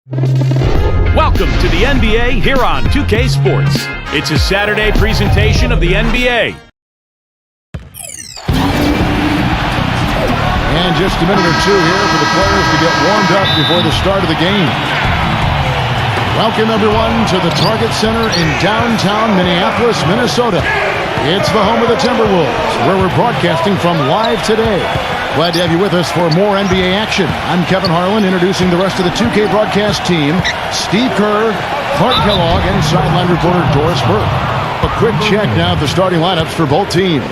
Welcome to the NBA here on 2K Sports. It's a Saturday presentation of the NBA. And just a minute or two here for the players to get warmed up before the start of the game. Welcome, everyone, to the Target Center in downtown Minneapolis, Minnesota. It's the home of the Timberwolves, where we're broadcasting from live today. Glad to have you with us for more NBA action. I'm Kevin Harlan, introducing the rest of the 2K broadcast team. Steve Kerr, Clark Kellogg, and sideline reporter Doris Burke. A quick check now at the starting lineups for both teams.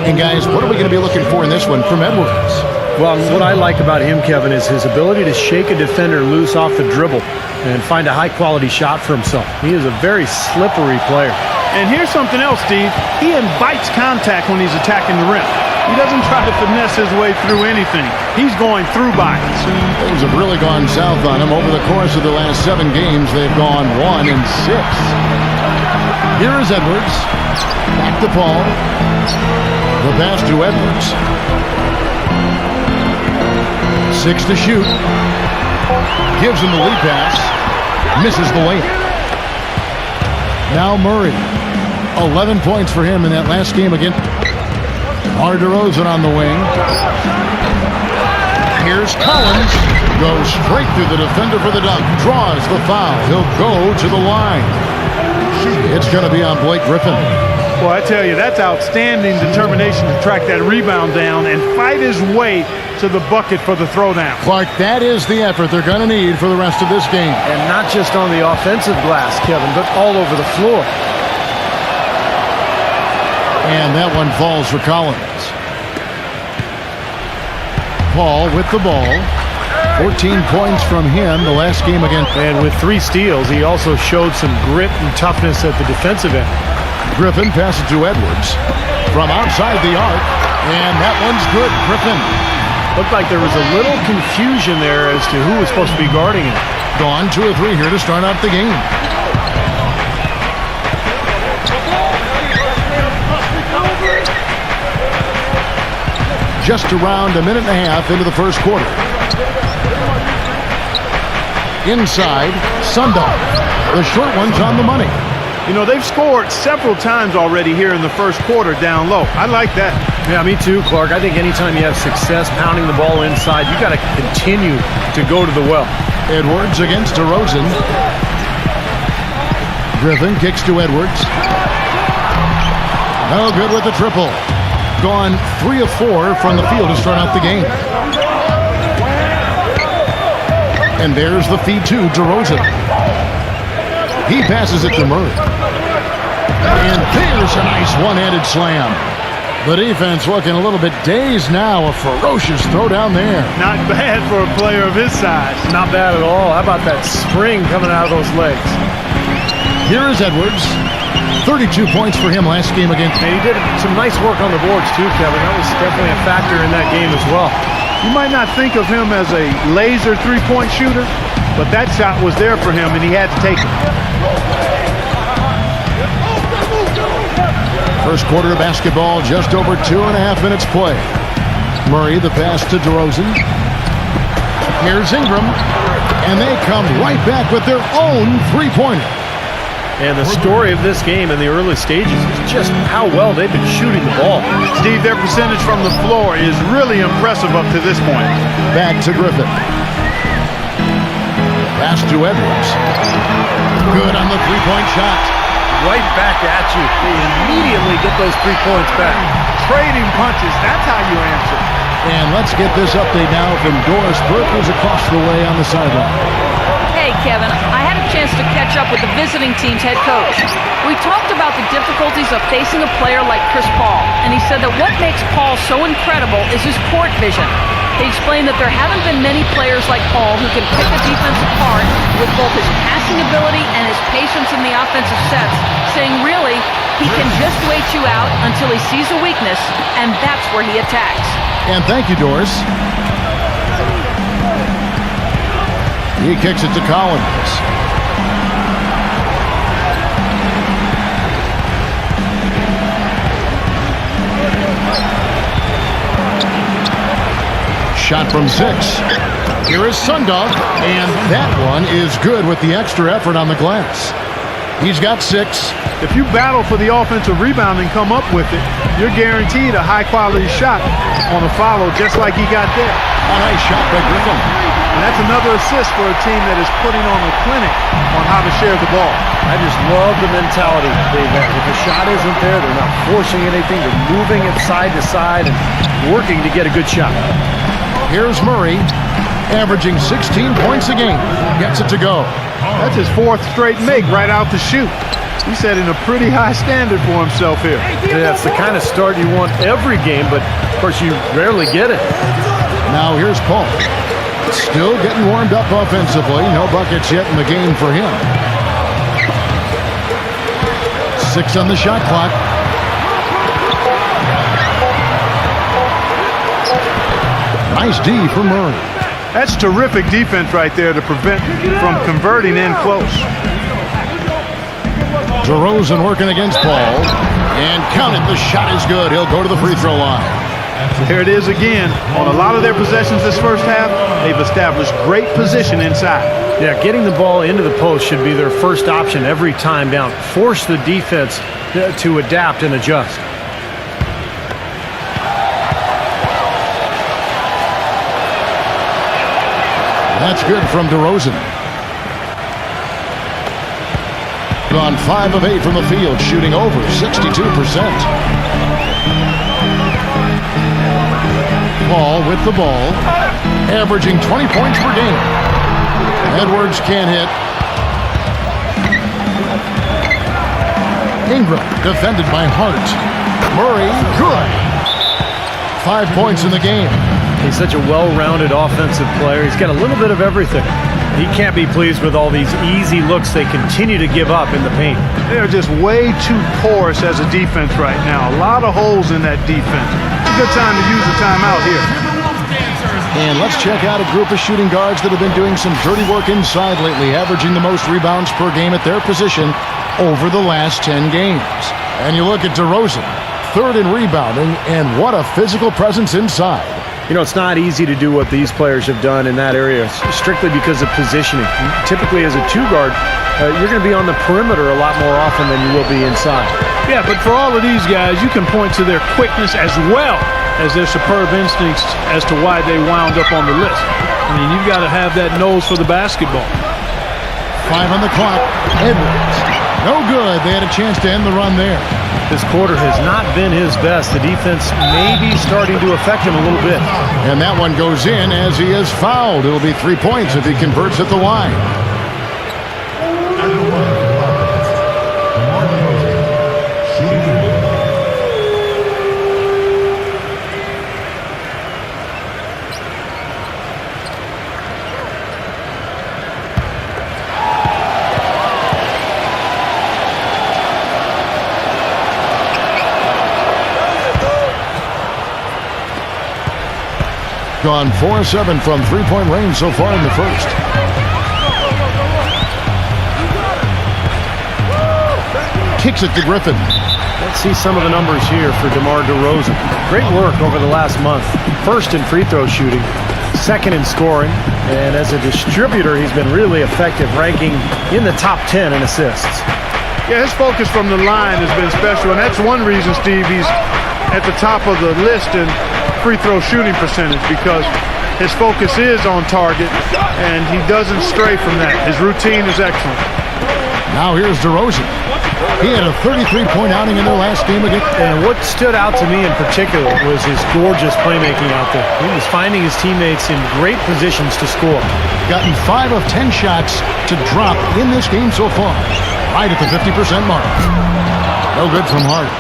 And guys, what are we going to be looking for in this one from Edwards? Well, what I like about him, Kevin, is his ability to shake a defender loose off the dribble and find a high-quality shot for himself. He is a very slippery player. And here's something else, Steve. He invites contact when he's attacking the rim. He doesn't try to finesse his way through anything. He's going through bodies. Things have really gone south on him. Over the course of the last 7 games, they've gone 1-6. Here is Edwards. Back to Paul. The pass to Edwards. 6 to shoot. Gives him the lead pass. Misses the layup. Now Murray. 11 points for him in that last game again. DeRozan on the wing. Here's Collins. Goes straight through the defender for the dunk. Draws the foul. He'll go to the line. It's going to be on Blake Griffin. Well, I tell you, that's outstanding determination to track that rebound down and fight his way to the bucket for the throwdown. Clark, that is the effort they're going to need for the rest of this game. And not just on the offensive glass, Kevin, but all over the floor. And that one falls for Collins. Paul with the ball. 14 points from him the last game again. And with 3 steals, he also showed some grit and toughness at the defensive end. Griffin passes to Edwards from outside the arc. And that one's good. Griffin. Looked like there was a little confusion there as to who was supposed to be guarding him. Gone 2 or 3 here to start out the game. Just around a minute and a half into the first quarter. Inside, Sundar. The short one's on the money. You know, they've scored several times already here in the first quarter down low. I like that. Yeah, me too, Clark. I think anytime you have success pounding the ball inside, you got to continue to go to the well. Edwards against DeRozan. Griffin kicks to Edwards. No good with the triple. Gone 3 of 4 from the field to start out the game. And there's the feed to DeRozan. He passes it to Murray. And there's a nice one-handed slam. The defense looking a little bit dazed now. A ferocious throw down there. Not bad for a player of his size. Not bad at all. How about that spring coming out of those legs? Here is Edwards. 32 points for him last game again. And he did some nice work on the boards too, Kevin. That was definitely a factor in that game as well. You might not think of him as a laser three-point shooter, but that shot was there for him, and he had to take it. First quarter of basketball, just over 2.5 minutes play. Murray, the pass to DeRozan. Here's Ingram, and they come right back with their own three-pointer. And the story of this game in the early stages is just how well they've been shooting the ball. Steve, their percentage from the floor is really impressive up to this point. Back to Griffin. Pass to Edwards. Good on the three-point shot. Right back at you. They immediately get those 3 points back. Trading punches, that's how you answer. And let's get this update now from Doris Burke, who's across the way on the sideline. Hey, Kevin, I had a chance to catch up with the visiting team's head coach. We talked about the difficulties of facing a player like Chris Paul, and he said that what makes Paul so incredible is his court vision. He explained that there haven't been many players like Paul who can pick a defense apart with both his passing ability and his patience in the offensive sets, saying really, he can just wait you out until he sees a weakness, and that's where he attacks. And thank you, Doris. He kicks it to Collins. Shot from 6. Here is Sundog, and that one is good with the extra effort on the glass. He's got 6. If you battle for the offensive rebound and come up with it, you're guaranteed a high-quality shot on a follow, just like he got there. A nice shot by Griffin. And that's another assist for a team that is putting on a clinic on how to share the ball. I just love the mentality they have. If the shot isn't there, they're not forcing anything. They're moving it side to side and working to get a good shot. Here's Murray, averaging 16 points a game. Gets it to go. That's his 4th straight make right out the chute. He's setting a pretty high standard for himself here. Yeah, it's the kind of start you want every game, but of course you rarely get it. Now here's Paul. Still getting warmed up offensively. No buckets yet in the game for him. 6 on the shot clock. Nice D for Murray. That's terrific defense right there to prevent from converting in close. DeRozan working against Paul. And count it, the shot is good. He'll go to the free throw line. There it is again. On a lot of their possessions this first half, they've established great position inside. Yeah, getting the ball into the post should be their first option every time down. Force the defense to adapt and adjust. That's good from DeRozan. Gone 5 of 8 from the field, shooting over 62%. Paul with the ball, averaging 20 points per game. Edwards can't hit. Ingram defended by Hart. Murray, good. 5 points in the game. He's such a well-rounded offensive player. He's got a little bit of everything. He can't be pleased with all these easy looks they continue to give up in the paint. They're just way too porous as a defense right now. A lot of holes in that defense. It's a good time to use a timeout here. And let's check out a group of shooting guards that have been doing some dirty work inside lately, averaging the most rebounds per game at their position over the last 10 games. And you look at DeRozan, 3rd in rebounding, and what a physical presence inside. You know, it's not easy to do what these players have done in that area, strictly because of positioning. Typically, as a 2-guard, you're going to be on the perimeter a lot more often than you will be inside. Yeah, but for all of these guys, you can point to their quickness as well as their superb instincts as to why they wound up on the list. I mean, you've got to have that nose for the basketball. 5 on the clock. Edwards. No good. They had a chance to end the run there. This quarter has not been his best. The defense may be starting to affect him a little bit. And that one goes in as he is fouled. It'll be 3 points if he converts at the line. Gone 4-7 from 3-point range so far in the first. Kicks it to Griffin. Let's see some of the numbers here for DeMar DeRozan. Great work over the last month. 1st in free throw shooting, 2nd in scoring, and as a distributor, he's been really effective, ranking in the top 10 in assists. Yeah, his focus from the line has been special, and that's one reason, Steve, he's at the top of the list in free throw shooting percentage, because his focus is on target and he doesn't stray from that. His routine is excellent. Now here's DeRozan. He had a 33-point outing in their last game against. And what stood out to me in particular was his gorgeous playmaking out there. He was finding his teammates in great positions to score. Gotten 5 of 10 shots to drop in this game so far. Right at the 50% mark. No good from Hart.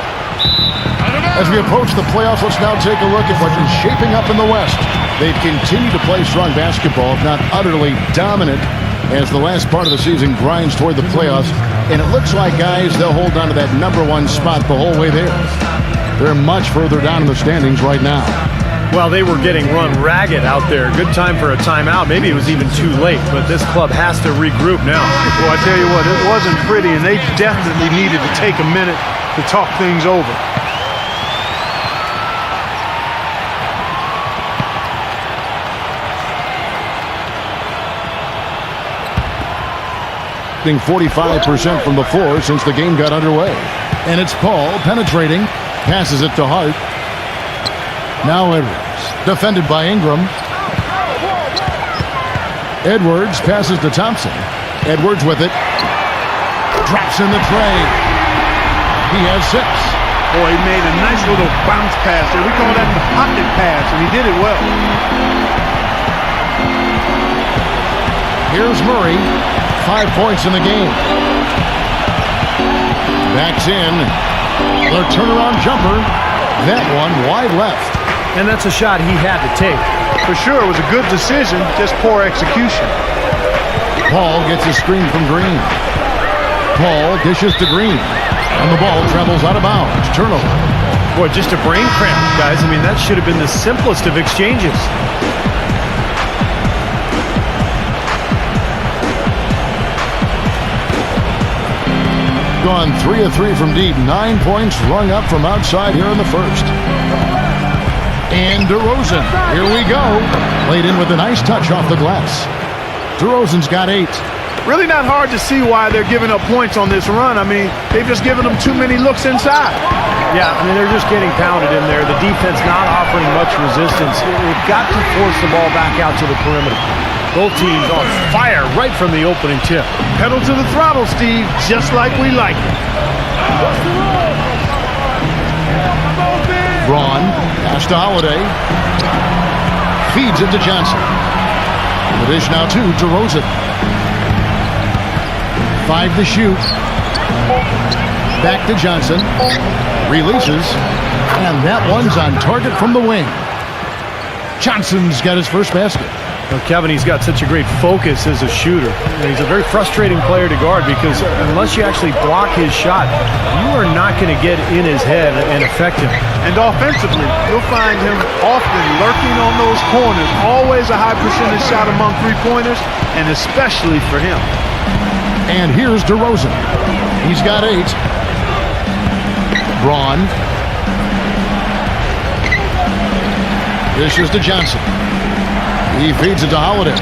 As we approach the playoffs, let's now take a look at what is shaping up in the West. They've continued to play strong basketball, if not utterly dominant, as the last part of the season grinds toward the playoffs. And it looks like, guys, they'll hold on to that #1 spot the whole way there. They're much further down in the standings right now. Well, they were getting run ragged out there. Good time for a timeout. Maybe it was even too late, but this club has to regroup now. Well, I tell you what, it wasn't pretty, and they definitely needed to take a minute to talk things over. shooting 45% from the floor since the game got underway. And it's Paul penetrating, passes it to Hart. Now Edwards, defended by Ingram. Edwards passes to Thompson. Edwards with it. Drops in the tray. He has 6. Boy, he made a nice little bounce pass there. We call that the pocket pass, and he did it well. Here's Murray. 5 points in the game. Backs in. The turnaround jumper. That one wide left. And that's a shot he had to take. For sure, it was a good decision, just poor execution. Paul gets a screen from Green. Paul dishes to Green. And the ball travels out of bounds. Turnover. Boy, just a brain cramp, guys. I mean, that should have been the simplest of exchanges. Gone 3 of 3 from deep. 9 points rung up from outside here in the first. And DeRozan. Here we go. Played in with a nice touch off the glass. DeRozan's got 8. Really not hard to see why they're giving up points on this run. I mean, they've just given them too many looks inside. Yeah, I mean, they're just getting pounded in there. The defense not offering much resistance. They've got to force the ball back out to the perimeter. Both teams on fire right from the opening tip. Pedal to the throttle, Steve, just like we like it. Braun, pass to Holiday. Feeds it to Johnson. The dish now to DeRozan. 5 to shoot. Back to Johnson. Releases. And that one's on target from the wing. Johnson's got his first basket. Well, Kevin, he's got such a great focus as a shooter. And he's a very frustrating player to guard because unless you actually block his shot, you are not going to get in his head and affect him. And offensively, you'll find him often lurking on those corners. Always a high percentage shot among three-pointers, and especially for him. And here's DeRozan. He's got 8. Braun. Dishes to Johnson. He feeds it to Holiday.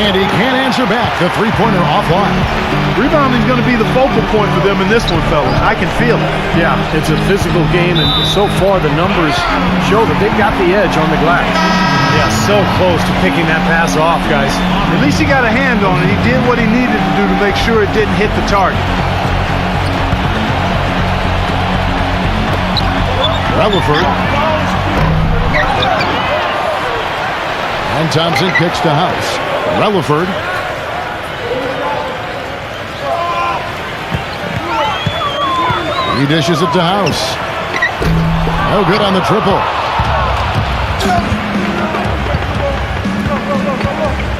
And he can't answer back. The three-pointer offline. Rebounding is going to be the focal point for them in this one, fellas. I can feel it. Yeah, it's a physical game, and so far the numbers show that they've got the edge on the glass. Yeah, so close to picking that pass off, guys. At least he got a hand on it. He did what he needed to do to make sure it didn't hit the target. Rutherford. And Thompson kicks to House. Rutherford. He dishes it to House. No good on the triple.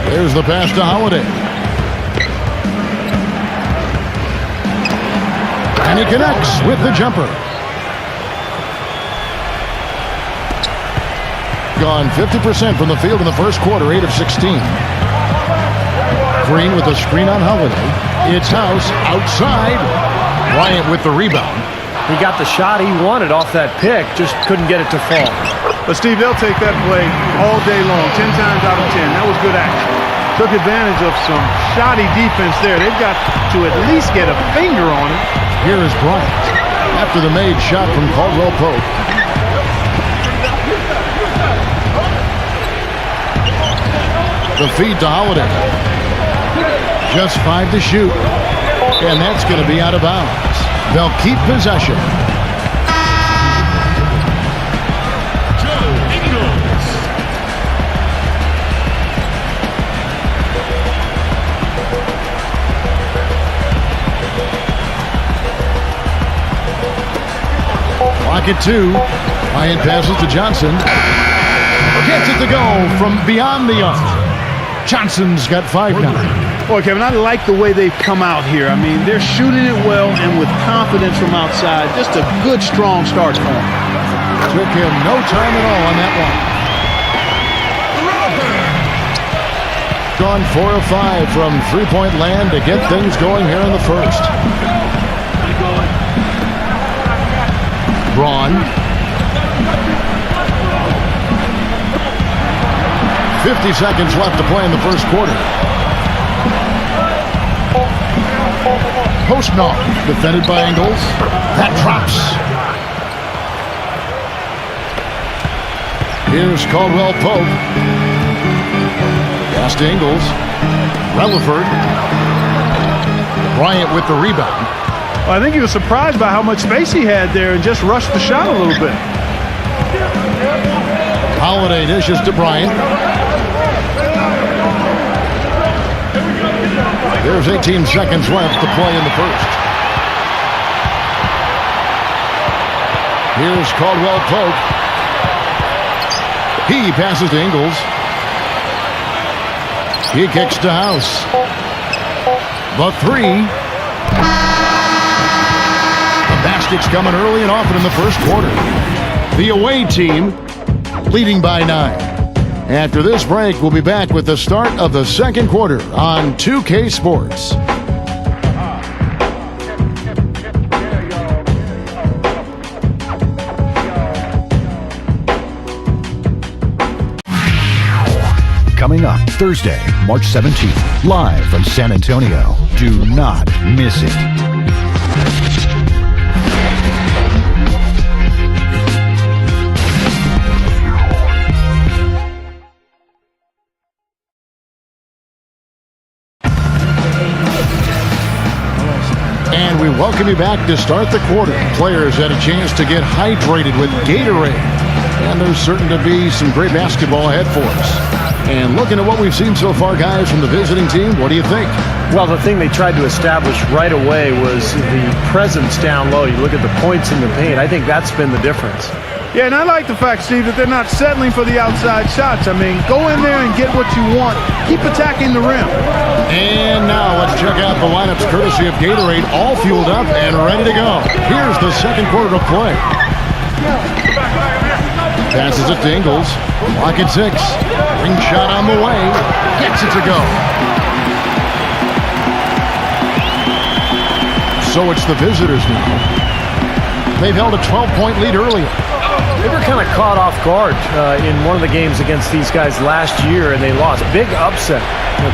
There's the pass to Holiday. And he connects with the jumper. Gone 50% from the field in the first quarter, 8 of 16. Green with a screen on Holiday. It's House outside. Bryant with the rebound. He got the shot he wanted off that pick, just couldn't get it to fall. But Steve, they'll take that play all day long, 10 times out of 10. That was good action. Took advantage of some shoddy defense there. They've got to at least get a finger on it. Here is Bryant after the made shot from Caldwell Pope. The feed to Holiday. Just 5 to shoot. And that's going to be out of bounds. They'll keep possession. Clock at 2. Bryant passes to Johnson. Gets it to go from beyond the arc. Johnson's got 5 now. Boy, Kevin, I like the way they've come out here. I mean, they're shooting it well and with confidence from outside. Just a good, strong start for him. Took him no time at all on that one. Gone 4 of 5 from three-point land to get things going here in the first. Braun. 50 seconds left to play in the first quarter. Post knock, defended by Ingles. That drops. Here's Caldwell Pope. Pass to Ingles. Relaford. Bryant with the rebound. Well, I think he was surprised by how much space he had there and just rushed the shot a little bit. Holiday dishes to Bryant. There's 18 seconds left to play in the first. Here's Caldwell Pope. He passes to Ingles. He kicks to House. The three. The basket's coming early and often in the first quarter. The away team leading by 9. After this break, we'll be back with the start of the second quarter on 2K Sports. Coming up Thursday, March 17th, live from San Antonio. Do not miss it. And we welcome you back to start the quarter. Players had a chance to get hydrated with Gatorade. And there's certain to be some great basketball ahead for us. And looking at what we've seen so far, guys, from the visiting team, what do you think? Well, the thing they tried to establish right away was the presence down low. You look at the points in the paint. I think that's been the difference. Yeah, and I like the fact, Steve, that they're not settling for the outside shots. I mean, go in there and get what you want. Keep attacking the rim. And now let's check out the lineups courtesy of Gatorade, all fueled up and ready to go. Here's the second quarter to play. Passes it to Ingles. Clock at 6. Ring shot on the way. Gets it to go. So it's the visitors now. They've held a 12-point lead earlier. They were kind of caught off guard in one of the games against these guys last year, and they lost. Big upset,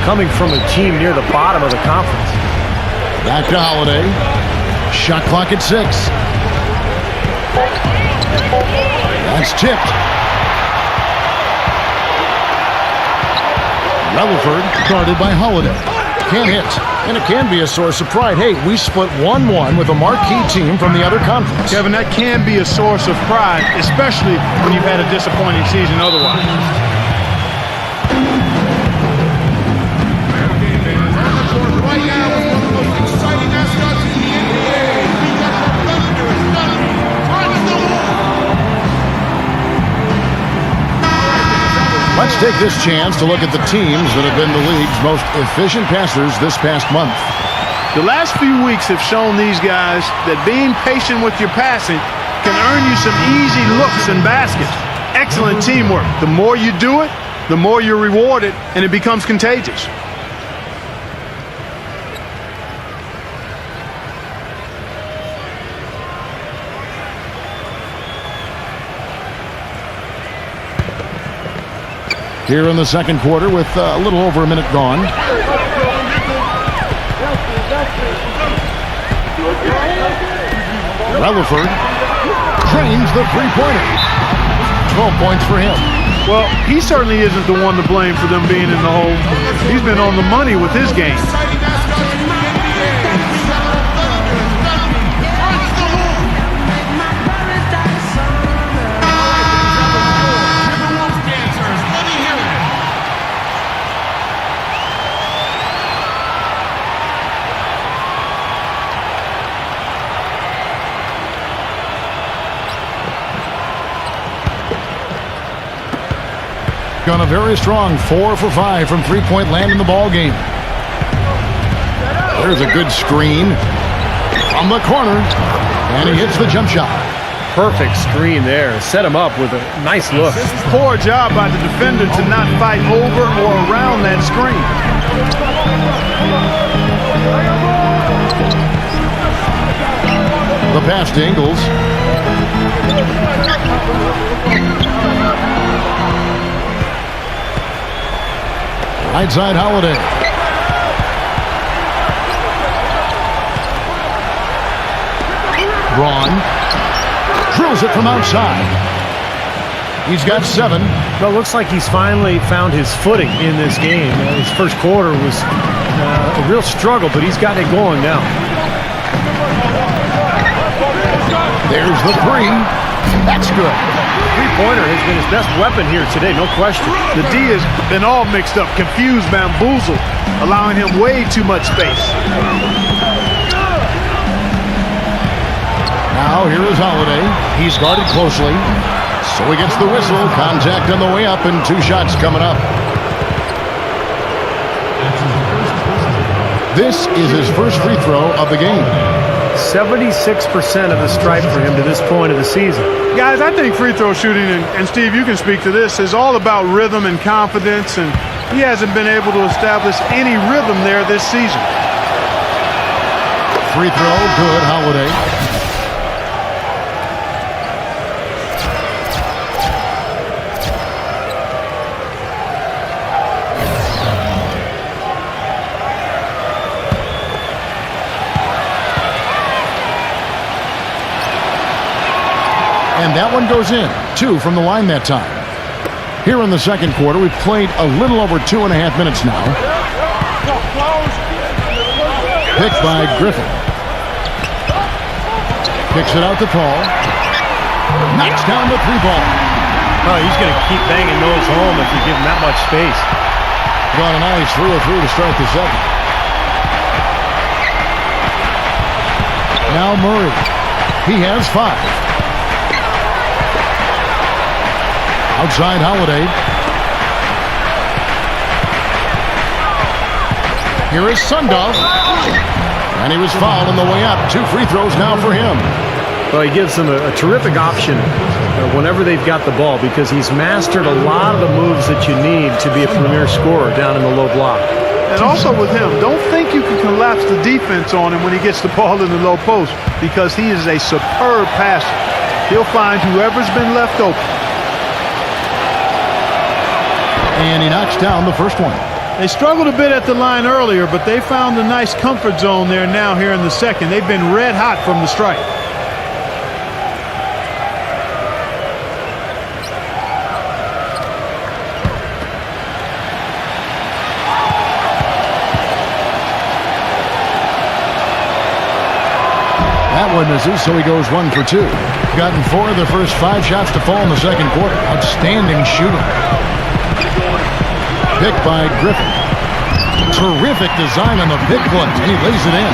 coming from a team near the bottom of the conference. Back to Holiday. Shot clock at 6. That's tipped. Relaford guarded by Holiday. Can't hit. And it can be a source of pride. Hey, we split 1-1 with a marquee team from the other conference. Kevin, that can be a source of pride, especially when you've had a disappointing season otherwise. Right now is one of the most exciting mascots in the NBA. We got the Thunder is done. Let's take this chance to look at the teams that have been the league's most efficient passers this past month. The last few weeks have shown these guys that being patient with your passing can earn you some easy looks and baskets. Excellent teamwork. The more you do it, the more you're rewarded, and it becomes contagious. Here in the second quarter with a little over a minute gone. Relaford trains the three-pointer. 12 points for him. Well, he certainly isn't the one to blame for them being in the hole. He's been on the money with his game. On a very strong 4 for 5 from three-point land in the ball game. There's a good screen from the corner, and he hits the jump shot. Perfect screen there. Set him up with a nice look. Poor job by the defender to not fight over or around that screen. The pass to Ingles. Right side Holiday. Braun drills it from outside. He's got 7. Well, it looks like he's finally found his footing in this game. His first quarter was a real struggle, but he's gotten it going now. There's the 3. That's good. Three-pointer has been his best weapon here today, no question. The D has been all mixed up, confused, bamboozled, allowing him way too much space. Now here is Holiday. He's guarded closely. So he gets the whistle. Contact on the way up and 2 shots coming up. This is his first free throw of the game. 76% of the stripe for him to this point of the season. Guys, I think free throw shooting, and Steve, you can speak to this, is all about rhythm and confidence, and he hasn't been able to establish any rhythm there this season. Free throw, good, Holiday. And that one goes in. 2 from the line that time. Here in the second quarter, we've played a little over 2.5 minutes now. Picked by Griffin. Picks it out to Paul. Knocks down the 3 ball. Oh, he's going to keep banging those home if you give him that much space. Got a nice 3-3 to start the second. Now Murray. He has 5. Outside Holiday. Here is Sundov. And he was fouled on the way up. 2 free throws now for him. Well, he gives them a terrific option whenever they've got the ball because he's mastered a lot of the moves that you need to be a premier scorer down in the low block. And also with him, don't think you can collapse the defense on him when he gets the ball in the low post because he is a superb passer. He'll find whoever's been left open. And he knocks down the first one. They struggled a bit at the line earlier, but they found a nice comfort zone there now here in the second. They've been red hot from the stripe. That one misses, so he goes 1 for 2. Gotten 4 of the first 5 shots to fall in the second quarter. Outstanding shooting. Picked by Griffin. Terrific design on the big play, and he lays it in.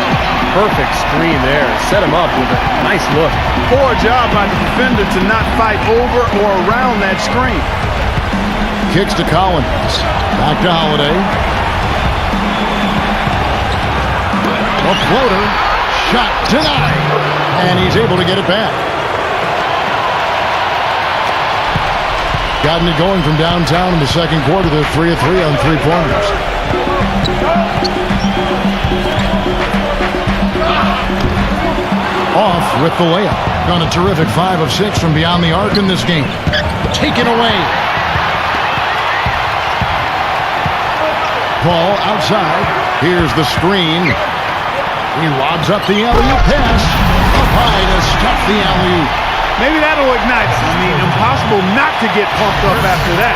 Perfect screen there. Set him up with a nice look. Poor job by the defender to not fight over or around that screen. Kicks to Collins. Back to Holiday. A floater. Shot denied. And he's able to get it back. Gotten it going from downtown in the second quarter. They're 3 of 3 on 3-pointers. Off with the layup. Done a terrific 5 of 6 from beyond the arc in this game. Taken away. Paul outside. Here's the screen. He lobs up the alley-oop pass. Up high to stop the alley-oop. Maybe that'll ignite. I mean, impossible not to get pumped up after that.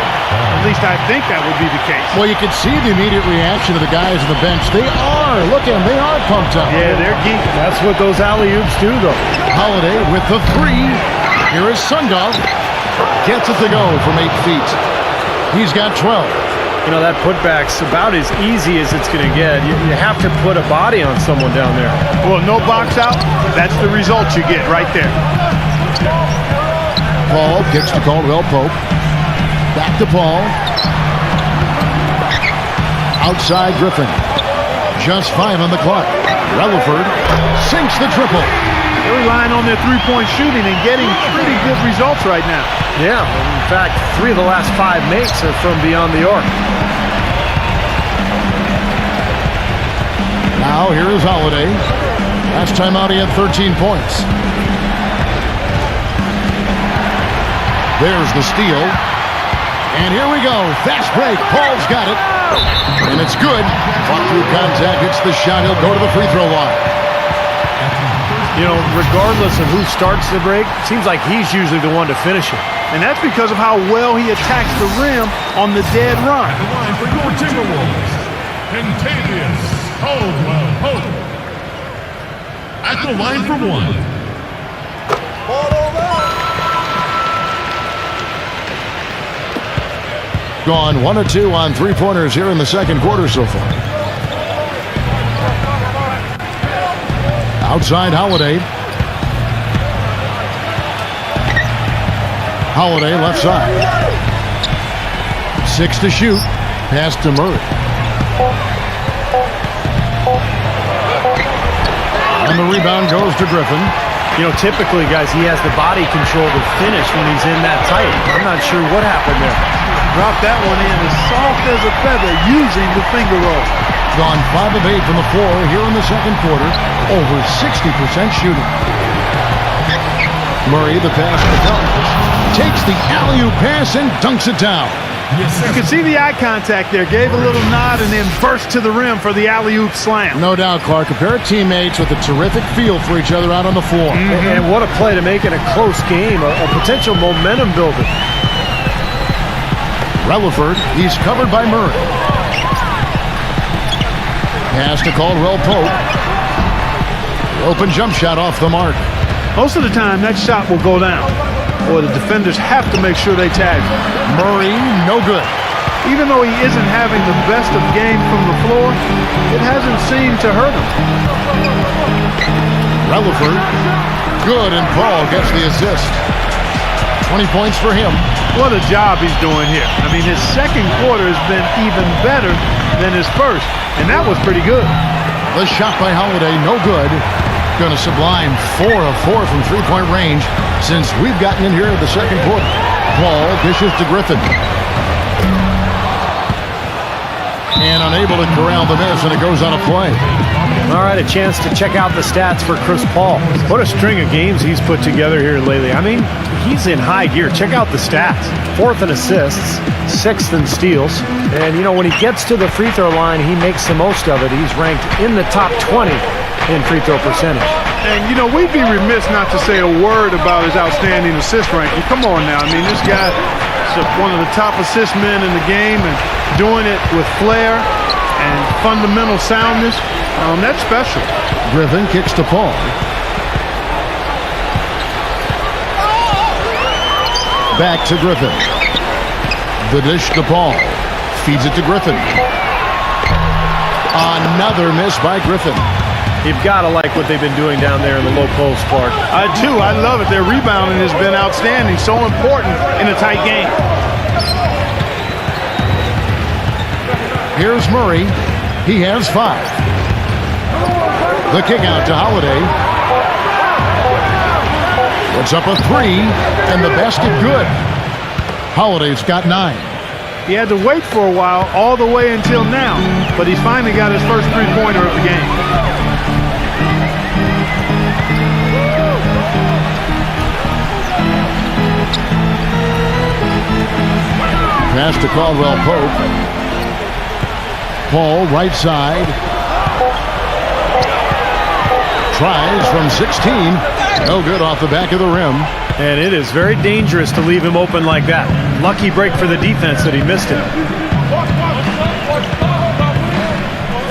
At least I think that would be the case. Well, you can see the immediate reaction of the guys on the bench. They are. Look at them. They are pumped up. Yeah, they're geeking. That's what those alley-oops do, though. Holiday with the 3. Here is Sundov. Gets it to go from 8 feet. He's got 12. You know, that putback's about as easy as it's going to get. You have to put a body on someone down there. Well, no box out. That's the result you get right there. Paul gets to Caldwell Pope. Back to Paul. Outside Griffin. Just 5 on the clock. Relaford sinks the triple. They're relying on their three-point shooting and getting pretty good results right now. Yeah, in fact, 3 of the last 5 makes are from beyond the arc. Now here is Holiday. Last time out he had 13 points. There's the steal. And here we go. Fast break. Paul's got it. And it's good. Fought through contact. Hits the shot. He'll go to the free throw line. You know, regardless of who starts the break, it seems like he's usually the one to finish it. And that's because of how well he attacks the rim on the dead run. At the line for your Timberwolves, Kentavious Caldwell-Pope. At the line for one. Gone 1 of 2 on three-pointers here in the second quarter so far. Outside Holiday. Holiday left side. 6 to shoot. Pass to Murray. And the rebound goes to Griffin. You know, typically, guys, he has the body control to finish when he's in that tight. I'm not sure what happened there. Dropped that one in as soft as a feather using the finger roll. Gone 5 of 8 from the floor here in the second quarter. Over 60% shooting. Murray, the pass to Pelton. Takes the alley-oop pass and dunks it down. You can see the eye contact there. Gave a little nod and then burst to the rim for the alley-oop slam. No doubt, Clark. A pair of teammates with a terrific feel for each other out on the floor. And what a play to make in a close game, a potential momentum builder. Relaford, he's covered by Murray. Pass to Caldwell-Pope. Open jump shot off the mark. Most of the time, that shot will go down, or the defenders have to make sure they tag him. Murray, no good. Even though he isn't having the best of game from the floor, it hasn't seemed to hurt him. Relaford, good, and Paul gets the assist. 20 points for him. What a job he's doing here. I mean, his second quarter has been even better than his first, and that was pretty good. The shot by Holiday, no good. Going to sublime 4 of 4 from three-point range since we've gotten in here in the second quarter. Paul dishes to Griffin. And unable to corral the miss, and it goes on a play. All right, a chance to check out the stats for Chris Paul. What a string of games he's put together here lately. I mean, he's in high gear. Check out the stats. 4th in assists, 6th in steals. And, you know, when he gets to the free throw line, he makes the most of it. He's ranked in the top 20 in free throw percentage. And, you know, we'd be remiss not to say a word about his outstanding assist ranking. Come on now. I mean, this guy is one of the top assist men in the game and doing it with flair and fundamental soundness. That's special. Griffin kicks to Paul. Back to Griffin. The dish to Paul. Feeds it to Griffin. Another miss by Griffin. You've got to like what they've been doing down there in the low post, Clark. I do. I love it. Their rebounding has been outstanding. So important in a tight game. Here's Murray. He has 5. The kick out to Holiday. Puts up a 3, and the basket good. Holiday's got 9. He had to wait for a while, all the way until now, but he's finally got his first three-pointer of the game. Pass to Caldwell-Pope. Paul, right side. Tries from 16. No good off the back of the rim. And it is very dangerous to leave him open like that. Lucky break for the defense that he missed it.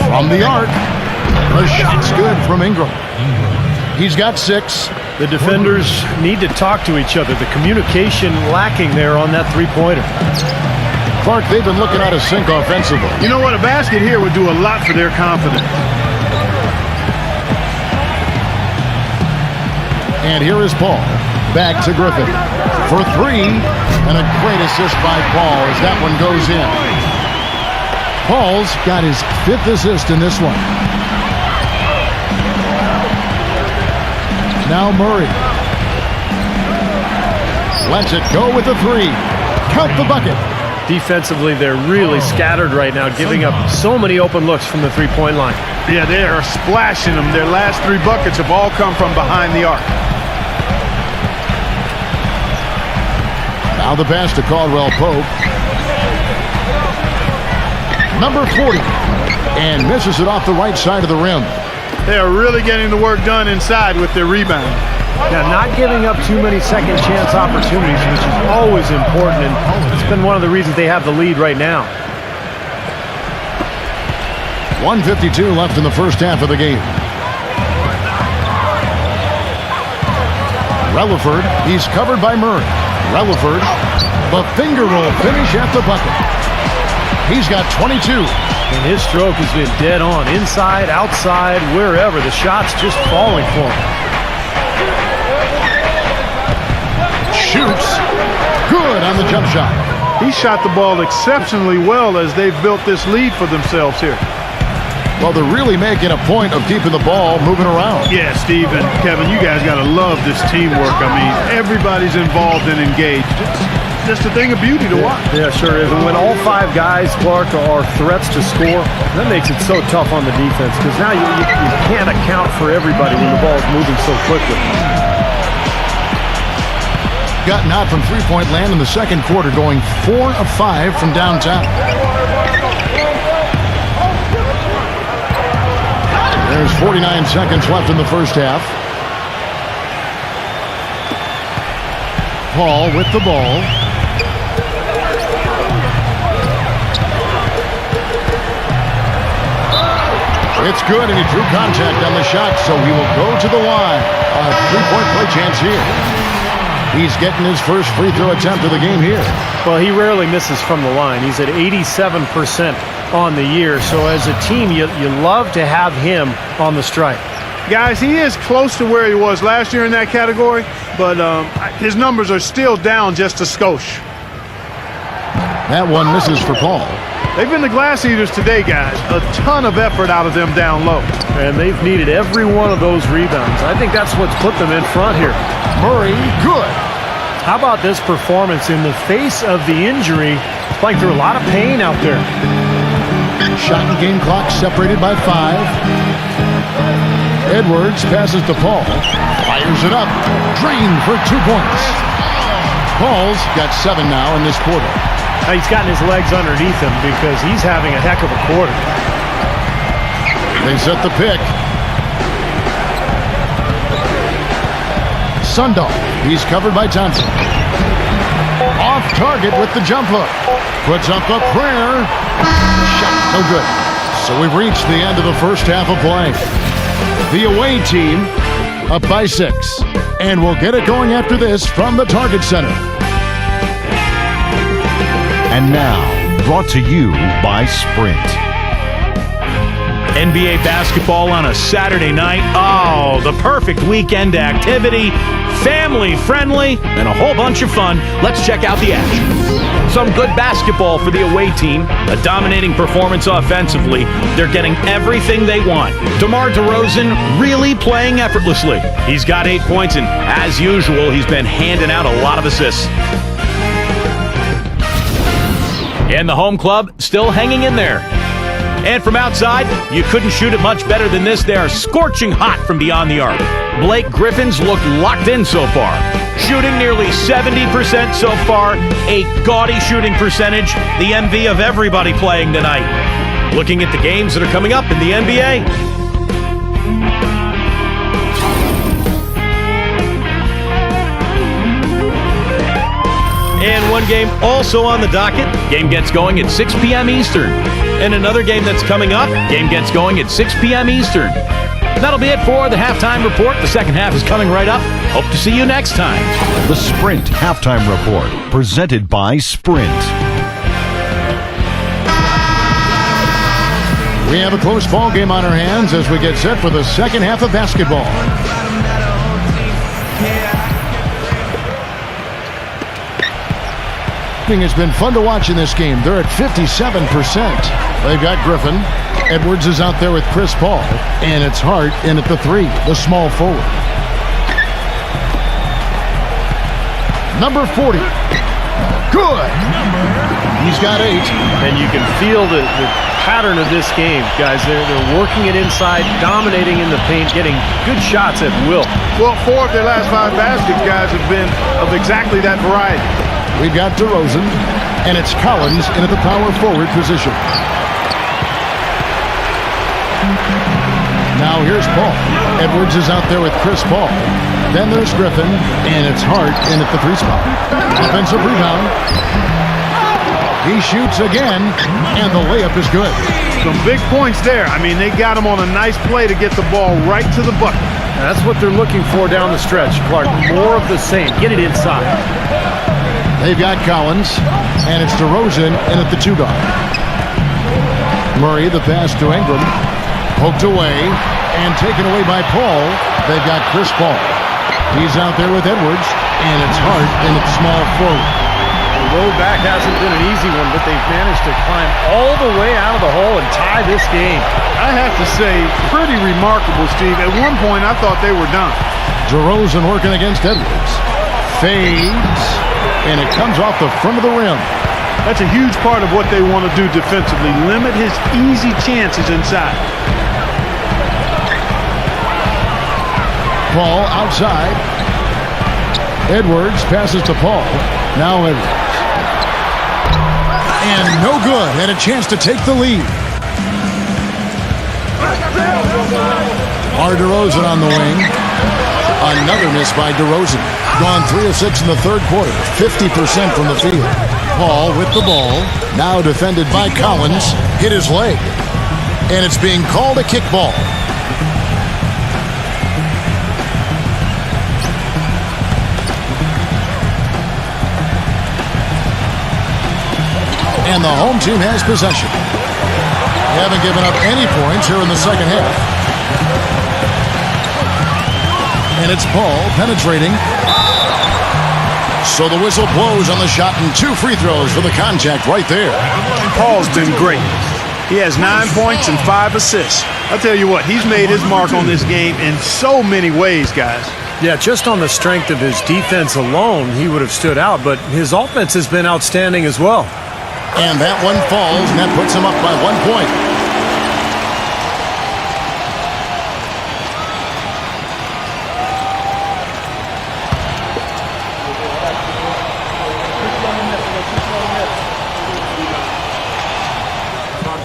From the arc. The shot's good from Ingram. He's got 6. The defenders need to talk to each other. The communication lacking there on that three-pointer. Clark, they've been looking out of sync offensively. You know what? A basket here would do a lot for their confidence. And here is Paul. Back to Griffin for 3. And a great assist by Paul as that one goes in. Paul's got his 5th assist in this one. Now Murray. Lets it go with the 3. Count the bucket. Defensively, they're really scattered right now, giving up so many open looks from the three-point line. Yeah, they are splashing them. Their last 3 buckets have all come from behind the arc. Now the pass to Caldwell-Pope. Number 40. And misses it off the right side of the rim. They are really getting the work done inside with their rebound. Now, not giving up too many second chance opportunities, which is always important, and it's been one of the reasons they have the lead right now. 1:52 left in the first half of the game. Relaford, he's covered by Murray. Relaford, the finger roll finish at the bucket. He's got 22. And his stroke has been dead on. Inside, outside, wherever. The shot's just falling for him. Shoots. Good on the jump shot. He shot the ball exceptionally well as they've built this lead for themselves here. Well, they're really making a point of keeping the ball moving around. Yeah, Steve and Kevin, you guys got to love this teamwork. I mean, everybody's involved and engaged. It's just a thing of beauty to watch. Yeah, sure is. And when all five guys, Clark, are threats to score, that makes it so tough on the defense because now you can't account for everybody when the ball's moving so quickly. Gotten out from three-point land in the second quarter, going 4 of 5 from downtown. There's 49 seconds left in the first half. Paul with the ball. It's good, and he drew contact on the shot, so he will go to the line. A three-point play chance here. He's getting his first free throw attempt of the game here. Well, he rarely misses from the line. He's at 87% on the year. So as a team, you love to have him on the strike. Guys, he is close to where he was last year in that category, but his numbers are still down just a skosh. That one misses for Paul. They've been the glass eaters today, guys. A ton of effort out of them down low. And they've needed every one of those rebounds. I think that's what's put them in front here. Murray, good. How about this performance in the face of the injury? Playing through a lot of pain out there. Shot and game clock separated by 5. Edwards passes to Paul. Fires it up. Drained for 2 points. Paul's got 7 now in this quarter. Now he's gotten his legs underneath him because he's having a heck of a quarter. They set the pick. Sundahl. He's covered by Johnson. Off target with the jump hook. Puts up a prayer. Shot. No good. So we've reached the end of the first half of play. The away team up by 6. And we'll get it going after this from the Target Center. And now, brought to you by Sprint. NBA basketball on a Saturday night. Oh, the perfect weekend activity. Family friendly and a whole bunch of fun. Let's check out the action. Some good basketball for the away team. A dominating performance offensively. They're getting everything they want. DeMar DeRozan really playing effortlessly. He's got 8 points, and as usual, he's been handing out a lot of assists. And the home club still hanging in there. And from outside, you couldn't shoot it much better than this. They are scorching hot from beyond the arc. Blake Griffin's looked locked in so far. Shooting nearly 70% so far. A gaudy shooting percentage. The envy of everybody playing tonight. Looking at the games that are coming up in the NBA. And one game also on the docket. Game gets going at 6 p.m. Eastern. And another game that's coming up. Game gets going at 6 p.m. Eastern. That'll be it for the halftime report. The second half is coming right up. Hope to see you next time. The Sprint Halftime Report, presented by Sprint. We have a close ball game on our hands as we get set for the second half of basketball. It's been fun to watch in this game. They're at 57%. They've got Griffin. Edwards is out there with Chris Paul. And it's Hart in at the 3, the small forward. Number 40. Good. He's got 8. And you can feel the pattern of this game, guys. They're working it inside, dominating in the paint, getting good shots at will. Well, 4 of their last 5 baskets, guys, have been of exactly that variety. We've got DeRozan, and it's Collins in at the power forward position. Now here's Paul. Edwards is out there with Chris Paul. Then there's Griffin, and it's Hart in at the 3 spot. Offensive rebound. He shoots again, and the layup is good. Some big points there. I mean, they got him on a nice play to get the ball right to the bucket. That's what they're looking for down the stretch, Clark. More of the same. Get it inside. They've got Collins, and it's DeRozan in at the 2 guard. Murray, the pass to Ingram. Poked away and taken away by Paul. They've got Chris Paul. He's out there with Edwards, and it's Hart in at small forward. The road back hasn't been an easy one, but they've managed to climb all the way out of the hole and tie this game. I have to say, pretty remarkable, Steve. At one point, I thought they were done. DeRozan working against Edwards. Fades, and it comes off the front of the rim. That's a huge part of what they want to do defensively. Limit his easy chances inside. Paul outside. Edwards passes to Paul. Now Edwards. And no good. Had a chance to take the lead. DeRozan on the wing. Another miss by DeRozan. Gone 3 of 6 in the third quarter. 50% from the field. Paul with the ball. Now defended by Collins. Hit his leg. And it's being called a kickball. And the home team has possession. They haven't given up any points here in the second half. And it's Paul penetrating. So the whistle blows on the shot and 2 free throws for the contact right there. Paul's been great. He has 9 points and 5 assists. I'll tell you what, he's made his mark on this game in so many ways, guys. Yeah, just on the strength of his defense alone, he would have stood out, but his offense has been outstanding as well. And that one falls, and that puts him up by 1 point.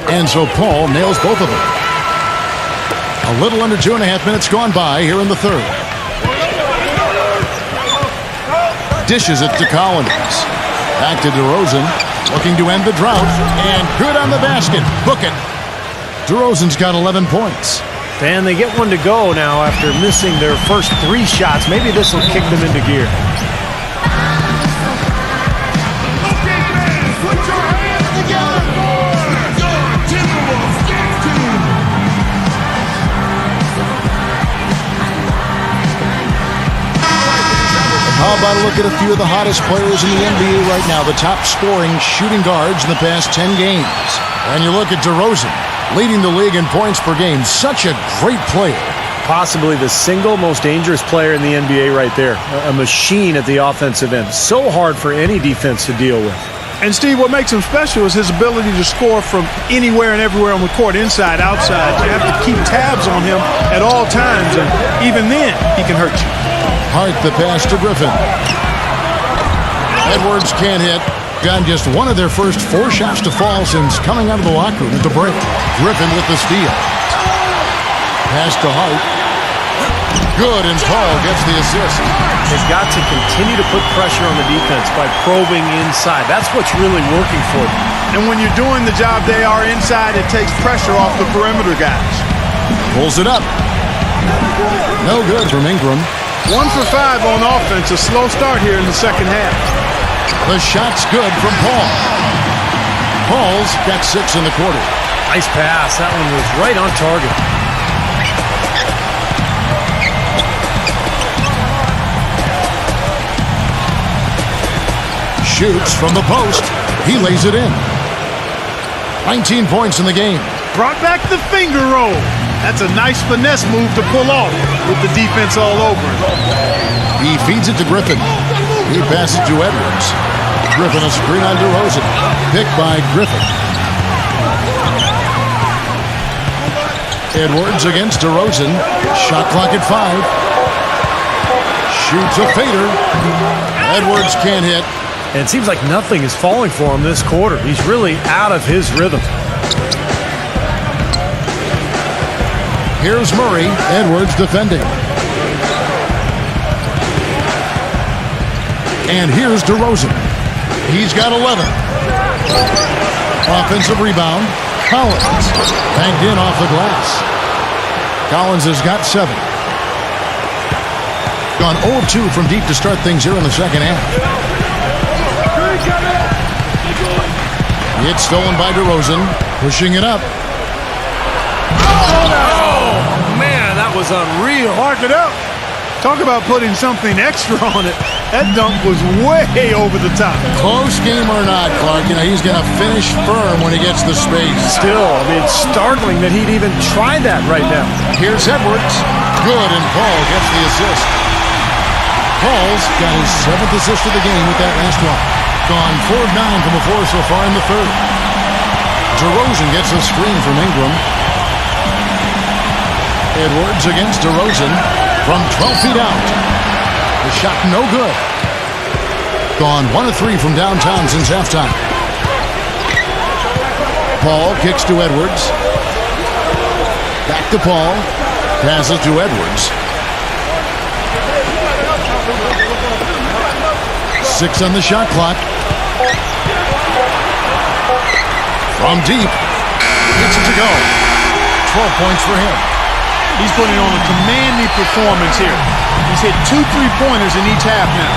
And so Paul nails both of them. A little under 2.5 minutes gone by here in the third. Dishes it to Collins. Back to DeRozan. Looking to end the drought. And good on the basket. Book it. DeRozan's got 11 points. And they get one to go now after missing their first 3 shots. Maybe this will kick them into gear. How about a look at a few of the hottest players in the NBA right now, the top scoring shooting guards in the past 10 games. And you look at DeRozan, leading the league in points per game. Such a great player. Possibly the single most dangerous player in the NBA right there. A machine at the offensive end. So hard for any defense to deal with. And Steve, what makes him special is his ability to score from anywhere and everywhere on the court, inside, outside. You have to keep tabs on him at all times, and even then, he can hurt you. Hart the pass to Griffin. Edwards can't hit. Gotten just one of their first 4 shots to fall since coming out of the locker room at the break. Griffin with the steal. Pass to Hart. Good, and Paul gets the assist. They've got to continue to put pressure on the defense by probing inside. That's what's really working for them. And when you're doing the job they are inside, it takes pressure off the perimeter guys. Pulls it up. No good from Ingram. 1 for 5 on offense. A slow start here in the second half. The shot's good from Paul. Paul's got 6 in the quarter. Nice pass. That one was right on target. Shoots from the post. He lays it in. 19 points in the game. Brought back the finger roll. That's a nice finesse move to pull off with the defense all over him. He feeds it to Griffin. He passes to Edwards. Griffin a screen on DeRozan. Picked by Griffin. Edwards against DeRozan. Shot clock at 5. Shoots a fader. Edwards can't hit. And it seems like nothing is falling for him this quarter. He's really out of his rhythm. Here's Murray. Edwards defending. And here's DeRozan. He's got 11. Offensive rebound. Collins. Banked in off the glass. Collins has got 7. Gone 0-2 from deep to start things here in the second half. It's stolen by DeRozan. Pushing it up. Oh, man, that was unreal. Mark it up. Talk about putting something extra on it. That dunk was way over the top. Close game or not, Clark, he's going to finish firm when he gets the space. Still, it's startling that he'd even try that right now. Here's Edwards. Good, and Paul gets the assist. Paul's got his 7th assist of the game with that last one. Gone 4 of 9 from the floor so far in the third. DeRozan gets a screen from Ingram. Edwards against DeRozan from 12 feet out. The shot no good. Gone 1 of 3 from downtown since halftime. Paul kicks to Edwards. Back to Paul. Passes to Edwards. 6 on the shot clock. From deep. Gets it to go. 12 points for him. He's putting on a commanding performance here. He's hit 2 3-pointers in each half now.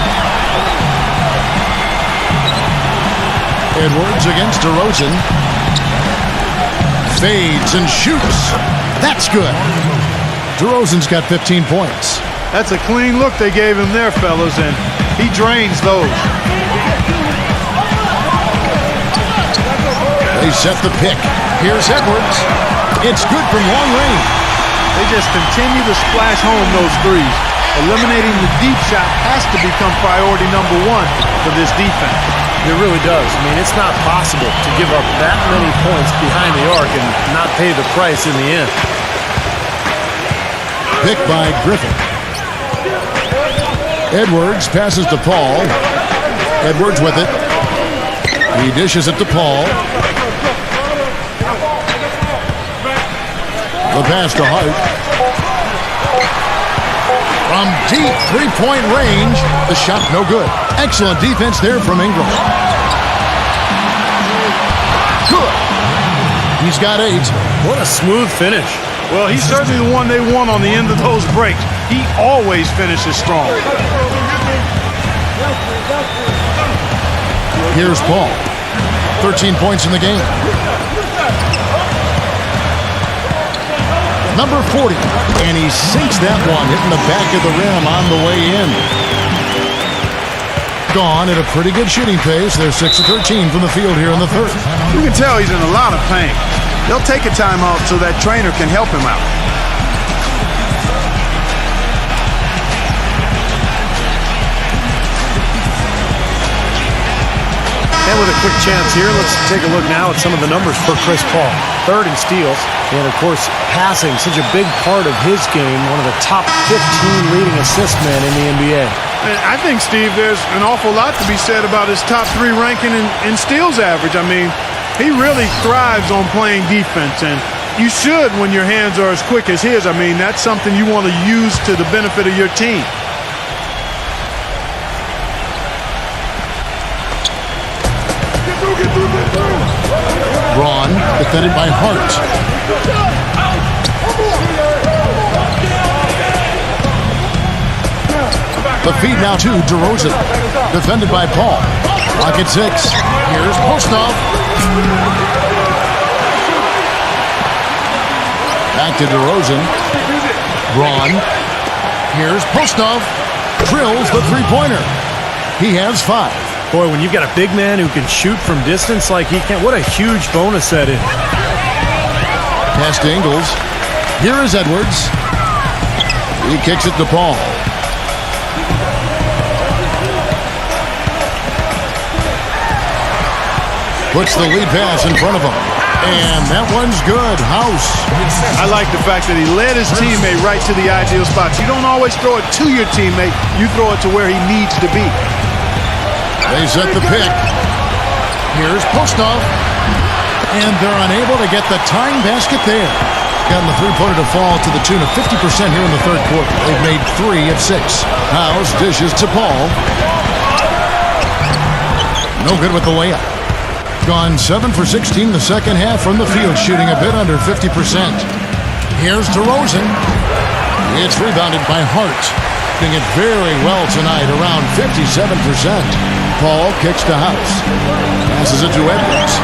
Edwards against DeRozan. Fades and shoots. That's good. DeRozan's got 15 points. That's a clean look they gave him there, fellas, and he drains those. They set the pick. Here's Edwards. It's good from long range. They just continue to splash home those threes. Eliminating the deep shot has to become priority number 1 for this defense. It really does. It's not possible to give up that many points behind the arc and not pay the price in the end. Picked by Griffin. Edwards passes to Paul. Edwards with it. He dishes it to Paul. The pass to Hart. From deep 3-point range, the shot no good. Excellent defense there from Ingram. Good. He's got 8. What a smooth finish. Well, he's certainly the one they want on the end of those breaks. He always finishes strong. Here's Paul. 13 points in the game. Number 40. And he sinks that one, hitting the back of the rim on the way in. Gone at a pretty good shooting pace. They're 6 of 13 from the field here in the third. You can tell he's in a lot of pain. They'll take a timeout so that trainer can help him out. And with a quick chance here, let's take a look now at some of the numbers for Chris Paul. 3rd in steals, and of course, passing, such a big part of his game, one of the top 15 leading assist men in the NBA. And I think, Steve, there's an awful lot to be said about his top 3 ranking in steals average. He really thrives on playing defense, and you should when your hands are as quick as his. That's something you want to use to the benefit of your team. Braun, defended by Hart. The feed now to DeRozan, defended by Paul. Clock at 6. Here's Postov. Back to DeRozan. Braun. Here's Postov. Drills the 3-pointer. He has 5. Boy, when you've got a big man who can shoot from distance like he can, what a huge bonus that is. Pass to Ingles. Here is Edwards. He kicks it to Paul. Puts the lead pass in front of him. And that one's good. House. I like the fact that he led his teammate right to the ideal spots. You don't always throw it to your teammate. You throw it to where he needs to be. They set the pick. Here's Postov. And they're unable to get the tying basket there. Gotten the three-pointer to fall to the tune of 50% here in the third quarter. They've made 3 of 6. House dishes to Paul. No good with the layup. Gone 7 for 16 the second half from the field, shooting a bit under 50%. Here's DeRozan. It's rebounded by Hart. Doing it very well tonight, around 57%. Paul kicks to House. Passes it to Edwards.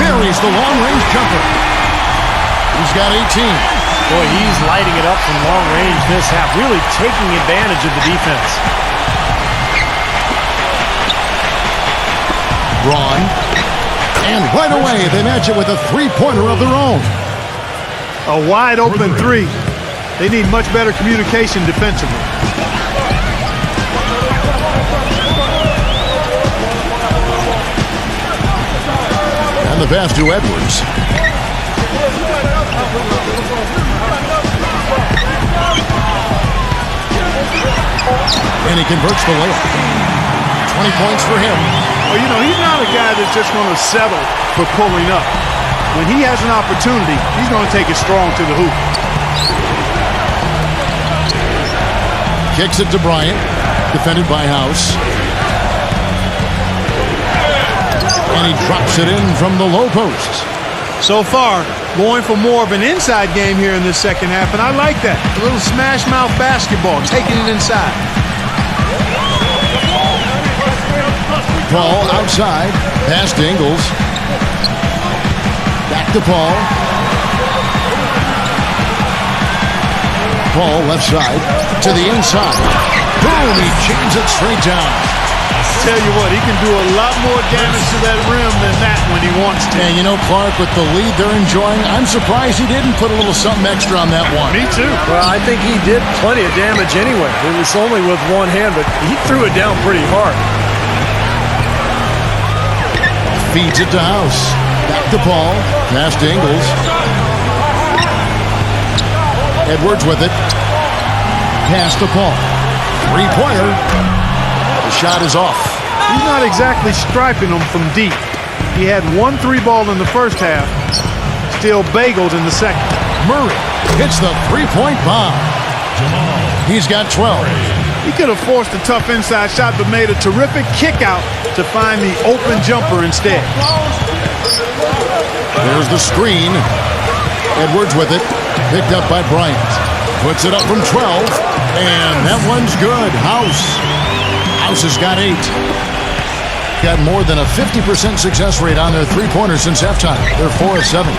Buries the long-range jumper. He's got 18. Boy, he's lighting it up from long range this half, really taking advantage of the defense. Braun. And right away, they match it with a three-pointer of their own. A wide open three. They need much better communication defensively. And the pass to Edwards. And he converts the layup. 20 points for him. Well, you know, he's not a guy that's just going to settle for pulling up. When he has an opportunity, he's going to take it strong to the hoop. Kicks it to Bryant. Defended by House. And he drops it in from the low post. So far, going for more of an inside game here in this second half, and I like that. A little smash mouth basketball, taking it inside. Paul outside. Pass to Ingles. Back to Paul. Paul left side to the inside. Boom! He jams it straight down. Tell you what, he can do a lot more damage to that rim than that when he wants to. And you know, Clark, with the lead they're enjoying, I'm surprised he didn't put a little something extra on that one. Me too. Well, I think he did plenty of damage anyway. It was only with one hand, but he threw it down pretty hard. Feeds it to House. Back to Paul. Pass to Ingles. Edwards with it. Pass to Paul. Three-pointer. The shot is off. He's not exactly striping them from deep. He had 1 3-ball in the first half. Still bageled in the second. Murray hits the three-point bomb. He's got 12. He could have forced a tough inside shot, but made a terrific kick out to find the open jumper instead. There's the screen. Edwards with it. Picked up by Bryant. Puts it up from 12. And that one's good. House has got 8. Got more than a 50% success rate on their three-pointers since halftime. They're 4 of 7.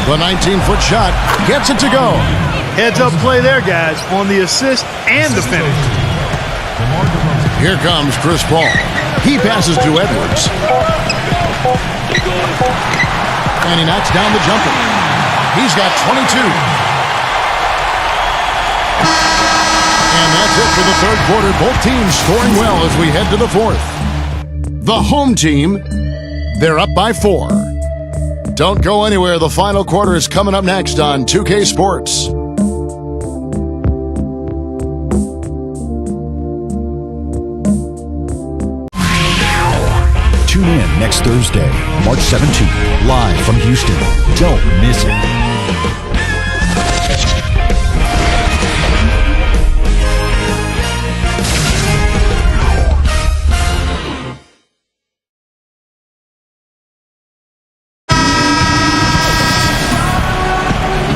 The 19-foot shot gets it to go. Heads-up play there, guys, on the assist and the finish. Here comes Chris Paul. He passes to Edwards. And he knocks down the jumper. He's got 22. And that's it for the third quarter. Both teams scoring well as we head to the fourth. The home team, they're up by 4. Don't go anywhere. The final quarter is coming up next on 2K Sports. Tune in next Thursday, March 17th, live from Houston. Don't miss it.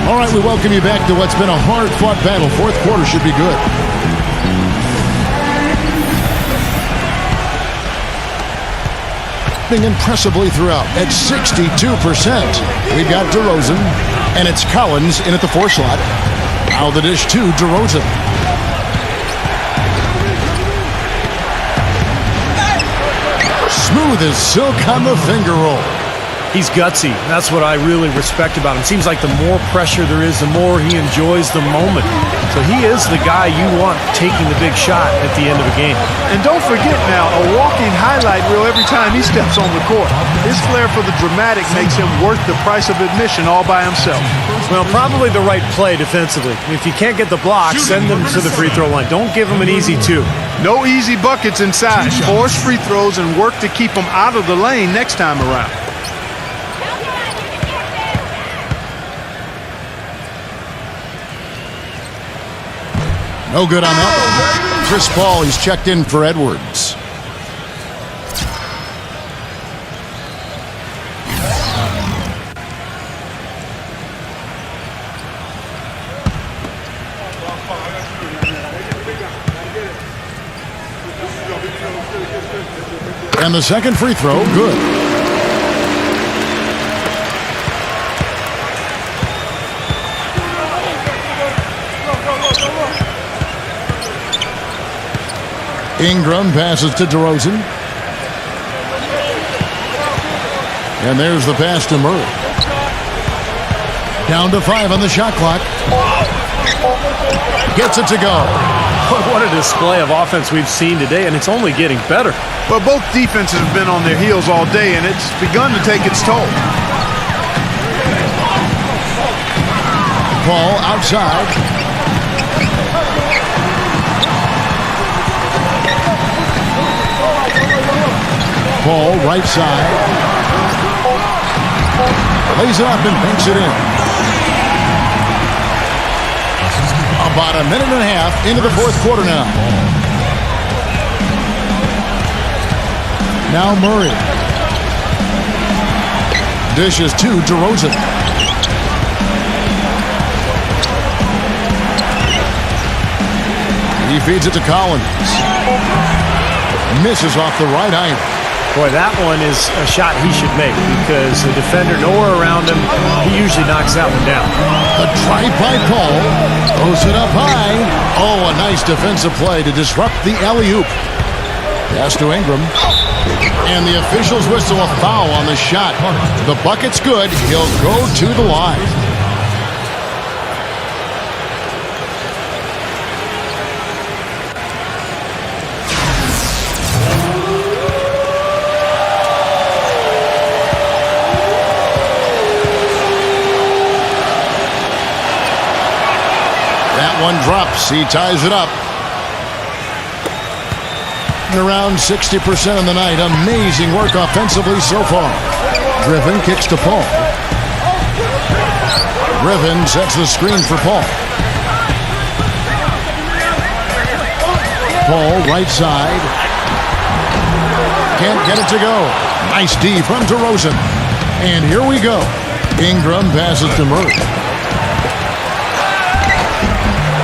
All right, we welcome you back to what's been a hard-fought battle. Fourth quarter should be good. Impressively throughout at 62%. We've got DeRozan, and it's Collins in at the 4 slot. Now the dish to DeRozan. Smooth as silk on the finger roll. He's gutsy. That's what I really respect about him. Seems like the more pressure there is, the more he enjoys the moment. So he is the guy you want taking the big shot at the end of a game. And don't forget now, a walking highlight reel every time he steps on the court. His flair for the dramatic makes him worth the price of admission all by himself. Well, probably the right play defensively. If you can't get the block, send them to the free throw line. Don't give him an easy 2. No easy buckets inside. Force free throws and work to keep them out of the lane next time around. No good on that one. Chris Paul, he's checked in for Edwards. And the second free throw, good. Ingram passes to DeRozan. And there's the pass to Murray. Down to 5 on the shot clock. Gets it to go. What a display of offense we've seen today, and it's only getting better. But both defenses have been on their heels all day, and it's begun to take its toll. Paul outside. Paul right side. Lays it up and banks it in. About a minute and a half into the fourth quarter now. Now Murray. Dishes to DeRozan. He feeds it to Collins. Misses off the right iron. Boy, that one is a shot he should make because the defender nowhere around him, he usually knocks that one down. The drive by Paul. Throws it up high. Oh, a nice defensive play to disrupt the alley-oop. Pass to Ingram. And the officials whistle a foul on the shot. The bucket's good. He'll go to the line. One drops. He ties it up. Around 60% of the night. Amazing work offensively so far. Griffin kicks to Paul. Griffin sets the screen for Paul. Paul right side. Can't get it to go. Nice D from DeRozan. And here we go. Ingram passes to Murray.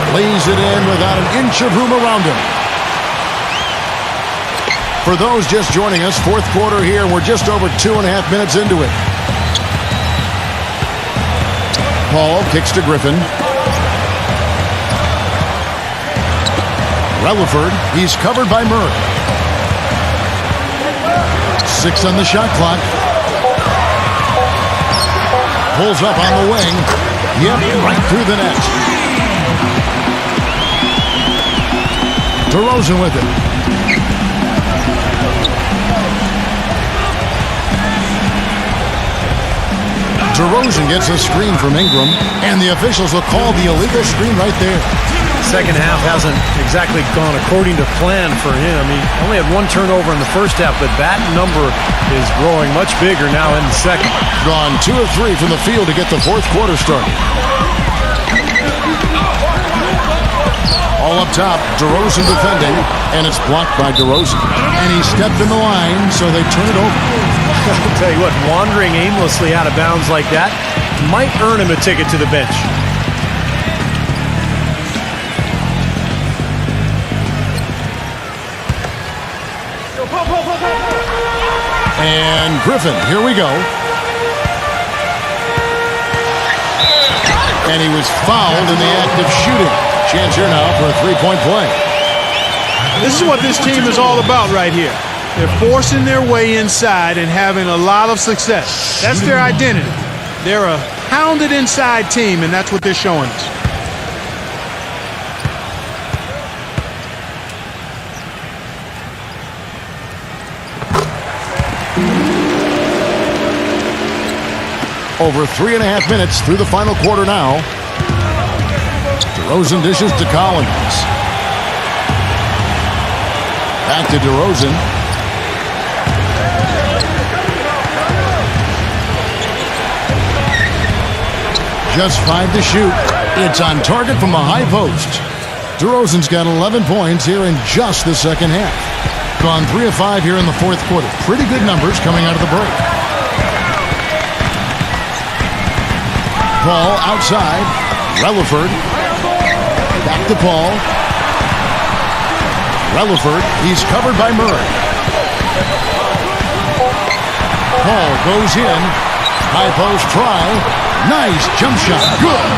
Lays it in without an inch of room around him. For those just joining us, fourth quarter here. We're just over 2.5 minutes into it. Paul kicks to Griffin. Relaford, he's covered by Murray. 6 on the shot clock. Pulls up on the wing. Yep, right through the net. DeRozan with it. DeRozan gets a screen from Ingram, and the officials will call the illegal screen right there. Second half hasn't exactly gone according to plan for him. He only had 1 turnover in the first half, but that number is growing much bigger now in the second. Gone 2 of 3 from the field to get the fourth quarter started. All up top, DeRozan defending, and it's blocked by DeRozan. And he stepped in the line, so they turn it over. I'll tell you what, wandering aimlessly out of bounds like that might earn him a ticket to the bench. And Griffin, here we go. And he was fouled in the act of shooting. Chance here now for a three-point play. This is what this team is all about right here. They're forcing their way inside and having a lot of success. That's their identity. They're a hounded inside team, and that's what they're showing us. Over 3.5 minutes through the final quarter now. DeRozan dishes to Collins. Back to DeRozan. Just 5 to shoot. It's on target from the high post. DeRozan's got 11 points here in just the second half. Gone 3 of 5 here in the fourth quarter. Pretty good numbers coming out of the break. Paul outside. Relaford. Back to Paul. Relaford. He's covered by Murray. Paul goes in. High post try. Nice jump shot. Good.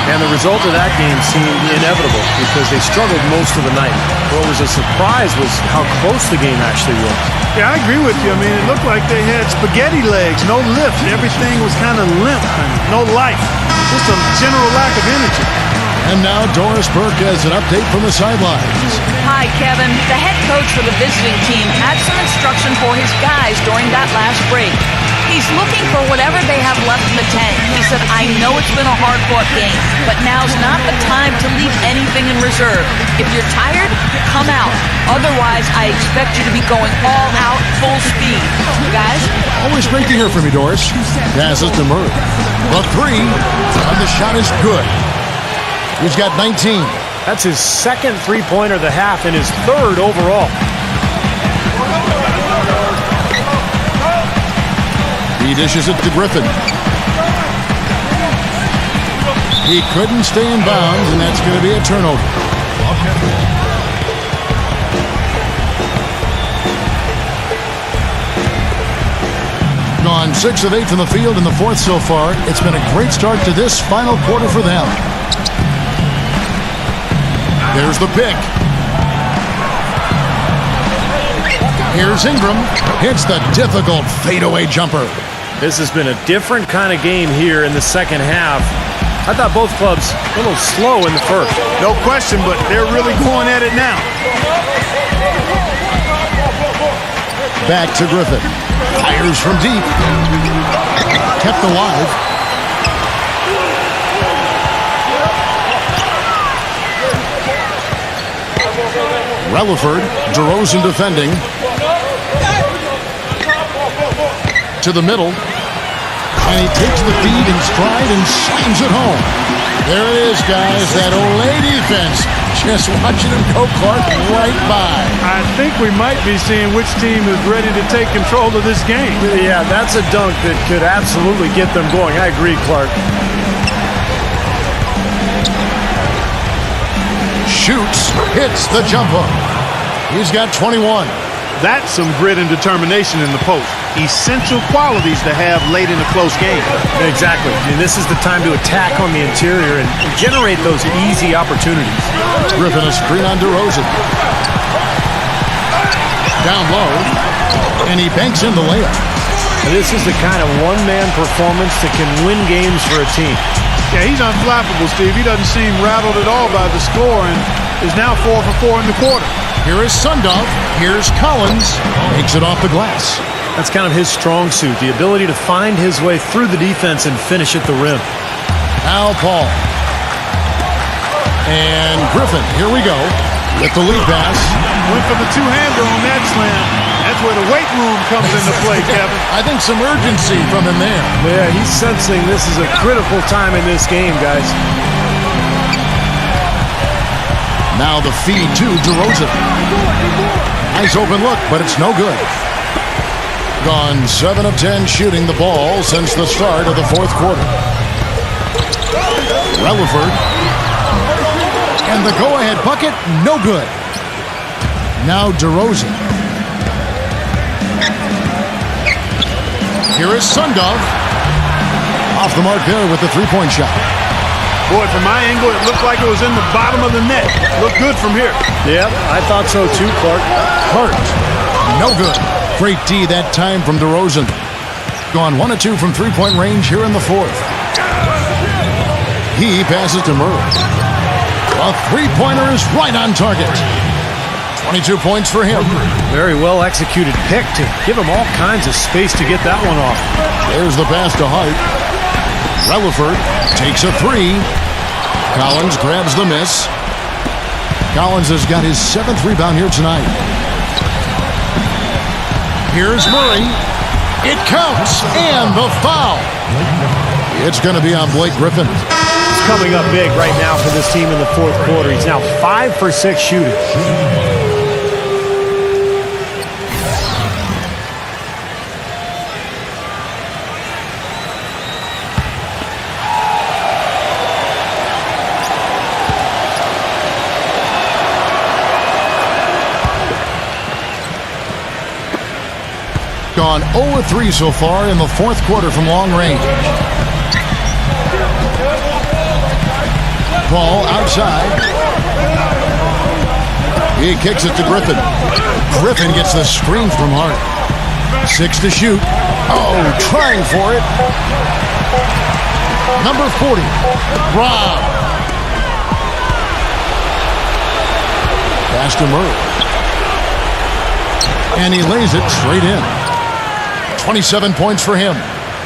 And the result of that game seemed inevitable because they struggled most of the night. What was a surprise was how close the game actually was. Yeah, I agree with you. I mean, it looked like they had spaghetti legs, no lift. Everything was kind of limp and no life. Just a general lack of energy. And now Doris Burke has an update from the sidelines. Hi, Kevin. The head coach for the visiting team had some instruction for his guys during that last break. He's looking for whatever they have left in the tank. He said, I know it's been a hard-fought game, but now's not the time to leave anything in reserve. If you're tired, come out. Otherwise, I expect you to be going all out, full speed. Guys? Always great to hear from you, Doris. Passes to Murray. The three, and the shot is good. He's got 19. That's his second three-pointer of the half and his third overall. He dishes it to Griffin. He couldn't stay in bounds, and that's going to be a turnover. Gone 6 of 8 from the field in the fourth so far. It's been a great start to this final quarter for them. There's the pick. Here's Ingram. Hits the difficult fadeaway jumper. This has been a different kind of game here in the second half. I thought both clubs a little slow in the first. No question, but they're really going at it now. Back to Griffin. Fires from deep. Kept alive. Relaford. DeRozan defending. To the middle. And he takes the feed in stride and slams it home. There it is, guys. That Olay defense. Just watching him go, Clark, right by. I think we might be seeing which team is ready to take control of this game. Yeah, that's a dunk that could absolutely get them going. I agree, Clark. Shoots, hits the jump hook. He's got 21. That's some grit and determination in the post. Essential qualities to have late in a close game. Exactly. And this is the time to attack on the interior and generate those easy opportunities. Griffin a screen on DeRozan. Down low. And he banks in the layup. And this is the kind of one-man performance that can win games for a team. Yeah, he's unflappable, Steve. He doesn't seem rattled at all by the score and is now 4 for 4 in the quarter. Here is Sundov. Here's Collins. Takes it off the glass. That's kind of his strong suit, the ability to find his way through the defense and finish at the rim. Now Paul. And Griffin, here we go. With the lead pass. Went for the two-hander on that slam. That's where the weight room comes into play, Kevin. I think some urgency from him there. Yeah, he's sensing this is a critical time in this game, guys. Now the feed to DeRozan. Nice open look, but it's no good. Gone 7 of 10 shooting the ball since the start of the fourth quarter. Relaford. And the go-ahead bucket, no good. Now DeRozan. Here is Sundov. Off the mark there with the three-point shot. Boy, from my angle, it looked like it was in the bottom of the net. Looked good from here. Yep, I thought so too, Clark. Hurt. No good. Great D that time from DeRozan. Gone 1 of 2 from three-point range here in the fourth. He passes to Murray. A three-pointer is right on target. 22 points for him. Very well executed pick to give him all kinds of space to get that one off. There's the pass to Hart. Relaford takes a three. Collins grabs the miss. Collins has got his 7th rebound here tonight. Here's Murray. It counts, and the foul. It's going to be on Blake Griffin. coming up big right now for this team in the fourth quarter. He's now 5 for 6 shooting. Gone 0-3 so far in the fourth quarter from long range. Ball outside. He kicks it to Griffin. Griffin gets the screen from Hart. 6 to shoot. Oh, trying for it. Number 40, Rob. Pass to Murray. And he lays it straight in. 27 points for him.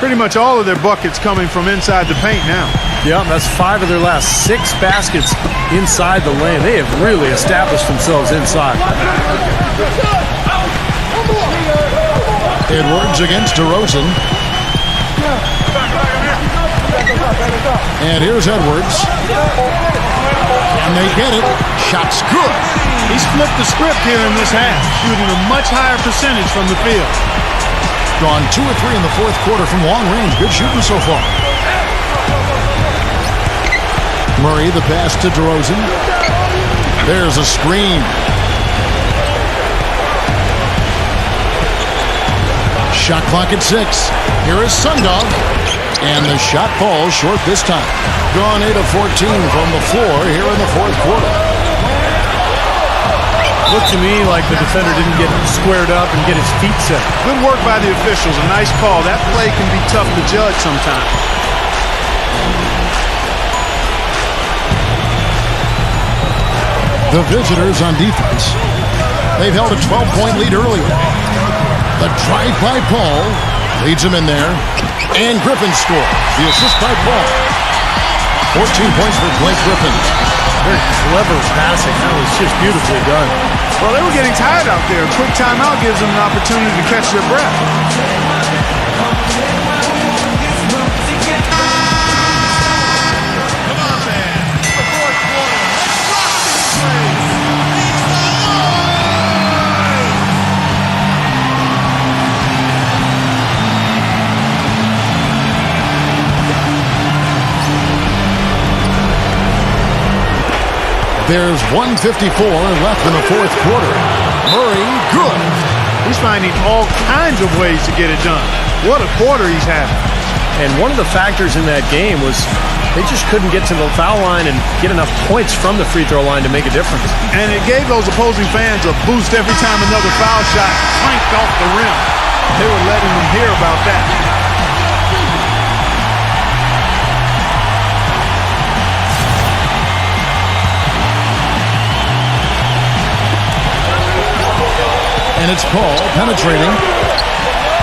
Pretty much all of their buckets coming from inside the paint now. Yeah, that's 5 of their last 6 baskets inside the lane. They have really established themselves inside. Edwards against DeRozan. And here's Edwards. And they get it. Shot's good. He's flipped the script here in this half, shooting a much higher percentage from the field. Gone 2 or 3 in the fourth quarter from long range. Good shooting so far. Murray, the pass to DeRozan. There's a screen. Shot clock at 6. Here is Sundog. And the shot falls short this time. Gone 8 of 14 from the floor here in the fourth quarter. Looked to me like the defender didn't get squared up and get his feet set. Good work by the officials. A nice call. That play can be tough to judge sometimes. The visitors on defense. They've held a 12-point lead earlier. The drive by Paul leads them in there. And Griffin scores. The assist by Paul. 14 points for Blake Griffin. Very clever passing. That was just beautifully done. Well, they were getting tired out there. A quick timeout gives them an opportunity to catch their breath. There's 1:54 left in the fourth quarter. Murray, good. He's finding all kinds of ways to get it done. What a quarter he's having. And one of the factors in that game was they just couldn't get to the foul line and get enough points from the free throw line to make a difference. And it gave those opposing fans a boost every time another foul shot clanked off the rim. They were letting them hear about that. And it's Paul penetrating.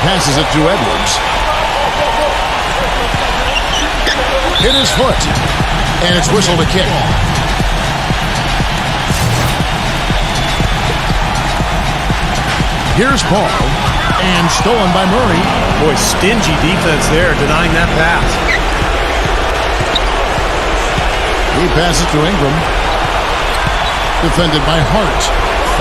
Passes it to Edwards. Hit his foot. And it's whistled a kick. Here's Paul. And stolen by Murray. Boy, stingy defense there, denying that pass. He passes to Ingram. Defended by Hart.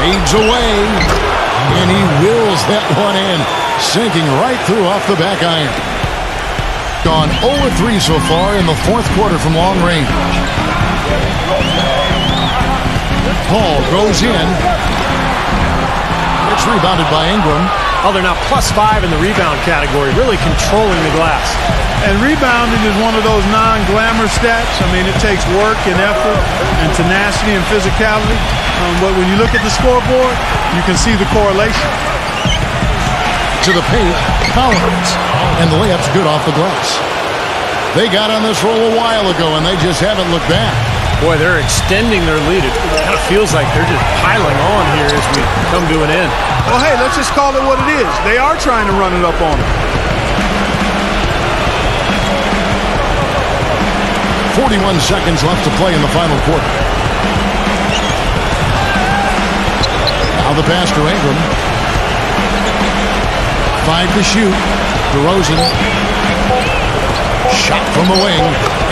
Fades away. And he wills that one in. Sinking right through off the back iron. Gone 0-3 so far in the fourth quarter from long range. Paul goes in. It's rebounded by Ingram. Oh, they're now +5 in the rebound category, really controlling the glass. And rebounding is one of those non-glamour stats. I mean, it takes work and effort and tenacity and physicality. But when you look at the scoreboard, you can see the correlation. To the paint, Collins. And the layup's good off the glass. They got on this roll a while ago, and they just haven't looked back. Boy, they're extending their lead. It kind of feels like they're just piling on here as we come to an end. Well, hey, let's just call it what it is. They are trying to run it up on them. 41 seconds left to play in the final quarter. Now the pass to Ingram. 5 to shoot. DeRozan. Shot from the wing,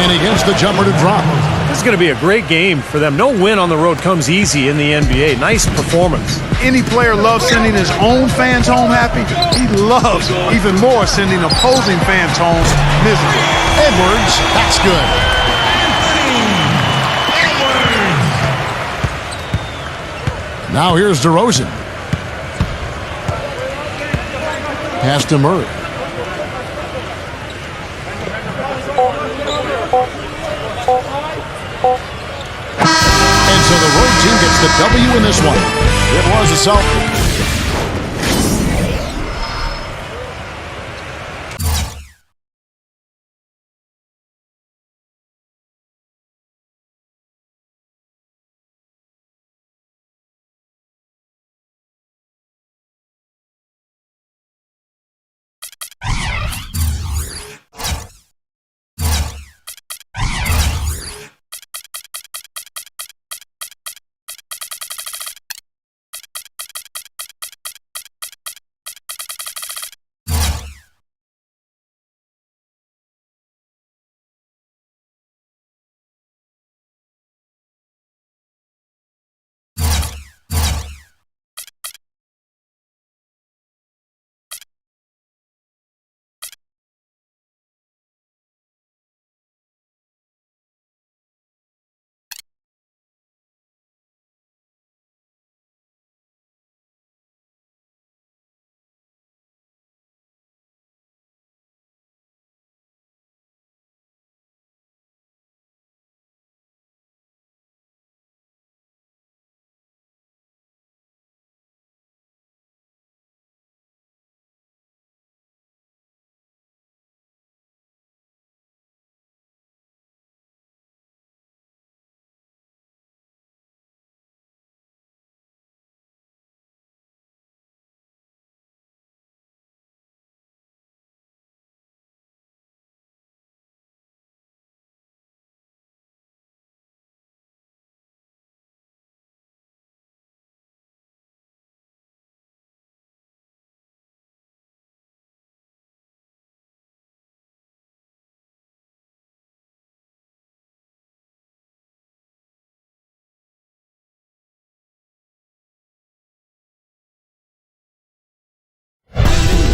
and he gets the jumper to drop. This is going to be a great game for them. No win on the road comes easy in the NBA. Nice performance. Any player loves sending his own fans home happy. He loves even more sending opposing fans home miserable. Edwards, that's good. Now here's DeRozan. Pass to Murray. And so the road team gets the W in this one. It was a Celtic.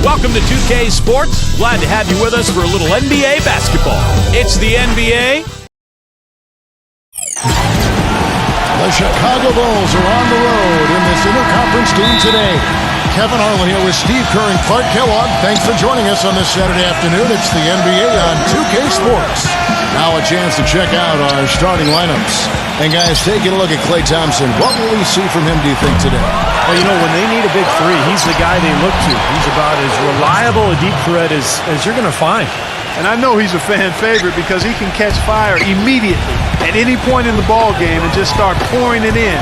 Welcome to 2K Sports. Glad to have you with us for a little NBA basketball. It's the NBA. The Chicago Bulls are on the road in this interconference game today. Kevin Harlan here with Steve Kerr and Clark Kellogg. Thanks for joining us on this Saturday afternoon. It's the NBA on 2K Sports. Now a chance to check out our starting lineups. And guys, taking a look at Klay Thompson, what will we see from him, do you think, today? Well, you know, when they need a big three, he's the guy they look to. He's about as reliable a deep threat as you're going to find. And I know he's a fan favorite because he can catch fire immediately at any point in the ball game and just start pouring it in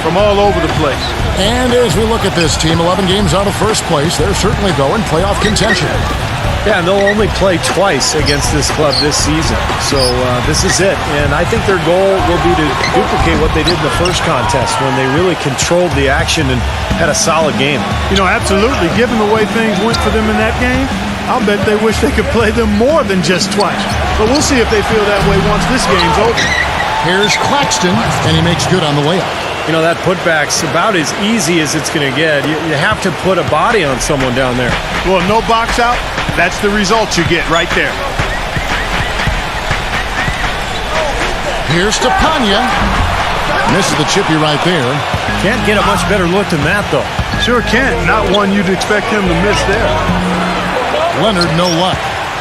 from all over the place. And as we look at this team, 11 games out of first place, they're certainly, though, in playoff contention. Yeah, and they'll only play twice against this club this season. So this is it. And I think their goal will be to duplicate what they did in the first contest when they really controlled the action and had a solid game. You know, absolutely. Given the way things went for them in that game, I'll bet they wish they could play them more than just twice. But we'll see if they feel that way once this game's over. Here's Claxton, and he makes good on the layup. You know, that putback's about as easy as it's going to get. You have to put a body on someone down there. Well, no box out. That's the result you get right there. Here's Stepanya. Misses the chippy right there. Can't get a much better look than that, though. Sure can't. Not one you'd expect him to miss there. Leonard, no luck.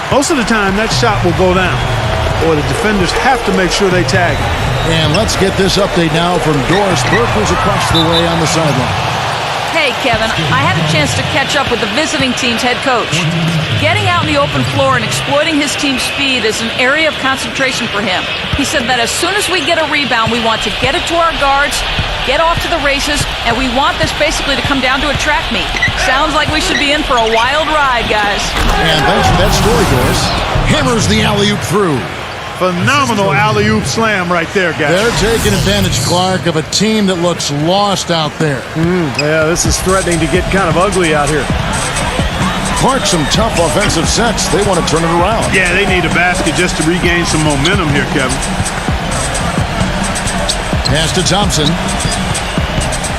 Most of the time, that shot will go down, or the defenders have to make sure they tag him. And let's get this update now from Doris Burke, who's across the way on the sideline. Hey, Kevin, I had a chance to catch up with the visiting team's head coach. Getting out in the open floor and exploiting his team's speed is an area of concentration for him. He said that as soon as we get a rebound, we want to get it to our guards, get off to the races, and we want this basically to come down to a track meet. Sounds like we should be in for a wild ride, guys. And thanks for that story, Doris. Hammers the alley-oop through. Phenomenal alley-oop slam right there, guys. They're taking advantage, Clark, of a team that looks lost out there. Yeah, this is threatening to get kind of ugly out here. Clark, some tough offensive sets. They want to turn it around. Yeah, they need a basket just to regain some momentum here, Kevin. Pass to Thompson.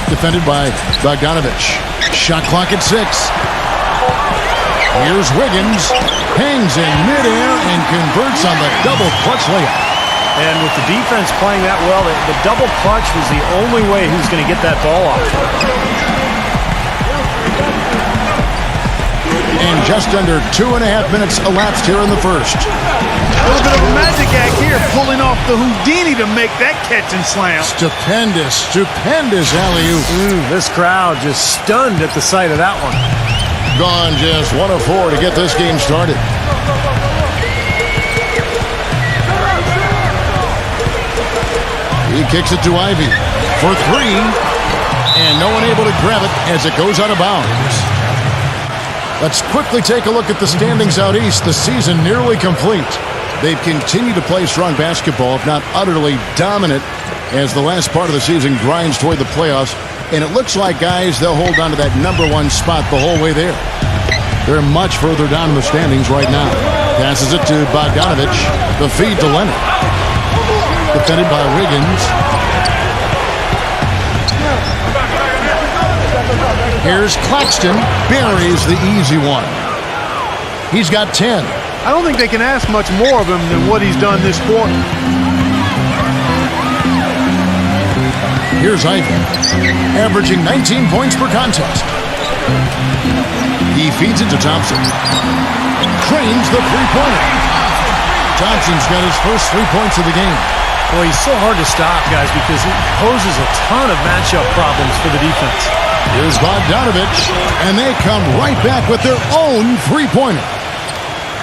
Defended by Bogdanovich. Shot clock at 6. Here's Wiggins. Hangs in midair and converts on the double clutch layup. And with the defense playing that well, the double clutch was the only way he was going to get that ball off. And just under 2.5 minutes elapsed here in the first. A little bit of a magic act here, pulling off the Houdini to make that catch and slam. Stupendous alley-oop. This crowd just stunned at the sight of that one. Gone just 1 of 4 to get this game started. He kicks it to Ivy for 3. And no one able to grab it as it goes out of bounds. Let's quickly take a look at the standings out east. The season nearly complete. They've continued to play strong basketball, if not utterly dominant, as the last part of the season grinds toward the playoffs. And it looks like, guys, they'll hold on to that #1 spot the whole way there. They're much further down in the standings right now. Passes it to Bogdanovich. The feed to Leonard. Defended by Wiggins. Here's Claxton. Buries the easy one. He's got 10. I don't think they can ask much more of him than what he's done this quarter. Here's Ivy, averaging 19 points per contest. He feeds it to Thompson. Cranes the three-pointer. Thompson's got his first 3 points of the game. Boy, he's so hard to stop, guys, because he poses a ton of matchup problems for the defense. Here's Bogdanovich, and they come right back with their own three-pointer.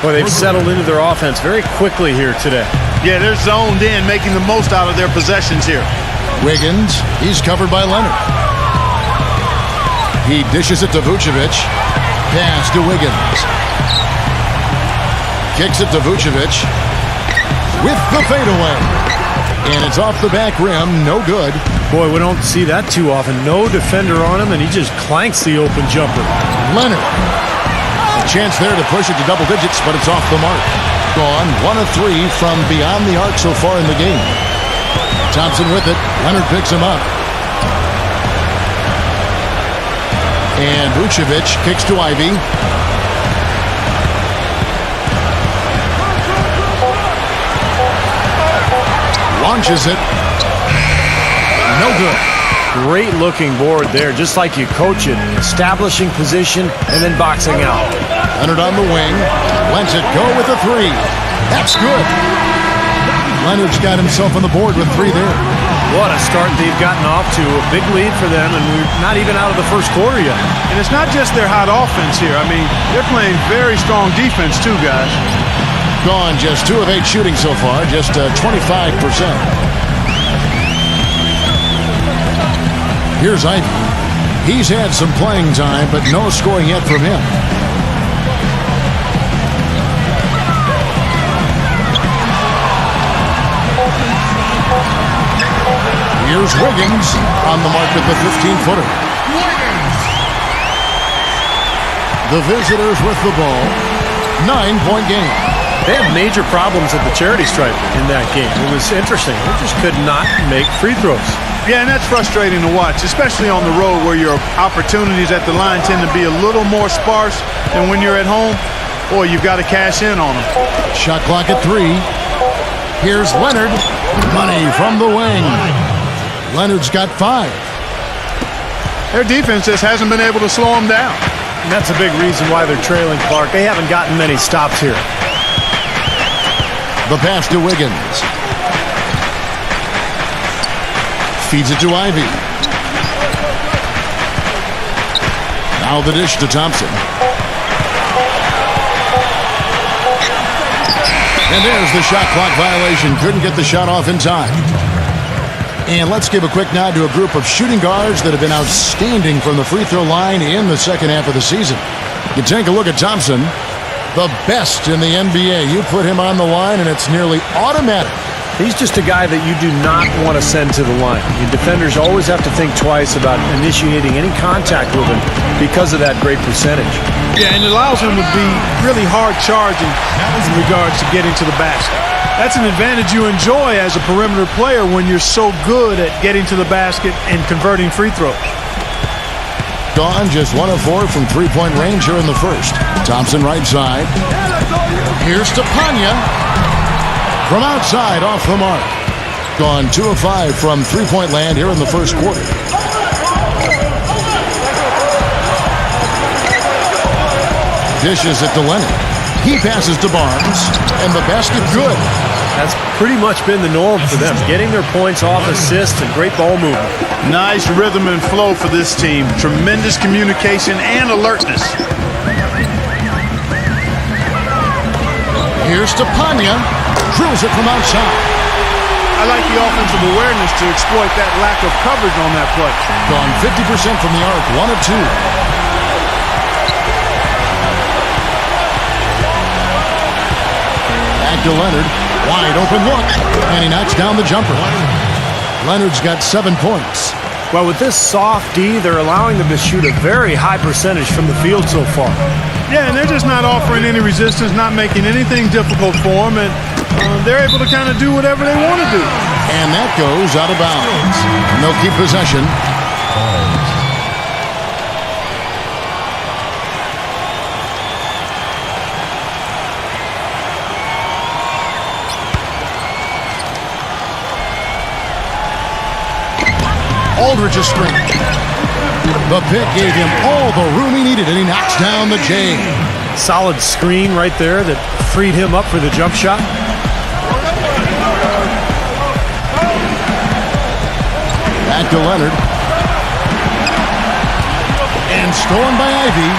Boy, they've settled into their offense very quickly here today. Yeah, they're zoned in, making the most out of their possessions here. Wiggins, he's covered by Leonard. He dishes it to Vucevic. Pass to Wiggins. Kicks it to Vucevic. With the fadeaway. And it's off the back rim, no good. Boy, we don't see that too often. No defender on him, and he just clanks the open jumper. Leonard. A chance there to push it to double digits, but it's off the mark. Gone 1 of 3 from beyond the arc so far in the game. Thompson with it. Leonard picks him up. And Vucevic kicks to Ivy. Launches it. No good. Great looking board there, just like you coach it. Establishing position and then boxing out. Leonard on the wing. Lets it go with a 3. That's good. Leonard's got himself on the board with 3 there. What a start they've gotten off to. A big lead for them, and we're not even out of the first quarter yet. And it's not just their hot offense here. I mean, they're playing very strong defense too, guys. Gone just 2 of 8 shooting so far, just 25%. Here's Ivy. He's had some playing time, but no scoring yet from him. Here's Wiggins on the mark with the 15-footer. The visitors with the ball. 9-point game. They had major problems at the charity stripe in that game. It was interesting. They just could not make free throws. Yeah, and that's frustrating to watch, especially on the road where your opportunities at the line tend to be a little more sparse than when you're at home. Boy, you've got to cash in on them. Shot clock at 3. Here's Leonard. Money from the wing. Leonard's got 5. Their defense just hasn't been able to slow them down. And that's a big reason why they're trailing, Clark. They haven't gotten many stops here. The pass to Wiggins. Feeds it to Ivy. Now the dish to Thompson. And there's the shot clock violation. Couldn't get the shot off in time. And let's give a quick nod to a group of shooting guards that have been outstanding from the free throw line in the second half of the season. You take a look at Thompson, the best in the NBA. You put him on the line, and it's nearly automatic He's just a guy that you do not want to send to the line. Your defenders always have to think twice about initiating any contact with him because of that great percentage. Yeah, and it allows him to be really hard charging in regards to getting to the basket. That's an advantage you enjoy as a perimeter player when you're so good at getting to the basket and converting free throws. Gone just 1 of 4 from three-point range here in the first. Thompson right side. Here's to Panya. From outside, off the mark. Gone 2 of 5 from three-point land here in the first quarter. Dishes it to Leonard. He passes to Barnes, and the basket good. That's pretty much been the norm for them, getting their points off assists and great ball movement. Nice rhythm and flow for this team. Tremendous communication and alertness. Here's to Panya. Drills it from outside. I like the offensive awareness to exploit that lack of coverage on that play. Gone 50% from the arc, 1 of 2. Back to Leonard. Wide open look. And he knocks down the jumper. Leonard's got 7 points. Well, with this soft D, they're allowing them to shoot a very high percentage from the field so far. Yeah, and they're just not offering any resistance, not making anything difficult for them, and they're able to kind of do whatever they want to do. And that goes out of bounds. And they'll keep possession. Aldridge's screen. The pick gave him all the room he needed, and he knocks down the J. Solid screen right there that freed him up for the jump shot. Back to Leonard. And stolen by Ivy.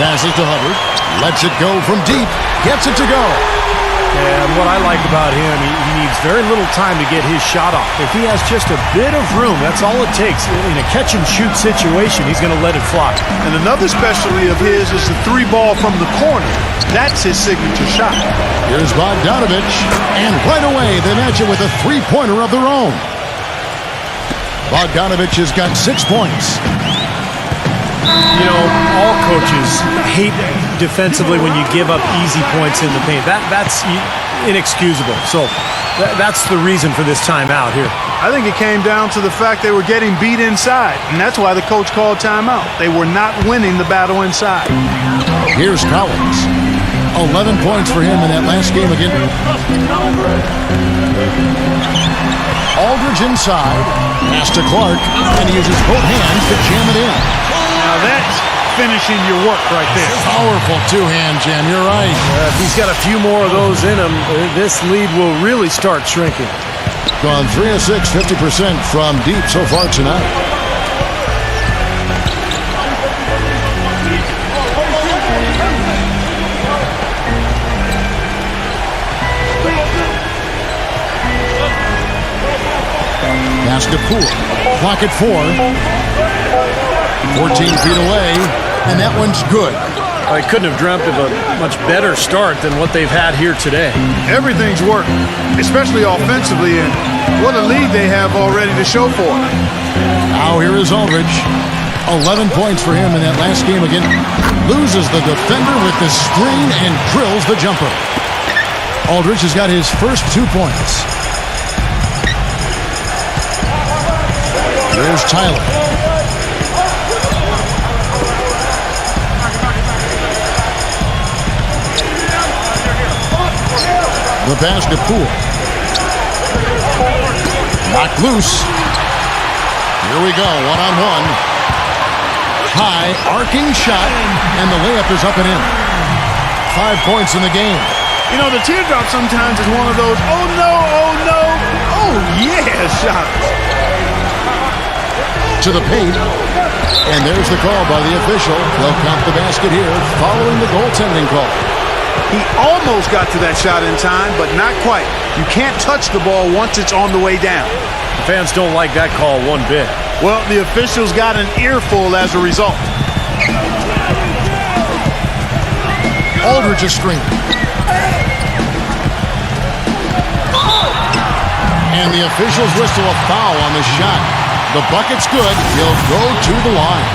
Passes to Hubbard. Lets it go from deep. Gets it to go. And what I like about him, he needs very little time to get his shot off. If he has just a bit of room, that's all it takes. In a catch-and-shoot situation, he's going to let it fly. And another specialty of his is the 3-ball from the corner. That's his signature shot. Here's Bogdanovich. And right away, they match it with a 3-pointer of their own. Bogdanovich has got 6 points. You know, all coaches hate defensively when you give up easy points in the paint. That's inexcusable. So that's the reason for this timeout here. I think it came down to the fact they were getting beat inside, and that's why the coach called timeout. They were not winning the battle inside. Here's Collins. 11 points for him in that last game again. Aldridge inside. Pass to Clark, and he uses both hands to jam it in. Now that's finishing your work right there. Powerful two-hand jam, you're right. If he's got a few more of those in him, this lead will really start shrinking. Gone 3 of 6, 50% from deep so far tonight. Pass to Poole. Clock at 4. 14 feet away, and that one's good. I couldn't have dreamt of a much better start than what they've had here today. Everything's working, especially offensively, and what a lead they have already to show for it. Now here is Aldridge. 11 points for him in that last game again. Loses the defender with the screen and drills the jumper. Aldridge has got his first 2 points. Here's Tyler. The pass to Poole. Knocked loose. Here we go, one-on-one. High, arcing shot, and the layup is up and in. 5 points in the game. You know, the teardrop sometimes is one of those, oh no, oh yeah shots. To the paint. And there's the call by the official. They'll count the basket here following the goaltending call. He almost got to that shot in time, but not quite. You can't touch the ball once it's on the way down. The fans don't like that call one bit. Well, the officials got an earful as a result. Aldridge is screened. And the officials whistle a foul on the shot. The bucket's good. He'll go to the line.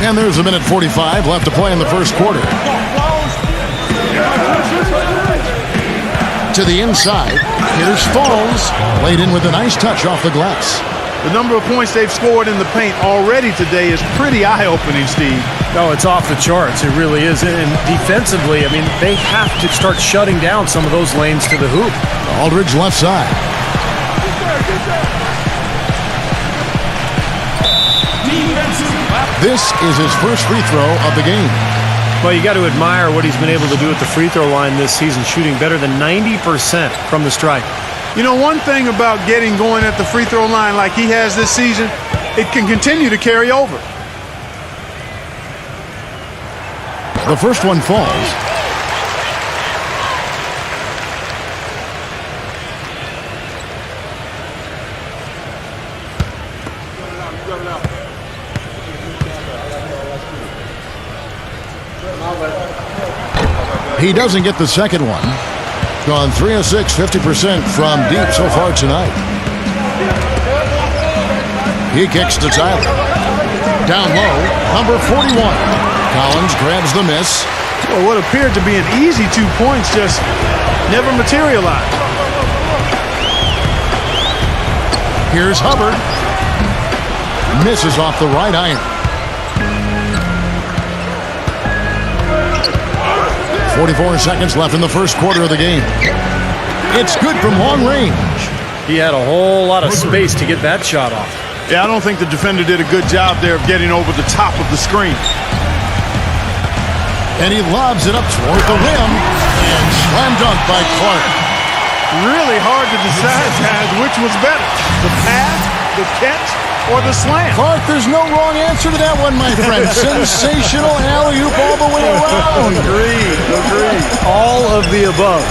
And there's a minute 45 left to play in the first quarter. To the inside, here's Falls. Laid in with a nice touch off the glass. The number of points they've scored in the paint already today is pretty eye-opening, Steve. No, it's off the charts. It really is. And defensively, I mean, they have to start shutting down some of those lanes to the hoop. Aldridge left side. This is his first free throw of the game. Well, you got to admire what he's been able to do at the free throw line this season, shooting better than 90% from the stripe. You know, one thing about getting going at the free throw line like he has this season, it can continue to carry over. The first one falls. He doesn't get the second one. Gone 3 of 6, 50% from deep so far tonight. He kicks to Tyler. Down low, number 41. Collins grabs the miss. Well, what appeared to be an easy 2 points just never materialized. Here's Hubbard. Misses off the right iron. 44 seconds left in the first quarter of the game. It's good from long range. He had a whole lot of space to get that shot off. Yeah, I don't think the defender did a good job there of getting over the top of the screen. And he lobs it up toward the rim. And slam dunk by Clark. Really hard to decide, guys, which was better. The pass, the catch, or the slam. Clark, there's no wrong answer to that one, my friend. Sensational alley-oop all the way around. Agreed. All of the above.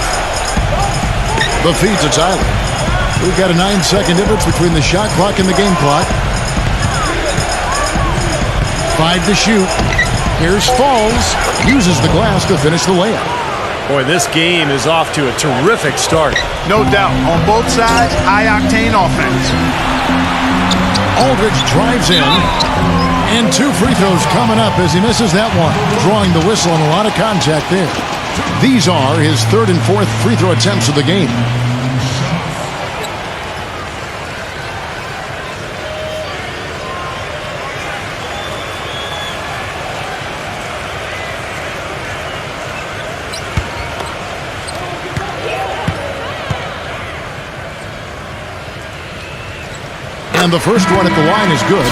The feed to Tyler. We've got a 9-second difference between the shot clock and the game clock. 5 to shoot. Here's Falls. Uses the glass to finish the layup. Boy, this game is off to a terrific start. No doubt. On both sides, high-octane offense. Aldridge drives in. And 2 free throws coming up as he misses that one. Drawing the whistle and a lot of contact there. These are his 3rd and 4th free throw attempts of the game. And the first one at the line is good.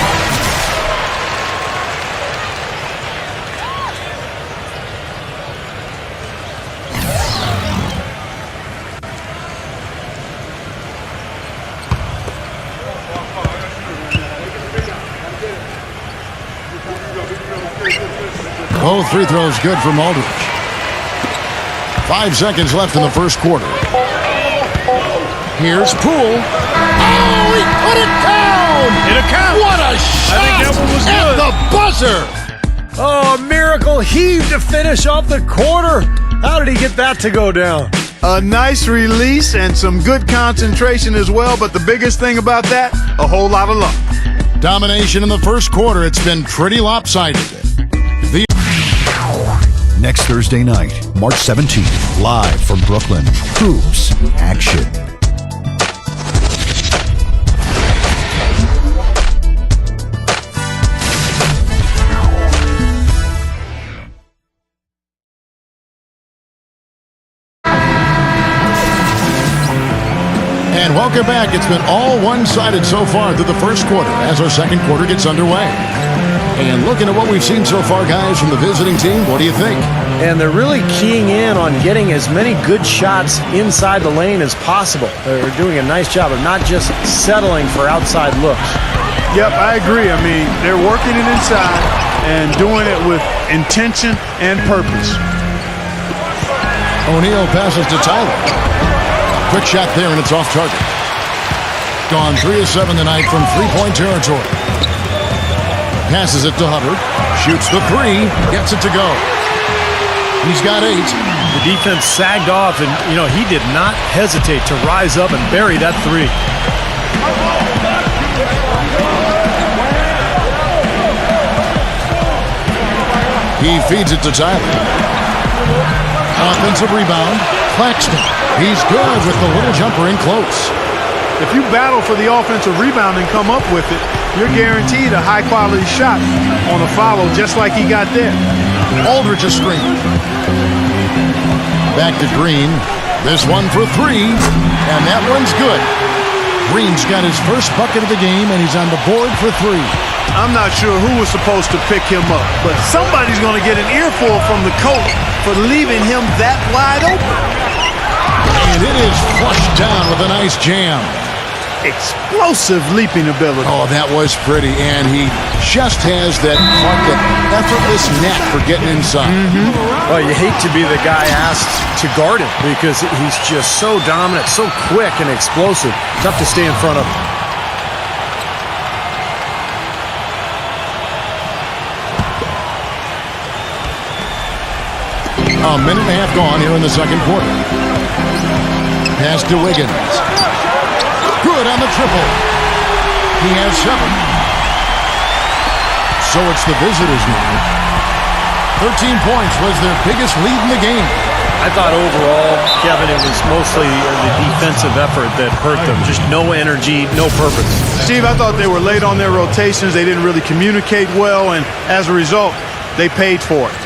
Both free throws good from Aldridge. 5 seconds left in the first quarter. Here's Poole. Oh, he put it down! It counts. What a shot! I think that one was at good. The buzzer! Oh, a miracle heave to finish off the quarter. How did he get that to go down? A nice release and some good concentration as well, but the biggest thing about that, a whole lot of luck. Domination in the first quarter. It's been pretty lopsided. Next Thursday night, March 17th, live from Brooklyn. Hoops Action. And welcome back. It's been all one-sided so far through the first quarter as our second quarter gets underway. And looking at what we've seen so far, guys, from the visiting team, what do you think? And they're really keying in on getting as many good shots inside the lane as possible. They're doing a nice job of not just settling for outside looks. Yep, I agree. I mean, they're working it inside and doing it with intention and purpose. O'Neal passes to Tyler. Quick shot there, and it's off target. Gone 3 of 7 tonight from three-point territory. Passes it to Hubbard. Shoots the three. Gets it to go. He's got 8. The defense sagged off, and, he did not hesitate to rise up and bury that three. He feeds it to Tyler. Offensive rebound. Claxton. He's good with the little jumper in close. If you battle for the offensive rebound and come up with it, you're guaranteed a high-quality shot on a follow just like he got there. Aldridge a screen. Back to Green. This one for 3, and that one's good. Green's got his first bucket of the game, and he's on the board for 3. I'm not sure who was supposed to pick him up, but somebody's going to get an earful from the coach for leaving him that wide open. And it is flushed down with a nice jam. Explosive leaping ability. Oh, that was pretty, and he just has that effortless knack for getting inside. Well, you hate to be the guy asked to guard him because he's just so dominant, so quick and explosive. Tough to stay in front of him. A minute and a half gone here in the second quarter. Pass to Wiggins. Good on the triple. He has 7. So it's the visitors now. 13 points was their biggest lead in the game. I thought overall, Kevin, it was mostly the defensive effort that hurt them. Just no energy, no purpose. Steve, I thought they were late on their rotations. They didn't really communicate well, and as a result, they paid for it.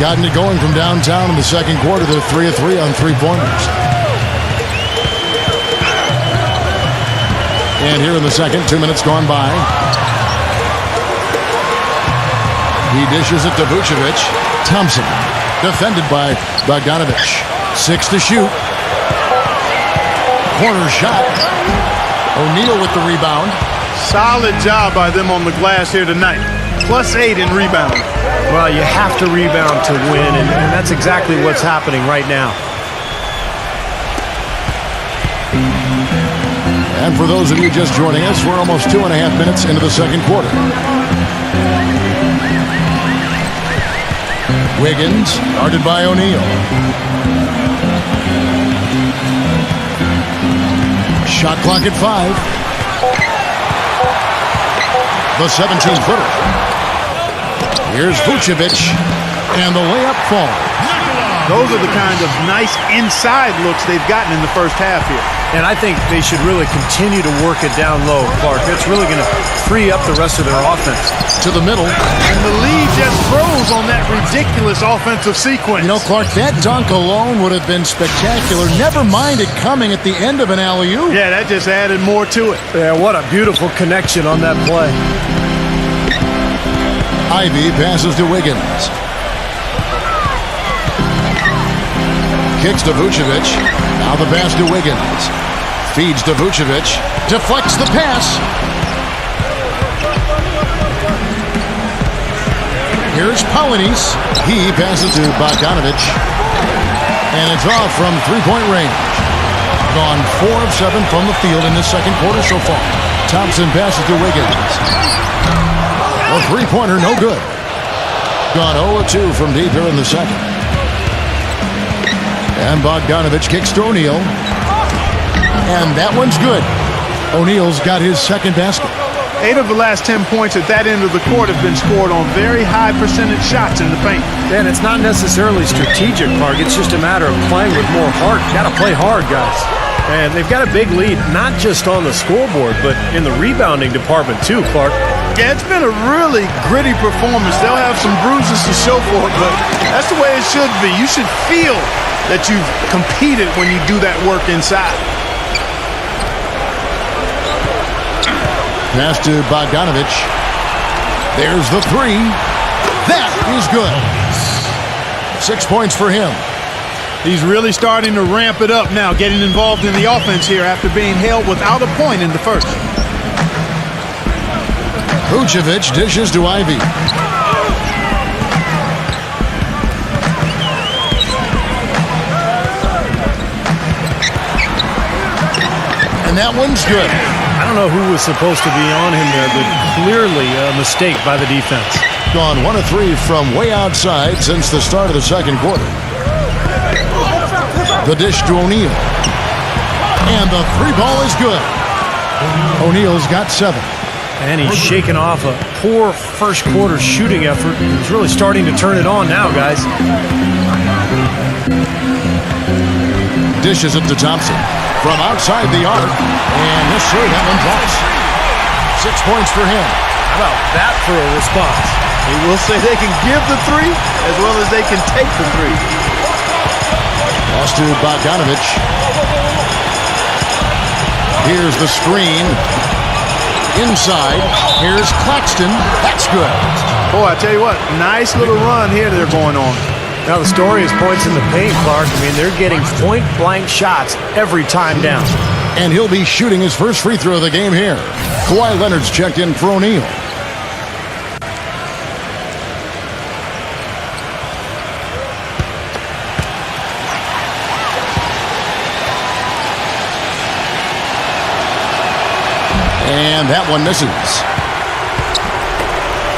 Gotten it going from downtown in the second quarter. They're 3 of 3 on three-pointers. And here in the second, 2 minutes gone by. He dishes it to Vucevic. Thompson, defended by Bogdanovich. 6 to shoot. Corner shot. O'Neal with the rebound. Solid job by them on the glass here tonight. +8 in rebounding. Well, you have to rebound to win, and that's exactly what's happening right now. And for those of you just joining us, we're almost 2.5 minutes into the second quarter. Wiggins, guarded by O'Neal. Shot clock at 5. The 17-footer. Here's Vucevic, and the layup falls. Those are the kind of nice inside looks they've gotten in the first half here. And I think they should really continue to work it down low, Clark. That's really going to free up the rest of their offense. To the middle. And the lead just froze on that ridiculous offensive sequence. Clark, that dunk alone would have been spectacular. Never mind it coming at the end of an alley-oop. Yeah, that just added more to it. Yeah, what a beautiful connection on that play. Ivy passes to Wiggins. Kicks to Vucevic. Now the pass to Wiggins. Feeds to Vucevic. Deflects the pass. Here's Paulinis. He passes to Bogdanovich. And it's off from three-point range. Gone 4 of 7 from the field in this second quarter so far. Thompson passes to Wiggins. A three-pointer, no good. Gone 0 of 2 from deep here in the second. And Bogdanovich kicks to O'Neal. And that one's good. O'Neal's got his second basket. 8 of the last 10 points at that end of the court have been scored on very high percentage shots in the paint. And it's not necessarily strategic, Clark. It's just a matter of playing with more heart. Got to play hard, guys. And they've got a big lead, not just on the scoreboard, but in the rebounding department too, Clark. Yeah, it's been a really gritty performance. They'll have some bruises to show for it, but that's the way it should be. You should feel that you've competed when you do that work inside. Pass to Bogdanovich. There's the three. That is good. 6 points for him. He's really starting to ramp it up now, getting involved in the offense here after being held without a point in the first. Vucevic dishes to Ivy. And that one's good. I don't know who was supposed to be on him there, but clearly a mistake by the defense. Gone 1 of 3 from way outside since the start of the second quarter. The dish to O'Neal. And the three ball is good. O'Neal's got 7. And he's shaking off a poor first quarter shooting effort. He's really starting to turn it on now, guys. Dishes it to Thompson from outside the arc. And yes, sir, that one drops. 6 points for him. How about that for a response? He will say they can give the three as well as they can take the three. Pass to Bogdanovich. Here's the screen. Inside. Here's Claxton. That's good. Boy, I tell you what, nice little run here they're going on. Now the story is points in the paint, Clark. I mean, they're getting point-blank shots every time down. And he'll be shooting his first free throw of the game here. Kawhi Leonard's checked in for O'Neal. And that one misses.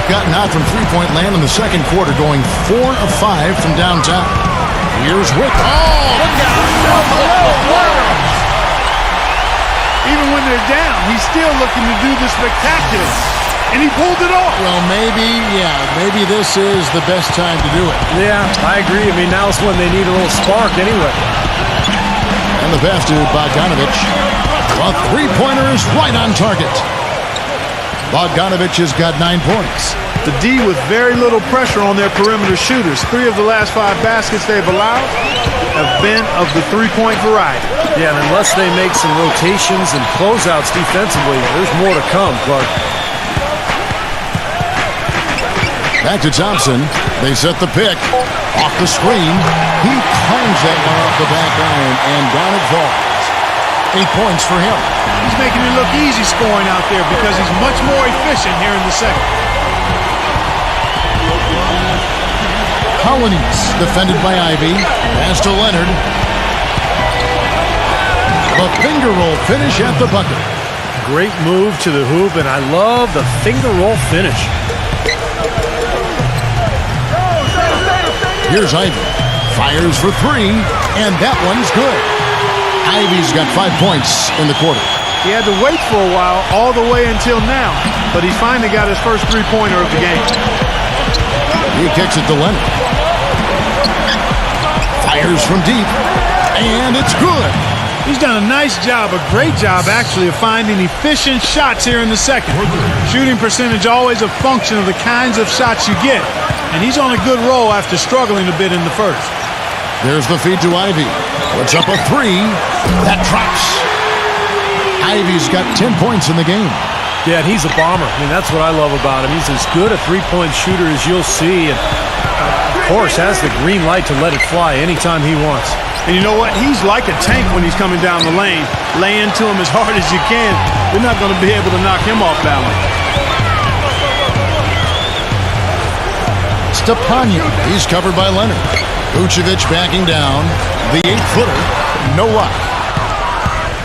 Gotten out from three-point land in the second quarter, going 4 of 5 from downtown. Here's Wick. Oh, look out. Even when they're down, he's still looking to do the spectacular. And he pulled it off. Well, maybe this is the best time to do it. Yeah, I agree. I mean, now's when they need a little spark anyway. And the pass to Bogdanovich. A three-pointer is right on target. Bogdanovich has got 9 points. The D with very little pressure on their perimeter shooters. 3 of the last 5 baskets they've allowed have been of the three-point variety. Yeah, and unless they make some rotations and closeouts defensively, there's more to come, Clark. Back to Thompson. They set the pick. Off the screen. He climbs that one off the back iron, and down it falls. 8 points for him. He's making it look easy scoring out there because he's much more efficient here in the second. Colonies defended by Ivy. Pass to Leonard. The finger roll finish at the bucket. Great move to the hoop, and I love the finger roll finish. Here's Ivy. Fires for 3, and that one's good. Ivy's got 5 points in the quarter. He had to wait for a while, all the way until now, but he finally got his first three-pointer of the game. He kicks it to Leonard. Fires from deep, and it's good. He's done a nice job, a great job actually, of finding efficient shots here in the second. Shooting percentage always a function of the kinds of shots you get, and he's on a good roll after struggling a bit in the first. There's the feed to Ivy. Puts up a 3. That drops. Ivy's got 10 points in the game. Yeah, and he's a bomber. I mean, that's what I love about him. He's as good a three-point shooter as you'll see, and of course has the green light to let it fly anytime he wants. And you know what? He's like a tank when he's coming down the lane. Lay into him as hard as you can. You're not going to be able to knock him off balance. Stepanian. He's covered by Leonard. Vucevic backing down. The 8-footer. No luck.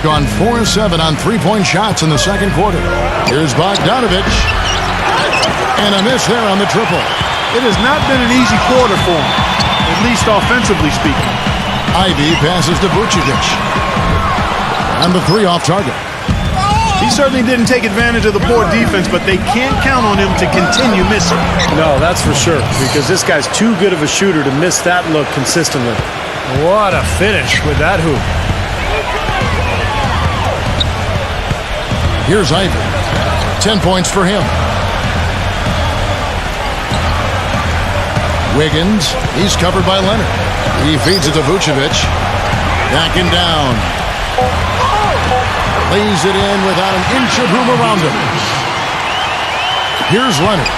Gone 4 of 7 on three-point shots in the second quarter. Here's Bogdanovich. And a miss there on the triple. It has not been an easy quarter for him, at least offensively speaking. Ivy passes to Vucevic. And the 3 off target. He certainly didn't take advantage of the poor defense, but they can't count on him to continue missing. No, that's for sure, because this guy's too good of a shooter to miss that look consistently. What a finish with that hoop. Here's Ivy. 10 points for him. Wiggins. He's covered by Leonard. He feeds it to Vucevic. Backing down. Lays it in without an inch of room around him. Here's Leonard.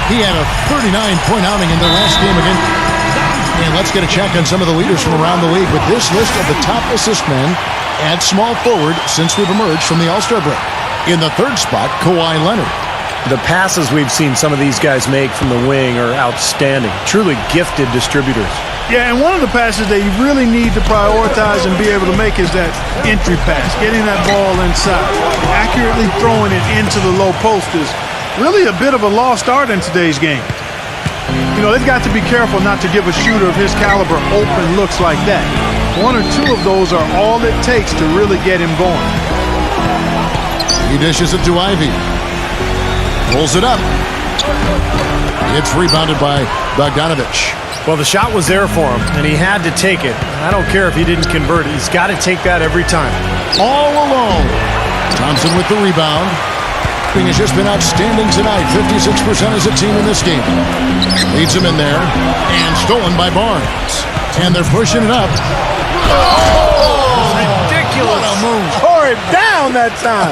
He had a 39-point outing in their last game again. And let's get a check on some of the leaders from around the league with this list of the top assist men at small forward since we've emerged from the All-Star break. In the third spot, Kawhi Leonard. The passes we've seen some of these guys make from the wing are outstanding. Truly gifted distributors. Yeah, and one of the passes that you really need to prioritize and be able to make is that entry pass, getting that ball inside. Accurately throwing it into the low post is really a bit of a lost art in today's game. You know, they've got to be careful not to give a shooter of his caliber open looks like that. One or two of those are all it takes to really get him going. He dishes it to Ivy. Pulls it up. It's rebounded by Bogdanovich. Well, the shot was there for him, and he had to take it. I don't care if he didn't convert it. He's got to take that every time. All alone. Thompson with the rebound. He has just been outstanding tonight. 56% as a team in this game. Leads him in there. And stolen by Barnes. And they're pushing it up. Oh, ridiculous. What a move. Tore it down that time.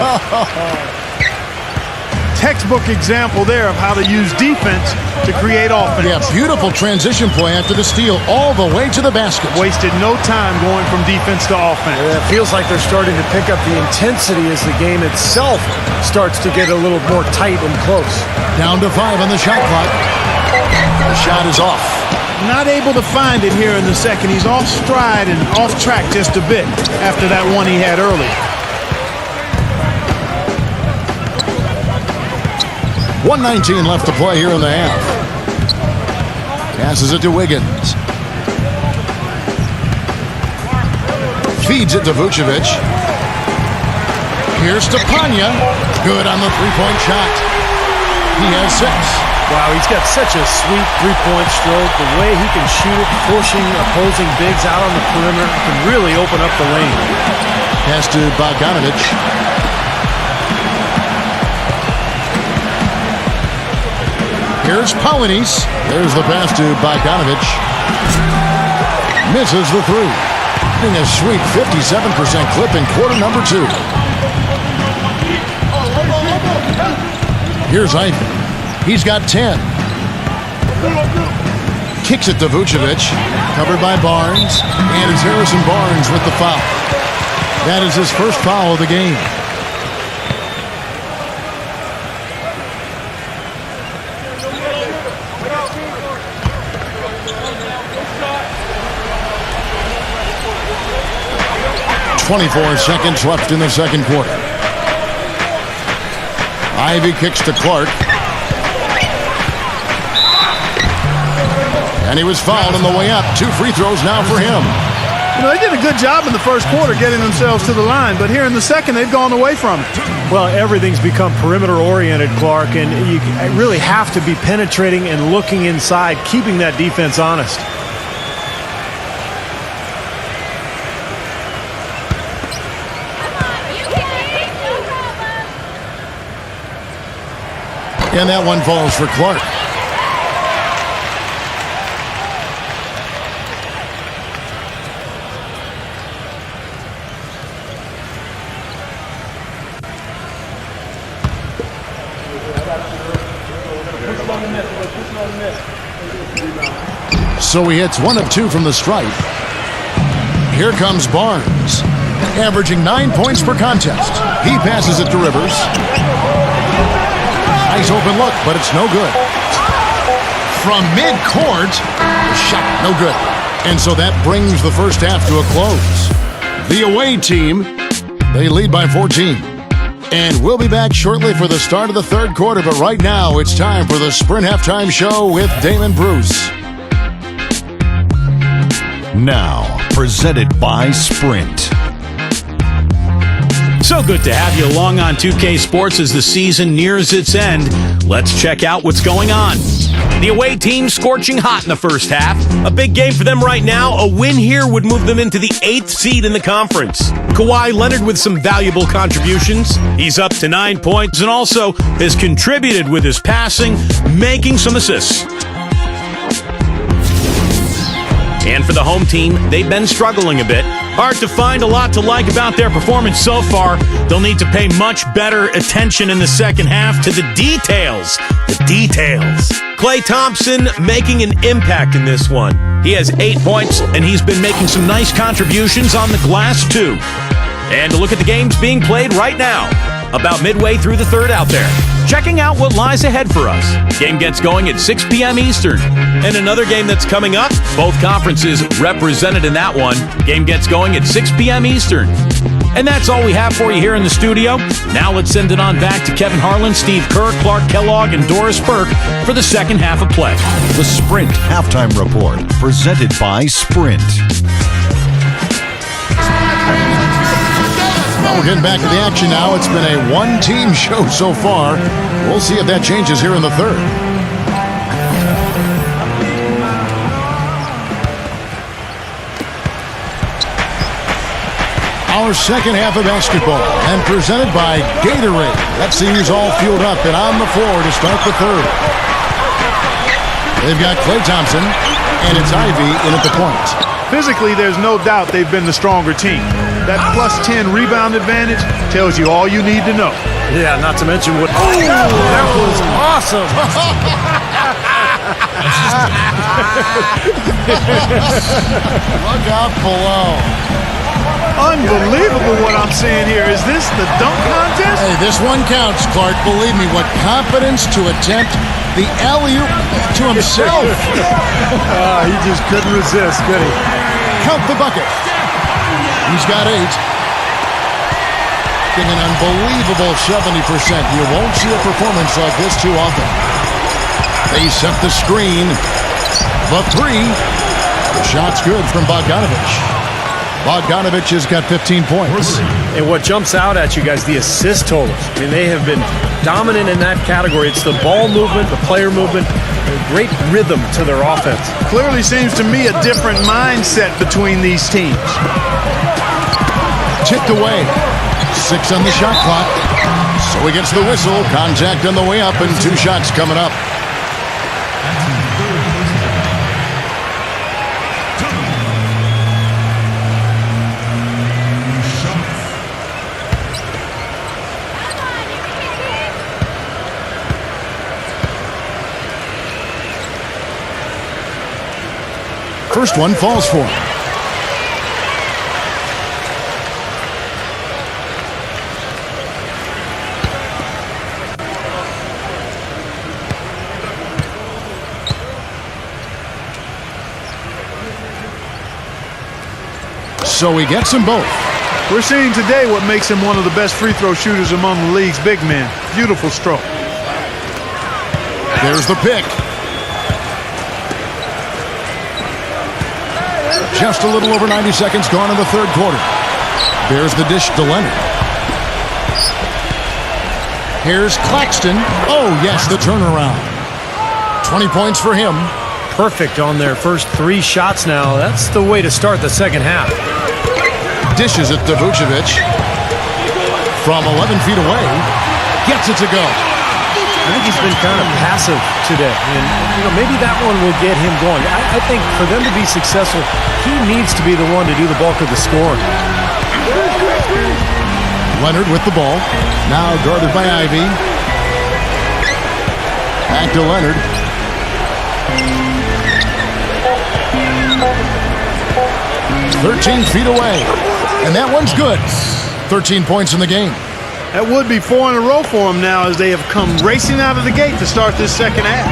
Textbook example there of how to use defense to create offense. Yeah, beautiful transition play after the steal all the way to the basket. Wasted no time going from defense to offense. It feels like they're starting to pick up the intensity as the game itself starts to get a little more tight and close. Down to 5 on the shot clock. The shot is off. Not able to find it here in the second. He's off stride and off track just a bit after that one he had early. 1:19 left to play here in the half. Passes it to Wiggins. Feeds it to Vucevic. Here's to Panya. Good on the three-point shot. He has 6. Wow, he's got such a sweet three-point stroke. The way he can shoot it, forcing opposing bigs out on the perimeter, can really open up the lane. Pass to Bogdanovich. Here's Polinis. There's the pass to Bogdanovich. Misses the 3. Getting a sweet 57% clip in quarter number 2. Here's Ivy. He's got 10. Kicks it to Vucevic. Covered by Barnes. And it's Harrison Barnes with the foul. That is his first foul of the game. .24 seconds left in the second quarter. Ivy kicks to Clark. And he was fouled on the way up. 2 free throws now for him. You know, they did a good job in the first quarter getting themselves to the line, but here in the second, they've gone away from it. Well, everything's become perimeter-oriented, Clark, and you really have to be penetrating and looking inside, keeping that defense honest. And that one falls for Clark. So he hits 1 of 2 from the stripe. Here comes Barnes, averaging 9 points per contest. He passes it to Rivers. Nice open look, but it's no good. From mid-court, the shot, no good. And so that brings the first half to a close. The away team, they lead by 14. And we'll be back shortly for the start of the third quarter, but right now it's time for the Sprint Halftime Show with Damon Bruce. Now, presented by Sprint. So good to have you along on 2K Sports as the season nears its end. Let's check out what's going on. The away team scorching hot in the first half. A big game for them right now. A win here would move them into the 8th seed in the conference. Kawhi Leonard with some valuable contributions. He's up to 9 points and also has contributed with his passing, making some assists. And for the home team, they've been struggling a bit. Hard to find a lot to like about their performance so far. They'll need to pay much better attention in the second half to the details. The details. Klay Thompson making an impact in this one. He has 8 points, and he's been making some nice contributions on the glass, too. And to look at the games being played right now, about midway through the third out there. Checking out what lies ahead for us. Game gets going at 6 p.m. Eastern. And another game that's coming up, both conferences represented in that one. Game gets going at 6 p.m. Eastern. And that's all we have for you here in the studio. Now let's send it on back to Kevin Harlan, Steve Kerr, Clark Kellogg, and Doris Burke for the second half of play. The Sprint Halftime Report, presented by Sprint. Well, we're getting back to the action now. It's been a one-team show so far. We'll see if that changes here in the third. Our second half of basketball, and presented by Gatorade. Let's see who's all fueled up and on the floor to start the third. They've got Klay Thompson, and it's Ivy in at the point. Physically, there's no doubt they've been the stronger team. That plus 10 rebound advantage tells you all you need to know. Yeah, not to mention what... Oh, that was awesome. Look out below. Unbelievable what I'm seeing here. Is this the dunk contest? Hey, this one counts, Clark. Believe me, what confidence to attempt the alley-oop to himself. He just couldn't resist, could he? Count the bucket. He's got 8. Getting an unbelievable 70%. You won't see a performance like this too often. They set the screen. The 3. The shot's good from Bogdanovich. Bogdanovich has got 15 points. And what jumps out at you guys, the assist totals. I mean, they have been dominant in that category. It's the ball movement, the player movement, a great rhythm to their offense. Clearly seems to me a different mindset between these teams. Tipped away. 6 on the shot clock. So he gets the whistle. Contact on the way up and 2 shots coming up. First one falls for him. So he gets them both. We're seeing today what makes him one of the best free throw shooters among the league's big men. Beautiful stroke. There's the pick. Just a little over 90 seconds gone in the third quarter. There's the dish to Leonard. Here's Claxton. Oh, yes, the turnaround. 20 points for him. Perfect on their first 3 shots now. That's the way to start the second half. Dishes it to Vucevic. From 11 feet away. Gets it to go. I think he's been kind of passive today, and maybe that one will get him going. I think for them to be successful, he needs to be the one to do the bulk of the scoring. Leonard with the ball, now guarded by Ivy. Back to Leonard. "13 feet away, and that one's good. 13 points in the game. That would be 4 in a row for him now as they have come racing out of the gate to start this second half.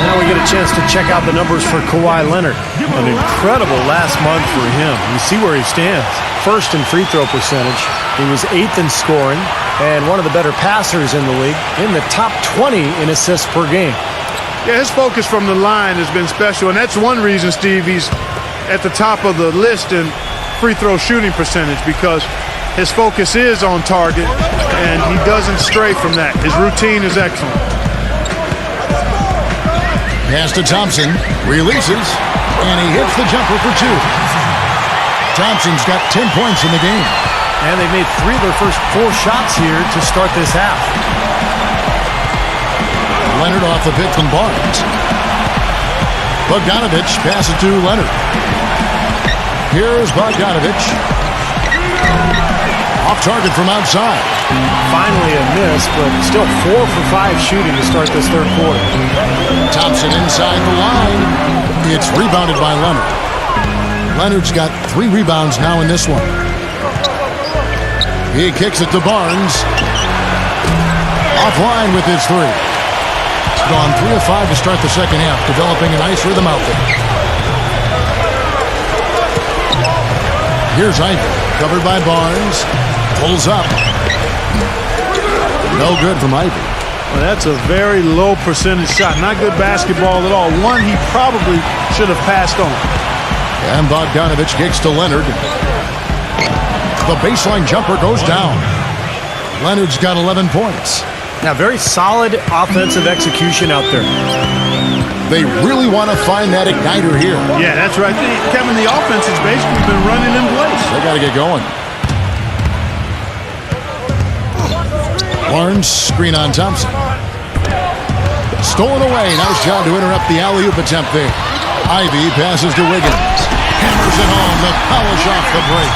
Now we get a chance to check out the numbers for Kawhi Leonard. An incredible last month for him. You see where he stands. First in free throw percentage. He was 8th in scoring and one of the better passers in the league. In the top 20 in assists per game. Yeah, his focus from the line has been special, and that's one reason, Steve, he's at the top of the list in free throw shooting percentage, because his focus is on target, and he doesn't stray from that. His routine is excellent. Pass to Thompson, releases, and he hits the jumper for 2. Thompson's got 10 points in the game. And they made 3 of their first 4 shots here to start this half. Leonard off the pick from Barnes. Bogdanovich passes to Leonard. Here's Bogdanovich. Off target from outside. Finally a miss, but still 4 for 5 shooting to start this third quarter. Thompson inside the line. It's rebounded by Leonard. Leonard's got 3 rebounds now in this one. He kicks it to Barnes. Offline with his 3. It's gone 3 of 5 to start the second half, developing a nice rhythm out there. Here's Ivy, covered by Barnes. Pulls up. No good from Ivy. Well, that's a very low percentage shot. Not good basketball at all. One he probably should have passed on. And Bogdanovich kicks to Leonard. The baseline jumper goes down. Leonard's got 11 points. Now, very solid offensive execution out there. They really want to find that igniter here. Yeah, that's right. Kevin, the offense has basically been running in place. They got to get going. Barnes, screen on Thompson. Stolen away. Nice job to interrupt the alley-oop attempt there. Ivy passes to Wiggins. Hammers it home. The polish off the break.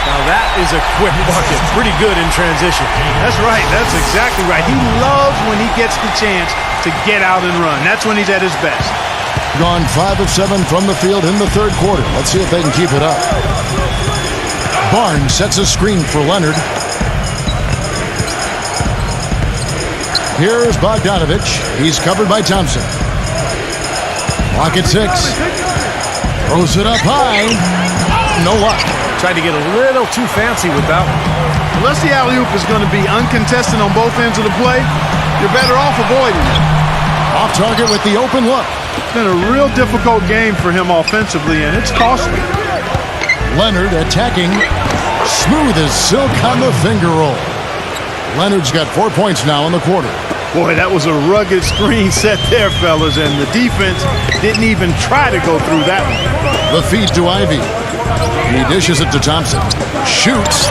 Now that is a quick bucket. Pretty good in transition. That's right. That's exactly right. He loves when he gets the chance to get out and run. That's when he's at his best. Gone 5 of 7 from the field in the third quarter. Let's see if they can keep it up. Barnes sets a screen for Leonard. Here's Bogdanovich. He's covered by Thompson. Clock at 6. Throws it up high. No luck. Tried to get a little too fancy with that one. Unless the alley-oop is going to be uncontested on both ends of the play, you're better off avoiding it. Off target with the open look. It's been a real difficult game for him offensively, and it's costly. Leonard attacking. Smooth as silk on the finger roll. Leonard's got 4 points now in the quarter. Boy, that was a rugged screen set there, fellas, and the defense didn't even try to go through that one. The feed to Ivy. He dishes it to Thompson. Shoots.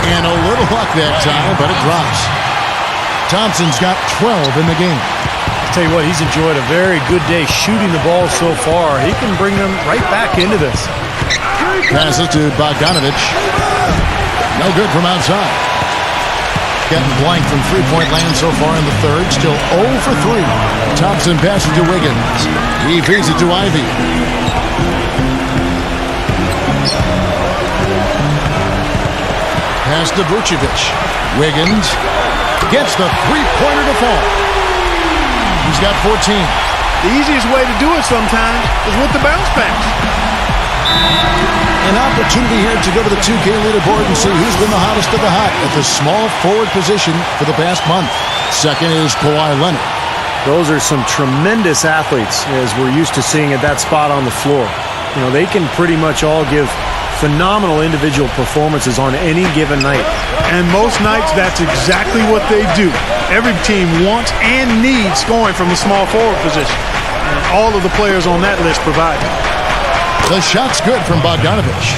And a little luck that time, but it drops. Thompson's got 12 in the game. I'll tell you what, he's enjoyed a very good day shooting the ball so far. He can bring them right back into this. Passes to Bogdanovich. No good from outside. Getting blank from three-point land so far in the third. Still 0 for 3. Thompson passes to Wiggins. He feeds it to Ivy. Pass to Vucevic. Wiggins gets the three-pointer to fall. He's got 14. The easiest way to do it sometimes is with the bounce pass. An opportunity here to go to the 2K leaderboard and see who's been the hottest of the hot at the small forward position for the past month. Second is Kawhi Leonard. Those are some tremendous athletes, as we're used to seeing at that spot on the floor. You know, they can pretty much all give phenomenal individual performances on any given night. And most nights, that's exactly what they do. Every team wants and needs scoring from the small forward position. And all of the players on that list provide it. The shot's good from Bogdanovich.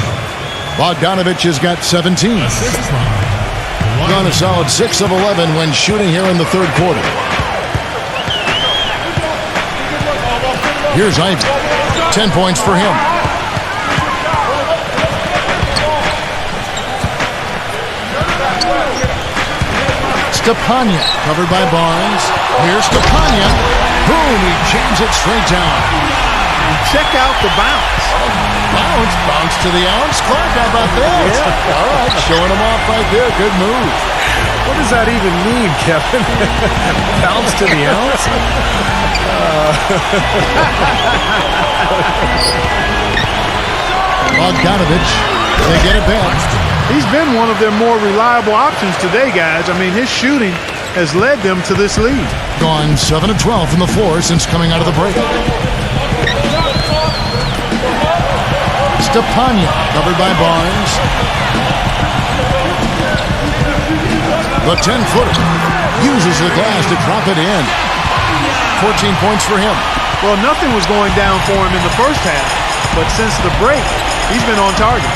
Bogdanovich has got 17. Gone a solid 6 of 11 when shooting here in the third quarter. Here's Ivy. 10 points for him. Stepanya, covered by Barnes. Here's Stepanya. Boom, he jams it straight down. Check out the bounce. Bounce to the ounce. Clark, how about that? Yeah. All right, showing him off right there. Good move. What does that even mean, Kevin? Bounce to the ounce? Bogdanovich, they get it back. He's been one of their more reliable options today, guys. I mean, his shooting has led them to this lead. Gone 7 of 12 from the floor since coming out of the break. Stepanya, covered by Barnes. The 10-footer uses the glass to drop it in. 14 points for him. Well, nothing was going down for him in the first half, but since the break, he's been on target.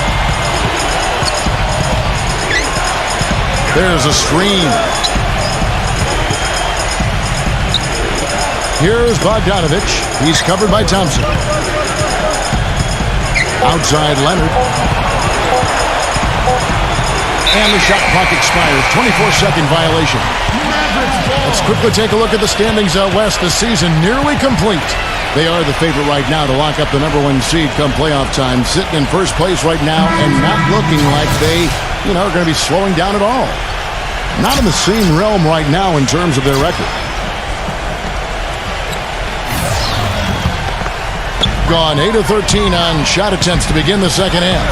There's a screen. Here's Bogdanovich. He's covered by Thompson. Outside Leonard. And the shot clock expires. 24-second violation. Let's quickly take a look at the standings out west. The season nearly complete. They are the favorite right now to lock up the #1 seed come playoff time. Sitting in first place right now and not looking like they, are going to be slowing down at all. Not in the same realm right now in terms of their record. Gone 8 of 13 on shot attempts to begin the second half.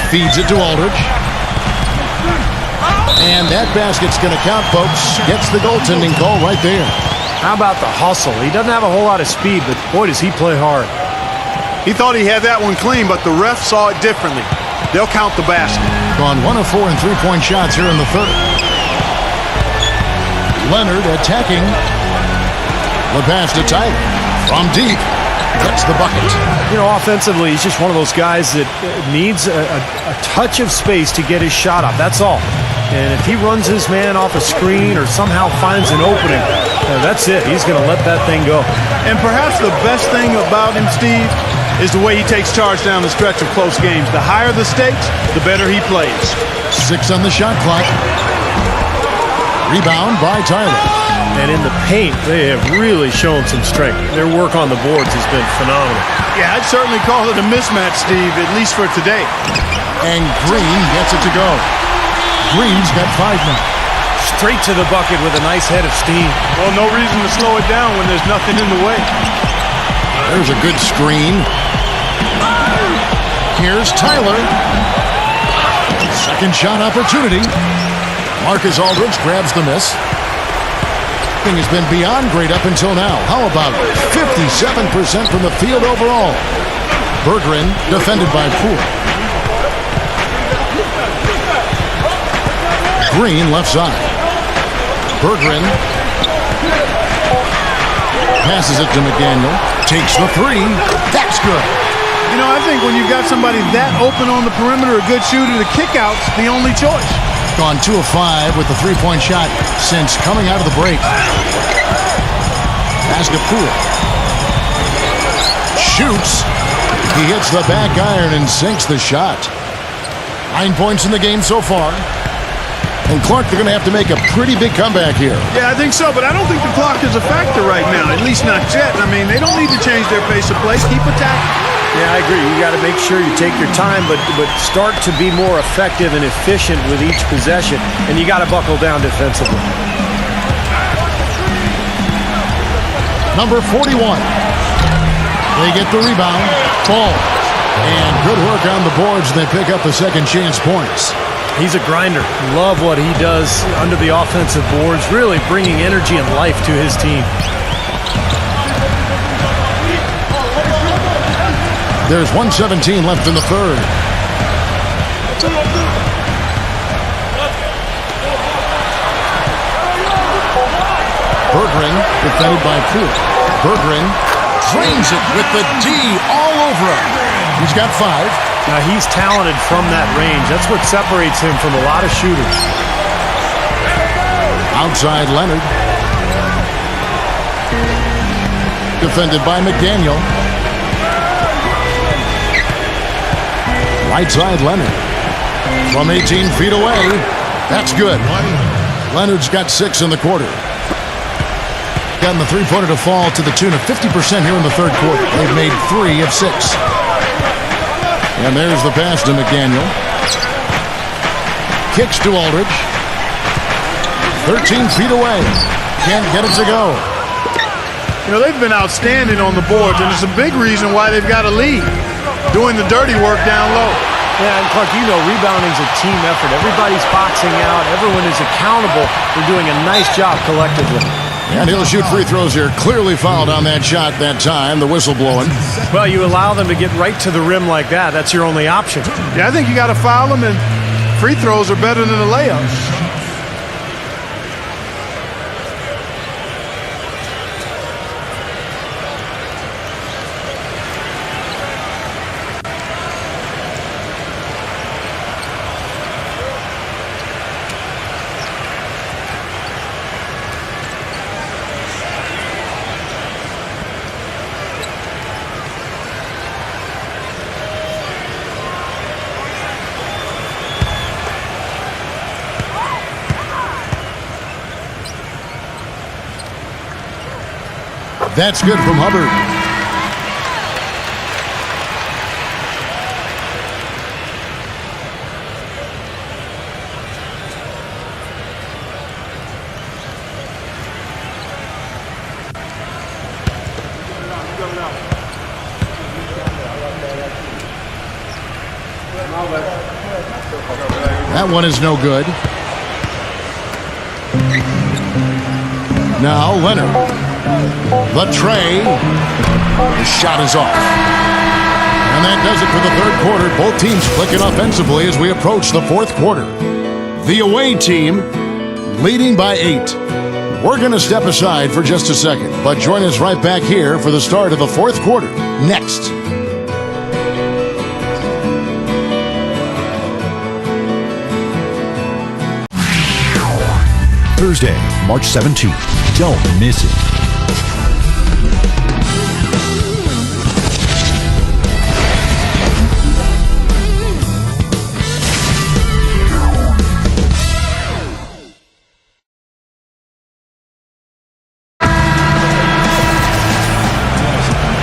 Feeds it to Aldridge. And that basket's going to count, folks. Gets the goaltending call right there. How about the hustle? He doesn't have a whole lot of speed, but boy, does he play hard. He thought he had that one clean, but the ref saw it differently. They'll count the basket. Gone 1 of 4 in three-point shots here in the third. Leonard attacking. The pass to Tyler. From deep. Gets the bucket. Offensively, he's just one of those guys that needs a touch of space to get his shot up. That's all. And if he runs his man off a screen or somehow finds an opening, that's it. He's going to let that thing go. And perhaps the best thing about him, Steve, is the way he takes charge down the stretch of close games. The higher the stakes, the better he plays. 6 on the shot clock. Rebound by Tyler. And in the paint, they have really shown some strength. Their work on the boards has been phenomenal. Yeah, I'd certainly call it a mismatch, Steve, at least for today. And Green gets it to go. Green's got 5 now. Straight to the bucket with a nice head of steam. Well, no reason to slow it down when there's nothing in the way. There's a good screen. Here's Tyler. Second shot opportunity. Marcus Aldridge grabs the miss. Thing has been beyond great up until now. How about 57% from the field overall? Berggren defended by Poole. Green left side. Berggren passes it to McDaniel. Takes the 3. That's good. I think when you've got somebody that open on the perimeter, a good shooter, the kickout's the only choice. Gone 2 of 5 with the 3-point shot since coming out of the break. Pass to Poole. Shoots. He hits the back iron and sinks the shot. 9 points in the game so far. And Clark, they're going to have to make a pretty big comeback here. Yeah, I think so, but I don't think the clock is a factor right now, at least not yet. I mean, they don't need to change their pace of play. Keep attacking. Yeah, I agree. You got to make sure you take your time, but start to be more effective and efficient with each possession, and you got to buckle down defensively. Number 41. They get the rebound. Ball. And good work on the boards. They pick up the second chance points. He's a grinder. Love what he does under the offensive boards, really bringing energy and life to his team. There's 1:17 left in the third. Berggren defended by Poole. Berggren drains it with the D all over him. He's got 5. Now he's talented from that range. That's what separates him from a lot of shooters. Outside Leonard. Defended by McDaniel. Right side Leonard. From 18 feet away. That's good. Leonard's got 6 in the quarter. Gotten the three-pointer to fall to the tune of 50% here in the third quarter. They've made 3 of 6. And there's the pass to McDaniel. Kicks to Aldridge. 13 feet away. Can't get it to go. They've been outstanding on the boards, and it's a big reason why they've got a lead. Doing the dirty work down low. Yeah, and Clark, rebounding's a team effort. Everybody's boxing out. Everyone is accountable. They're doing a nice job collectively. And he'll shoot free throws here. Clearly fouled on that shot that time. The whistle blowing. Well, you allow them to get right to the rim like that. That's your only option. Yeah, I think you got to foul them, and free throws are better than a layup. That's good from Hubbard. That one is no good. Now Leonard. The tray. The shot is off. And that does it for the third quarter. Both teams clicking offensively as we approach the fourth quarter. The away team leading by 8. We're going to step aside for just a second, but join us right back here for the start of the fourth quarter next. Thursday, March 17th. Don't miss it.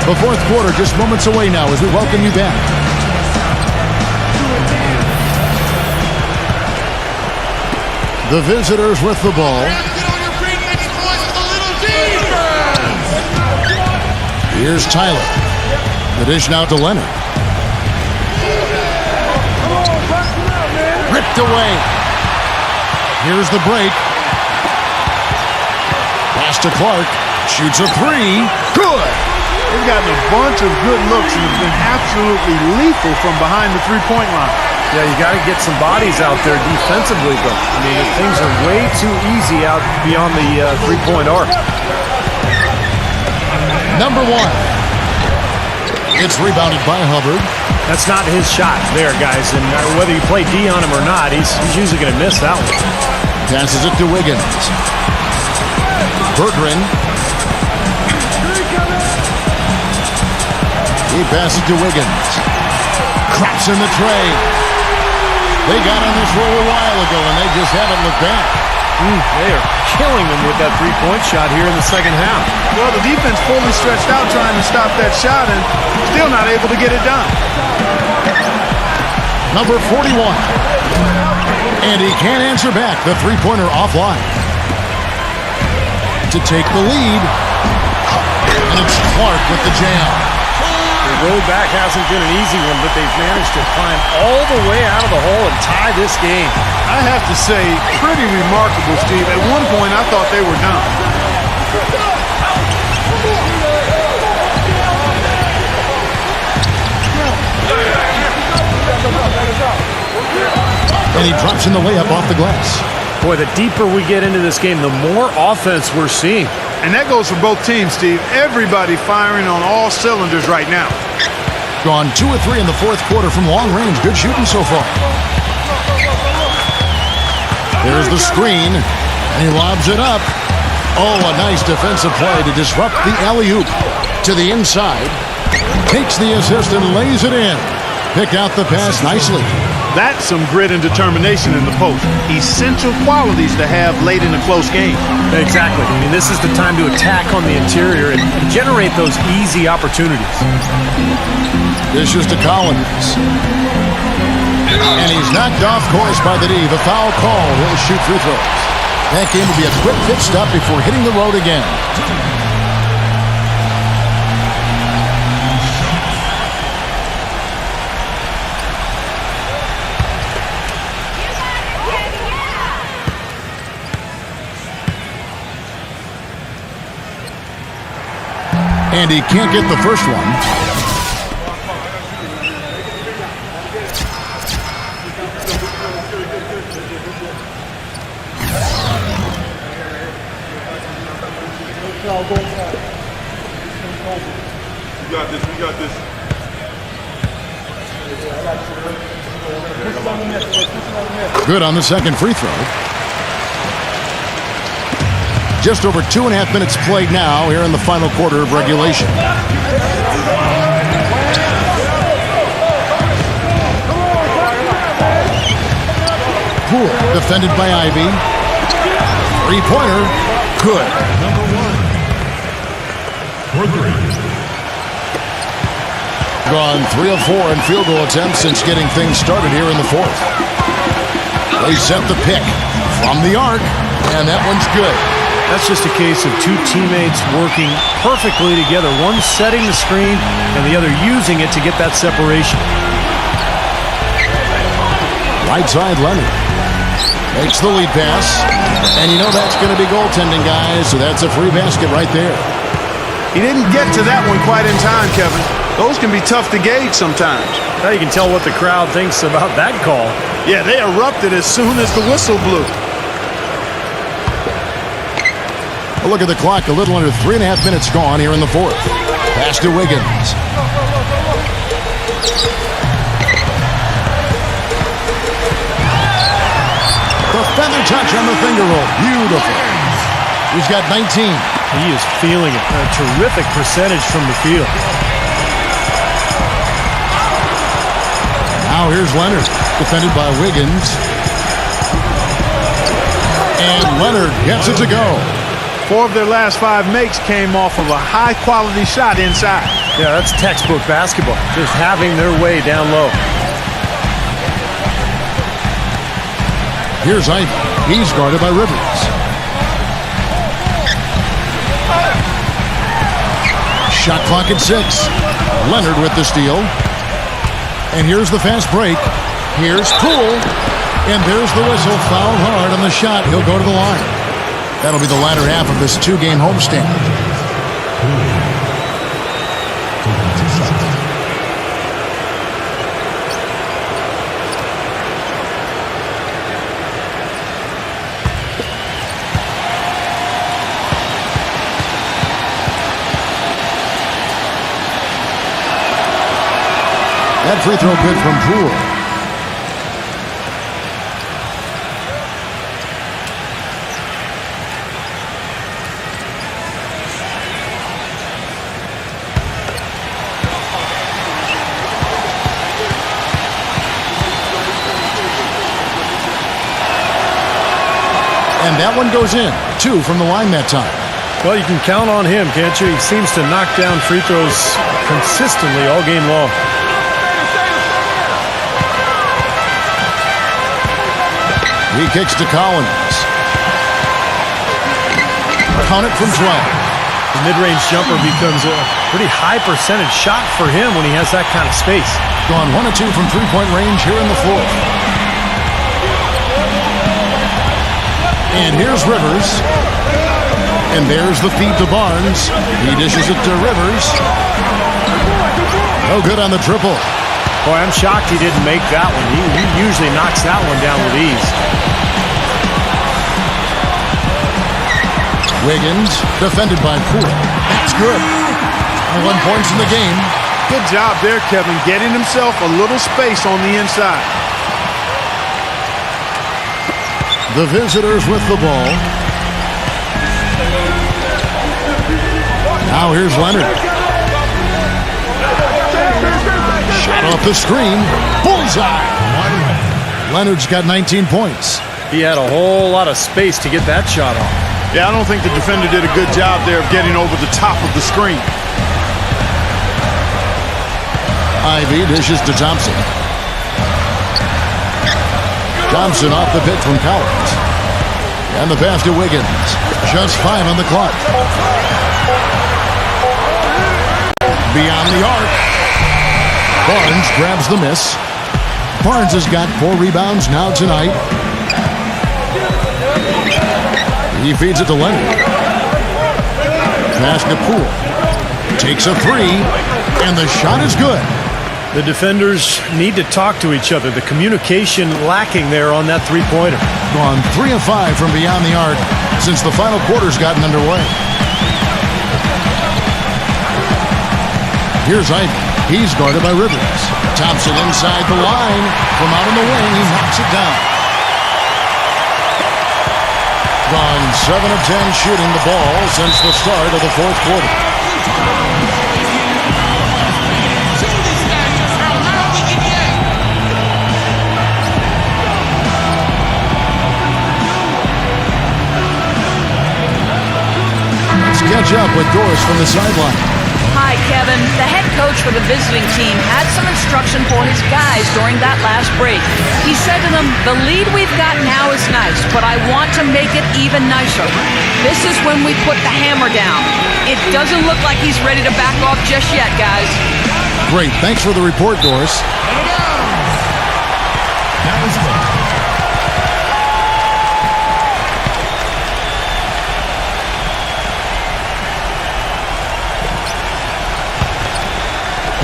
The fourth quarter just moments away now as we welcome you back. The visitors with the ball. Here's Tyler. The dish now to Leonard. Ripped away. Here's the break. Pass to Clark. Shoots a three. Good. They've gotten a bunch of good looks and have been absolutely lethal from behind the three-point line. Yeah, you got to get some bodies out there defensively, but I mean, things are way too easy out beyond the three-point arc. Number 1. It's rebounded by Hubbard. That's not his shot there, guys, and whether you play D on him or not, he's usually going to miss that one. Passes it to Wiggins. Berggren. He passes to Wiggins. Craps in the tray. They got on this roll a while ago, and they just haven't looked back. They are killing them with that three-point shot here in the second half. Well, the defense fully stretched out trying to stop that shot and still not able to get it done. Number 41. And he can't answer back. The three-pointer offline. To take the lead. And it's Clark with the jam. The road back hasn't been an easy one, but they've managed to climb all the way out of the hole and tie this game. I have to say, pretty remarkable, Steve. At one point, I thought they were done. And he drops in the layup off the glass. Boy, the deeper we get into this game, the more offense we're seeing. And that goes for both teams, Steve. Everybody firing on all cylinders right now. Gone 2 or 3 in the fourth quarter from long range. Good shooting so far. There's the screen. And he lobs it up. Oh, a nice defensive play to disrupt the alley-oop. To the inside. Takes the assist and lays it in. Picked out the pass nicely. That's some grit and determination in the post. Essential qualities to have late in a close game. Exactly. I mean, this is the time to attack on the interior and generate those easy opportunities. Dishes to Collins. And he's knocked off course by the D. The foul call. He'll shoot free throws. That game will be a quick pit stop before hitting the road again. And he can't get the first one. We got this, we got this. Good on the second free throw. Just over 2.5 minutes played now here in the final quarter of regulation. Poole defended by Ivy. Three-pointer. Good. for 3. Gone 3 of 4 in field goal attempts since getting things started here in the fourth. They set the pick from the arc, and that one's good. That's just a case of two teammates working perfectly together. One setting the screen and the other using it to get that separation. Right side, Leonard makes the lead pass. And you know that's going to be goaltending, guys, so that's a free basket right there. He didn't get to that one quite in time, Kevin. Those can be tough to gauge sometimes. Now you can tell what the crowd thinks about that call. Yeah, they erupted as soon as the whistle blew. A look at the clock, a little under 3.5 minutes gone here in the fourth. Pass to Wiggins. The feather touch on the finger roll. Beautiful. He's got 19. He is feeling it. A terrific percentage from the field. Now here's Leonard, defended by Wiggins. And Leonard gets it to go. 4 of their last 5 makes came off of a high-quality shot inside. Yeah, that's textbook basketball. Just having their way down low. Here's Ivy. He's guarded by Rivers. Shot clock at 6. Leonard with the steal. And here's the fast break. Here's Poole. And there's the whistle. Fouled hard on the shot. He'll go to the line. That'll be the latter half of this 2-game homestand. That free throw good from Poole. And that one goes in. 2 from the line that time. Well, you can count on him, can't you? He seems to knock down free throws consistently all game long. He kicks to Collins. Count it from 12. The mid-range jumper becomes a pretty high percentage shot for him when he has that kind of space. Gone 1 of 2 from three-point range here in the fourth. And here's Rivers. And there's the feed to Barnes. He dishes it to Rivers. No good on the triple. Boy, I'm shocked he didn't make that one. He usually knocks that one down with ease. Wiggins, defended by Poole. That's good. 1 point in the game. Good job there, Kevin, getting himself a little space on the inside. The visitors with the ball. Now here's Leonard. Shot off the screen. Bullseye. Leonard's got 19 points. He had a whole lot of space to get that shot off. Yeah, I don't think the defender did a good job there of getting over the top of the screen. Ivy dishes to Thompson. Thompson off the pitch from Collins. And the pass to Wiggins. Just 5 on the clock. Beyond the arc. Barnes grabs the miss. Barnes has got 4 rebounds now tonight. He feeds it to Leonard. Pass to Poole. Takes a 3. And the shot is good. The defenders need to talk to each other. The communication lacking there on that three-pointer. Gone 3 of 5 from beyond the arc since the final quarter's gotten underway. Here's Ivy. He's guarded by Rivers. Thompson inside the line. From out on the wing, he knocks it down. Gone 7 of 10 shooting the ball since the start of the fourth quarter. Catch up with Doris from the sideline. Hi, Kevin. The head coach for the visiting team had some instruction for his guys during that last break. He said to them, the lead we've got now is nice, but I want to make it even nicer. This is when we put the hammer down. It doesn't look like he's ready to back off just yet, guys. Great. Thanks for the report, Doris. That was fun.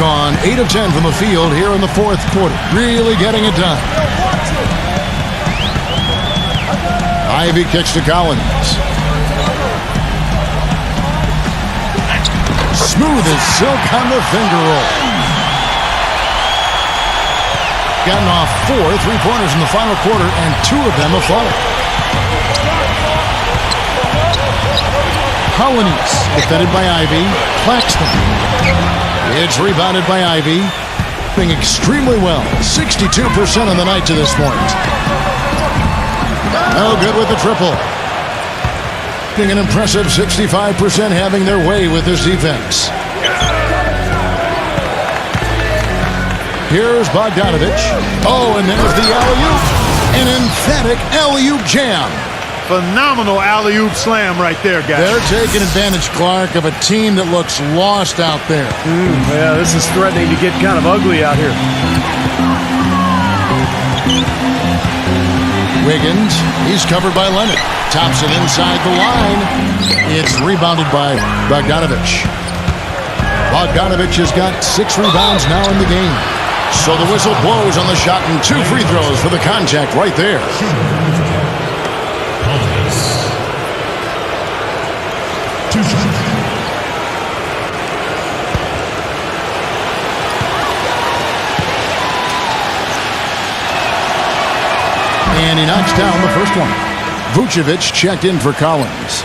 Gone 8 of 10 from the field here in the fourth quarter. Really getting it done. Ivy kicks to Collins. Smooth as silk on the finger roll. Gotten off 4 3-pointers in the final quarter, and 2 of them have fallen. Colonies defended by Ivy. Claxton. It's rebounded by Ivy. Doing extremely well. 62% on the night to this point. No good with the triple. Being an impressive 65% having their way with this defense. Here's Bogdanovich. Oh, and there's the alley-oop. An emphatic alley-oop jam. Phenomenal alley-oop slam right there, guys. They're taking advantage, Clark, of a team that looks lost out there. Yeah, this is threatening to get kind of ugly out here. Wiggins, he's covered by Leonard. Thompson inside the line. It's rebounded by Bogdanovich. Bogdanovich has got 6 rebounds now in the game. So the whistle blows on the shot and 2 free throws for the contact right there. And he knocks down the first one. Vucevic checked in for Collins.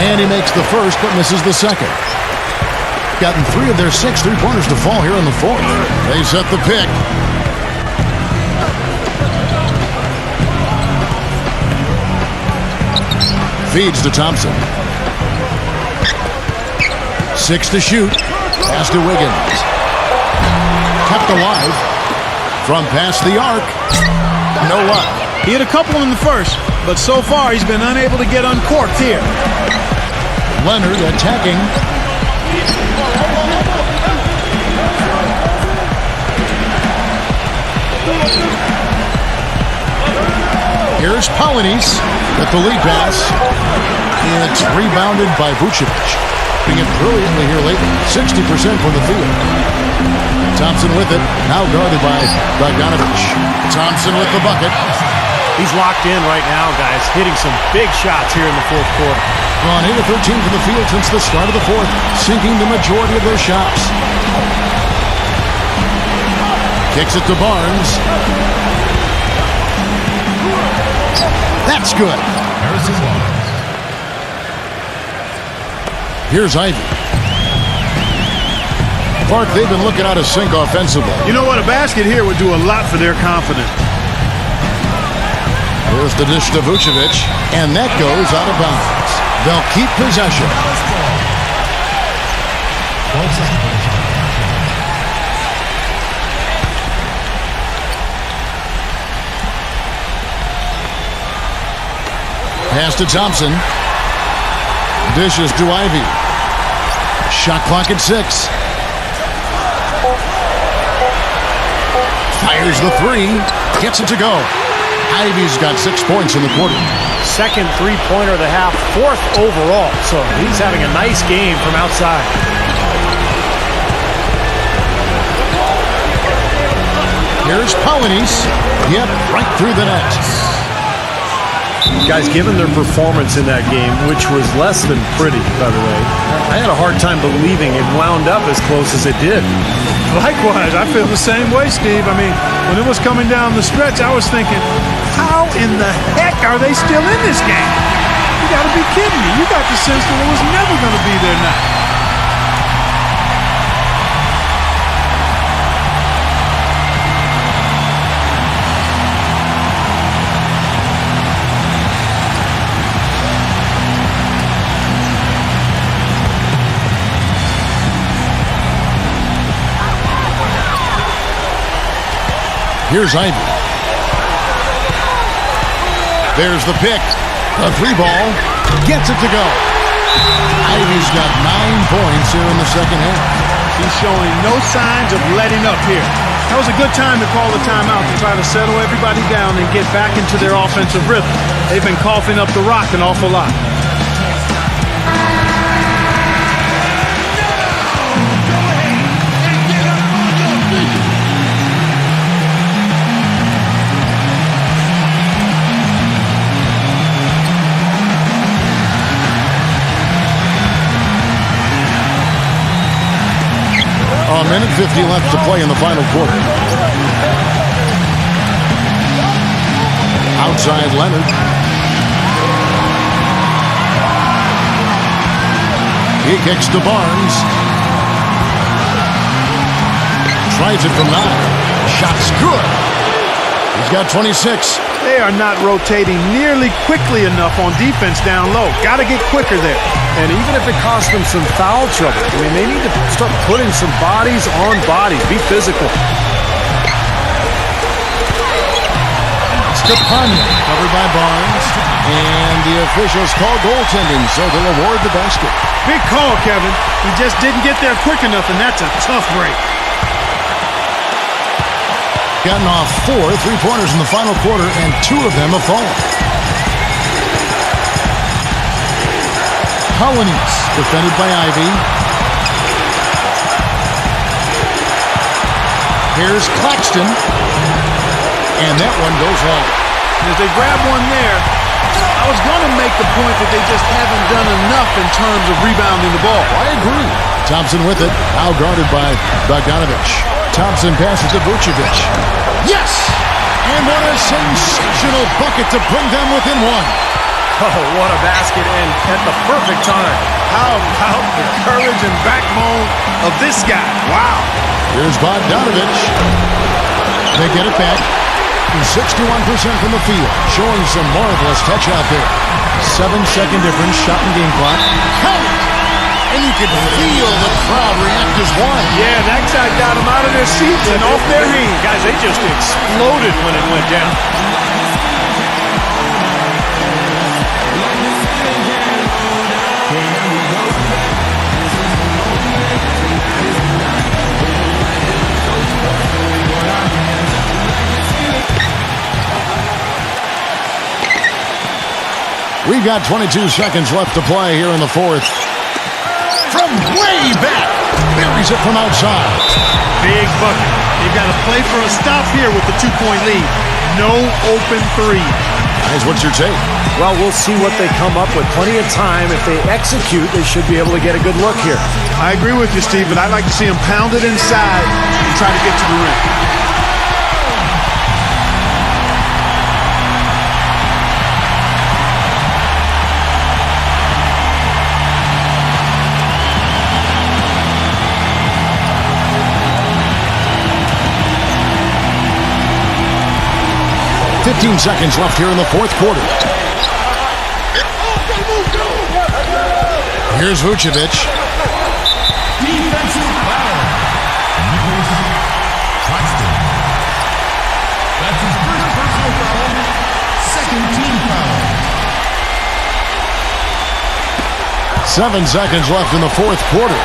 And he makes the first, but misses the second. Gotten 3 of their 6 3-pointers to fall here in the fourth. They set the pick. Feeds to Thompson. 6 to shoot. Pass to Wiggins. Kept alive. From past the arc. No luck. He had a couple in the first, but so far he's been unable to get uncorked here. Leonard attacking. Here's Polonius with the lead pass. It's rebounded by Vucevic. Doing it brilliantly here lately. 60% from the field. Thompson with it. Now guarded by Bogdanovich. Thompson with the bucket. He's locked in right now, guys. Hitting some big shots here in the fourth quarter. Gone 8 of 13 from the field since the start of the fourth. Sinking the majority of those shots. Kicks it to Barnes. That's good. Here's Ivy. Clark, they've been looking out of sync offensively. You know what? A basket here would do a lot for their confidence. Here's the dish to Vucevic, and that goes out of bounds. They'll keep possession. Pass to Thompson. Dishes to Ivy. Shot clock at 6. Fires the 3. Gets it to go. Ivy's got 6 points in the quarter. Second 3-pointer of the half, 4th overall. So he's having a nice game from outside. Here's Polonius. Yep, right through the net. Guys, given their performance in that game, which was less than pretty, by the way, I had a hard time believing it wound up as close as it did. Likewise, I feel the same way, Steve. I mean, when it was coming down the stretch, I was thinking, how in the heck are they still in this game? got to be kidding me. You got the sense that it was never going to be there now. Here's Ivy. There's the pick. A 3-ball. Gets it to go. Ivy's got 9 points here in the second half. He's showing no signs of letting up here. That was a good time to call the timeout to try to settle everybody down and get back into their offensive rhythm. They've been coughing up the rock an awful lot. A minute 50 left to play in the final quarter. Outside Leonard. He kicks to Barnes. Tries it from 9. Shot's good. He's got 26. They are not rotating nearly quickly enough on defense down low. Got to get quicker there. And even if it costs them some foul trouble, I mean, they need to start putting some bodies on bodies. Be physical. Stepania covered by Barnes. And the officials call goaltending, so they'll award the basket. Big call, Kevin. He just didn't get there quick enough, and that's a tough break. Gotten off 4 3-pointers in the final quarter, and 2 of them have fallen. Colonies defended by Ivy. Here's Claxton. And that one goes long. As they grab one there, I was going to make the point that they just haven't done enough in terms of rebounding the ball. I agree. Thompson with it, now guarded by Bogdanovich. Thompson passes to Vucevic. Yes! And what a sensational bucket to bring them within 1. Oh, what a basket, and at the perfect time. How about the courage and backbone of this guy? Wow. Here's Bogdanovich. They get it back. 61% from the field, showing some marvelous touch out there. 7-second difference, shot and game clock. Count! And you can feel the crowd react as one. Yeah, that guy got them out of their seats and off their hands. Guys, they just exploded when it went down. We've got 22 seconds left to play here in the fourth. From way back, buries it from outside. Big bucket. They've got to play for a stop here with the 2-point lead. No open three. Guys, what's your take? Well, we'll see what they come up with. Plenty of time. If they execute, they should be able to get a good look here. I agree with you, Steve, but I'd like to see them pound it inside and try to get to the rim. Fifteen seconds left here in the fourth quarter. Here's Vucevic. Defensive foul. Claxton. That's his first personal foul. Second team foul. 7 seconds left in the fourth quarter.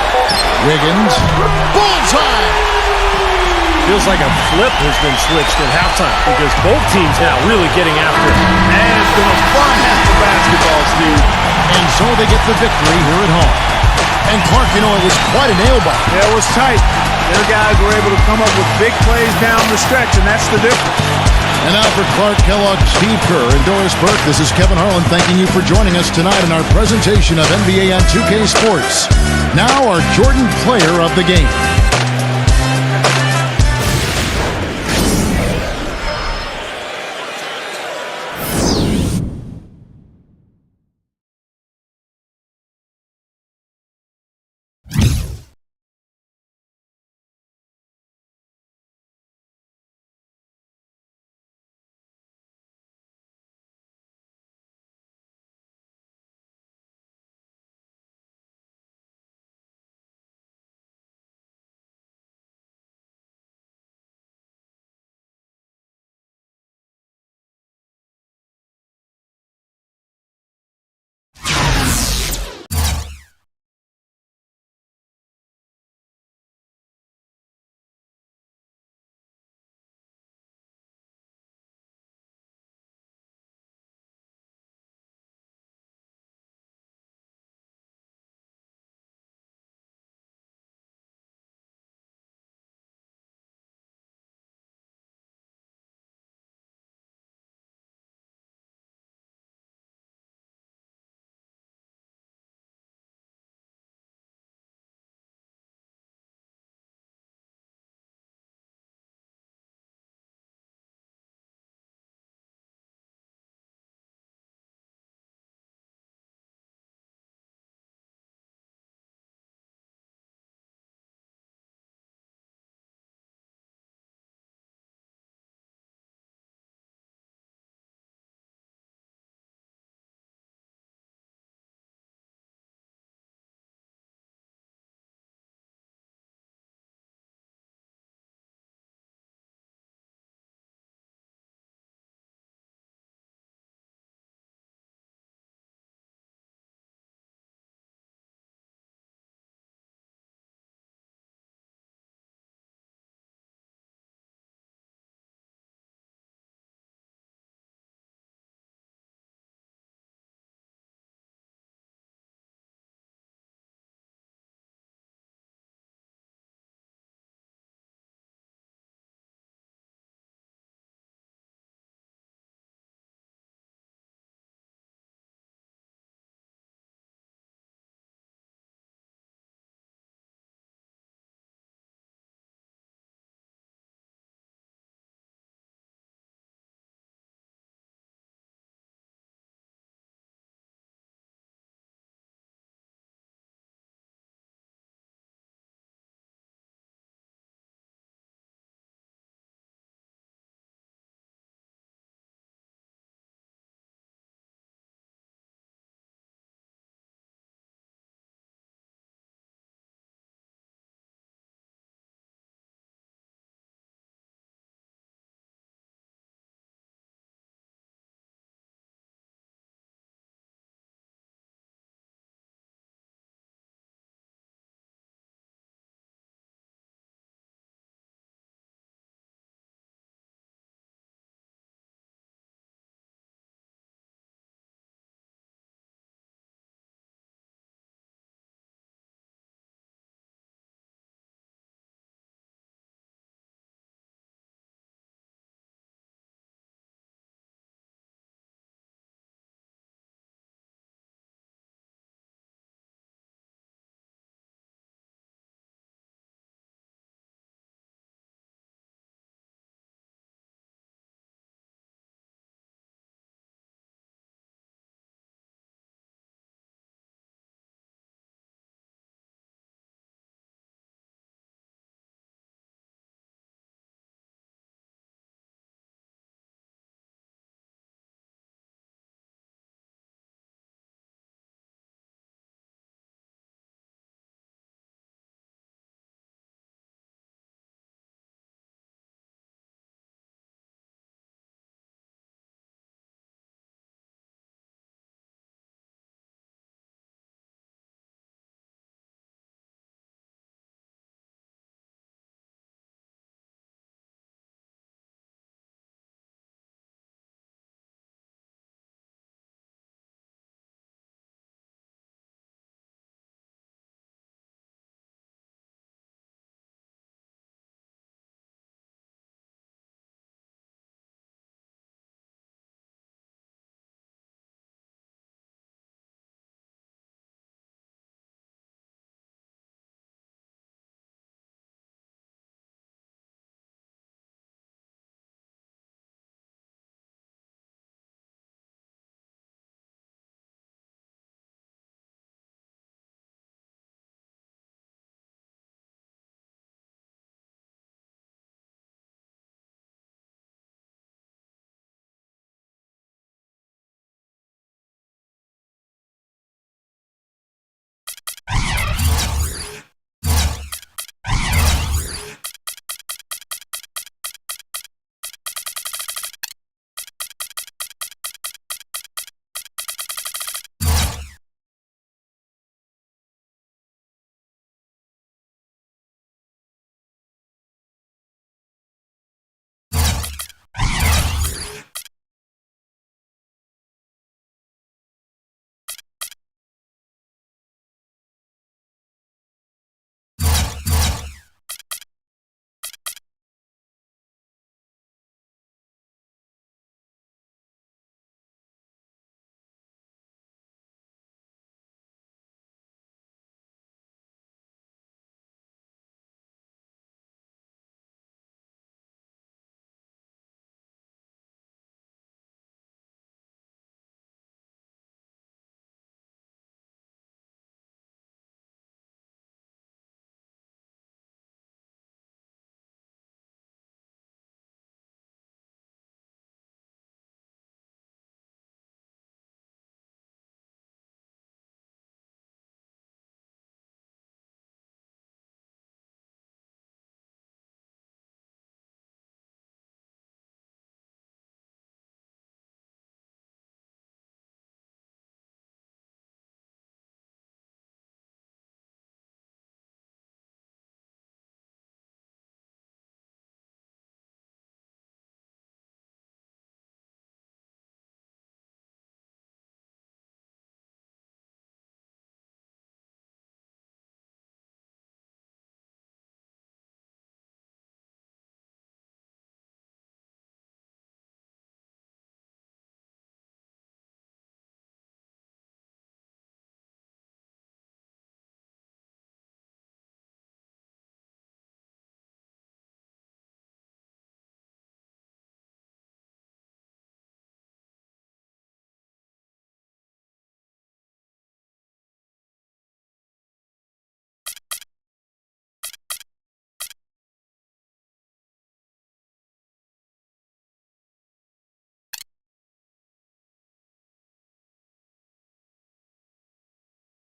Wiggins. Bullseye! Feels like a flip has been switched at halftime because both teams now really getting after it. And it's been a fun half of basketball, Steve. And so they get the victory here at home. And Clark, you know, it was quite a nail-biter. Yeah, it was tight. Their guys were able to come up with big plays down the stretch, and that's the difference. And now for Clark Kellogg, Steve Kerr, and Doris Burke, this is Kevin Harlan thanking you for joining us tonight in our presentation of NBA on 2K Sports. Now our Jordan Player of the Game.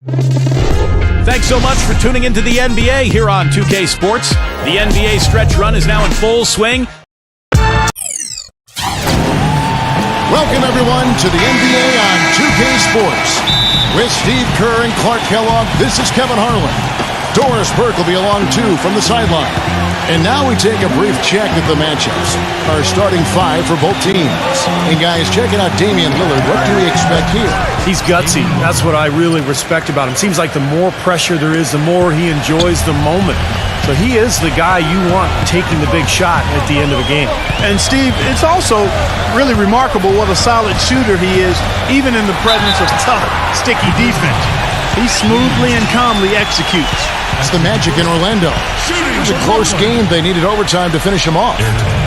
Thanks so much for tuning into the NBA here on 2K Sports. The NBA stretch run is now in full swing. Welcome, everyone, to the NBA on 2K Sports. With Steve Kerr and Clark Kellogg, this is Kevin Harlan. Doris Burke will be along, too, from the sideline. And now we take a brief check at the matchups. Our starting five for both teams. And, guys, checking out Damian Lillard, what do we expect here? He's gutsy. That's what I really respect about him. Seems like the more pressure there is, the more he enjoys the moment. So he is the guy you want taking the big shot at the end of the game. And, Steve, it's also really remarkable what a solid shooter he is, even in the presence of tough, sticky defense. He smoothly and calmly executes. It's the Magic in Orlando. It was a close game. They needed overtime to finish him off.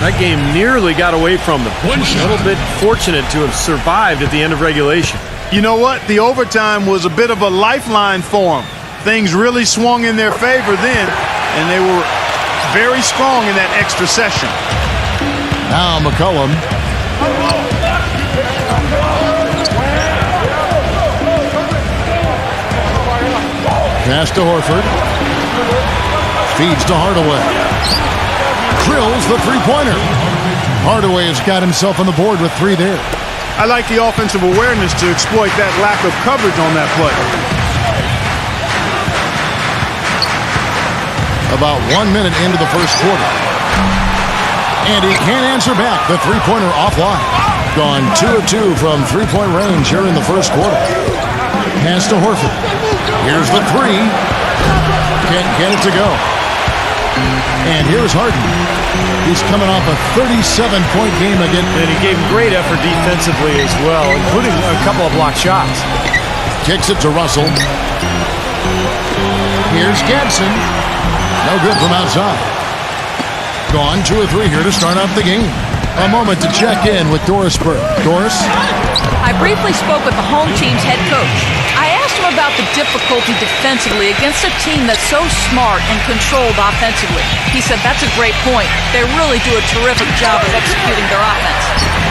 That game nearly got away from them. A little bit fortunate to have survived at the end of regulation. You know what? The overtime was a bit of a lifeline for them. Things really swung in their favor then, and they were very strong in that extra session. Now McCollum. Pass to Horford. Feeds to Hardaway. Drills the three-pointer. Hardaway has got himself on the board with three there. I like the offensive awareness to exploit that lack of coverage on that play. About 1 minute into the first quarter. And he can't answer back. The three-pointer offline. Gone 2 of 2 from three-point range here in the first quarter. Pass to Horford. Here's the three. Can't get it to go. And here's Harden. He's coming off a 37-point game again. And he gave great effort defensively as well, including a couple of blocked shots. Kicks it to Russell. Here's Gadsden. No good from outside. Gone 2 of 3 here to start off the game. A moment to check in with Doris Burke. Doris? I briefly spoke with the home team's head coach. I asked him about the difficulty defensively against a team that's so smart and controlled offensively. He said that's a great point. They really do a terrific job of executing their offense.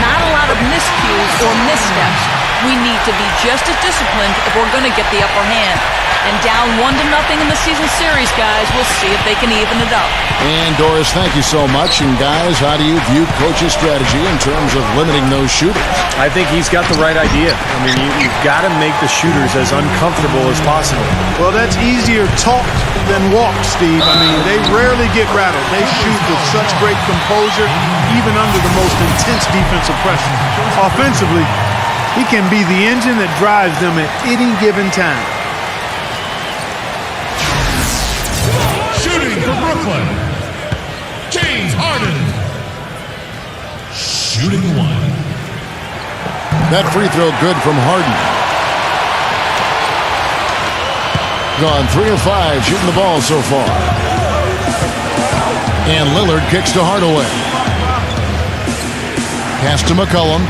Not a lot of miscues or missteps. We need to be just as disciplined if we're going to get the upper hand. And down 1-0 in the season series, guys. We'll see if they can even it up. And Doris, thank you so much. And guys, how do you view Coach's strategy in terms of limiting those shooters? I think he's got the right idea. I mean, you've got to make the shooters as uncomfortable as possible. Well, that's easier talked than walked, Steve. I mean, they rarely get rattled. They shoot with such great composure, even under the most intense defensive pressure. Offensively, he can be the engine that drives them at any given time. Shooting for Brooklyn, James Harden. Shooting one. That free throw good from Harden. Gone 3 of 5 shooting the ball so far. And Lillard kicks to Hardaway. Pass to McCollum.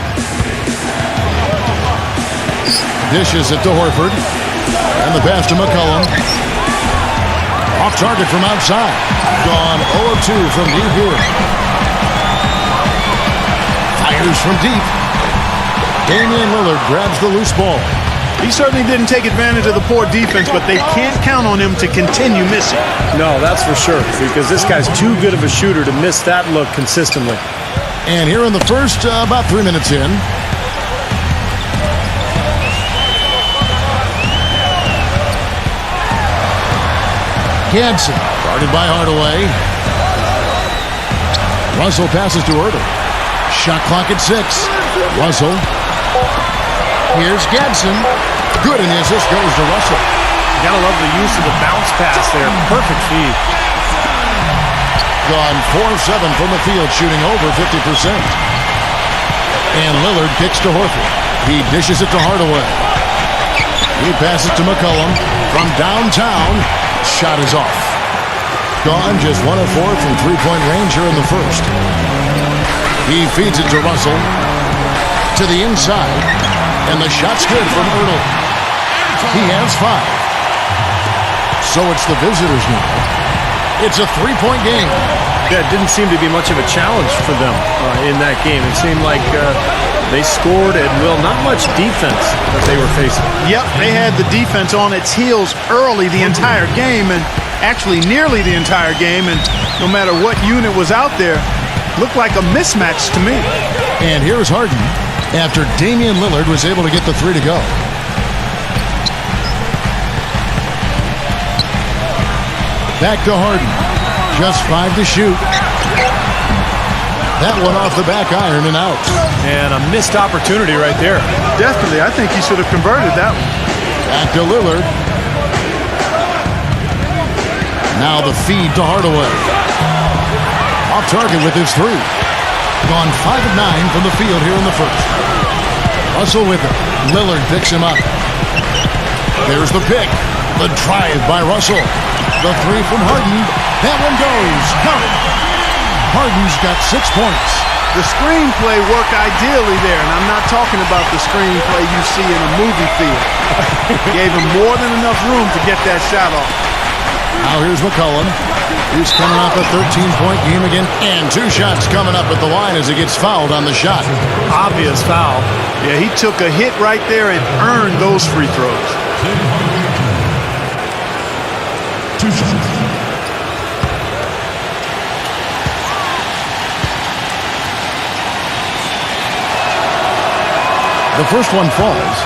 Dishes it to Horford. And the pass to McCollum. Off target from outside. Gone 0 of 2 from deep here. Fires from deep. Damian Lillard grabs the loose ball. He certainly didn't take advantage of the poor defense, but they can't count on him to continue missing. No, that's for sure, because this guy's too good of a shooter to miss that look consistently. And here in the first, about 3 minutes in. Gadsden, guarded by Hardaway. Russell passes to Erder. Shot clock at 6. Russell. Here's Gadsden. Good, and the assist goes to Russell. You gotta love the use of the bounce pass there. Perfect feed. Gone 4 of 7 from the field, shooting over 50%. And Lillard kicks to Horford. He dishes it to Hardaway. He passes to McCollum from downtown. Shot is off. Gone just 1 of 4 from three-point range here in the first. He feeds it to Russell. To the inside. And the shot's good from Erder. He has 5. So it's the visitors now. It's a three-point game. Yeah, it didn't seem to be much of a challenge for them in that game. It seemed like They scored at will. Not much defense that they were facing. Yep, they had the defense on its heels early the entire game, and actually nearly the entire game, and no matter what unit was out there, looked like a mismatch to me. And here's Harden after Damian Lillard was able to get the three to go. Back to Harden. Just 5 to shoot. That one off the back iron and out. And a missed opportunity right there. Definitely. I think he should have converted that one. Back to Lillard. Now the feed to Hardaway. Off target with his three. Gone 5 of 9 from the field here in the first. Russell with it. Lillard picks him up. There's the pick. The drive by Russell. The three from Harden. That one goes. Count it. Harden's got 6 points. The screenplay worked ideally there, and I'm not talking about the screenplay you see in a movie theater. Gave him more than enough room to get that shot off. Now here's McCollum. He's coming off a 13-point game again, and 2 shots coming up at the line as he gets fouled on the shot. Obvious foul. Yeah, he took a hit right there and earned those free throws. 2 shots. The first one falls.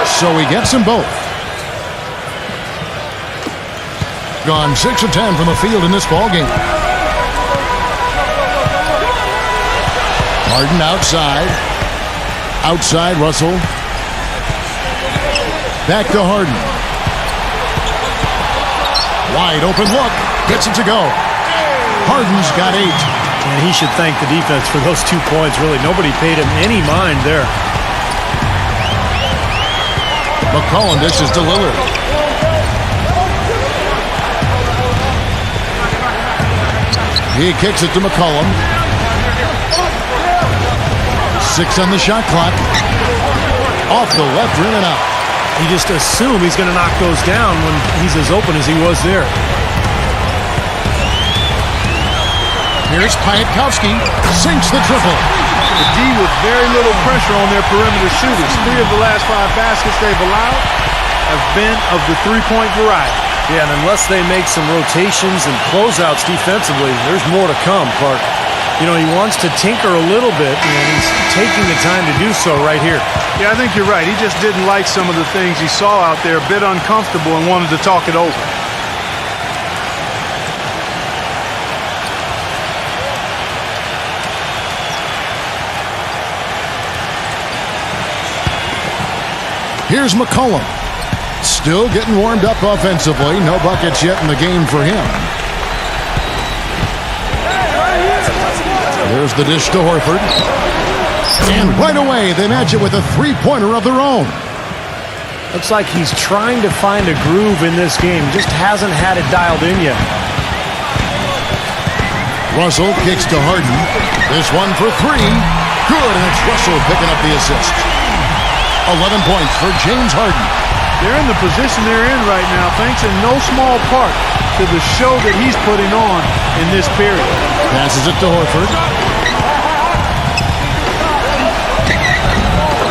So he gets them both. Gone 6 of 10 from the field in this ball game. Harden outside. Outside Russell. Back to Harden. Wide open look. Gets it to go. Harden's got 8. And he should thank the defense for those 2 points, really. Nobody paid him any mind there. McCollum dishes to Lillard. He kicks it to McCollum. 6 on the shot clock. Off the left rim and out. You just assume he's going to knock those down when he's as open as he was there. Here's Piatkowski. Sinks the triple. The D with very little pressure on their perimeter shooters. 3 of the last 5 baskets they've allowed have been of the three-point variety. Yeah, and unless they make some rotations and closeouts defensively, there's more to come, Clark. You know, he wants to tinker a little bit, and he's taking the time to do so right here. Yeah, I think you're right. He just didn't like some of the things he saw out there, a bit uncomfortable, and wanted to talk it over. Here's McCollum. Still getting warmed up offensively. No buckets yet in the game for him. There's the dish to Horford. And right away, they match it with a three-pointer of their own. Looks like he's trying to find a groove in this game. Just hasn't had it dialed in yet. Russell kicks to Harden. This one for 3. Good, and it's Russell picking up the assist. 11 points for James Harden. They're in the position they're in right now thanks in no small part to the show that he's putting on in this period. Passes it to Horford.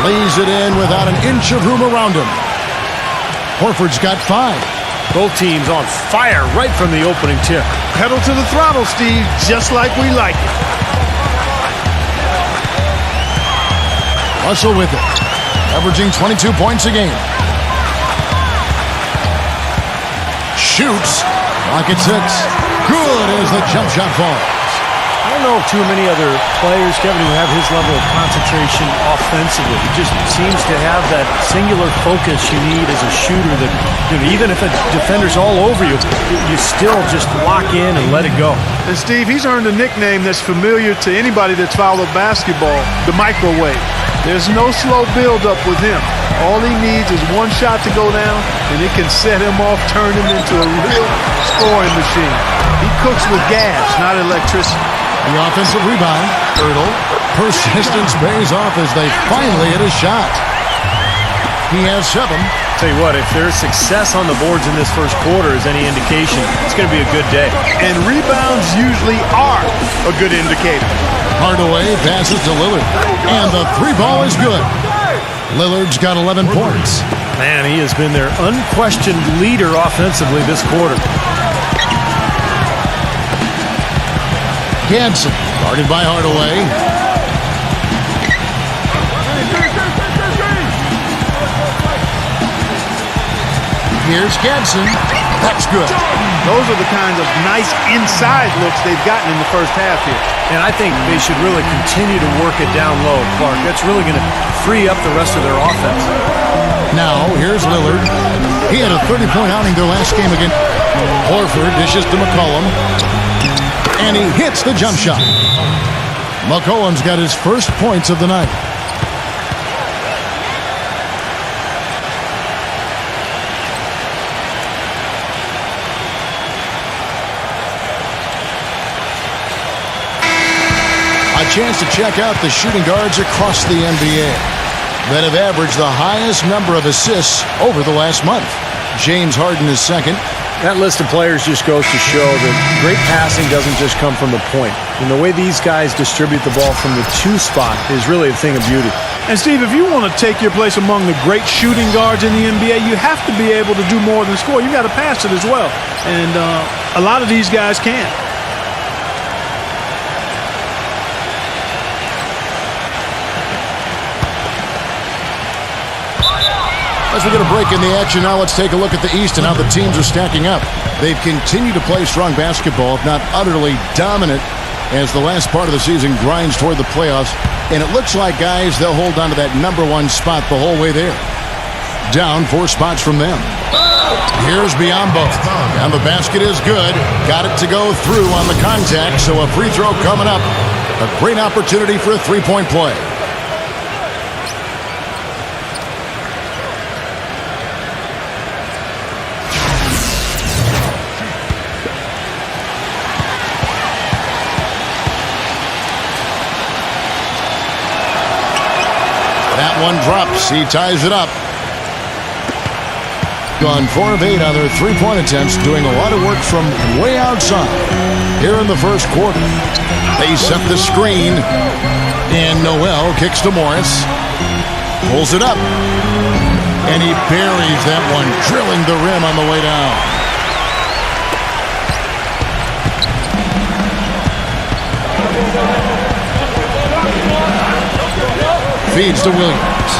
Lays it in without an inch of room around him. Horford's got 5. Both teams on fire right from the opening tip. Pedal to the throttle, Steve, just like we like it. Russell with it. Averaging 22 points a game. Shoots. Rocket 6. Good as the jump shot falls. I don't know too many other players, Kevin, who have his level of concentration offensively. He just seems to have that singular focus you need as a shooter that, you know, even if a defender's all over you, you still just lock in and let it go. And Steve, he's earned a nickname that's familiar to anybody that's followed basketball, the microwave. There's no slow build-up with him. All he needs is one shot to go down, and it can set him off, turn him into a real scoring machine. He cooks with gas, not electricity. The offensive rebound. Hurdle. Persistence pays off as they finally hit a shot. He has 7. Tell you what, if there's success on the boards in this first quarter is any indication, it's going to be a good day. And rebounds usually are a good indicator. Hardaway passes to Lillard. And the 3 ball is good. Lillard's got 11 points. Man, he has been their unquestioned leader offensively this quarter. Gadsden, guarded by Hardaway. Here's Gadsden. That's good. Those are the kinds of nice inside looks they've gotten in the first half here. And I think they should really continue to work it down low, Clark. That's really going to free up the rest of their offense. Now, here's Lillard. He had a 30-point outing their last game against Horford. Dishes to McCollum. And he hits the jump shot. McCollum's got his first points of the night. A chance to check out the shooting guards across the NBA that have averaged the highest number of assists over the last month. James Harden is second. That list of players just goes to show that great passing doesn't just come from the point. And the way these guys distribute the ball from the 2 spot is really a thing of beauty. And Steve, if you want to take your place among the great shooting guards in the NBA, you have to be able to do more than score. You got to pass it as well. And a lot of these guys can. As we get a break in the action now, let's take a look at the East and how the teams are stacking up. They've continued to play strong basketball, if not utterly dominant, as the last part of the season grinds toward the playoffs. And it looks like, guys, they'll hold on to that #1 spot the whole way there. Down 4 spots from them. Here's Biyombo. And the basket is good. Got it to go through on the contact, so a free throw coming up. A great opportunity for a 3-point play. That one drops. He ties it up. Gone 4 of 8 on their 3-point attempts, doing a lot of work from way outside. Here in the first quarter, they set the screen, and Noel kicks to Morris. Pulls it up, and he buries that one, drilling the rim on the way down. Feeds to Williams.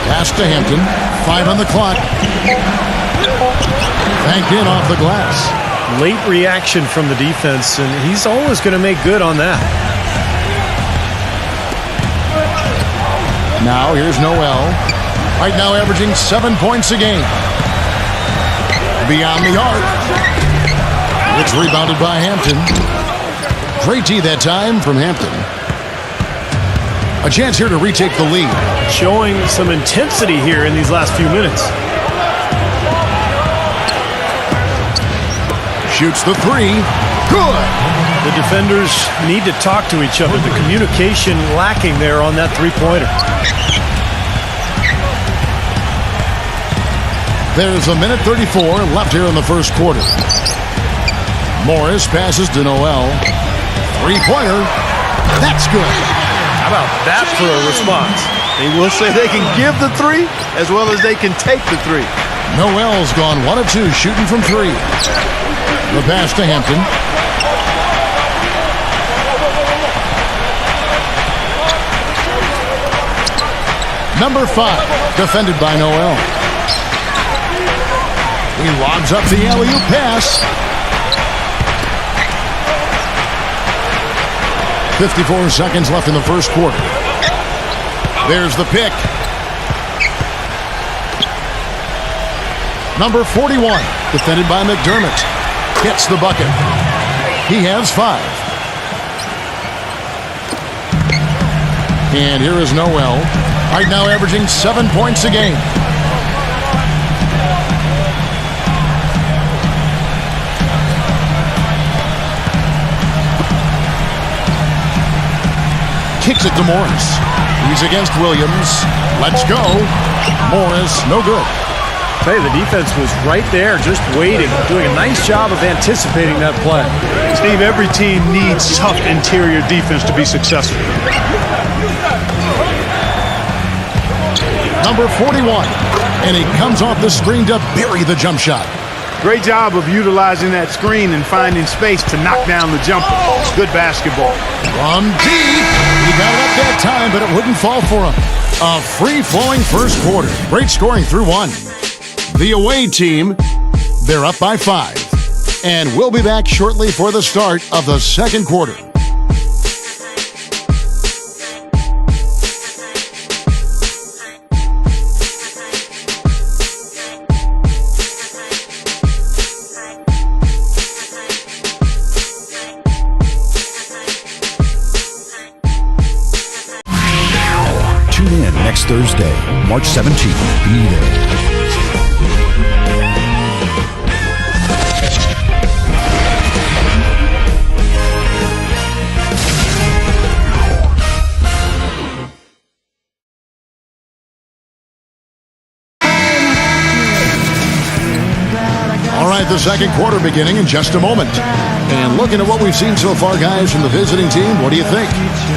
Pass to Hampton. 5 on the clock. Banked in off the glass. Late reaction from the defense, and he's always going to make good on that. Now here's Noel. Right now averaging 7 points a game. Beyond the arc. It's rebounded by Hampton. Great D that time from Hampton. A chance here to retake the lead. Showing some intensity here in these last few minutes. Shoots the 3. Good. The defenders need to talk to each other. The communication lacking there on that 3-pointer. There's a minute 34 left here in the first quarter. Morris passes to Noel. 3-pointer. That's good. How about that for a response? They will say they can give the 3 as well as they can take the 3. Noel's gone 1 of 2 shooting from 3. The pass to Hampton. Number 5, defended by Noel. He lobs up the alley-oop pass. 54 seconds left in the first quarter. There's the pick. Number 41, defended by McDermott. Gets the bucket. He has 5. And here is Noel. Right now averaging 7 points a game. kicks it to Morris. He's against Williams. Let's go. Morris, no good. I'll tell you, the defense was right there, just waiting, doing a nice job of anticipating that play. Steve, every team needs tough interior defense to be successful. Number 41. And he comes off the screen to bury the jump shot. Great job of utilizing that screen and finding space to knock down the jumper. It's good basketball. From deep. He got it up that time, but it wouldn't fall for him. A free-flowing first quarter. Great scoring through 1. The away team, they're up by 5. And we'll be back shortly for the start of the second quarter. Tune in next Thursday, March 17th. Be there. All right, the second quarter beginning in just a moment. And looking at what we've seen so far, guys, from the visiting team, what do you think?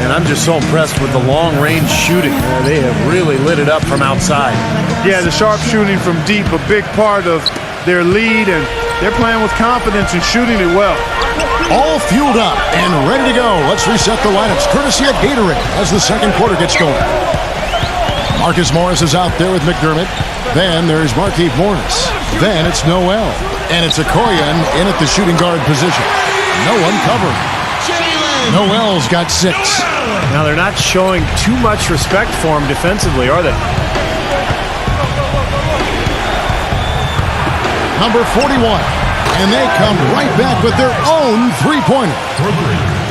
And I'm just so impressed with the long-range shooting. They have really lit it up from outside. Yeah, the sharp shooting from deep, a big part of their lead, and they're playing with confidence and shooting it well. All fueled up and ready to go. Let's reset the lineups, courtesy of Gatorade, as the second quarter gets going. Marcus Morris is out there with McDermott. Then there's Markieff Morris. Then it's Noel. And it's Okoye in at the shooting guard position. No one covering. Noel's got 6. Now, they're not showing too much respect for him defensively, are they? Number 41. And they come right back with their own three-pointer.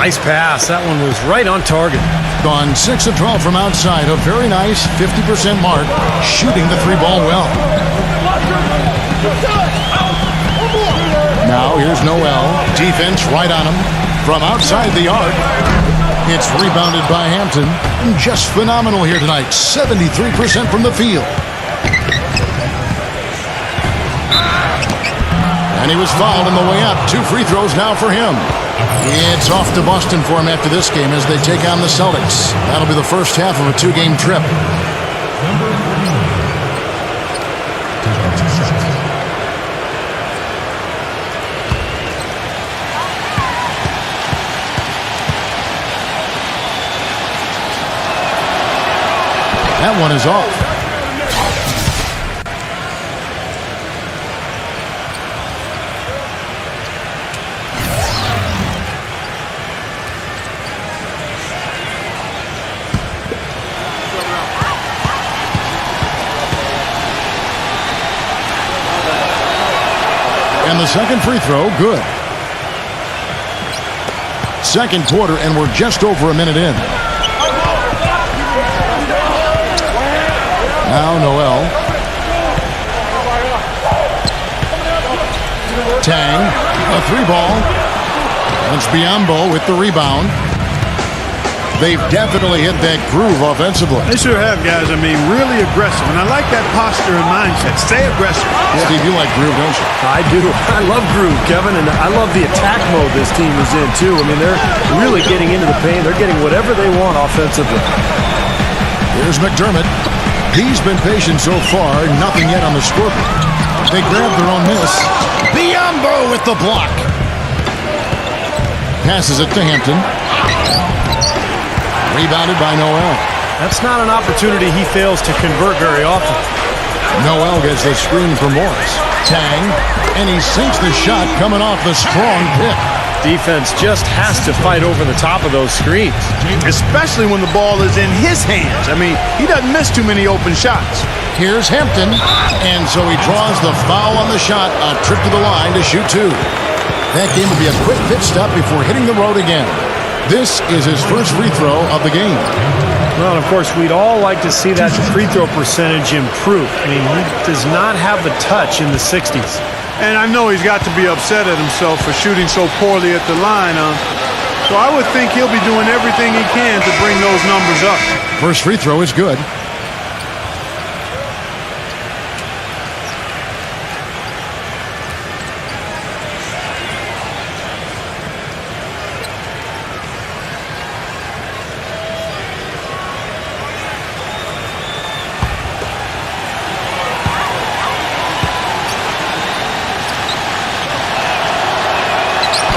Nice pass. That one was right on target. Gone 6 of 12 from outside. A very nice 50% mark. Shooting the 3-ball well. Now here's Noel. Defense right on him. From outside the arc. It's rebounded by Hampton. Just phenomenal here tonight. 73% from the field. And he was fouled on the way up. 2 free throws now for him. It's off to Boston for him after this game as they take on the Celtics. That'll be the first half of a 2-game trip. That one is off. And the second free throw, good. Second quarter, and we're just over a minute in. Now Noel. Tang, a 3-ball. It's Biyombo with the rebound. They've definitely hit that groove offensively. They sure have, guys. I mean, really aggressive. And I like that posture and mindset. Stay aggressive. Yeah. Steve, you like groove, don't you? I do. I love groove, Kevin, and I love the attack mode this team is in, too. I mean, they're really getting into the paint. They're getting whatever they want offensively. Here's McDermott. He's been patient so far. Nothing yet on the scoreboard. They grab their own miss. Biyombo with the block. Passes it to Hampton. Rebounded by Noel. That's not an opportunity he fails to convert very often. Noel gets the screen from Morris. Tang, and he sinks the shot coming off the strong pick. Defense just has to fight over the top of those screens. Especially when the ball is in his hands. I mean, he doesn't miss too many open shots. Here's Hampton, and so he draws the foul on the shot. A trip to the line to shoot 2. That game will be a quick pit stop before hitting the road again. This is his first free throw of the game. Well, and of course, we'd all like to see that free throw percentage improve. I mean, he does not have the touch in the 60s. And I know he's got to be upset at himself for shooting so poorly at the line. So I would think he'll be doing everything he can to bring those numbers up. First free throw is good.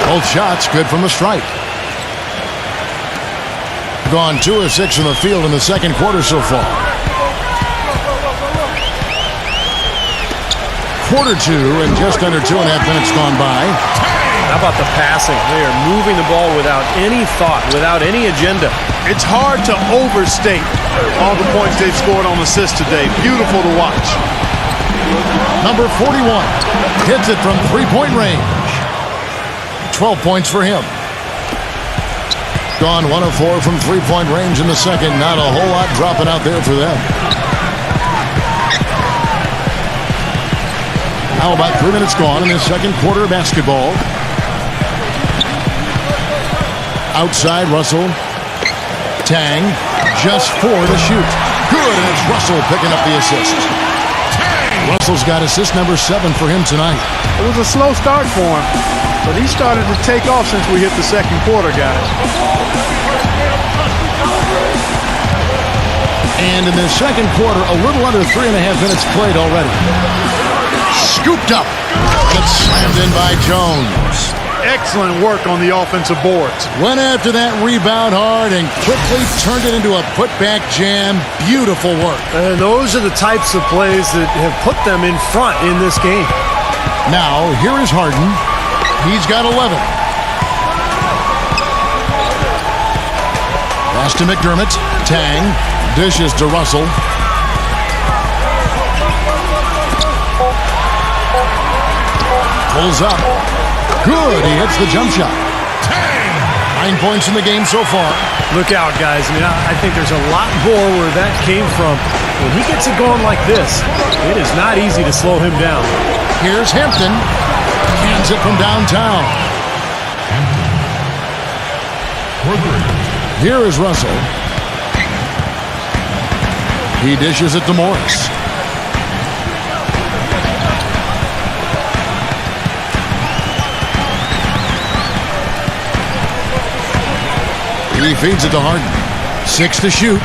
Both shots good from the stripe. Gone 2 of 6 from the field in the second quarter so far. Quarter 2 and just under 2.5 minutes gone by. How about the passing? They are moving the ball without any thought, without any agenda. It's hard to overstate all the points they've scored on assists today. Beautiful to watch. Number 41 hits it from three-point range. 12 points for him. Gone 1 of 4 from three-point range in the second. Not a whole lot dropping out there for them. Now about 3 minutes gone in the second quarter of basketball. Outside Russell. Tang. Just 4 to shoot. Good, and it's Russell picking up the assist. Russell's got assist number 7 for him tonight. It was a slow start for him, but he started to take off since we hit the second quarter, guys. And in the second quarter, a little under 3.5 minutes played already. Scooped up. It's slammed in by Jones. Excellent work on the offensive boards. Went after that rebound hard and quickly turned it into a putback jam. Beautiful work. And those are the types of plays that have put them in front in this game. Now, here is Harden. He's got 11. Pass to McDermott. Tang. Dishes to Russell. Pulls up. Good. He hits the jump shot. 9 points in the game so far. Look out, guys. I mean, I think there's a lot more where that came from. When he gets it going like this, it is not easy to slow him down. Here's Hampton. Hands it from downtown. Here is Russell. He dishes it to Morris. He feeds it to Harden. 6 to shoot.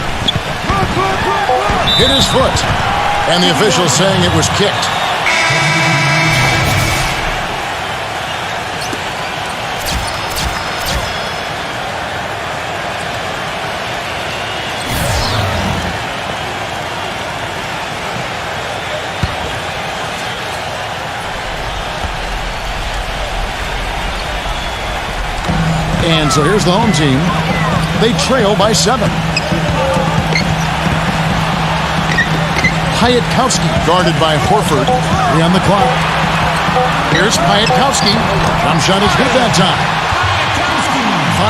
Hit his foot. And the official saying it was kicked. And so here's the home team. They trail by 7. Piatkowski guarded by Horford. 3 on the clock. Here's Piatkowski. Jump shot is good that time.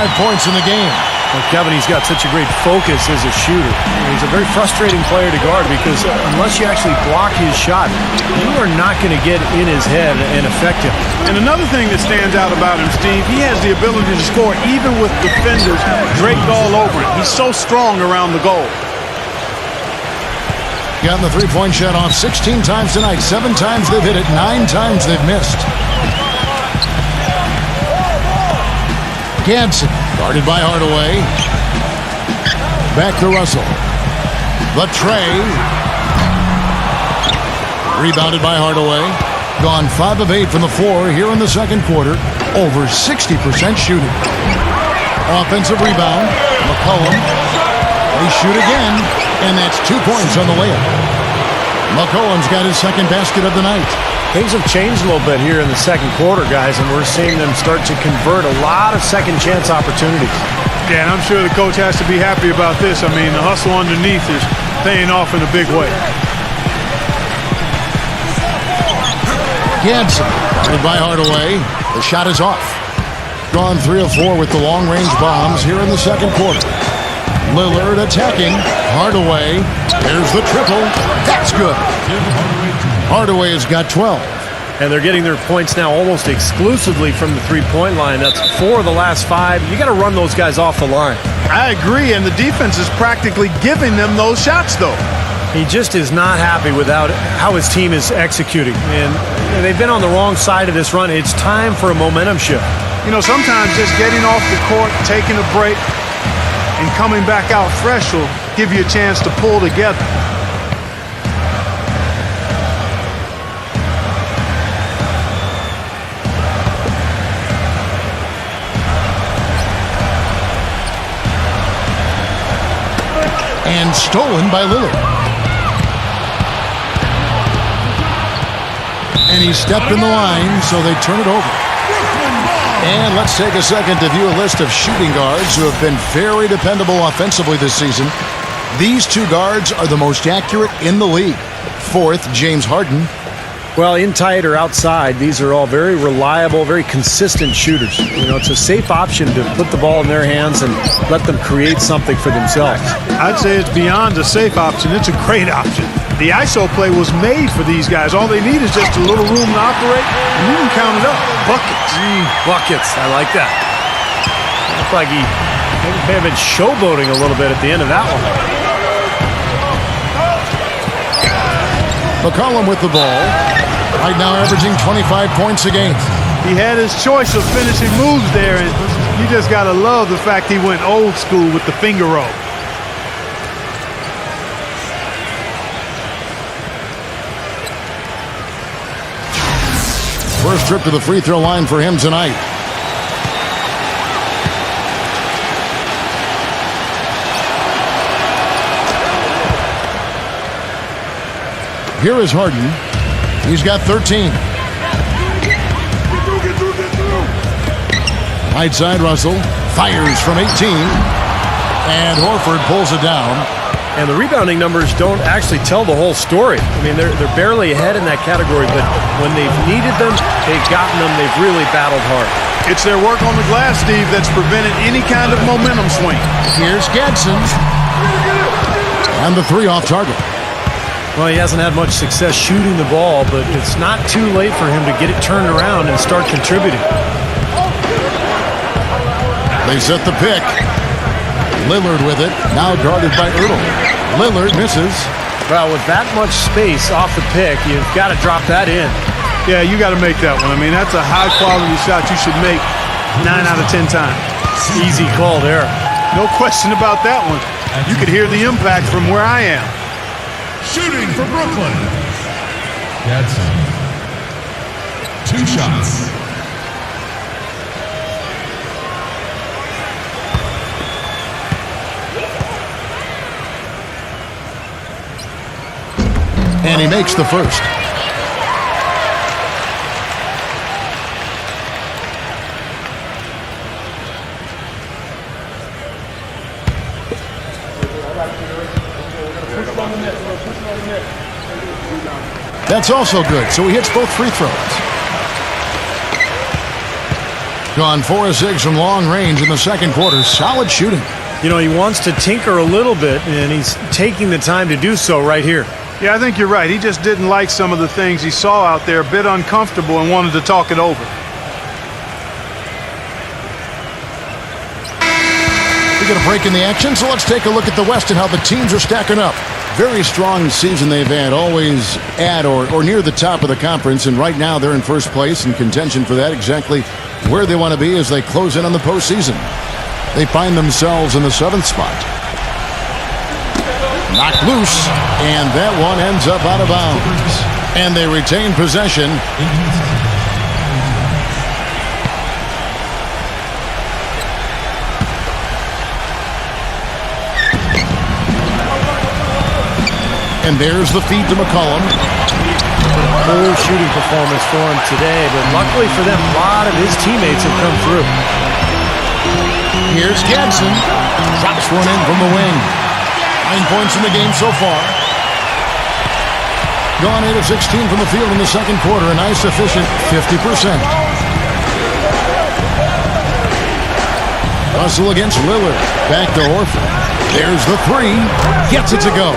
5 points in the game. Well, Kevin, he's got such a great focus as a shooter. He's a very frustrating player to guard because unless you actually block his shot, you are not going to get in his head and affect him. And another thing that stands out about him, Steve, he has the ability to score even with defenders draped all over him. He's so strong around the goal. Gotten the three-point shot off 16 times tonight. 7 times they've hit it. 9 times they've missed. Gadsden, guarded by Hardaway. Back to Russell. The tray. Rebounded by Hardaway. Gone 5 of 8 from the floor here in the second quarter. Over 60% shooting. Offensive rebound. McCollum. They shoot again. And that's 2 points on the layup. McCollum's got his second basket of the night. Things have changed a little bit here in the second quarter, guys, and we're seeing them start to convert a lot of second chance opportunities. Yeah, and I'm sure the coach has to be happy about this. I mean, the hustle underneath is paying off in a big way. Gadsden, guarded by Hardaway. The shot is off. Gone 3 of 4 with the long-range bombs here in the second quarter. Lillard attacking. Hardaway. There's the triple. That's good. Hardaway has got 12. And they're getting their points now almost exclusively from the three-point line. That's 4 of the last 5. You got to run those guys off the line. I agree, and the defense is practically giving them those shots, though. He just is not happy with how his team is executing. And they've been on the wrong side of this run. It's time for a momentum shift. You know, sometimes just getting off the court, taking a break, and coming back out fresh will give you a chance to pull together. And stolen by Lillard. And he stepped in the line, so they turn it over. And let's take a second to view a list of shooting guards who have been very dependable offensively this season. These 2 guards are the most accurate in the league. 4th, James Harden. Well, in tight or outside, these are all very reliable, very consistent shooters. You know, it's a safe option to put the ball in their hands and let them create something for themselves. I'd say it's beyond a safe option. It's a great option. The ISO play was made for these guys. All they need is just a little room to operate, and you can count it up. Buckets. Buckets. I like that. Looked like he may have been showboating a little bit at the end of that one. McCollum with the ball. Right now averaging 25 points a game. He had his choice of finishing moves there, and you just got to love the fact he went old school with the finger roll. First trip to the free throw line for him tonight. Here is Harden. He's got 13. Right side, Russell fires from 18. And Horford pulls it down. And the rebounding numbers don't actually tell the whole story. I mean, they're barely ahead in that category, but when they've needed them, they've gotten them. They've really battled hard. It's their work on the glass, Steve, that's prevented any kind of momentum swing. Here's Gadsden. And the 3 off target. Well, he hasn't had much success shooting the ball, but it's not too late for him to get it turned around and start contributing. They set the pick. Lillard with it, now guarded by Ertl. Lillard misses. Well, with that much space off the pick, you've got to drop that in. Yeah, you got to make that one. I mean, that's a high-quality shot you should make 9 out of 10 times. Easy call there. No question about that one. You could hear the impact from where I am. Shooting for Brooklyn. Gadsden. 2 shots. And he makes the first. That's also good, so he hits both free throws. Gone 4 of 6 from long range in the second quarter. Solid shooting. You know, he wants to tinker a little bit, and he's taking the time to do so right here. Yeah, I think you're right. He just didn't like some of the things he saw out there, a bit uncomfortable, and wanted to talk it over. We get a break in the action, so let's take a look at the West and how the teams are stacking up. Very strong season they've had, always at or near the top of the conference, and right now they're in first place in contention for that, exactly where they want to be as they close in on the postseason. They find themselves in the 7th spot. Knocked loose, and that one ends up out of bounds. And they retain possession. And there's the feed to McCollum. Poor shooting performance for him today, but luckily for them, a lot of his teammates have come through. Here's Gadsden. Drops one in from the wing. 9 points in the game so far. Gone 8 of 16 from the field in the second quarter. A nice efficient 50%. Russell against Lillard. Back to Horford. There's the 3. Gets it to go.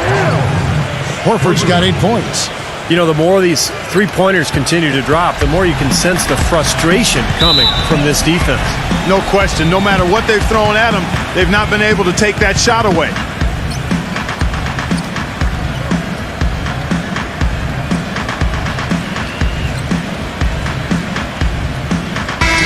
Horford's got 8 points. You know, the more these three-pointers continue to drop, the more you can sense the frustration coming from this defense. No question. No matter what they've thrown at them, they've not been able to take that shot away.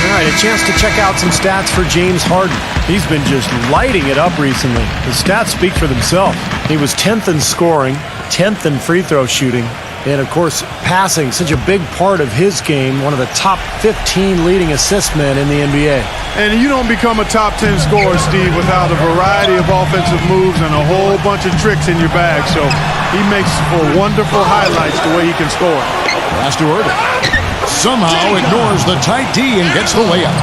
All right, a chance to check out some stats for James Harden. He's been just lighting it up recently. The stats speak for themselves. He was 10th in scoring, 10th in free throw shooting, and of course, passing, such a big part of his game, one of the top 15 leading assist men in the NBA. And you don't become a top 10 scorer, Steve, without a variety of offensive moves and a whole bunch of tricks in your bag. So he makes for wonderful highlights the way he can score. Pass to Irving. Somehow ignores the tight D and gets the layup.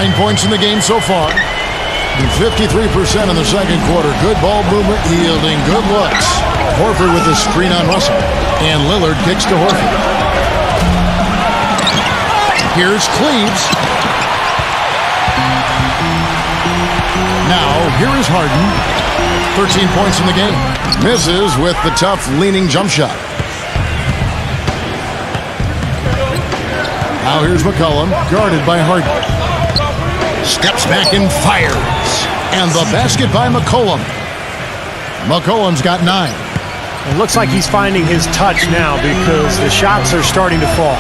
9 points in the game so far. And 53% in the second quarter. Good ball movement, yielding good looks. Horford with the screen on Russell. And Lillard kicks to Horford. Here's Cleaves. Now, here is Harden. 13 points in the game. Misses with the tough leaning jump shot. Now here's McCollum, guarded by Harden. Steps back and fires. And the basket by McCollum. McCollum's got 9. It looks like he's finding his touch now because the shots are starting to fall.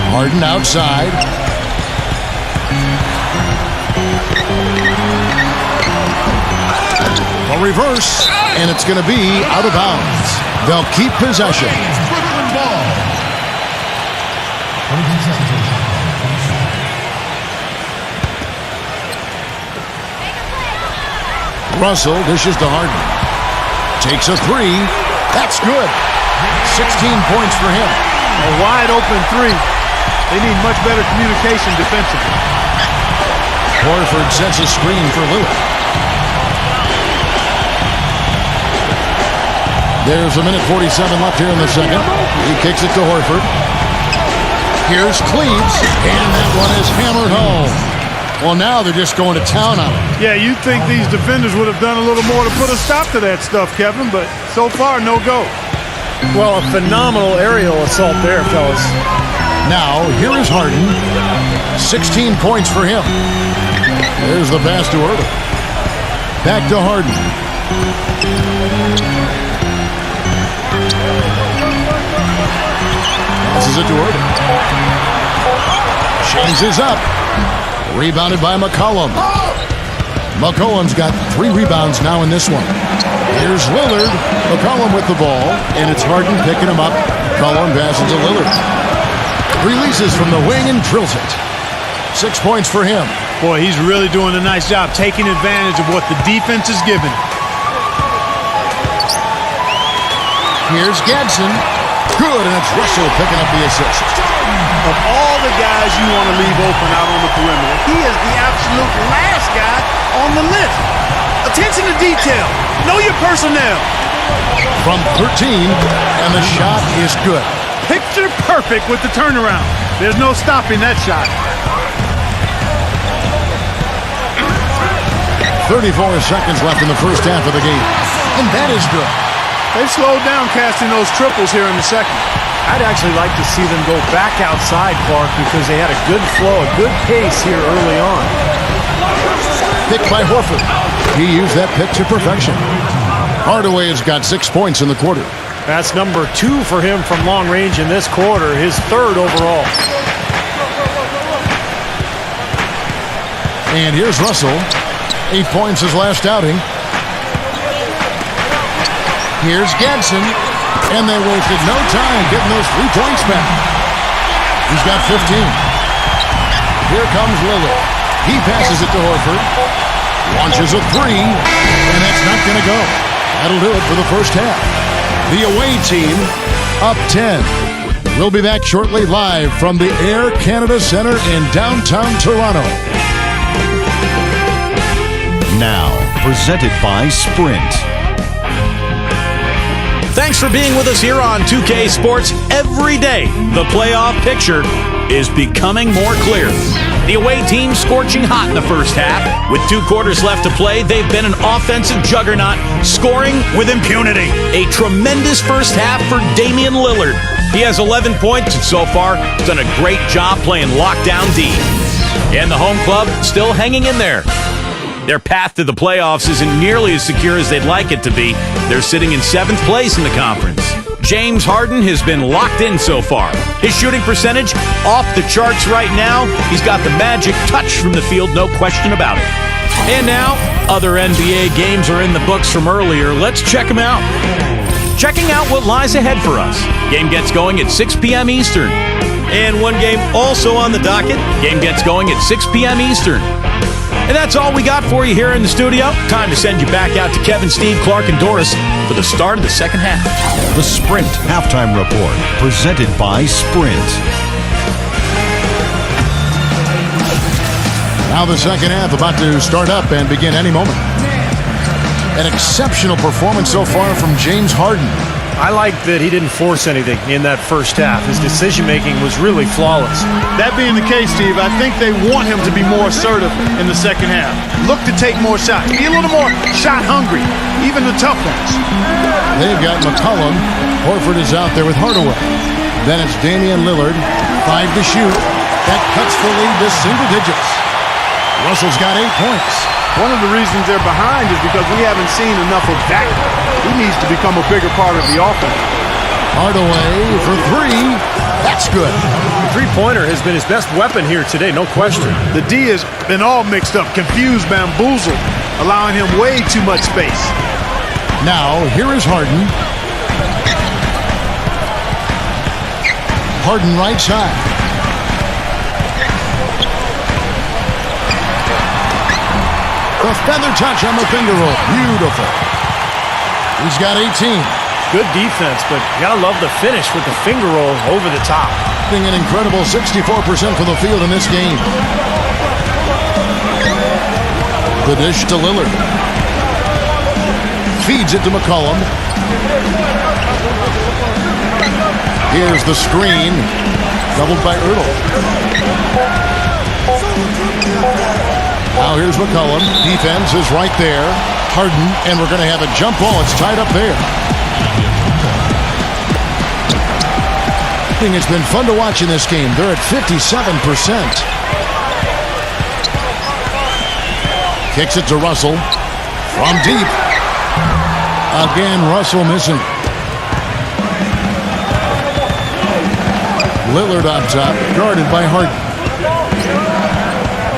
Harden outside. A reverse, and it's going to be out of bounds. They'll keep possession. Brooklyn ball. Russell dishes to Harden. Takes a 3. That's good. 16 points for him. A wide open 3. They need much better communication defensively. Horford sets a screen for Lillard. There's a minute 47 left here in the second. He kicks it to Horford. Here's Cleaves, and that one is hammered home. Well, now they're just going to town on it. Yeah, you'd think these defenders would have done a little more to put a stop to that stuff, Kevin, but so far, no go. Well, a phenomenal aerial assault there, fellas. Now, here is Harden. 16 points for him. There's the pass to Irving. Back to Harden. Passes it to Irving. Changes up. Rebounded by McCollum. McCollum's got 3 rebounds now in this one. Here's Lillard. McCollum with the ball, and it's Harden picking him up. McCollum passes to Lillard. Releases from the wing and drills it. 6 points for him. Boy, he's really doing a nice job taking advantage of what the defense is giving. Here's Gadsden. Good, and it's Russell picking up the assist. Of all the guys you want to leave open out on the perimeter, he is the absolute last guy on the list. Attention to detail. Know your personnel. From 13, and the shot is good. Picture perfect with the turnaround. There's no stopping that shot. 34 seconds left in the first half of the game, and that is good. They've slowed down casting those triples here in the second. I'd actually like to see them go back outside, Clark, because they had a good flow, a good pace here early on. Pick by Horford. He used that pick to perfection. Hardaway has got 6 points in the quarter. That's number 2 for him from long range in this quarter, his 3rd overall. And here's Russell. 8 points his last outing. Here's Gadsden. And they wasted no time getting those 3 points back. He's got 15. Here comes Lillard. He passes it to Horford. Launches a 3. And that's not going to go. That'll do it for the first half. The away team up 10. We'll be back shortly live from the Air Canada Centre in downtown Toronto. Now, presented by Sprint. Thanks for being with us here on 2K Sports every day. The playoff picture is becoming more clear. The away team scorching hot in the first half. With 2 quarters left to play, they've been an offensive juggernaut, scoring with impunity. A tremendous first half for Damian Lillard. He has 11 points and so far has done a great job playing lockdown D. And the home club still hanging in there. Their path to the playoffs isn't nearly as secure as they'd like it to be. They're sitting in 7th place in the conference. James Harden has been locked in so far. His shooting percentage off the charts right now. He's got the magic touch from the field, no question about it. And now, other NBA games are in the books from earlier. Let's check them out. Checking out what lies ahead for us. Game gets going at 6 p.m. Eastern. And one game also on the docket. Game gets going at 6 p.m. Eastern. And that's all we got for you here in the studio. Time to send you back out to Kevin, Steve, Clark, and Doris for the start of the second half. The Sprint Halftime Report, presented by Sprint. Now the second half about to start up and begin any moment. An exceptional performance so far from James Harden. I like that he didn't force anything in that first half. His decision-making was really flawless. That being the case, Steve, I think they want him to be more assertive in the second half. Look to take more shots. Be a little more shot hungry, even the tough ones. They've got McCollum. Horford is out there with Hardaway. Then it's Damian Lillard. 5 to shoot. That cuts the lead to single digits. Russell's got 8 points. One of the reasons they're behind is because we haven't seen enough of that. He needs to become a bigger part of the offense. Hardaway for 3. That's good. The three-pointer has been his best weapon here today, no question. The D has been all mixed up, confused, bamboozled, allowing him way too much space. Now, here is Harden. Harden right side. The feather touch on the finger roll. Beautiful. He's got 18. Good defense, but you gotta love the finish with the finger roll over the top. Being an incredible 64% from the field in this game. The dish to Lillard. Feeds it to McCollum. Here's the screen. Doubled by Ertl. Now here's McCollum. Defense is right there. Harden, and we're going to have a jump ball. It's tied up there. It's been fun to watch in this game. They're at 57%. Kicks it to Russell. From deep. Again, Russell missing. Lillard on top, guarded by Harden.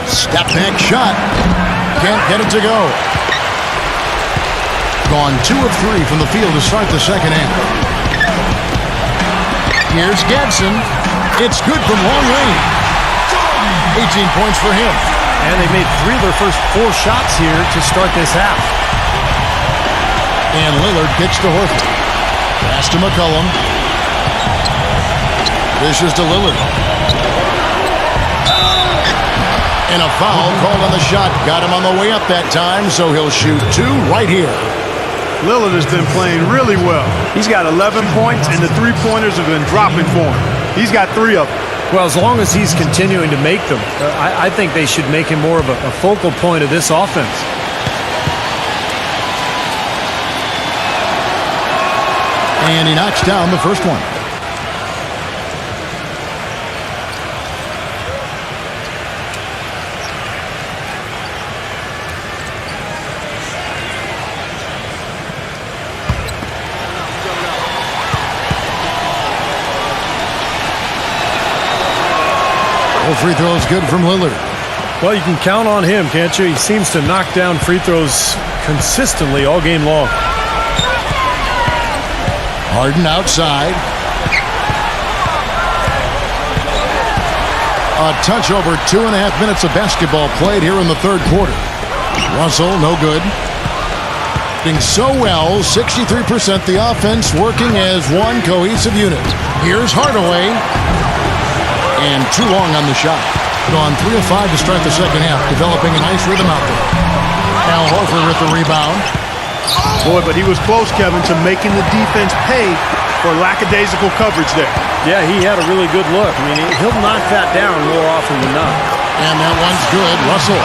Step back shot. Can't get it to go. Gone 2 of 3 from the field to start the second half. Here's Gadsden. It's good from long range. 18 points for him. And they made 3 of their first 4 shots here to start this half. And Lillard kicks to Horford. Pass to McCollum. Dishes to Lillard. And a foul called on the shot. Got him on the way up that time, so he'll shoot 2 right here. Lillard has been playing really well. He's got 11 points, and the three-pointers have been dropping for him. He's got 3 of them. Well, as long as he's continuing to make them, I think they should make him more of a focal point of this offense. And he knocks down the first one. Free throws good from Lillard. Well, you can count on him, can't you? He seems to knock down free throws consistently all game long. Harden outside. A touch over 2.5 minutes of basketball played here in the third quarter. Russell, no good. Doing so well, 63%. The offense working as one cohesive unit. Here's Hardaway. And too long on the shot. Gone 3 of 5 to start the second half, developing a nice rhythm out there. Al Horford with the rebound. Boy, but he was close, Kevin, to making the defense pay for lackadaisical coverage there. Yeah, he had a really good look. I mean, he'll knock that down more often than not. And that one's good. Russell.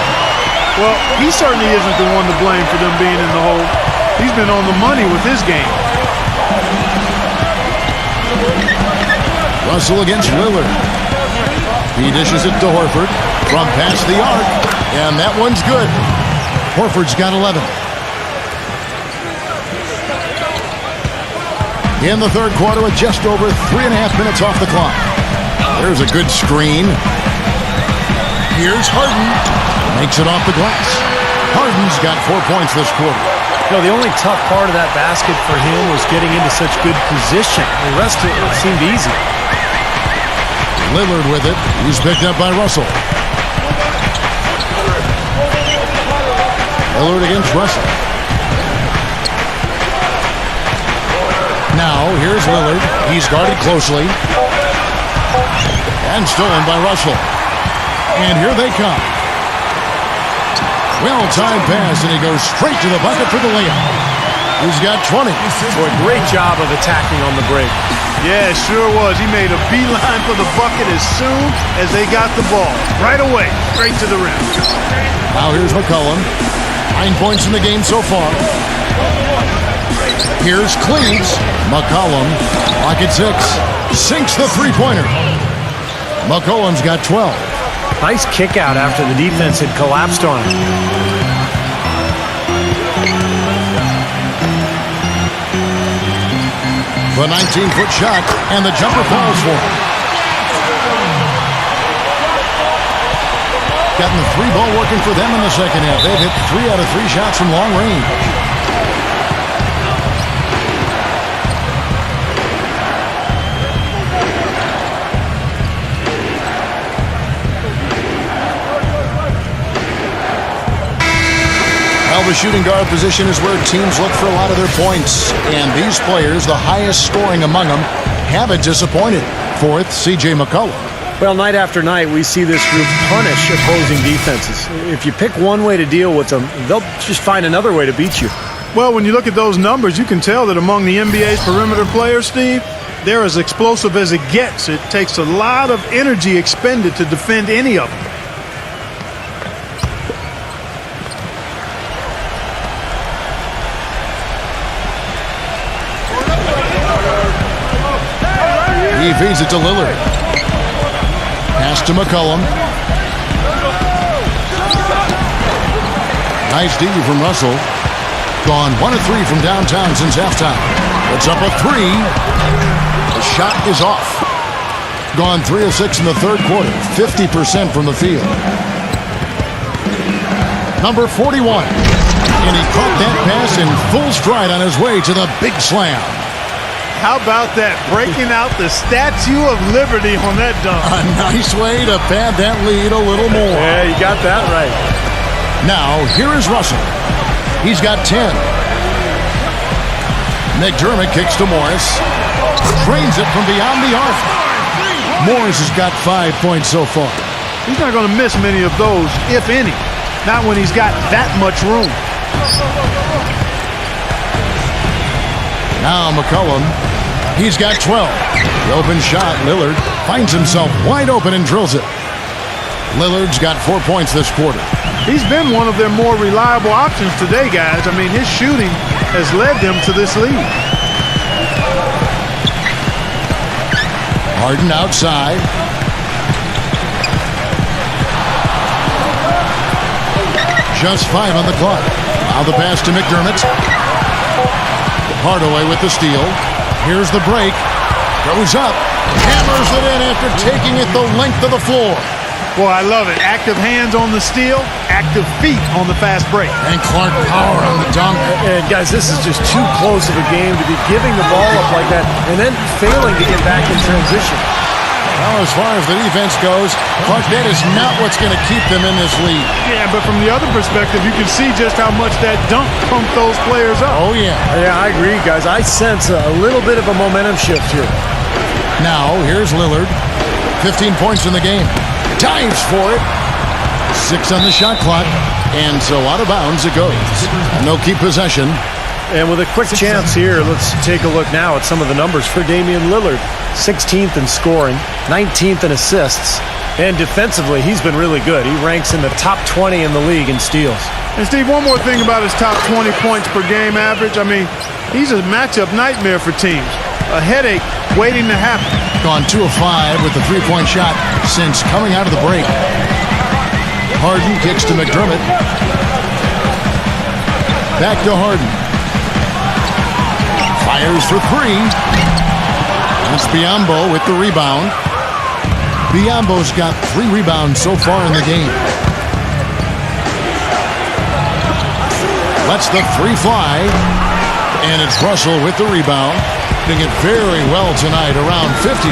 Well, he certainly isn't the one to blame for them being in the hole. He's been on the money with his game. Russell against Lillard. He dishes it to Horford from past the arc. And that one's good. Horford's got 11. In the third quarter with just over 3.5 minutes off the clock. There's a good screen. Here's Harden. Makes it off the glass. Harden's got 4 points this quarter. You know, the only tough part of that basket for him was getting into such good position. The rest of it seemed easy. Lillard with it. He's picked up by Russell. Lillard against Russell. Now, here's Lillard. He's guarded closely. And stolen by Russell. And here they come. Well-timed pass, and he goes straight to the bucket for the layup. He's got 20. Boy, great job of attacking on the break. Yeah, it sure was. He made a beeline for the bucket as soon as they got the ball. Right away, straight to the rim. Now here's McCollum. 9 points in the game so far. Here's Cleves. McCollum, pocket 6. Sinks the three-pointer. McCollum's got 12. Nice kick out after the defense had collapsed on him. The 19-foot shot, and the jumper falls for him. Gotten the three ball working for them in the second half. They've hit 3 out of 3 shots from long range. Well, the shooting guard position is where teams look for a lot of their points. And these players, the highest scoring among them, haven't disappointed. Fourth, C.J. McCollum. Well, night after night, we see this group punish opposing defenses. If you pick one way to deal with them, they'll just find another way to beat you. Well, when you look at those numbers, you can tell that among the NBA's perimeter players, Steve, they're as explosive as it gets. It takes a lot of energy expended to defend any of them. He feeds it to Lillard. Pass to McCollum. Nice D from Russell. Gone 1 of 3 from downtown since halftime. It's up a 3. The shot is off. Gone 3 of 6 in the third quarter. 50% from the field. Number 41. And he caught that pass in full stride on his way to the big slam. How about that? Breaking out the Statue of Liberty on that dunk. A nice way to pad that lead a little more. Yeah, you got that right. Now, here is Russell. He's got 10. McDermott kicks to Morris. Trains it from beyond the arc. Morris has got 5 points so far. He's not going to miss many of those, if any. Not when he's got that much room. Now McCollum. He's got 12. The open shot, Lillard finds himself wide open and drills it. Lillard's got 4 points this quarter. He's been one of their more reliable options today, guys. I mean, his shooting has led them to this lead. Harden outside. Just 5 on the clock. Now the pass to McDermott. Hardaway with the steal. Here's the break. Goes up. Hammers it in after taking it the length of the floor. Boy, I love it. Active hands on the steal, active feet on the fast break. And Clark power on the dunk. And guys, this is just too close of a game to be giving the ball up like that and then failing to get back in transition. Well, as far as the defense goes, Clark, that is not what's going to keep them in this lead. Yeah, but from the other perspective, you can see just how much that dunk pumped those players up. Oh, yeah. Yeah, I agree, guys. I sense a little bit of a momentum shift here. Now, here's Lillard. 15 points in the game. Dives for it. 6 on the shot clock. And so out of bounds it goes. And they'll keep possession. And with a quick chance here, let's take a look now at some of the numbers for Damian Lillard. 16th in scoring, 19th in assists, and defensively, he's been really good. He ranks in the top 20 in the league in steals. And Steve, one more thing about his top 20 points per game average. I mean, he's a matchup nightmare for teams. A headache waiting to happen. Gone 2 of 5 with the three-point shot since coming out of the break. Harden kicks to McDermott. Back to Harden. Fires for 3. That's Biyombo with the rebound. Biyombo's got 3 rebounds so far in the game. Lets the 3 fly. And it's Russell with the rebound. Doing it very well tonight, around 57%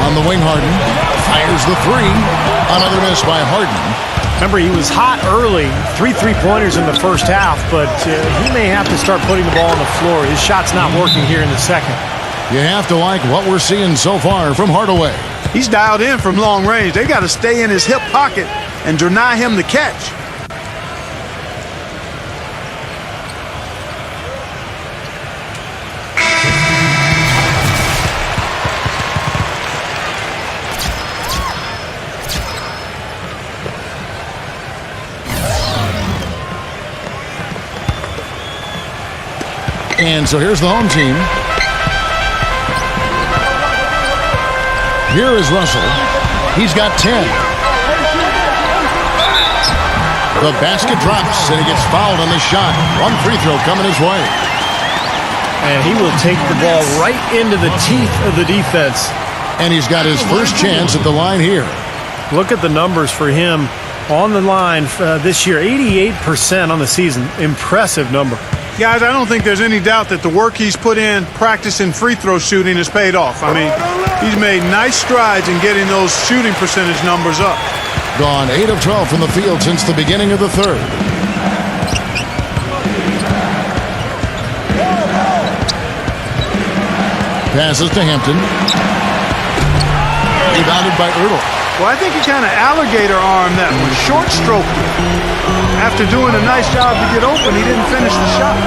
on the wing. Harden fires the 3. Another miss by Harden. Remember, he was hot early, 3 3-pointers in the first half, but he may have to start putting the ball on the floor. His shot's not working here in the second. You have to like what we're seeing so far from Hardaway. He's dialed in from long range. They got to stay in his hip pocket and deny him the catch. And so here's the home team. Here is Russell. He's got 10. The basket drops, and he gets fouled on the shot. 1 free throw coming his way. And he will take the ball right into the teeth of the defense. And he's got his first chance at the line here. Look at the numbers for him on the line this year. 88% on the season. Impressive number. Guys, I don't think there's any doubt that the work he's put in practicing free throw shooting has paid off. I mean, he's made nice strides in getting those shooting percentage numbers up. Gone 8 of 12 from the field since the beginning of the third. Passes to Hampton. Rebounded by Ertl. Well, I think he kind of alligator armed that one, short stroked it. After doing a nice job to get open, he didn't finish the shot.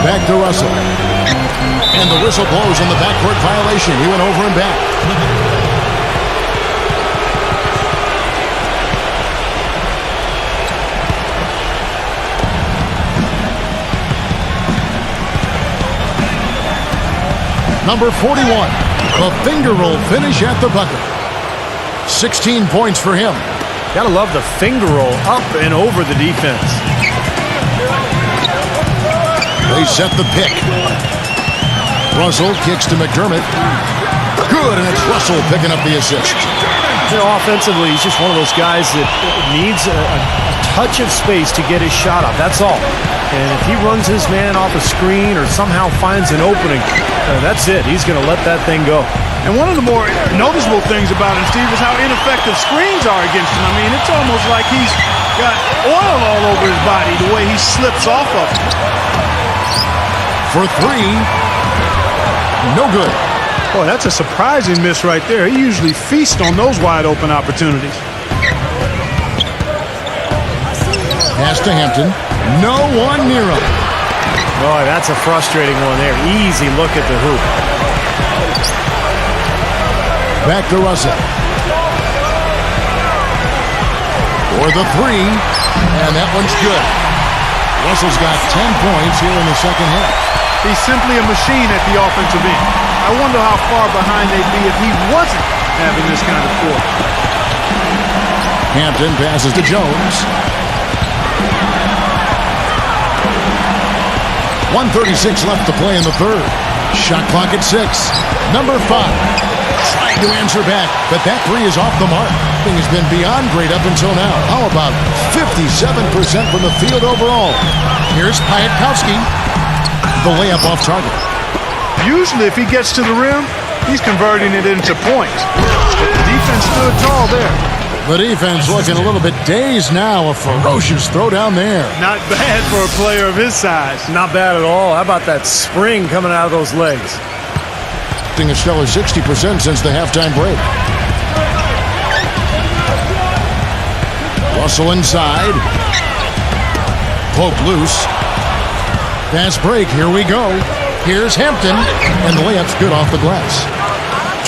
Back to Russell. And the whistle blows on the backcourt violation. He went over and back. Number 41, the finger roll finish at the bucket. 16 points for him. Gotta love the finger roll up and over the defense. They set the pick. Russell kicks to McDermott. Good, and it's Russell picking up the assist. You know, offensively, he's just one of those guys that needs a touch of space to get his shot up. That's all. And if he runs his man off a screen or somehow finds an opening, that's it. He's going to let that thing go. And one of the more noticeable things about him, Steve, is how ineffective screens are against him. I mean, it's almost like he's got oil all over his body the way he slips off of it. For 3, no good. Boy, that's a surprising miss right there. He usually feasts on those wide open opportunities. Pass to Hampton. No one near him. Boy, that's a frustrating one there. Easy look at the hoop. Back to Russell. For the 3, and that one's good. Russell's got 10 points here in the second half. He's simply a machine at the offensive end. I wonder how far behind they'd be if he wasn't having this kind of quarter. Hampton passes to Jones. 1:36 left to play in the third. Shot clock at 6. Number 5 trying to answer back, but that 3 is off the mark. Thing has been beyond great up until now. How about 57% from the field overall? Here's Piatkowski. The layup off target. Usually if he gets to the rim, he's converting it into points. But the defense stood tall there. The defense looking a little bit dazed now. A ferocious throw down there. Not bad for a player of his size. Not bad at all. How about that spring coming out of those legs? A stellar 60% since the halftime break. Russell inside. Poke loose. Fast break, here we go. Here's Hampton, and the layup's good off the glass.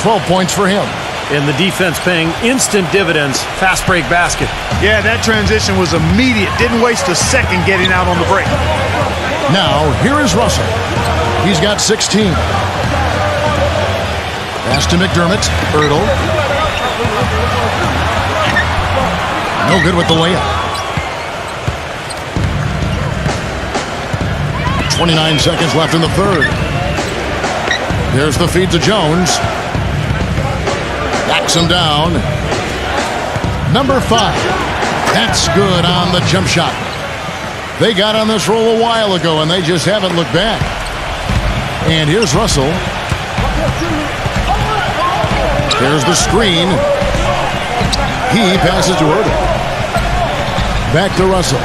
12 points for him. And the defense paying instant dividends. Fast break basket. Yeah, that transition was immediate. Didn't waste a second getting out on the break. Now, here is Russell. He's got 16. Pass to McDermott. Ertl. No good with the layup. 29 seconds left in the third. There's the feed to Jones. Backs him down. Number 5. That's good on the jump shot. They got on this roll a while ago, and they just haven't looked back. And here's Russell. Here's the screen. He passes to Ertl. Back to Russell.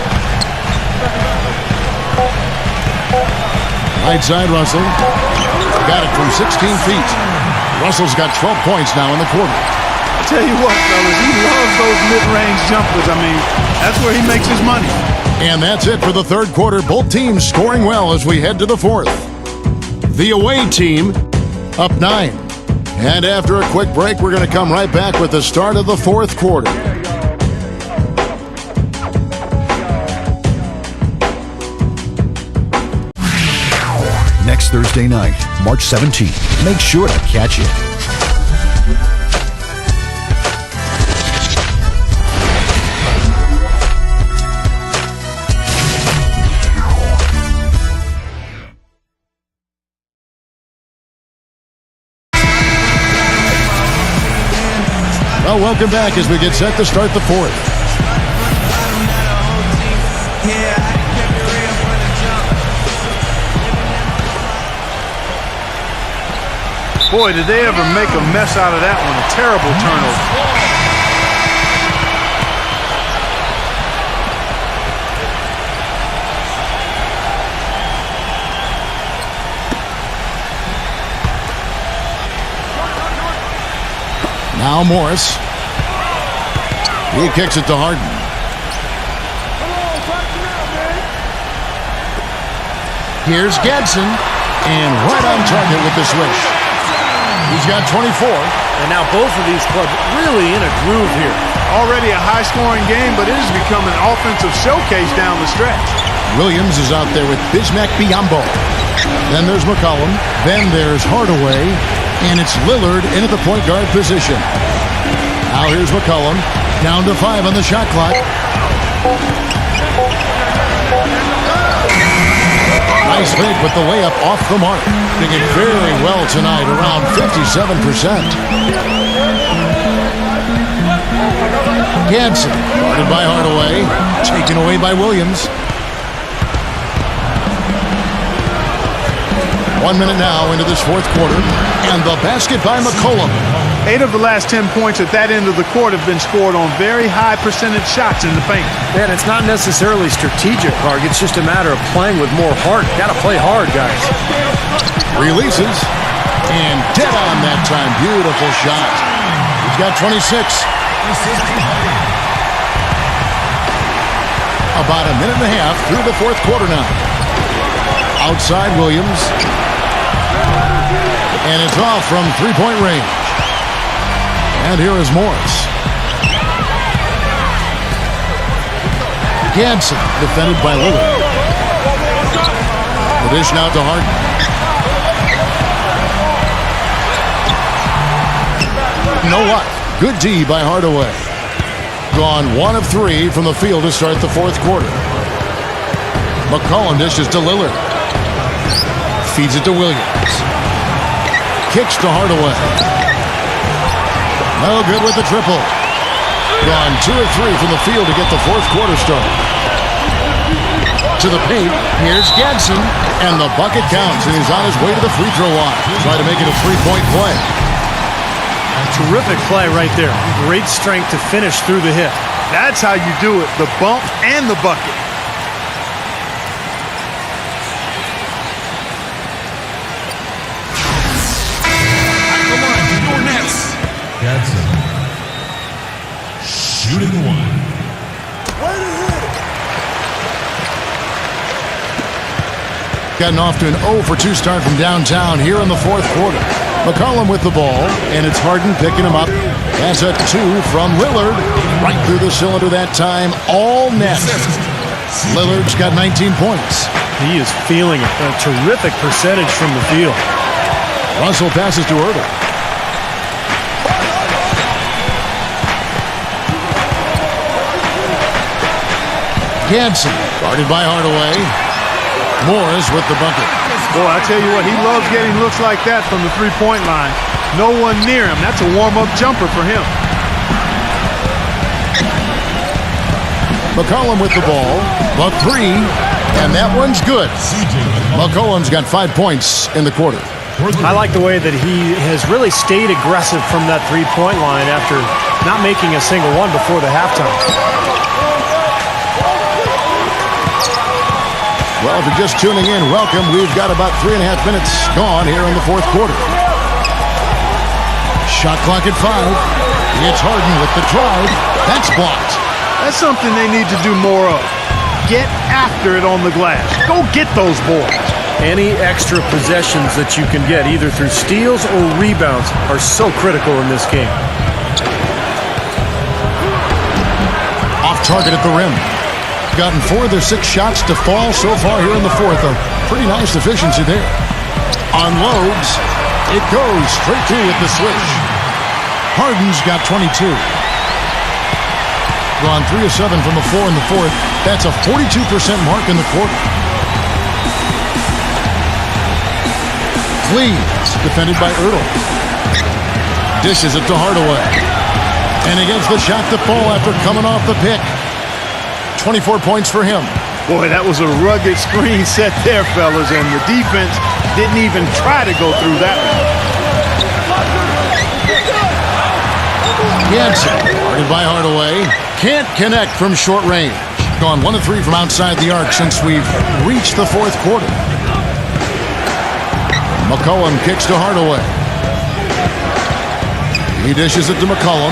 Right side, Russell. Got it from 16 feet. Russell's got 12 points now in the quarter. I tell you what, fellas, he loves those mid-range jumpers. I mean, that's where he makes his money. And that's it for the third quarter. Both teams scoring well as we head to the fourth. The away team up 9. And after a quick break, we're going to come right back with the start of the fourth quarter. Next Thursday night, March 17th. Make sure to catch it. Well, welcome back as we get set to start the fourth. Boy, did they ever make a mess out of that one. A terrible turnover. Now Morris. He kicks it to Harden. Here's Gadsden. And right on target with the swish. He's got 24. And now both of these clubs really in a groove here. Already a high-scoring game, but it has become an offensive showcase down the stretch. Williams is out there with Bismack Biyombo. Then there's McCollum. Then there's Hardaway. And it's Lillard in at the point guard position. Now here's McCollum. Down to 5 on the shot clock. Nice make with the layup off the mark. Doing it very well tonight, around 57%. Gadsden, guarded by Hardaway. Taken away by Williams. 1 minute now into this fourth quarter. And the basket by McCollum. 8 of the last 10 points at that end of the court have been scored on very high percentage shots in the paint. And it's not necessarily strategic, Park. It's just a matter of playing with more heart. Got to play hard, guys. Releases. And dead on that time. Beautiful shot. He's got 26. About a minute and a half through the fourth quarter now. Outside Williams. And it's off from three-point range. And here is Morris. Gadsden defended by Lillard. The dish now to Harden. You know what? Good D by Hardaway. Gone 1 of 3 from the field to start the fourth quarter. McCollum dishes to Lillard. Feeds it to Williams. Kicks to Hardaway. No good with the triple. Gone 2 of 3 from the field to get the fourth quarter started. To the paint, here's Gadsden, and the bucket counts, and he's on his way to the free throw line. Try to make it a three-point play. Terrific play right there. Great strength to finish through the hit. That's how you do it, the bump and the bucket. Gadsden. Shooting one. Gotten off to an 0 for 2 start from downtown here in the fourth quarter. McCollum with the ball, and it's Harden picking him up. That's a 2 from Lillard. Right through the cylinder that time, all net. Lillard's got 19 points. He is feeling it. A terrific percentage from the field. Russell passes to Ertl. Gadsden, guarded by Hardaway. Morris with the bucket. Boy, I tell you what, he loves getting looks like that from the three-point line. No one near him. That's a warm-up jumper for him. McCollum with the ball. The 3, and that one's good. McCollum's got 5 points in the quarter. I like the way that he has really stayed aggressive from that three-point line after not making a single one before the halftime. Well, if you're just tuning in, welcome. We've got about 3.5 minutes gone here in the fourth quarter. Shot clock at 5. It's Harden with the drive. That's blocked. That's something they need to do more of. Get after it on the glass. Go get those boards. Any extra possessions that you can get, either through steals or rebounds, are so critical in this game. Off target at the rim. Gotten 4 of their 6 shots to fall so far here in the fourth. A pretty nice efficiency there. Unloads. It goes straight through with the switch. Harden's got 22. Gone 3 of 7 from the floor in the fourth. That's a 42% mark in the quarter. Cleaves, defended by Ertl. Dishes it to Hardaway. And he gets the shot to fall after coming off the pick. 24 points for him. Boy, that was a rugged screen set there, fellas, and the defense didn't even try to go through that one. Gadsden, guarded by Hardaway. Can't connect from short range. Gone 1 of 3 from outside the arc since we've reached the fourth quarter. McCollum kicks to Hardaway. He dishes it to McCollum.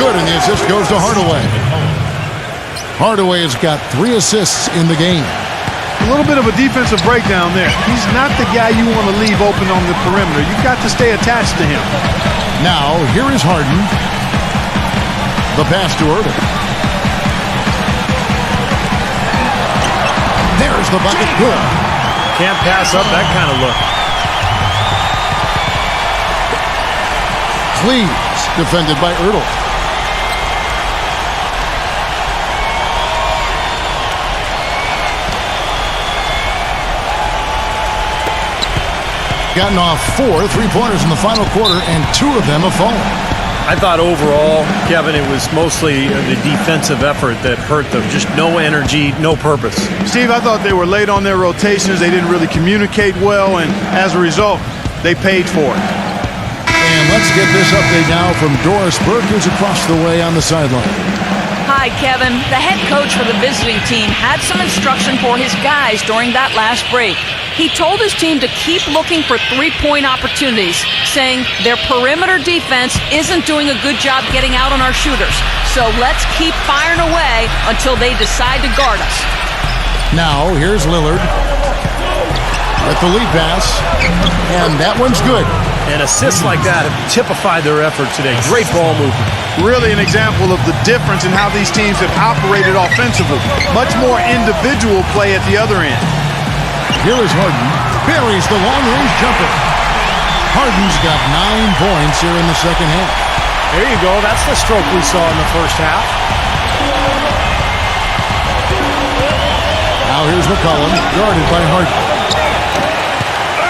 Good, and the assist goes to Hardaway. Hardaway has got 3 assists in the game. A little bit of a defensive breakdown there. He's not the guy you want to leave open on the perimeter. You've got to stay attached to him. Now, here is Harden. The pass to Ertl. There's the bucket. Good. Can't pass up that kind of look. Cleaves, defended by Ertl. Gotten off 4 3-pointers in the final quarter, and 2 of them have fallen. I thought overall, Kevin, it was mostly the defensive effort that hurt them. Just no energy, no purpose. Steve, I thought they were late on their rotations. They didn't really communicate well, and as a result, they paid for it. And let's get this update now from Doris Burke, who's across the way on the sideline. Hi, Kevin. The head coach for the visiting team had some instruction for his guys during that last break. He told his team to keep looking for three-point opportunities, saying their perimeter defense isn't doing a good job getting out on our shooters. So let's keep firing away until they decide to guard us. Now, here's Lillard with the lead pass, and that one's good. And assists like that have typified their effort today. Great ball movement. Really an example of the difference in how these teams have operated offensively. Much more individual play at the other end. Here is Harden. Buries the long-range jumper. Harden's got 9 points here in the second half. There you go. That's the stroke we saw in the first half. Now here's McCollum, guarded by Harden.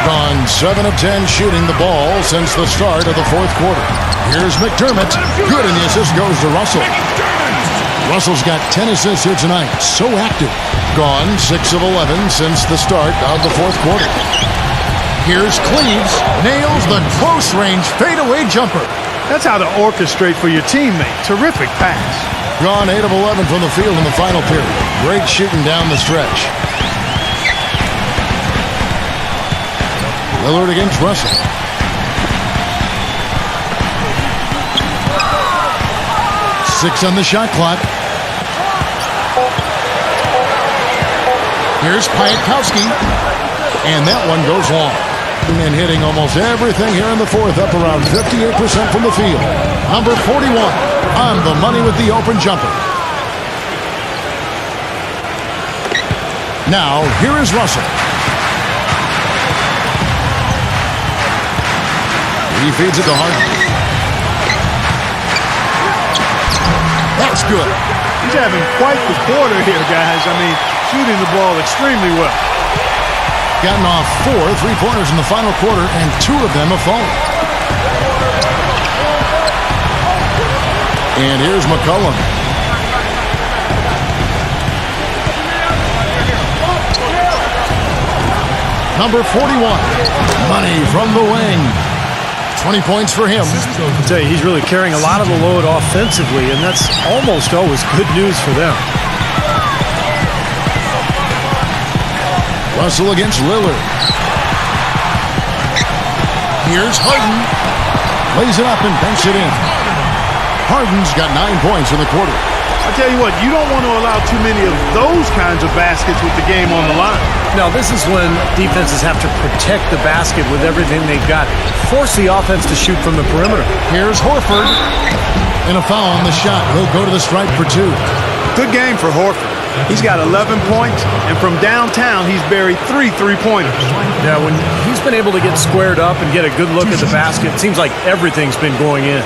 Gone 7 of 10 shooting the ball since the start of the fourth quarter. Here's McDermott. Good, and the assist goes to Russell. Russell's got 10 assists here tonight. So active. Gone 6 of 11 since the start of the fourth quarter. Here's Cleaves. Nails the close-range fadeaway jumper. That's how to orchestrate for your teammate. Terrific pass. Gone 8 of 11 from the field in the final period. Great shooting down the stretch. Lillard against Russell. Here's Piatkowski. And that one goes long. And hitting almost everything here in the fourth, up around 58% from the field. Number 41 on the money with the open jumper. Now, here is Russell. He feeds it to Harden. That's good. He's having quite the quarter here, guys. I mean, shooting the ball extremely well. Gotten off 4 3-pointers in the final quarter, and 2 of them have fallen. And here's McCollum. Number 41, money from the wing. 20 points for him. I tell you, he's really carrying a lot of the load offensively, and that's almost always good news for them. Russell against Lillard. Here's Harden. Lays it up and banks it in. Harden's got 9 points in the quarter. I tell you what, you don't want to allow too many of those kinds of baskets with the game on the line. Now, this is when defenses have to protect the basket with everything they've got. Force the offense to shoot from the perimeter. Here's Horford. And a foul on the shot. He'll go to the stripe for 2. Good game for Horford. He's got 11 points, and from downtown, he's buried 3 3-pointers. Yeah, when he's been able to get squared up and get a good look at the basket, it seems like everything's been going in.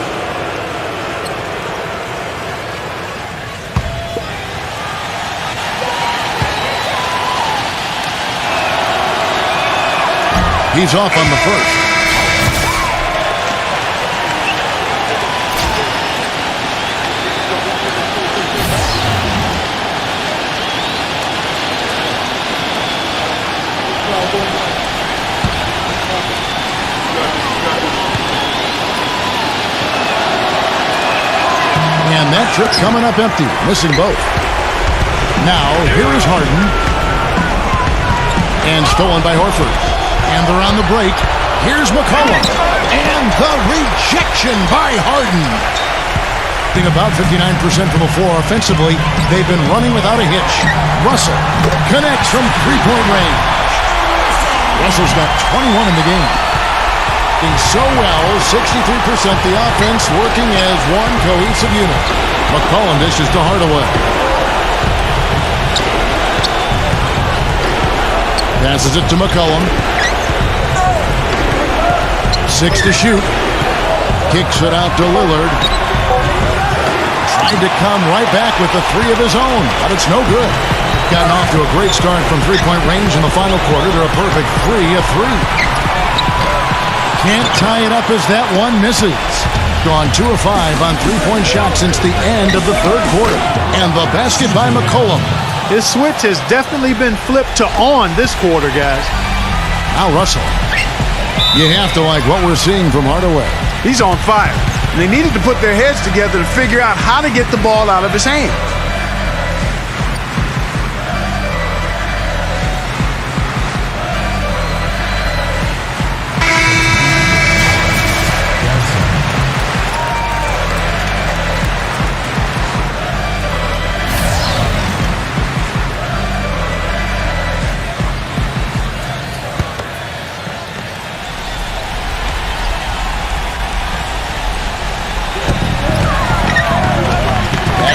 He's off on the first. And that trip coming up empty, missing both. Now, here is Harden. And stolen by Horford. And they're on the break. Here's McCollum. And the rejection by Harden. About 59% from the floor offensively. They've been running without a hitch. Russell connects from three-point range. Russell's got 21 in the game. Doing so well, 63%. The offense working as one cohesive unit. McCollum dishes to Hardaway. Passes it to McCollum. 6 to shoot. Kicks it out to Lillard. Tried to come right back with the 3 of his own, but it's no good. Gotten off to a great start from three-point range in the final quarter. They're a perfect 3 of 3. Can't tie it up as that one misses. Gone 2 of 5 on three-point shots since the end of the third quarter. And the basket by McCollum. His switch has definitely been flipped to on this quarter, guys. Now Russell. You have to like what we're seeing from Hardaway. He's on fire. And they needed to put their heads together to figure out how to get the ball out of his hand.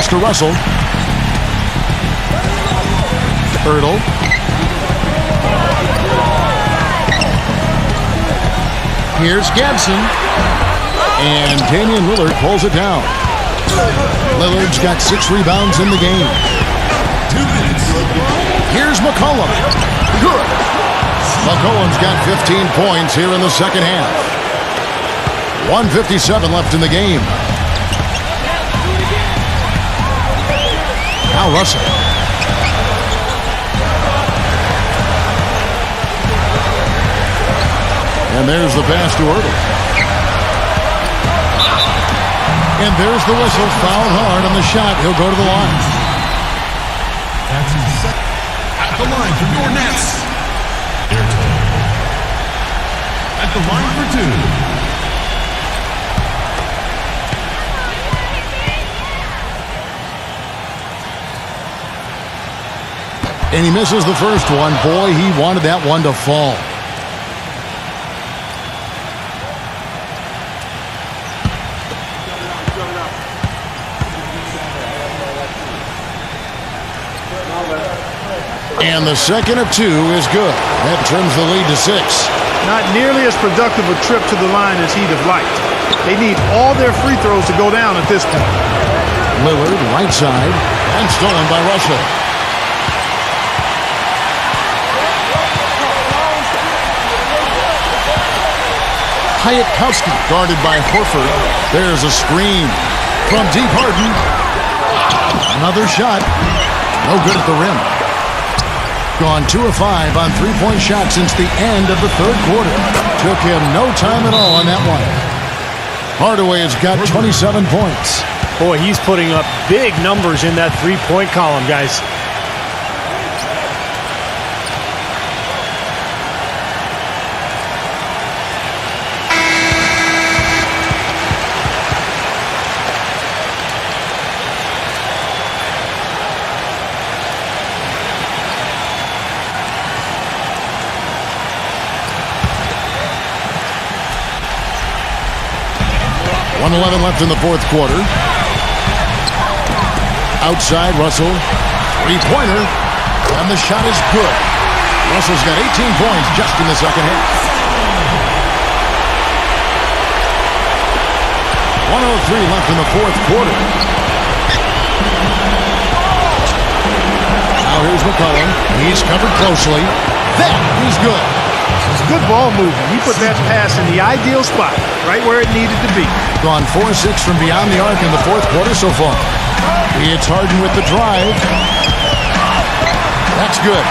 To Russell. Hurdle. Here's Gabson. And Damian Lillard pulls it down. Lillard's got 6 rebounds in the game. 2 minutes. Here's McCollum. Good. McCollum's got 15 points here in the second half. 1:57 left in the game. Now Russell. And there's the pass to Hurdle. And there's the whistle. Fouled hard on the shot. He'll go to the line. At the line for your Nets. At the line for 2. And he misses the first one. Boy, he wanted that one to fall. And the second of two is good. That trims the lead to 6. Not nearly as productive a trip to the line as he'd have liked. They need all their free throws to go down at this point. Lillard, right side, and stolen by Russell. Hayatkowski guarded by Horford. There's a screen from deep. Harden. Another shot. No good at the rim. Gone 2 of 5 on three-point shots since the end of the third quarter. Took him no time at all on that one. Hardaway has got 27 points. Boy, he's putting up big numbers in that three-point column, guys. .11 left in the fourth quarter. Outside, Russell. Three-pointer. And the shot is good. Russell's got 18 points just in the second half. 1:03 left in the fourth quarter. Now here's McCollum. He's covered closely. That is good. It's good ball movement. He put that pass in the ideal spot, right where it needed to be. Gone 4-6 from beyond the arc in the fourth quarter so far. It's Harden with the drive. That's good.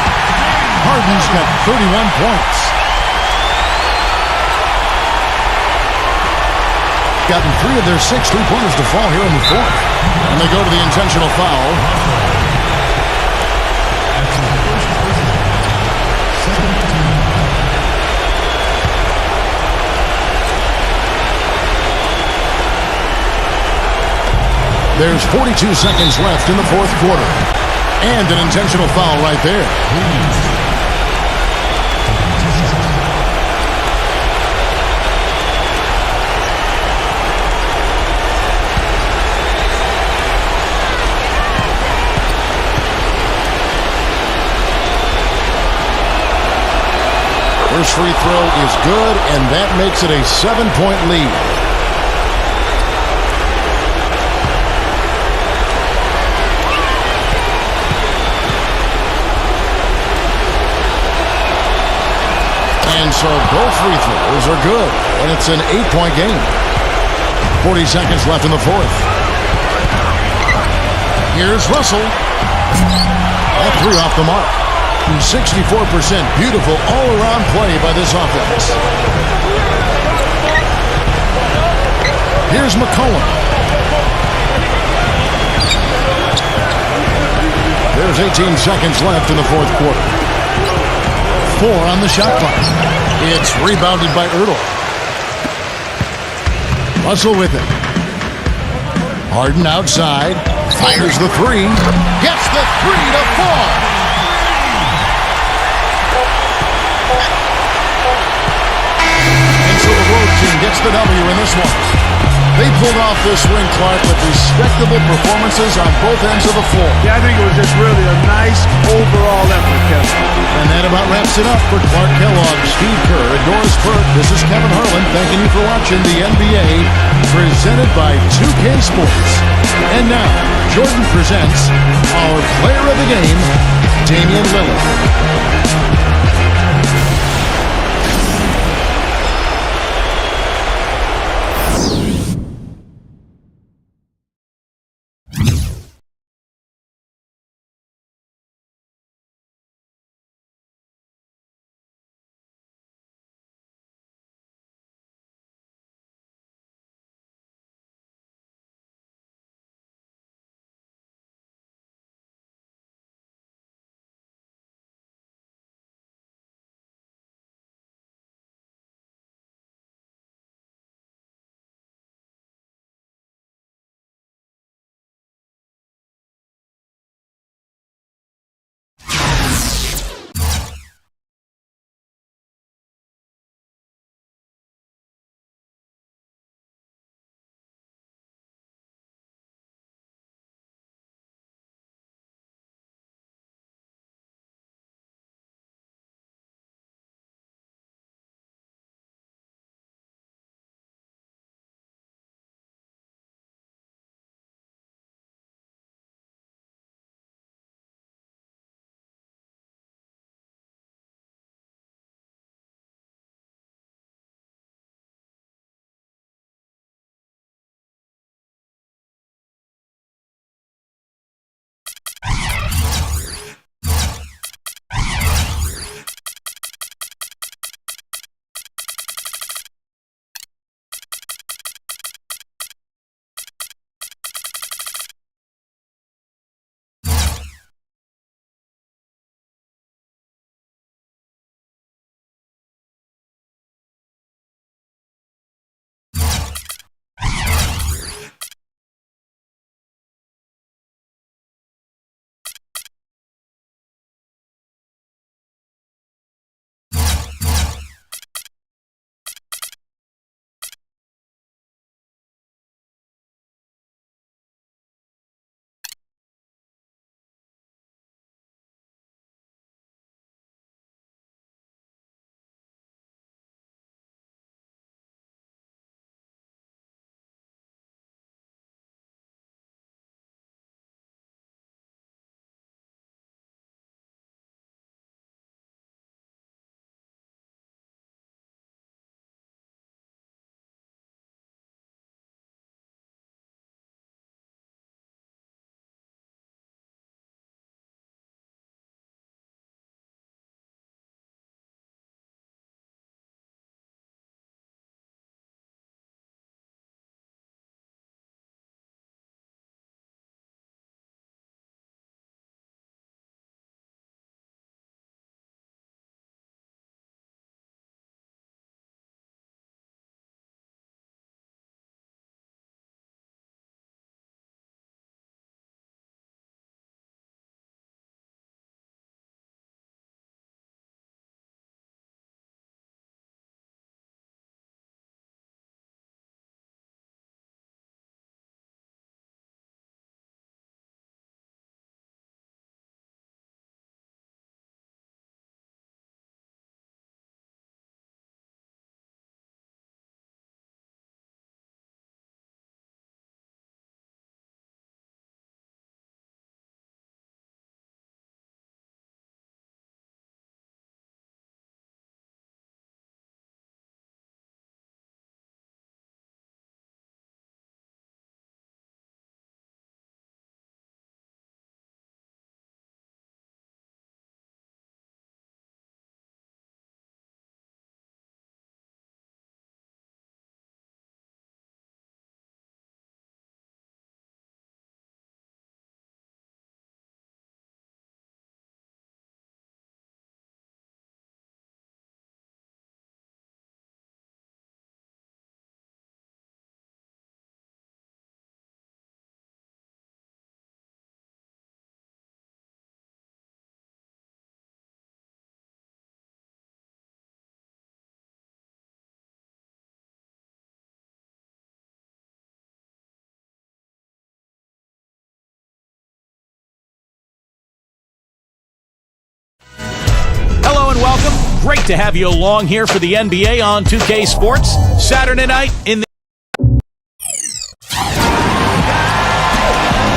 Harden's got 31 points. Gotten 3 of their 6 3-pointers to fall here in the fourth. And they go to the intentional foul. There's 42 seconds left in the fourth quarter. And an intentional foul right there. First free throw is good, and that makes it a 7-point lead. And so both free throws are good, and it's an 8-point game. 40 seconds left in the fourth. Here's Russell. That 3 off the mark. 64%. Beautiful all-around play by this offense. Here's McCollum. There's 18 seconds left in the fourth quarter. 4 on the shot clock. It's rebounded by Ertl. Russell with it. Harden outside. Fires the 3. Gets the 3 to fall. And so the road team gets the W in this one. They pulled off this win, Clark, with respectable performances on both ends of the floor. Yeah, I think it was just really a nice overall effort, Kevin. And that about wraps it up for Clark Kellogg, Steve Kerr, and Doris Burke. This is Kevin Harlan thanking you for watching the NBA presented by 2K Sports. And now, Jordan presents our player of the game, Damian Lillard. Great to have you along here for the NBA on 2K Sports. Saturday night in the...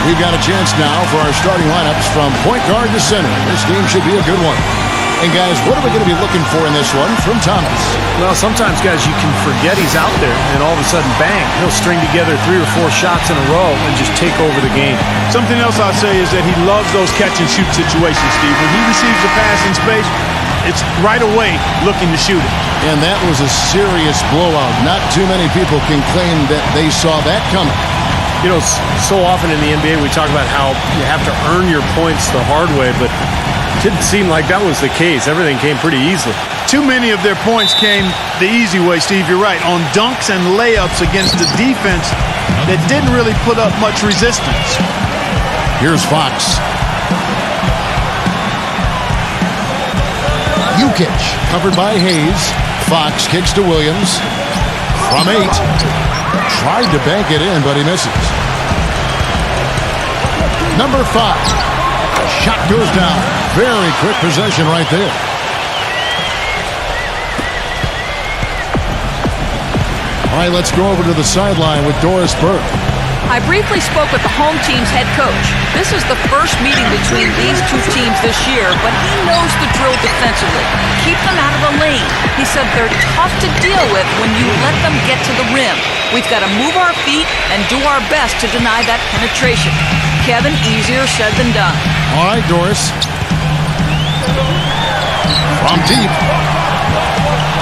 We've got a chance now for our starting lineups from point guard to center. This game should be a good one. And guys, what are we going to be looking for in this one from Thomas? Well, sometimes, guys, you can forget he's out there, and all of a sudden, bang, he'll string together 3 or 4 shots in a row and just take over the game. Something else I'll say is that he loves those catch-and-shoot situations, Steve. When he receives a pass in space, it's right away looking to shoot it. And that was a serious blowout. Not too many people can claim that they saw that coming. You know, so often in the NBA, we talk about how you have to earn your points the hard way, but it didn't seem like that was the case. Everything came pretty easily. Too many of their points came the easy way, Steve. You're right. On dunks and layups against the defense that didn't really put up much resistance. Here's Fox. Jukic covered by Hayes. Fox kicks to Williams. From 8. Tried to bank it in, but he misses. Number 5. Shot goes down. Very quick possession right there. All right, let's go over to the sideline with Doris Burke. I briefly spoke with the home team's head coach. This is the first meeting between these two teams this year, but he knows the drill defensively. Keep them out of the lane. He said they're tough to deal with when you let them get to the rim. We've got to move our feet and do our best to deny that penetration. Kevin, easier said than done. All right, Doris. From deep.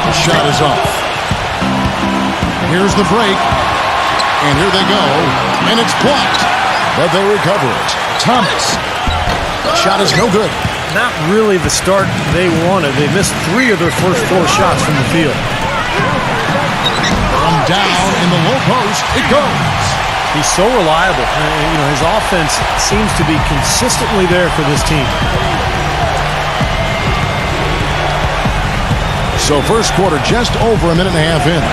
The shot is off. Here's the break. And here they go. And it's blocked. But they recover it. Thomas. Shot is no good. Not really the start they wanted. They missed 3 of their first 4 shots from the field. From down in the low post, it goes. He's so reliable. You know, his offense seems to be consistently there for this team. So first quarter just over a minute and a half in.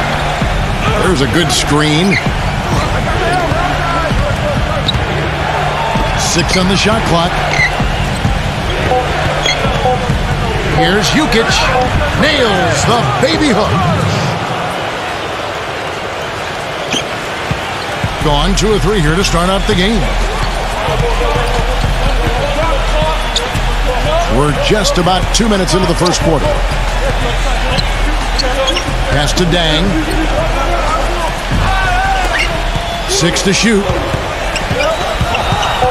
There's a good screen. 6 on the shot clock. Here's Jukic. Nails the baby hook. Gone 2 or 3 here to start out the game. We're just about 2 minutes into the first quarter. Pass to Dang. 6 to shoot.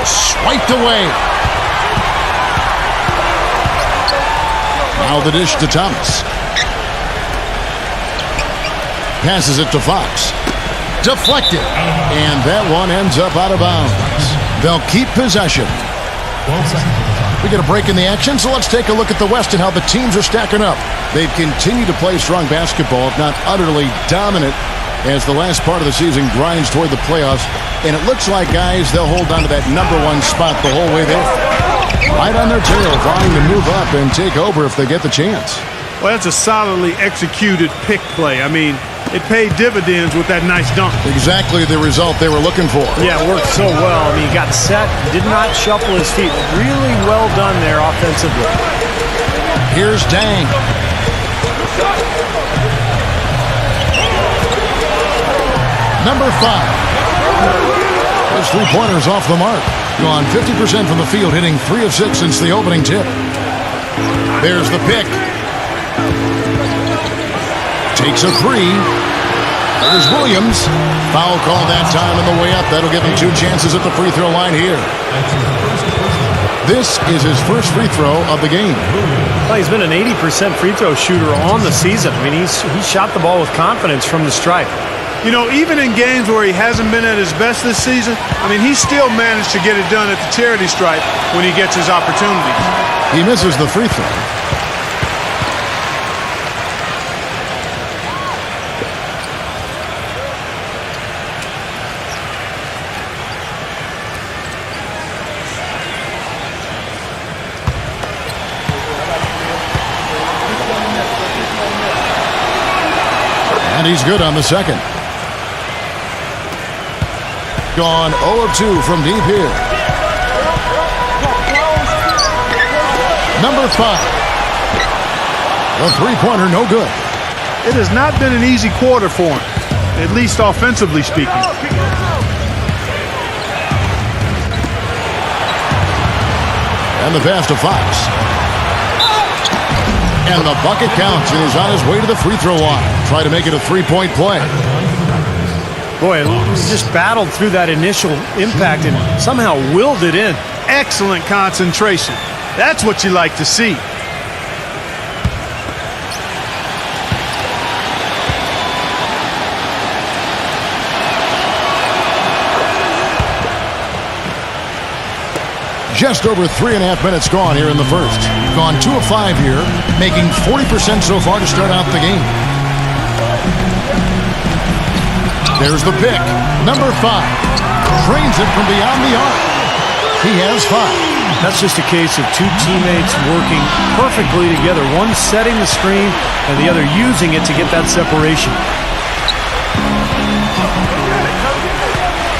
Swiped away. Now the dish to Thomas. Passes it to Fox. Deflected. And that one ends up out of bounds. They'll keep possession. We get a break in the action, so let's take a look at the West and how the teams are stacking up. They've continued to play strong basketball, if not utterly dominant, as the last part of the season grinds toward the playoffs. And it looks like, guys, they'll hold on to that number 1 spot the whole way there. Right on their tail, vying to move up and take over if they get the chance. Well, that's a solidly executed pick play. I mean, it paid dividends with that nice dunk. Exactly the result they were looking for. Yeah, it worked so well. I mean, he got set, did not shuffle his feet. Really well done there offensively. Here's Dang. Number 5. His 3-pointers off the mark. Gone 50% from the field, hitting 3 of 6 since the opening tip. There's the pick. Takes a 3. There's Williams. Foul call that time on the way up. That'll give him 2 chances at the free throw line here. This is his first free throw of the game. Well, he's been an 80% free throw shooter on the season. I mean, he shot the ball with confidence from the stripe. You know, even in games where he hasn't been at his best this season, I mean, he still managed to get it done at the charity stripe when he gets his opportunities. He misses the free throw. And he's good on the second. Gone 0 of 2 from deep here. Number 5. The three-pointer, no good. It has not been an easy quarter for him, at least offensively speaking. And the pass to Fox. And the bucket counts, and he's on his way to the free throw line. Try to make it a three-point play. Boy, he just battled through that initial impact and somehow willed it in. Excellent concentration. That's what you like to see. Just over 3.5 minutes gone here in the first. Gone 2 of 5 here, making 40% so far to start out the game. There's the pick. Number 5. Drains it from beyond the arc. He has 5. That's just a case of two teammates working perfectly together. One setting the screen and the other using it to get that separation.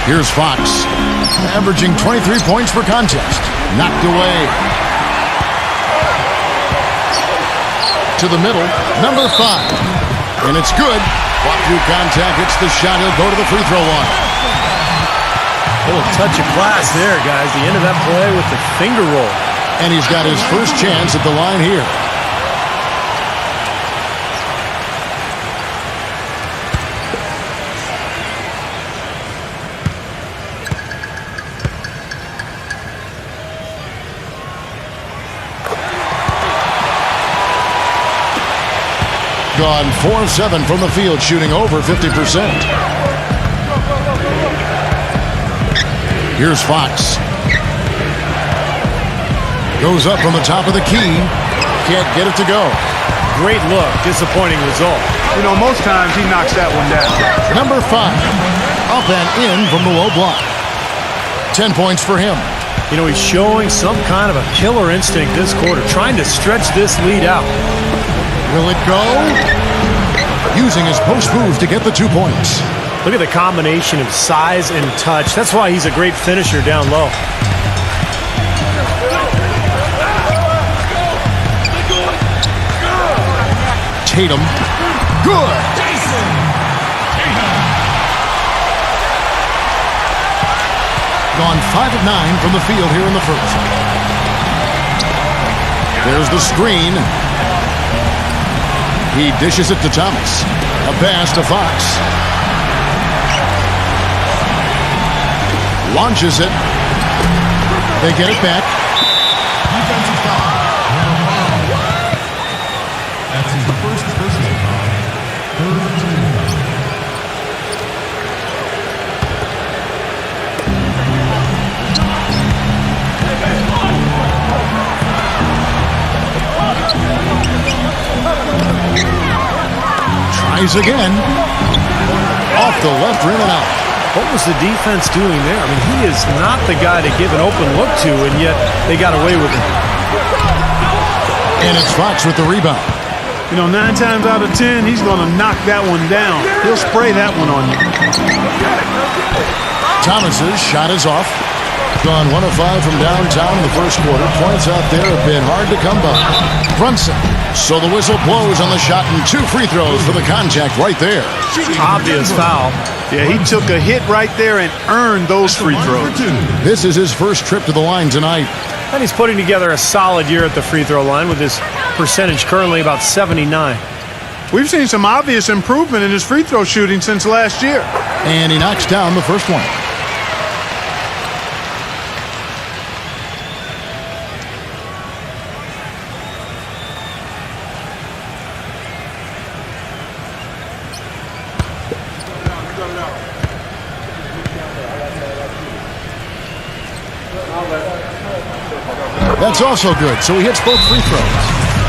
Here's Fox, averaging 23 points per contest. Knocked away. To the middle, number 5. And it's good. Walk through contact, hits the shot. He'll go to the free throw line. A little touch of class there, guys. The end of that play with the finger roll. And he's got his first chance at the line here. Gone 4 of 7 from the field, shooting over 50%. Here's Fox. Goes up from the top of the key. Can't get it to go. Great look. Disappointing result. You know, most times he knocks that one down. Number 5. Up and in from the low block. 10 points for him. You know, he's showing some kind of a killer instinct this quarter, trying to stretch this lead out. Will it go? Using his post move to get the 2 points. Look at the combination of size and touch. That's why he's a great finisher down low. Tatum. Good. Gone 5 of 9 from the field here in the first. There's the screen. He dishes it to Thomas. A pass to Fox. Launches it. They get it back. Defensive foul. That's his first personal foul. Third team. Tries again. Off the left rim and out. What was the defense doing there? I mean, he is not the guy to give an open look to, and yet they got away with it. And it's Fox with the rebound. You know, 9 times out of 10, he's going to knock that one down. He'll spray that one on you. Thomas's shot is off. Gone 1 of 5 from downtown in the first quarter. Points out there have been hard to come by. Brunson. So the whistle blows on the shot and 2 free throws for the contact right there. Obvious foul. Yeah, he took a hit right there and earned those free throws. This is his first trip to the line tonight. And he's putting together a solid year at the free throw line with his percentage currently about 79. We've seen some obvious improvement in his free throw shooting since last year. And he knocks down the first one. That's also good, so he hits both free throws.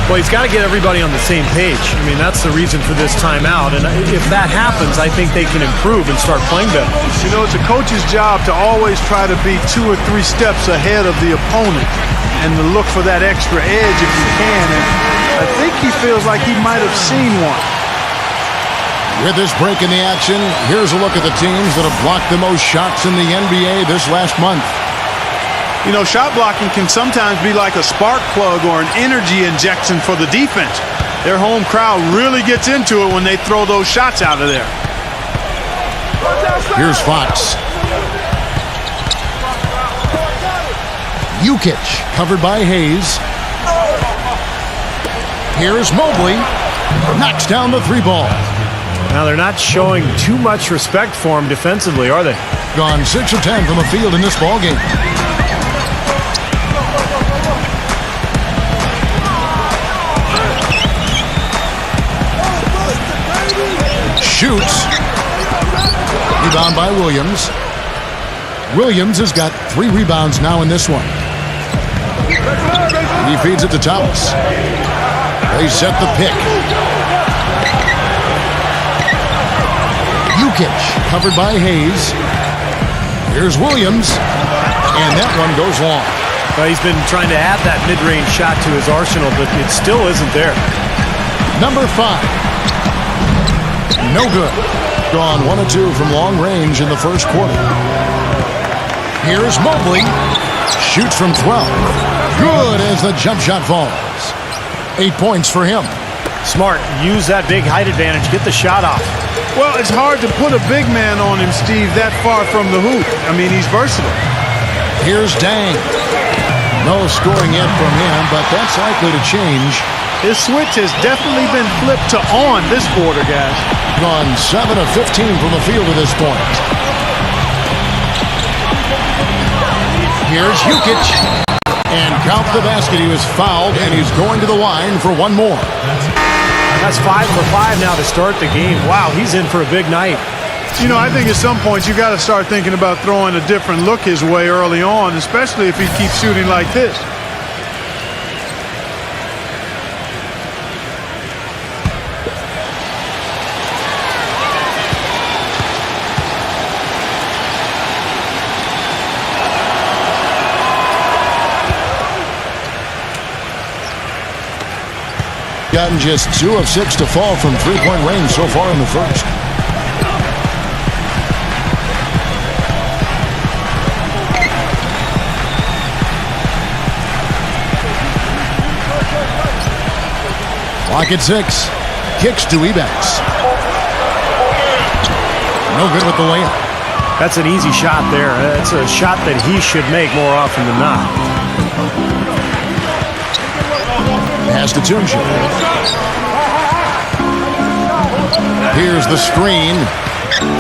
Well, he's got to get everybody on the same page. I mean, that's the reason for this timeout. And if that happens, I think they can improve and start playing better. You know, it's a coach's job to always try to be 2 or 3 steps ahead of the opponent and to look for that extra edge if you can. And I think he feels like he might have seen one. With this break in the action, here's a look at the teams that have blocked the most shots in the NBA this last month. You know, shot blocking can sometimes be like a spark plug or an energy injection for the defense. Their home crowd really gets into it when they throw those shots out of there. Here's Fox. Jukic covered by Hayes. Here's Mobley. Knocks down the three ball. Now they're not showing too much respect for him defensively, are they? Gone 6 of 10 from the field in this ball game. Shoots. Rebound by Williams. Williams has got 3 rebounds now in this one. He feeds it to Thomas. They set the pick. Jukic covered by Hayes. Here's Williams. And that one goes long. Well, he's been trying to add that mid-range shot to his arsenal, but it still isn't there. Number 5. No good. Gone 1 of 2 from long range in the first quarter. Here's Mobley. Shoots from 12. Good as the jump shot falls. 8 points for him. Smart. Use that big height advantage. Get the shot off. Well, it's hard to put a big man on him, Steve, that far from the hoop. I mean, he's versatile. Here's Dang. No scoring yet from him, but that's likely to change. His switch has definitely been flipped to on this quarter, guys. Gone 7 of 15 from the field at this point. Here's Jukic. And count the basket. He was fouled, and he's going to the line for one more. That's 5 for 5 now to start the game. Wow, he's in for a big night. You know, I think at some point you got to start thinking about throwing a different look his way early on, especially if he keeps shooting like this. Gotten just 2 of 6 to fall from three-point range so far in the first. Clock at 6. Kicks to Ebanks. No good with the layup. That's an easy shot there. That's a shot that he should make more often than not. Pass to Tunji. Here's the screen.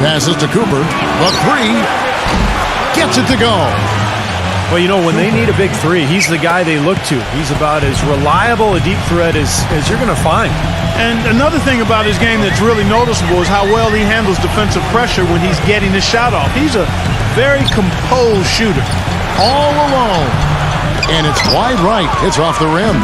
Passes to Cooper. The 3. Gets it to go. Well, you know, when they need a big 3, he's the guy they look to. He's about as reliable a deep threat as you're going to find. And another thing about his game that's really noticeable is how well he handles defensive pressure when he's getting his shot off. He's a very composed shooter. All alone. And it's wide right. It's off the rim.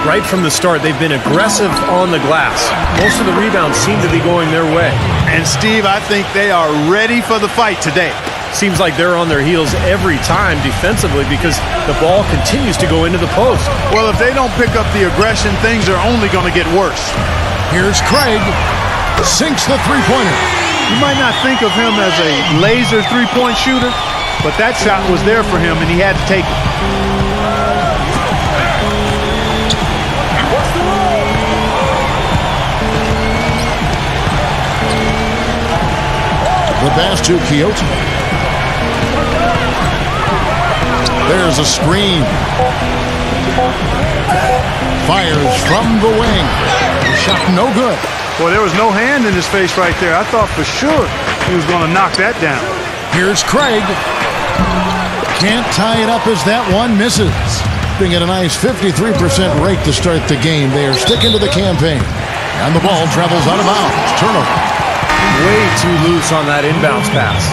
Right from the start, they've been aggressive on the glass. Most of the rebounds seem to be going their way. And, Steve, I think they are ready for the fight today. Seems like they're on their heels every time defensively because the ball continues to go into the post. Well, if they don't pick up the aggression, things are only going to get worse. Here's Craig. Sinks the three-pointer. You might not think of him as a laser three-point shooter, but that shot was there for him, and he had to take it. The pass to Quixote. There's a screen. Fires from the wing. Shot no good. Boy, there was no hand in his face right there. I thought for sure he was going to knock that down. Here's Craig. Can't tie it up as that one misses. Being at a nice 53% rate to start the game. They are sticking to the campaign. And the ball travels out of bounds. Turnover. Way too loose on that inbounds pass.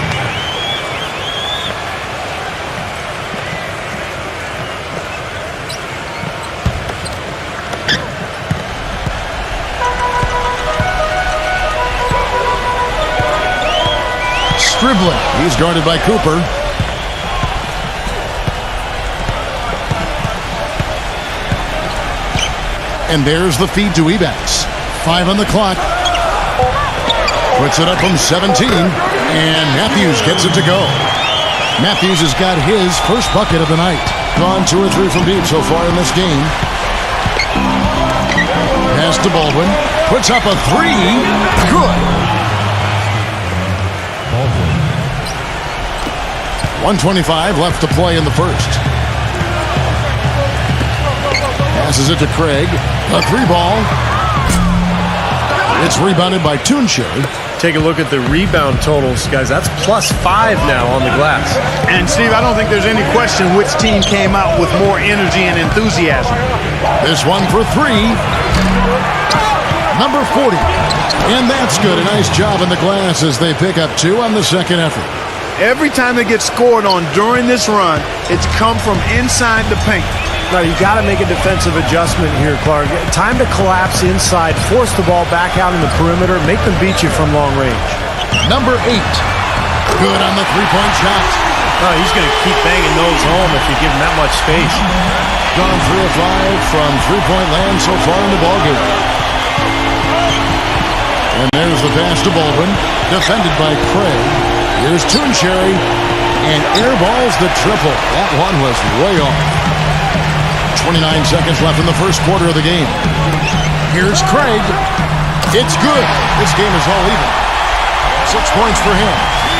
Stribbling. He's guarded by Cooper. And there's the feed to Ebanks. 5 on the clock. Puts it up from 17, and Matthews gets it to go. Matthews has got his first bucket of the night. Gone 2 or 3 from deep so far in this game. Pass to to Baldwin. Puts up a three. Good. 1:25 left to play in the first. Passes it to Craig. A three ball. It's rebounded by Toonshire. Take a look at the rebound totals, guys. That's +5 now on the glass. And, Steve, I don't think there's any question which team came out with more energy and enthusiasm. This one for three. Number 40. And that's good. A nice job in the glass as they pick up 2 on the second effort. Every time they get scored on during this run, it's come from inside the paint. Now, you got to make a defensive adjustment here, Clark. Time to collapse inside, force the ball back out in the perimeter, make them beat you from long range. Number 8. Good on the three-point shot. Oh, he's going to keep banging those home if you give him that much space. Gone 3 of 5 from three-point land so far in the ballgame. And there's the pass to Baldwin, defended by Craig. Here's Toonshire, and airballs the triple. That one was way off. 29 seconds left in the first quarter of the game. Here's Craig. It's good. This game is all even. 6 points for him.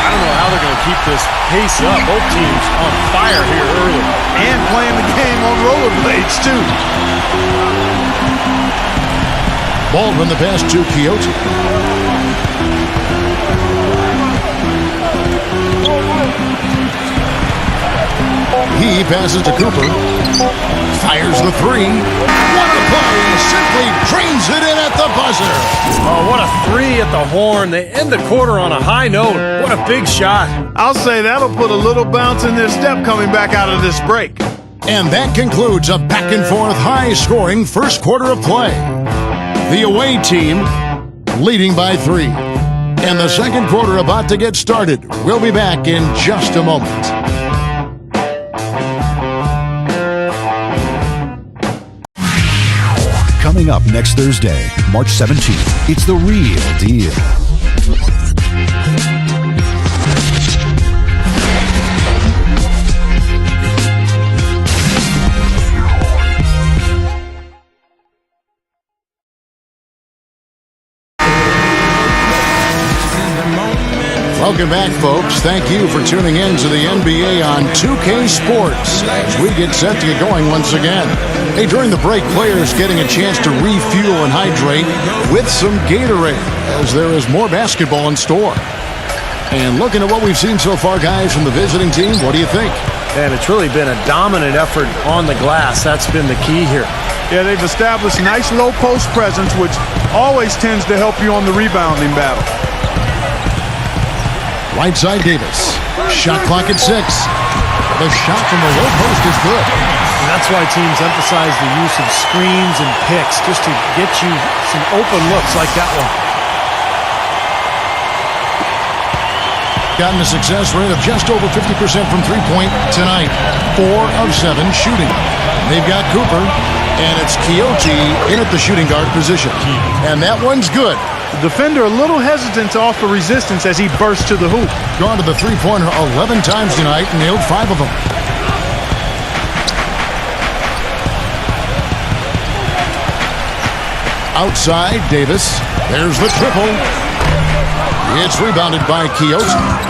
I don't know how they're going to keep this pace up. Both teams on fire here early. And playing the game on rollerblades, too. Baldwin the pass to Quixote. He passes to Cooper. Fires the three. What a play! Simply drains it in at the buzzer. Oh, what a three at the horn. They end the quarter on a high note. What a big shot. I'll say that'll put a little bounce in their step coming back out of this break. And that concludes a back-and-forth, high-scoring first quarter of play. The away team leading by 3. And the second quarter about to get started. We'll be back in just a moment. Coming up next Thursday, March 17th, it's The Real Deal. Welcome back, folks. Thank you for tuning in to the NBA on 2K Sports as we get set to get going once again. Hey, during the break, players getting a chance to refuel and hydrate with some Gatorade as there is more basketball in store. And looking at what we've seen so far, guys, from the visiting team, what do you think? And it's really been a dominant effort on the glass. That's been the key here. Yeah, they've established nice low post presence, which always tends to help you on the rebounding battle. Right side, Davis. Shot clock at 6. The shot from the low post is good. And that's why teams emphasize the use of screens and picks just to get you some open looks like that one. Gotten a success rate of just over 50% from three-point tonight. 4 of 7 shooting. They've got Cooper, and it's Quixote in at the shooting guard position. And that one's good. The defender a little hesitant to offer resistance as he bursts to the hoop. Gone to the three-pointer 11 times tonight, nailed 5 of them. Outside, Davis. There's the triple. It's rebounded by Quixote.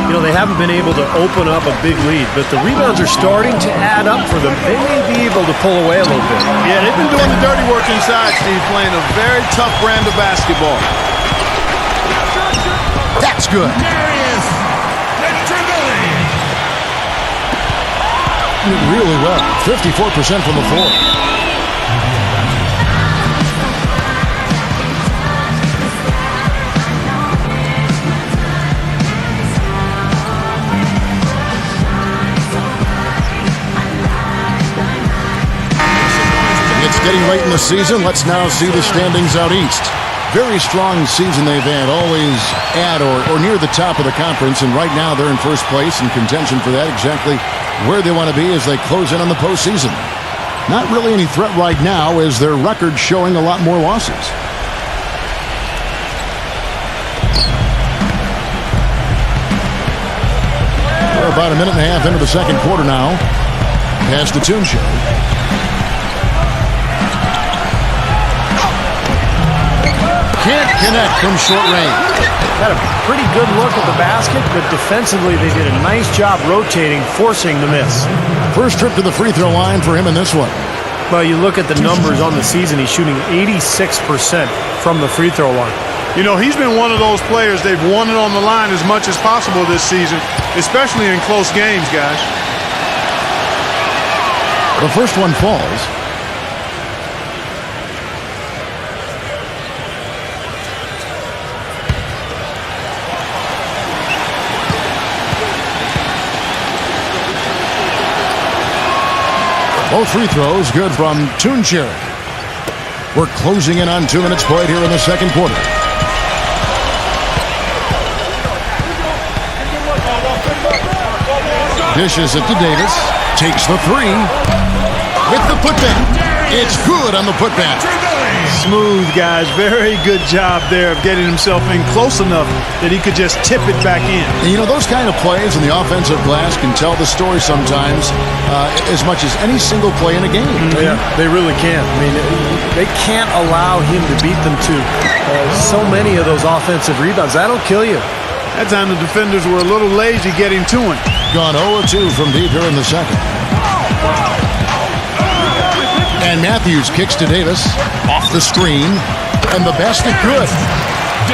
You know, they haven't been able to open up a big lead, but the rebounds are starting to add up for them. They may be able to pull away a little bit. Yeah, they've been doing the dirty work inside, Steve, playing a very tough brand of basketball. That's good. Really well. 54% from the floor. It's getting late in the season. Let's now see the standings out east. Very strong season they've had, always at or near the top of the conference, and right now they're in first place in contention for that, exactly where they want to be as they close in on the postseason. Not really any threat right now as their record showing a lot more losses. We're about a minute and a half into the second quarter now. Pass to Toonshire. Can't connect from short range. Had a pretty good look at the basket, but defensively they did a nice job rotating, forcing the miss. First trip to the free throw line for him in this one. Well, you look at the numbers on the season, he's shooting 86% from the free throw line. You know, he's been one of those players, they've won it on the line as much as possible this season, especially in close games, guys. The first one falls. Both free throws good from Tuncher. We're closing in on 2 minutes played here in the second quarter. Dishes it to Davis. Takes the three. With the putback. It's good on the putback. Smooth, guys. Very good job there of getting himself in close enough that he could just tip it back in. And you know, those kind of plays in the offensive glass can tell the story sometimes as much as any single play in a game. Yeah, they really can. I mean, they can't allow him to beat them to so many of those offensive rebounds. That'll kill you. That time the defenders were a little lazy getting to him. Gone 0-2 from deep here in the second. And Matthews kicks to Davis. Off the screen. And the basket good.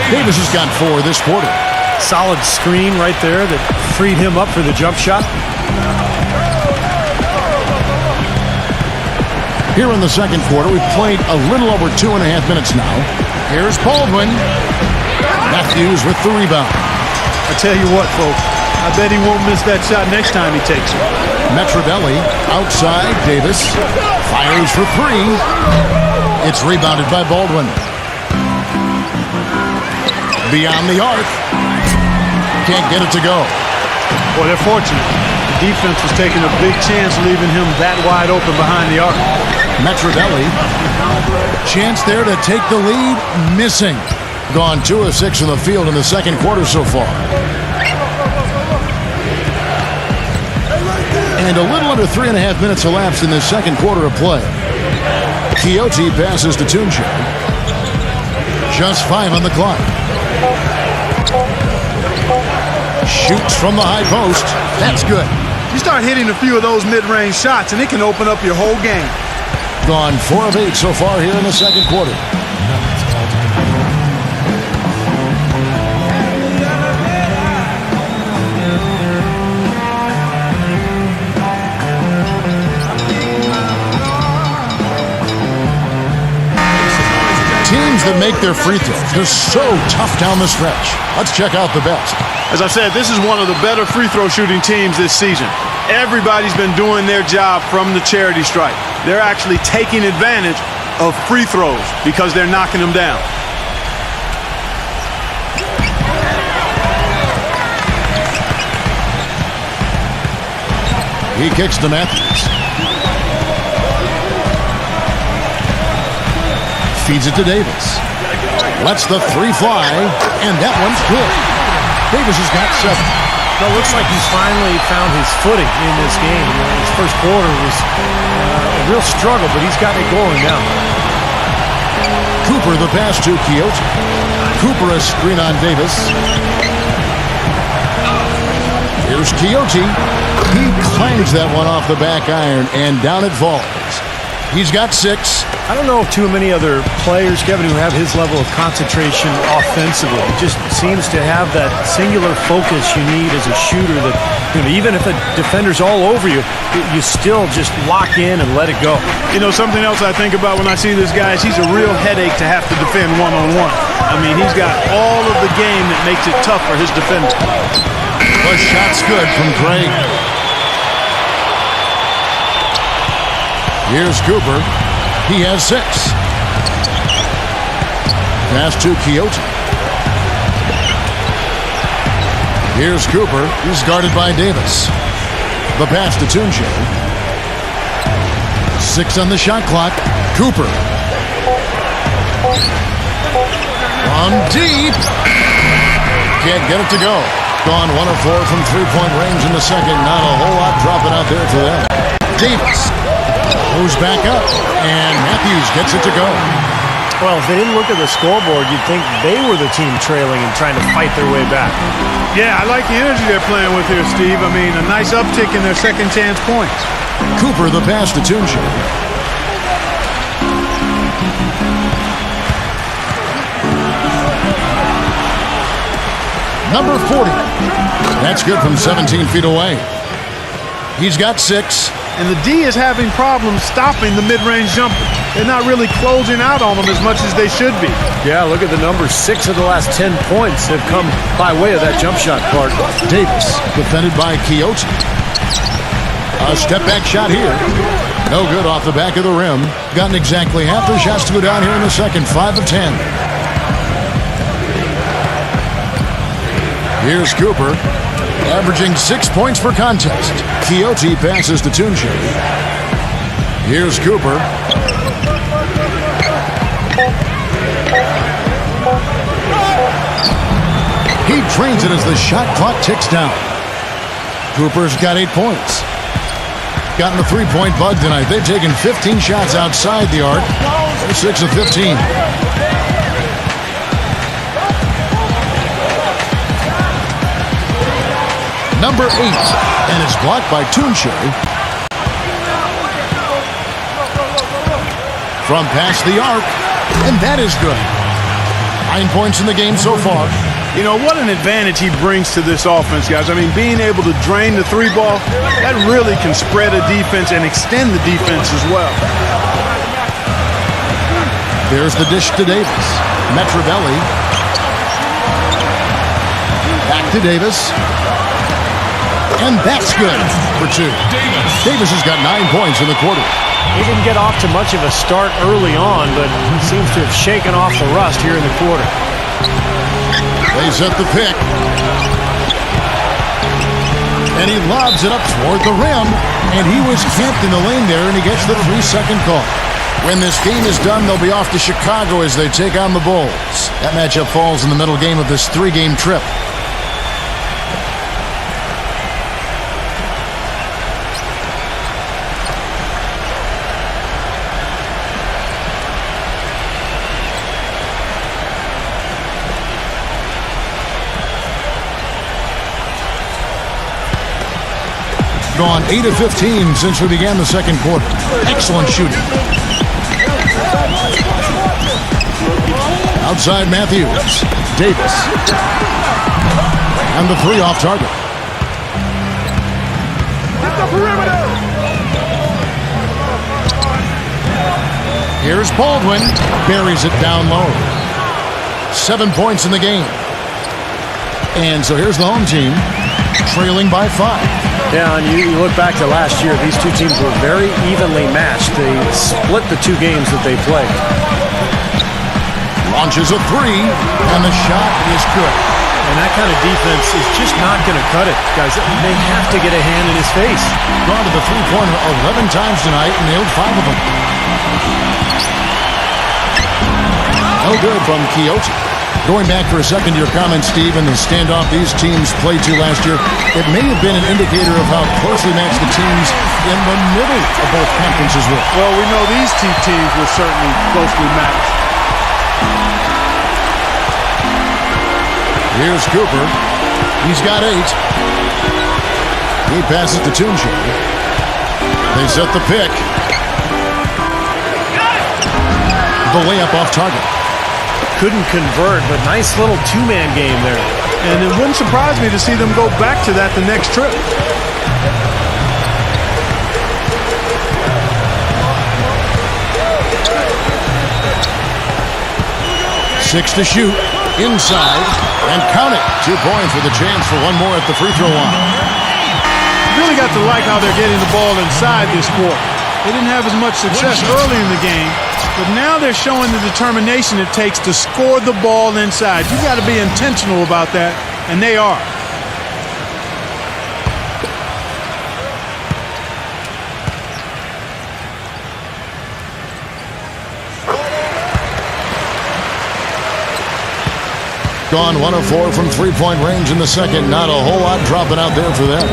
Davis has got 4 this quarter. Solid screen right there that freed him up for the jump shot. Here in the second quarter, we've played a little over 2.5 minutes now. Here's Baldwin. Matthews with the rebound. I tell you what, folks, I bet he won't miss that shot next time he takes it. Metrovelli outside. Davis fires for 3. It's rebounded by Baldwin. Beyond the arc. Can't get it to go. Boy, they're fortunate. The defense was taking a big chance leaving him that wide open behind the arc. Metrovelli. Chance there to take the lead. Missing. Gone 2 of 6 from the field in the second quarter so far. And a little under 3.5 minutes elapsed in the second quarter of play. Quixote passes to Tunche. Just 5 on the clock. Shoots from the high post. That's good. You start hitting a few of those mid-range shots, and it can open up your whole game. Gone 4 of 8 so far here in the second quarter. Teams that make their free throws, they're so tough down the stretch. Let's check out the best. As I said, this is one of the better free throw shooting teams this season. Everybody's been doing their job from the charity stripe. They're actually taking advantage of free throws because they're knocking them down. He kicks to Matthews. Feeds it to Davis. Lets the 3 fly, and that one's good. Davis has got 7. Well, it looks like he's finally found his footing in this game. His first quarter was a real struggle, but he's got it going now. Cooper the pass to Quixote. Cooper a screen on Davis. Here's Quixote. He clangs that one off the back iron, and down it falls. He's got 6. I don't know of too many other players, Kevin, who have his level of concentration offensively. He just seems to have that singular focus you need as a shooter that, you know, even if a defender's all over you, you still just lock in and let it go. You know, something else I think about when I see this guy is he's a real headache to have to defend one-on-one. I mean, he's got all of the game that makes it tough for his defender. The shot's good from Craig. Here's Cooper. He has 6. Pass to Quixote. Here's Cooper. He's guarded by Davis. The pass to Tunche. 6 on the shot clock. Cooper. On deep. Can't get it to go. Gone 1 of 4 from 3-point range in the second. Not a whole lot dropping out there for them. Davis. Moves back up, and Matthews gets it to go. Well, if they didn't look at the scoreboard, you'd think they were the team trailing and trying to fight their way back. Yeah, I like the energy they're playing with here, Steve. I mean, a nice uptick in their second chance points. Cooper the pass to Tunche. Number 40. That's good from 17 feet away. He's got 6. And the D is having problems stopping the mid-range jumper. They're not really closing out on them as much as they should be. Yeah, look at the numbers. 6 of the last 10 points have come by way of that jump shot, Clark. Davis defended by Quixote. A step-back shot here. No good off the back of the rim. Gotten exactly half their shots to go down here in the second. 5 of 10. Here's Cooper, averaging 6 points per contest. Quixote passes to Tunche. Here's Cooper. He drains it as the shot clock ticks down. Cooper's got 8 points. Gotten the three-point bug tonight. They've taken 15 shots outside the arc. They're 6 of 15. Number 8, and it's blocked by Tunche. From past the arc, and that is good. 9 points in the game so far. You know, what an advantage he brings to this offense, guys. I mean, being able to drain the three ball, that really can spread a defense and extend the defense as well. There's the dish to Davis. Metrovelli. Back to Davis. And that's good for 2. Davis has got 9 points in the quarter. He didn't get off to much of a start early on, but seems to have shaken off the rust here in the quarter. They set the pick. And he lobs it up toward the rim. And he was camped in the lane there, and he gets the 3-second call. When this game is done, they'll be off to Chicago as they take on the Bulls. That matchup falls in the middle game of this 3-game trip. Gone 8 of 15 since we began the second quarter. Excellent shooting. Outside Matthews. Davis. And the 3 off target. Here's Baldwin. Buries it down low. 7 points in the game. And so here's the home team, trailing by 5. Yeah, and you look back to last year, these two teams were very evenly matched. They split the 2 games that they played. Launches a 3, and the shot is good. And that kind of defense is just not going to cut it, guys. They have to get a hand in his face. Gone to the three-pointer 11 times tonight and nailed 5 of them. No good from Quixote. Going back for a second to your comment, Steve, and the standoff these teams played to last year, it may have been an indicator of how closely matched the teams in the middle of both conferences were. Well, we know these 2 teams were certainly closely matched. Here's Cooper. He's got 8. He passes to Tunche. They set the pick. The layup off target. Couldn't convert, but nice little 2-man game there. And it wouldn't surprise me to see them go back to that the next trip. 6 to shoot. Inside. And count it. 2 points with a chance for one more at the free throw line. You really got to like how they're getting the ball inside this quarter. They didn't have as much success early in the game, but now they're showing the determination it takes to score the ball inside. You got to be intentional about that, and they are. Gone 1 of 4 from three-point range in the second. Not a whole lot dropping out there for them.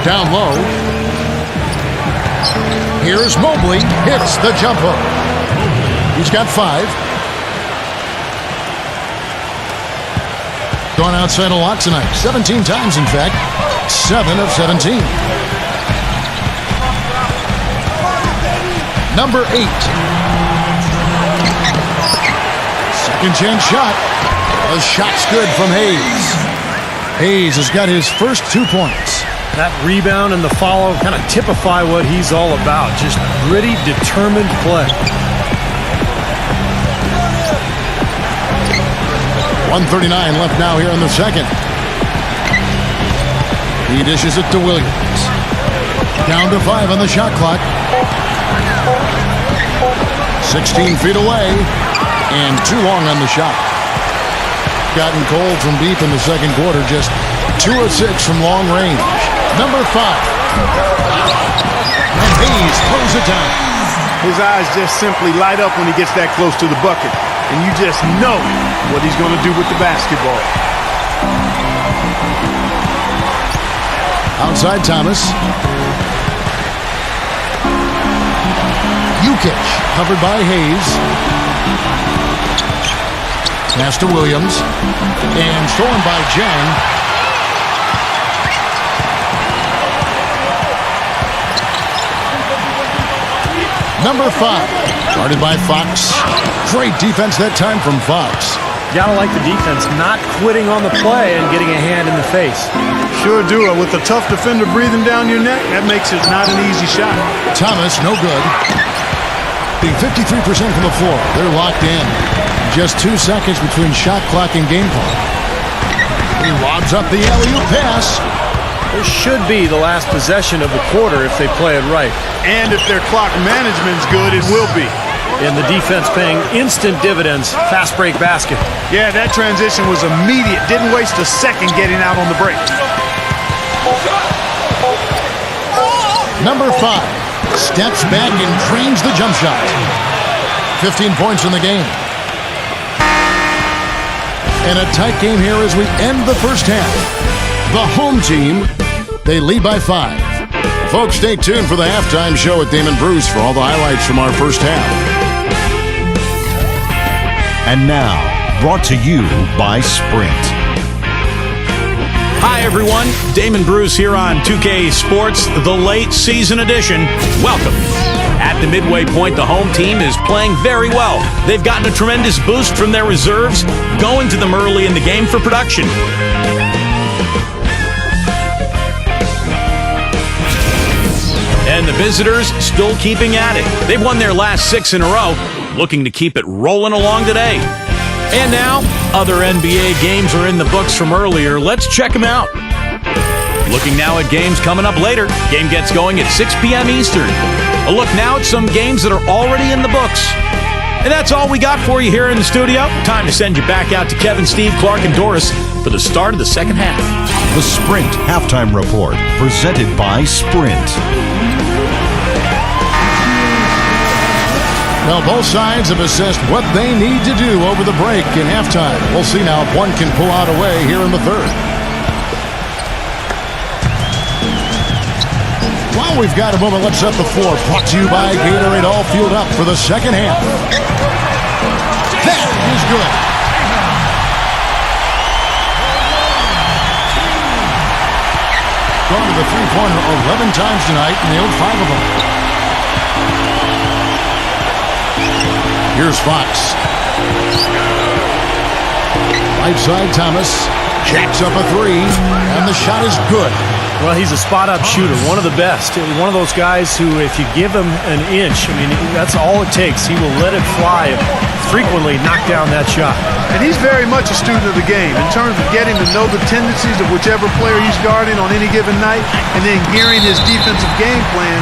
Down low. Here's Mobley, hits the jump hook. He's got 5. Gone outside a lot tonight, 17 times in fact, 7 of 17. Number 8. Second chance shot. The shot's good from Hayes. Hayes has got his first 2 points. That rebound and the follow kind of typify what he's all about. Just gritty, determined play. 1:39 left now here in the second. He dishes it to Williams. Down to 5 on the shot clock. 16 feet away. And too long on the shot. Gotten cold from deep in the second quarter. Just 2 of 6 from long range. Number 5. And Hayes throws it down. His eyes just simply light up when he gets that close to the bucket. And you just know what he's going to do with the basketball. Outside Thomas. Jukic covered by Hayes. Pass to Williams. And stolen by Jang. Number 5. Guarded by Fox. Great defense that time from Fox. Gotta like the defense not quitting on the play and getting a hand in the face. Sure do. With a tough defender breathing down your neck, that makes it not an easy shot. Thomas, no good. Being 53% from the floor. They're locked in. Just 2 seconds between shot clock and game clock. He lobs up the alley-oop pass. This should be the last possession of the quarter if they play it right. And if their clock management's good, it will be. And the defense paying instant dividends. Fast break basket. Yeah, that transition was immediate. Didn't waste a second getting out on the break. Number 5 steps back and trains the jump shot. 15 points in the game. And a tight game here as we end the first half. The home team, they lead by 5. Folks, stay tuned for the halftime show with Damon Bruce for all the highlights from our first half. And now, brought to you by Sprint. Hi, everyone. Damon Bruce here on 2K Sports, the late season edition. Welcome. At the midway point, the home team is playing very well. They've gotten a tremendous boost from their reserves, going to them early in the game for production. And the visitors still keeping at it. They've won their last 6 in a row, looking to keep it rolling along today. And now, other NBA games are in the books from earlier. Let's check them out. Looking now at games coming up later. Game gets going at 6 p.m. Eastern. A look now at some games that are already in the books. And that's all we got for you here in the studio. Time to send you back out to Kevin, Steve, Clark, and Doris for the start of the second half. The Sprint Halftime Report, presented by Sprint. Well, both sides have assessed what they need to do over the break in halftime. We'll see now if one can pull out away here in the third. While we've got a moment, let's set the floor. Brought to you by Gatorade, all fueled up for the second half. That is good. Gone to the three-pointer 11 times tonight, nailed 5 of them. Here's Fox. Right side, Thomas. Jacks up a 3, and the shot is good. Well, he's a spot-up shooter, one of the best. One of those guys who, if you give him an inch, I mean, that's all it takes. He will let it fly and frequently knock down that shot. And he's very much a student of the game in terms of getting to know the tendencies of whichever player he's guarding on any given night and then gearing his defensive game plan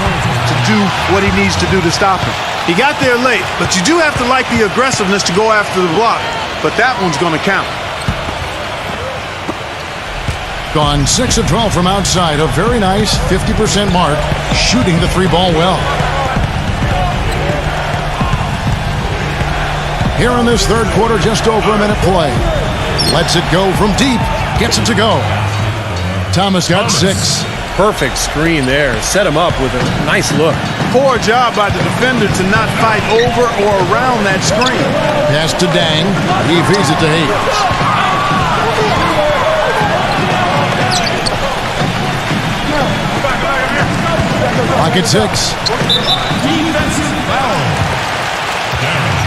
to do what he needs to do to stop him. He got there late, but you do have to like the aggressiveness to go after the block. But that one's going to count. Gone 6 of 12 from outside. A very nice 50% mark. Shooting the 3-ball well. Here in this third quarter, just over a minute play. Lets it go from deep. Gets it to go. Thomas got 6. Perfect screen there. Set him up with a nice look. Poor job by the defender to not fight over or around that screen. Pass to Dang. He feeds it to Hayes. Clock at 6. Defensive foul. Darren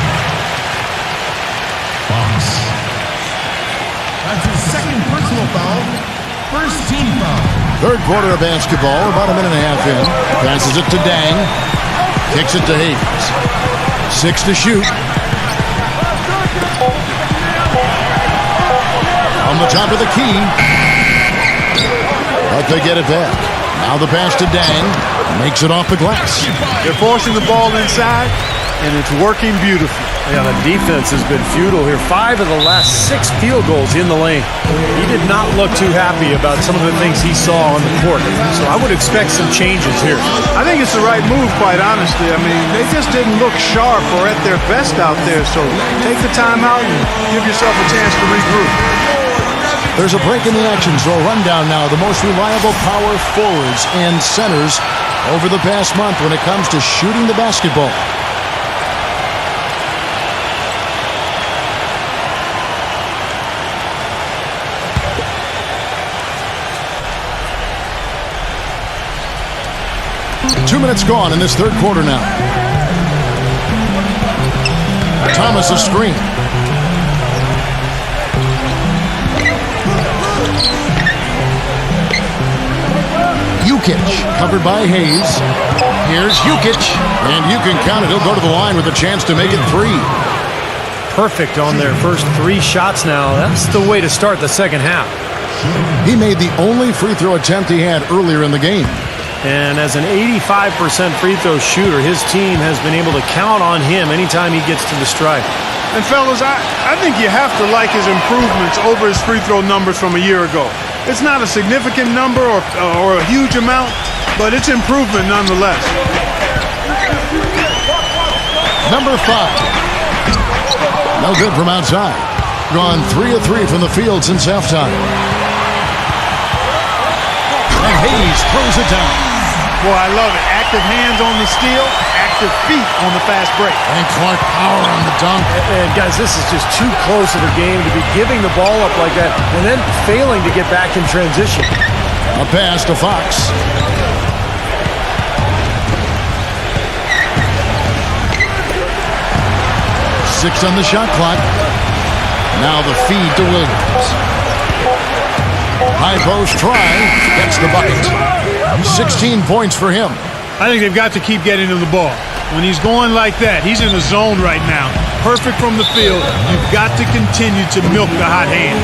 Fox. That's his second personal foul. First team foul. Third quarter of basketball, about a minute and a half in. Passes it to Dang. Kicks it to Hayes. 6 to shoot. On the top of the key. But they get it back. Now the pass to Dang. Makes it off the glass. They're forcing the ball inside, and it's working beautifully. Yeah, the defense has been futile here. 5 of the last 6 field goals in the lane. He did not look too happy about some of the things he saw on the court. So I would expect some changes here. I think it's the right move, quite honestly. I mean, they just didn't look sharp or at their best out there. So take the time out and give yourself a chance to regroup. There's a break in the action, so a rundown now. The most reliable power forwards and centers over the past month when it comes to shooting the basketball. Two minutes gone in this third quarter now. Thomas a screen. Jukic, covered by Hayes. Here's Jukic, and you can count it. He'll go to the line with a chance to make it 3. Perfect on their first 3 shots now. That's the way to start the second half. He made the only free throw attempt he had earlier in the game. And as an 85% free throw shooter, his team has been able to count on him anytime he gets to the stripe. And fellas, I think you have to like his improvements over his free throw numbers from a year ago. It's not a significant number or a huge amount, but it's improvement nonetheless. Number 5. No good from outside. Gone 3 of 3 from the field since halftime. And Hayes throws it down. Boy, I love it. Active hands on the steal, active feet on the fast break. And Clark power on the dunk. And guys, this is just too close of a game to be giving the ball up like that and then failing to get back in transition. A pass to Fox. Six on the shot clock. Now the feed to Williams. High post try. Gets the bucket. 16 points for him. I think they've got to keep getting him the ball. When he's going like that, he's in the zone right now. Perfect from the field. You've got to continue to milk the hot hand.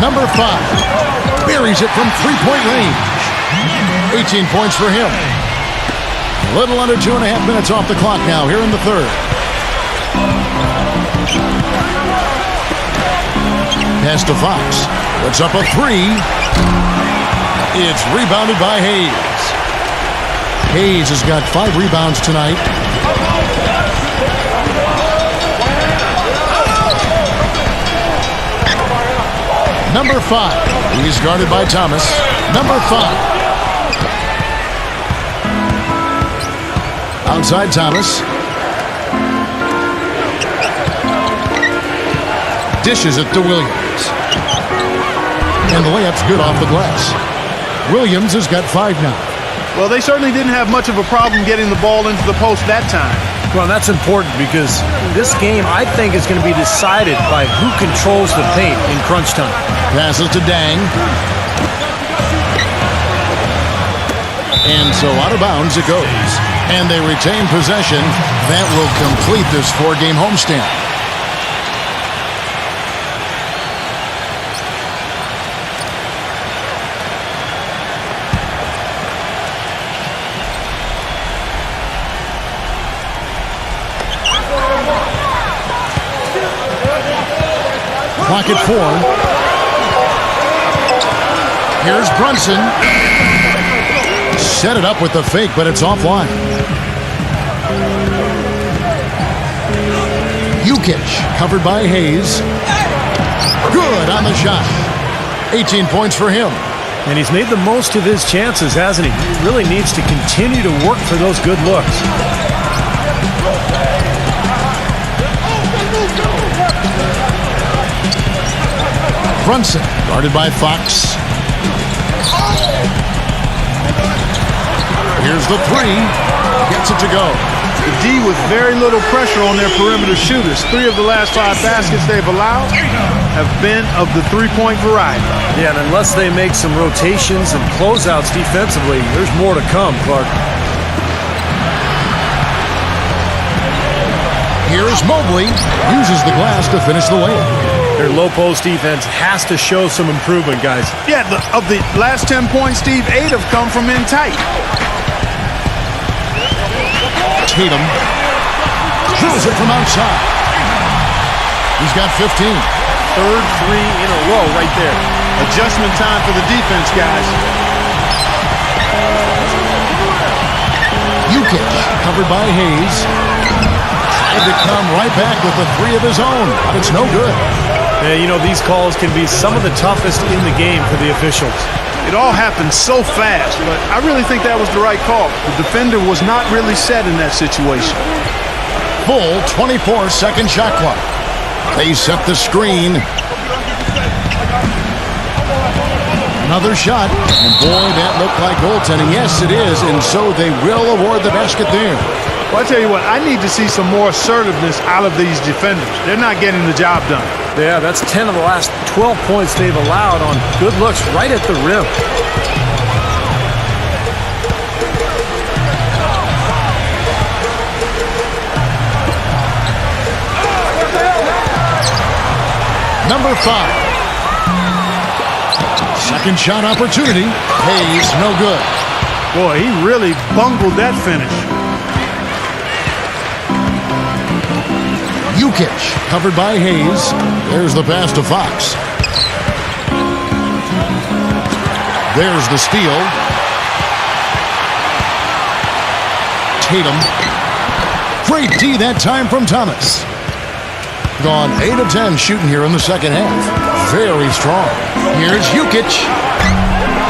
Number 5 buries it from three-point range. 18 points for him. A little under 2.5 minutes off the clock now here in the third. Pass to Fox. Puts up a 3. It's rebounded by Hayes. Hayes has got 5 rebounds tonight. Number 5. He's guarded by Thomas. Number 5. Outside Thomas. Dishes it to Williams. And the layup's good off the glass. Williams has got 5 now. Well, they certainly didn't have much of a problem getting the ball into the post that time. Well, that's important because this game, I think, is going to be decided by who controls the paint in crunch time. Passes to Dang. And so out of bounds it goes. And they retain possession. That will complete this 4-game homestand. Clock at 4. Here's Brunson. Set it up with the fake, but it's offline. Jukic covered by Hayes. Good on the shot. 18 points for him. And he's made the most of his chances, hasn't he? He really needs to continue to work for those good looks. Brunson, guarded by Fox. Here's the 3. Gets it to go. The D with very little pressure on their perimeter shooters. 3 of the last 5 baskets they've allowed have been of the three-point variety. Yeah, and unless they make some rotations and closeouts defensively, there's more to come, Clark. Here's Mobley. Uses the glass to finish the layup. Their low post defense has to show some improvement, guys. Yeah, of the last 10 points, Steve, 8 have come from in tight. Tatum drills it from outside. He's got 15. Third 3 in a row right there. Adjustment time for the defense, guys. Jukic covered by Hayes. Tried to come right back with the 3 of his own, but it's no good. Yeah, you know, these calls can be some of the toughest in the game for the officials. It all happened so fast, but I really think that was the right call. The defender was not really set in that situation. Full 24-second shot clock. They set the screen. Another shot, and boy, that looked like goaltending. Yes, it is, and so they will award the basket there. Well, I tell you what, I need to see some more assertiveness out of these defenders. They're not getting the job done. Yeah, that's 10 of the last 12 points they've allowed on good looks right at the rim. Number 5. Second shot opportunity. Hayes, no good. Boy, he really bungled that finish. Jukic covered by Hayes. There's the pass to Fox. There's the steal. Tatum. Great D that time from Thomas. Gone 8 of 10 shooting here in the second half. Very strong. Here's Jukic.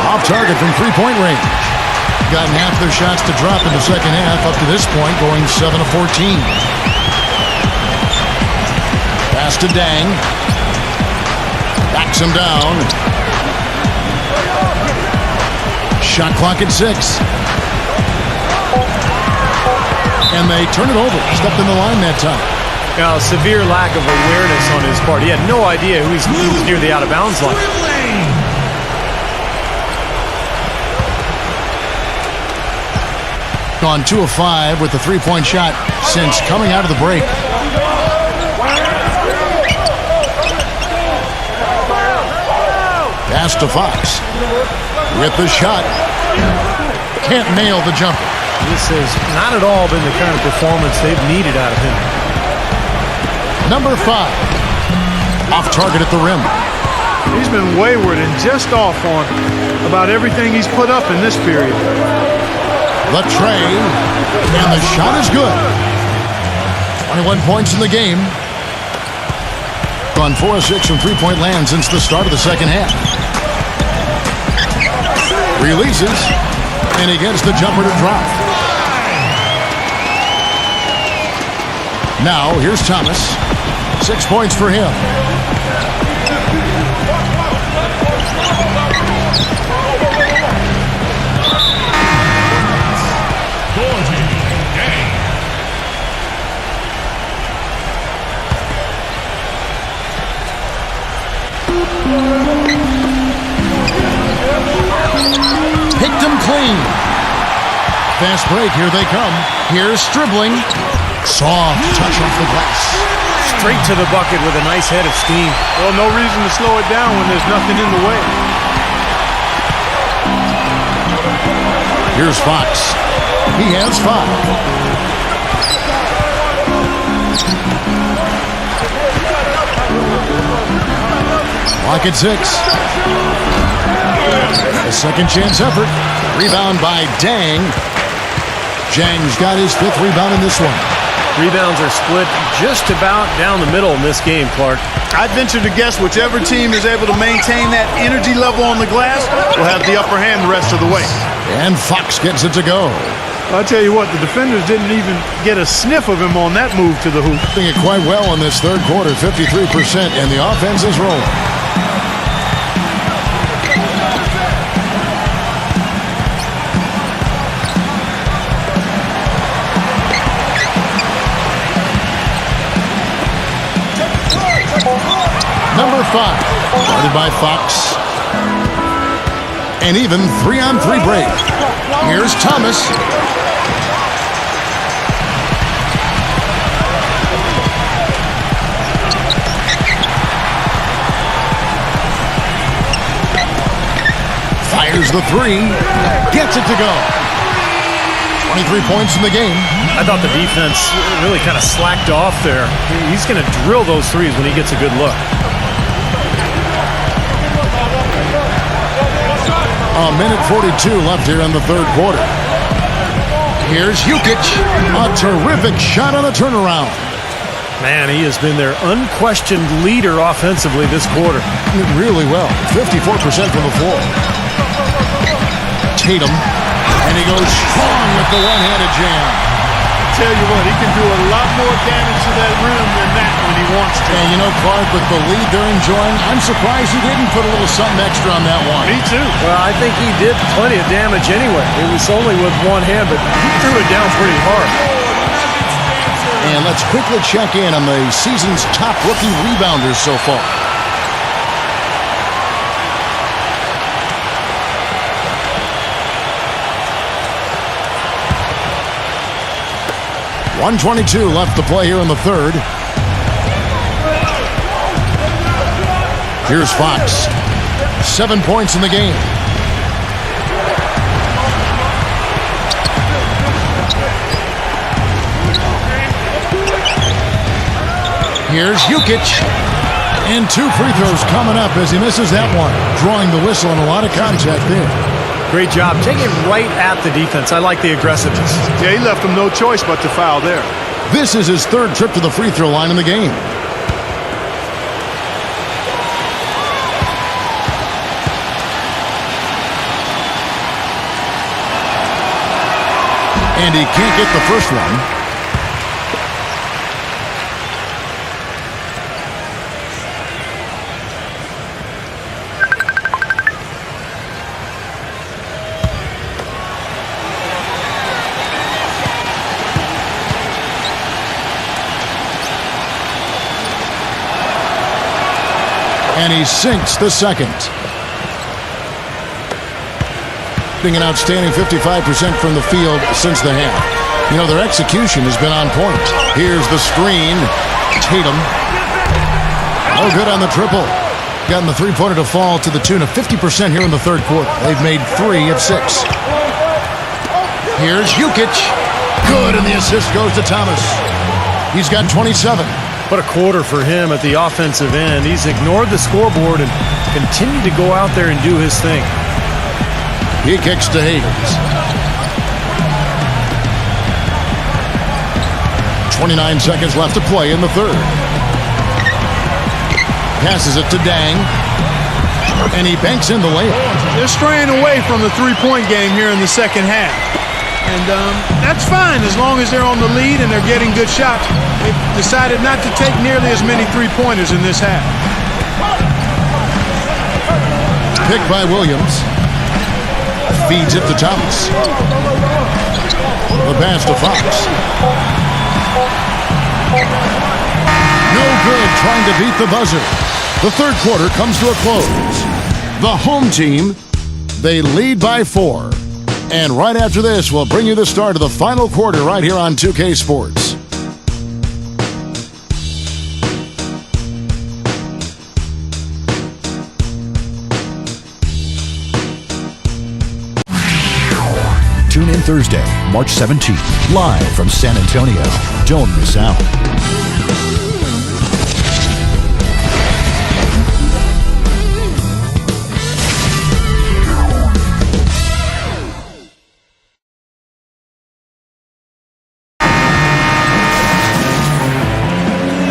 Off target from 3-point range. Gotten half their shots to drop in the second half up to this point, going 7 of 14. Pass to Dang. Backs him down. Shot clock at 6. And they turn it over. Stepped in the line that time. Now, a severe lack of awareness on his part. He had no idea who was near the out-of-bounds line. Gone 2 of 5 with the 3-point shot since coming out of the break. Pass to Fox. With the shot. Can't nail the jumper. This has not at all been the kind of performance they've needed out of him. Number 5. Off target at the rim. He's been wayward and just off on about everything he's put up in this period. The tray. And the shot is good. 21 points in the game. Gone 4 of 6 from 3-point land since the start of the second half. Releases. And he gets the jumper to drop. Now, here's Thomas. 6 points for him. Picked him clean. fast break. Here they come. Here's Stribling. Soft touch off the glass. Straight to the bucket with a nice head of steam. Well, no reason to slow it down when there's nothing in the way. Here's Fox. He has 5. Clock at 6. A second chance effort. Rebound by Dang. Jang's got his 5th rebound in this one. Rebounds are split just about down the middle in this game, Clark. I'd venture to guess whichever team is able to maintain that energy level on the glass will have the upper hand the rest of the way. And Fox gets it to go. I'll tell you what, the defenders didn't even get a sniff of him on that move to the hoop. Doing it quite well in this third quarter, 53%, and the offense is rolling. Number 5, guarded by Fox. An even 3-on-3 break. Here's Thomas. Fires the 3. Gets it to go. 23 points in the game. I thought the defense really kind of slacked off there. He's going to drill those threes when he gets a good look. A minute 42 left here in the third quarter. Here's Jukic. A terrific shot on the turnaround. Man, he has been their unquestioned leader offensively this quarter. Really well. 54% from the floor. Tatum. And he goes strong with the one-handed jam. Tell you what, he can do a lot more damage to that rim than that when he wants to. And you know, Clark, with the lead they're enjoying, I'm surprised he didn't put a little something extra on that one. Me too. Well, I think he did plenty of damage anyway. It was only with one hand, but he threw it down pretty hard. And let's quickly check in on the season's top rookie rebounders so far. .122 left to play here in the third. Here's Fox. 7 points in the game. Here's Jukic. And 2 free throws coming up as he misses that one. Drawing the whistle and a lot of contact there. Great job. Take it right at the defense. I like the aggressiveness. Yeah, he left him no choice but to foul there. This is his 3rd trip to the free throw line in the game. And he can't get the first one. And he sinks the second. Being an outstanding 55% from the field since the half. You know, their execution has been on point. Here's the screen. Tatum. No good on the triple. Gotten the three-pointer to fall to the tune of 50% here in the third quarter. They've made 3 of 6. Here's Jukic. Good, and the assist goes to Thomas. He's got 27. What a quarter for him at the offensive end. He's ignored the scoreboard and continued to go out there and do his thing. He kicks to Hayes. 29 seconds left to play in the third. Passes it to Dang. And he banks in the layup. They're straying away from the three-point game here in the second half. And that's fine as long as they're on the lead and they're getting good shots. They've decided not to take nearly as many three-pointers in this half. Picked by Williams. Feeds it to Thomas. The pass to Fox. No good trying to beat the buzzer. The third quarter comes to a close. The home team, they lead by 4. And right after this, we'll bring you the start of the final quarter right here on 2K Sports. Tune in Thursday, March 17th, live from San Antonio. Don't miss out.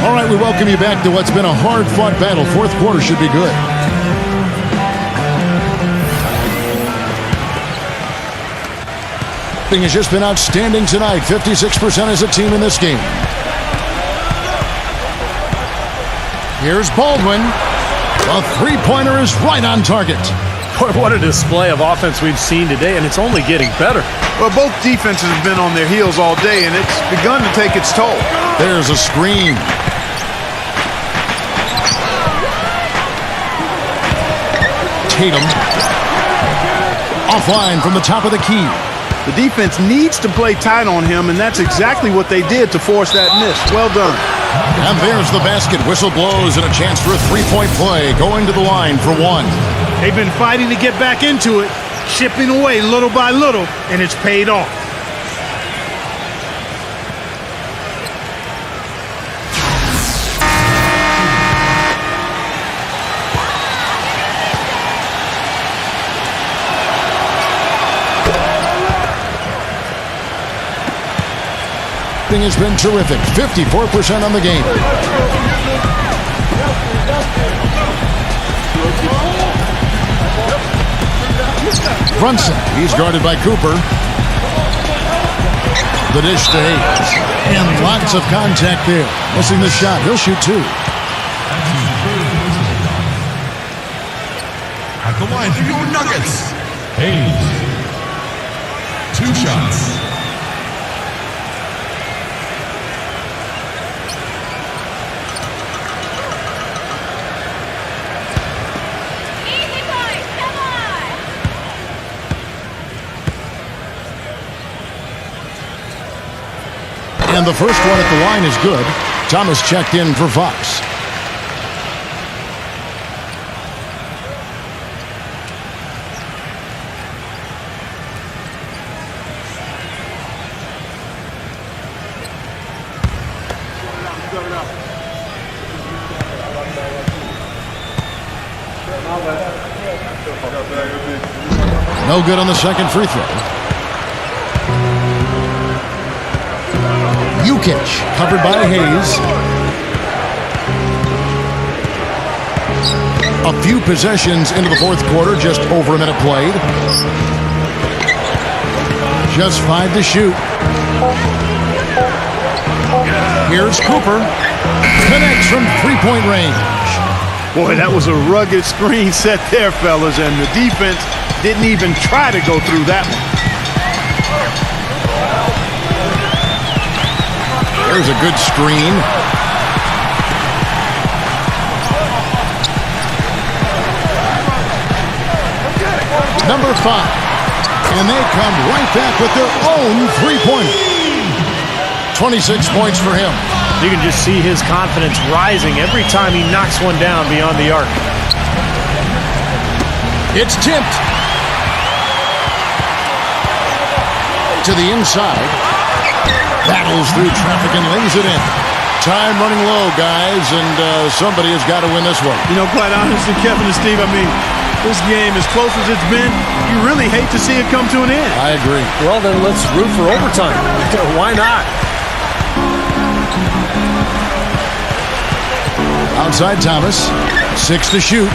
All right, we welcome you back to what's been a hard-fought battle. Fourth quarter should be good. Has just been outstanding tonight. 56% as a team in this game. Here's Baldwin. A three-pointer is right on target. Boy, what a display of offense we've seen today, and it's only getting better. Well, both defenses have been on their heels all day, and it's begun to take its toll. There's a screen. Tatum. Offline from the top of the key. The defense needs to play tight on him, and that's exactly what they did to force that miss. Well done. And there's the basket. Whistle blows and a chance for a three-point play. Going to the line for one. They've been fighting to get back into it, chipping away little by little, and it's paid off. Has been terrific. 54% on the game. Brunson. He's guarded by Cooper. The dish to Hayes. And lots of contact there. Missing the shot. He'll shoot two. At the line for your Nuggets, Hayes. 2 shots. And the first one at the line is good. Thomas checked in for Fox. No good on the second free throw. Jukic, covered by Hayes. A few possessions into the fourth quarter, just over a minute played. Just 5 to shoot. Here's Cooper. Connects from three-point range. Boy, that was a rugged screen set there, fellas, and the defense didn't even try to go through that one. There's a good screen. Number 5. And they come right back with their own three-pointer. 26 points for him. You can just see his confidence rising every time he knocks one down beyond the arc. It's tipped. To the inside. Battles through traffic and lays it in. Time running low, guys, and somebody has got to win this one. You know, quite honestly, Kevin and Steve, I mean, this game, as close as it's been, you really hate to see it come to an end. I agree. Well, then let's root for overtime. Why not? Outside Thomas. 6 to shoot.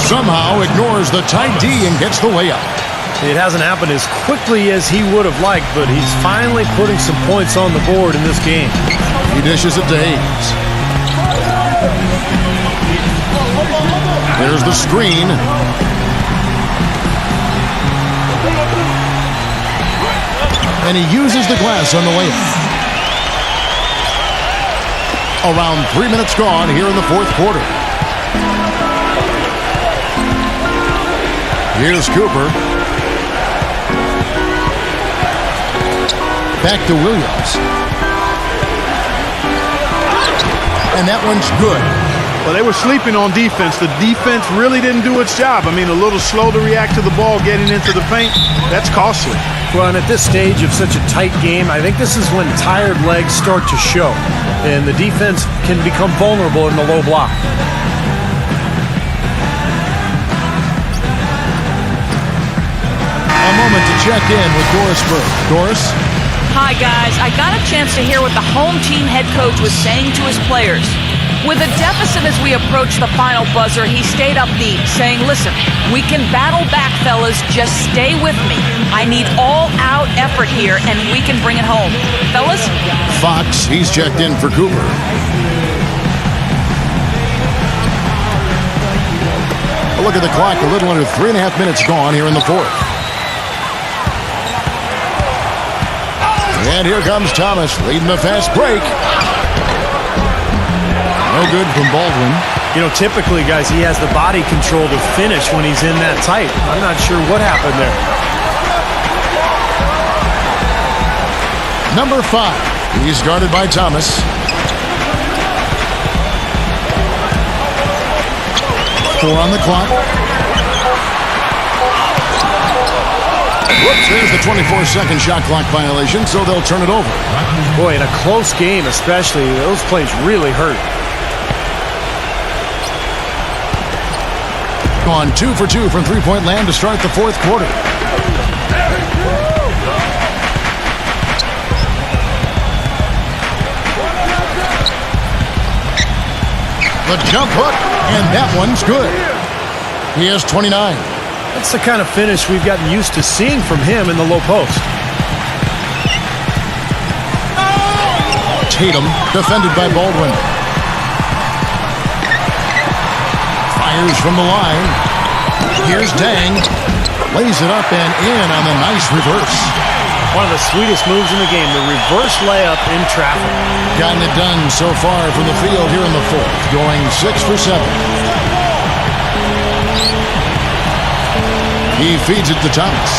Somehow ignores the tight D and gets the layup. It hasn't happened as quickly as he would have liked, but he's finally putting some points on the board in this game. He dishes it to Hayes. There's the screen. And he uses the glass on the layup. Around 3 minutes gone here in the fourth quarter. Here's Cooper. Back to Williams. And that one's good. Well, they were sleeping on defense. The defense really didn't do its job. I mean, a little slow to react to the ball getting into the paint. That's costly. Well, and at this stage of such a tight game, I think this is when tired legs start to show. And the defense can become vulnerable in the low block. A moment to check in with Doris Burke. Doris? Hi, guys. I got a chance to hear what the home team head coach was saying to his players. With a deficit as we approach the final buzzer, he stayed upbeat, saying, listen, we can battle back, fellas. Just stay with me. I need all-out effort here, and we can bring it home. Fellas? Fox, he's checked in for Cooper. A look at the clock, a little under 3.5 minutes gone here in the fourth. And here comes Thomas leading the fast break. No good from Baldwin. You know, typically, guys, he has the body control to finish when he's in that tight. I'm not sure what happened there. Number 5. He's guarded by Thomas. 4 on the clock. Whoops, there's the 24-second shot clock violation, so they'll turn it over. Boy, in a close game especially, those plays really hurt. Gone 2 for 2 from three-point land to start the fourth quarter. The jump hook, and that one's good. He has 29. That's the kind of finish we've gotten used to seeing from him in the low post. Tatum, defended by Baldwin. Fires from the line. Here's Dang. Lays it up and in on the nice reverse. One of the sweetest moves in the game, the reverse layup in traffic. Gotten it done so far from the field here in the fourth, going 6 for 7. He feeds it to Thomas.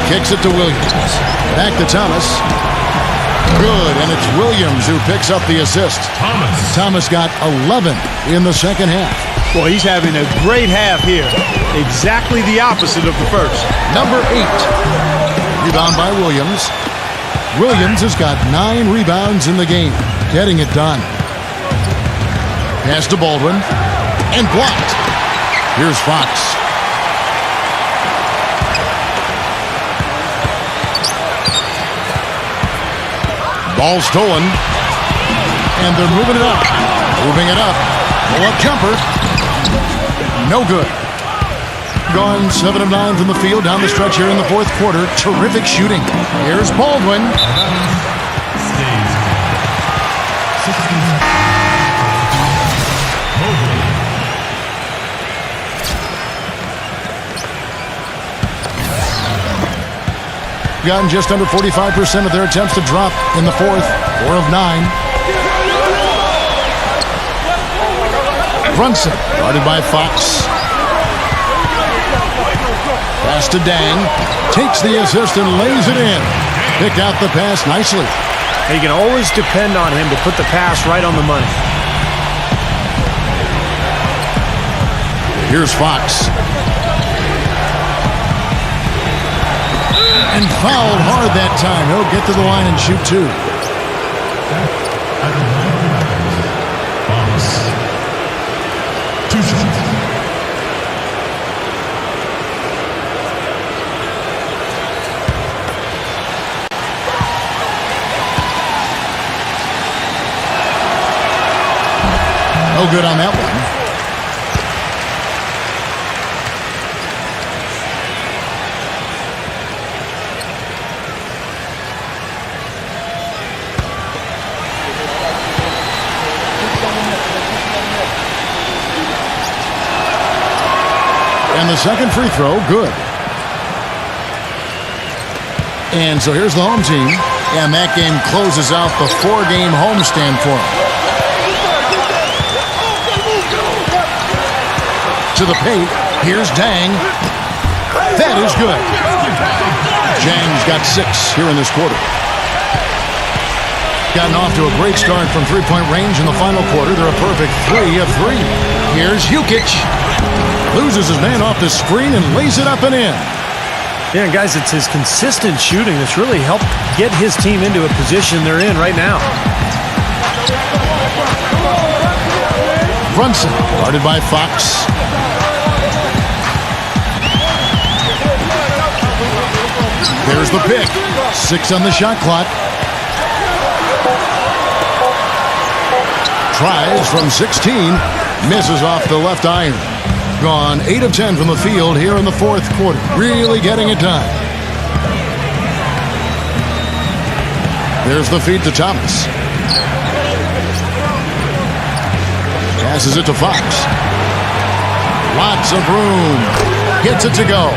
Kicks it to Williams. Back to Thomas. Good, and it's Williams who picks up the assist. Thomas got 11 in the second half. Boy, he's having a great half here. Exactly the opposite of the first. Number 8. Rebound by Williams. Williams has got 9 rebounds in the game, getting it done. Pass to Baldwin, and blocked. Here's Fox. Ball stolen. And they're moving it up. Moving it up. Pull-up jumper. No good. Gone 7 of 9 from the field down the stretch here in the fourth quarter. Terrific shooting. Here's Baldwin. Gotten just under 45% of their attempts to drop in the fourth. 4 of 9. Brunson, guarded by Fox. Pass to Dang. Takes the assist and lays it in. Picked out the pass nicely. You can always depend on him to put the pass right on the money. Here's Fox. And fouled hard that time. He'll get to the line and shoot 2. Two shots. No good on that one. And the second free throw, good. And so here's the home team. And that game closes out the 4-game homestand for them. to the paint. Here's Dang. That is good. Jang's got 6 here in this quarter. Gotten off to a great start from three-point range in the final quarter. They're a perfect 3 of 3. Here's Jukic. Loses his man off the screen and lays it up and in. Yeah, guys, it's his consistent shooting that's really helped get his team into a position they're in right now. Brunson, guarded by Fox. There's the pick. 6 on the shot clock. Tries from 16. Misses off the left iron. Gone 8 of 10 from the field here in the fourth quarter. Really getting it done. There's the feed to Thomas. Passes it to Fox. Lots of room. Gets it to go.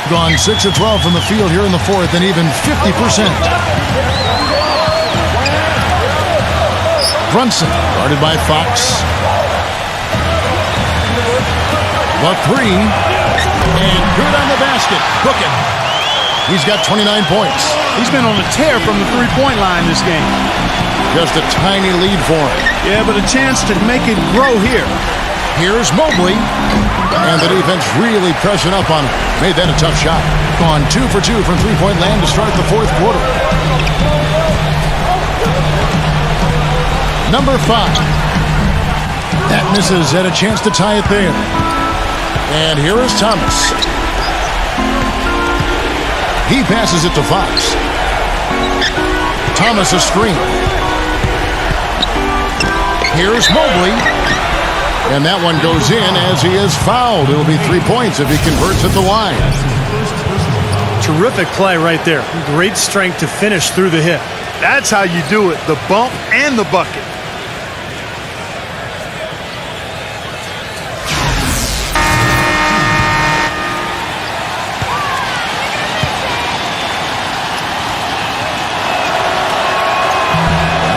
Gone 6 of 12 from the field here in the fourth, and even 50%. Brunson, guarded by Fox. The 3. And good on the basket. Book it. He's got 29 points. He's been on a tear from the three-point line this game. Just a tiny lead for him. Yeah, but a chance to make it grow here. Here's Mobley. And the defense really pressing up on him. Made that a tough shot. Gone 2 for 2 from three-point land to start the fourth quarter. Number 5. That misses. Had a chance to tie it there. And here is Thomas. He passes it to Fox. Thomas a screen. Here's Mobley. And that one goes in as he is fouled. It'll be 3 points if he converts at the line. Terrific play right there. Great strength to finish through the hit. That's how you do it. The bump and the bucket.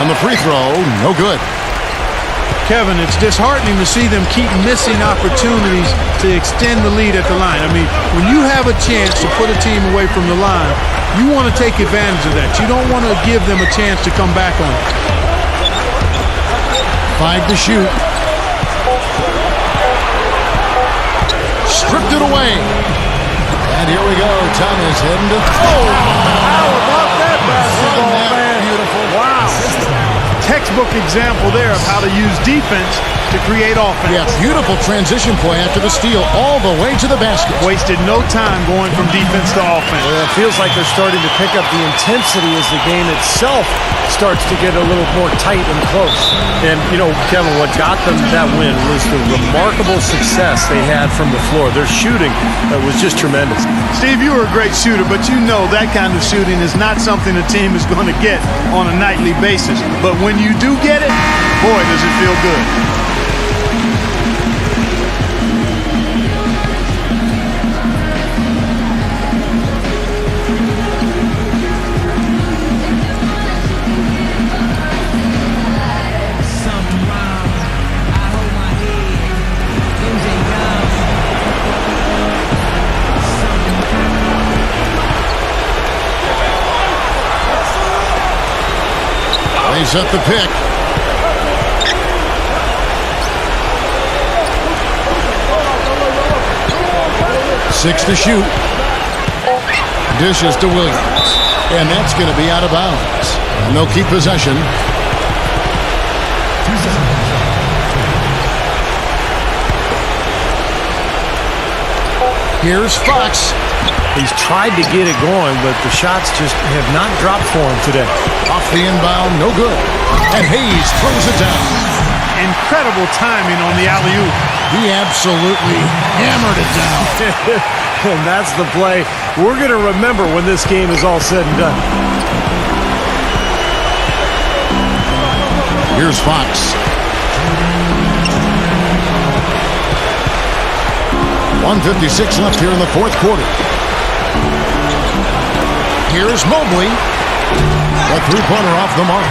And the free throw, no good. Kevin, it's disheartening to see them keep missing opportunities to extend the lead at the line. I mean, when you have a chance to put a team away from the line, you want to take advantage of that. You don't want to give them a chance to come back on it. 5 to shoot. Stripped it away. And here we go. Thomas heading to... Oh! How about that basketball, man? Beautiful. Wow. Textbook example there of how to use defense to create offense. Yeah, beautiful transition play after the steal all the way to the basket. Wasted no time going from defense to offense. Well, it feels like they're starting to pick up the intensity as the game itself starts to get a little more tight and close. And, you know, Kevin, what got them that win was the remarkable success they had from the floor. Their shooting was just tremendous. Steve, you were a great shooter, but you know that kind of shooting is not something a team is going to get on a nightly basis. But when you do get it, boy, does it feel good. They set the pick. Six to shoot. Dishes to Williams. And that's going to be out of bounds. And they'll keep possession. Here's Fox. He's tried to get it going, but the shots just have not dropped for him today. Off the inbound, no good. And Hayes throws it down. Incredible timing on the alley-oop. He absolutely hammered it down. And that's the play we're going to remember when this game is all said and done. Here's Fox. 1:56 left here in the fourth quarter. Here's Mobley. A three-pointer off the mark.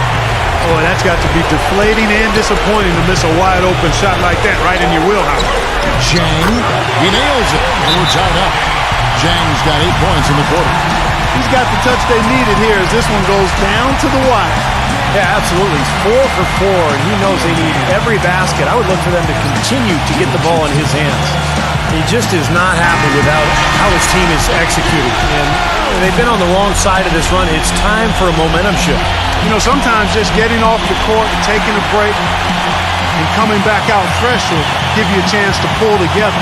Oh, that's got to be deflating and disappointing to miss a wide open shot like that right in your wheelhouse. Zhang, he nails it, and we're tied up. Zhang's got 8 points in the quarter. He's got the touch they needed here as this one goes down to the wire. Yeah, absolutely. He's 4 for 4, and he knows they need every basket. I would look for them to continue to get the ball in his hands. He just is not happy with how his team is executing. And they've been on the wrong side of this run. It's time for a momentum shift. You know, sometimes just getting off the court and taking a break and coming back out fresh will give you a chance to pull together.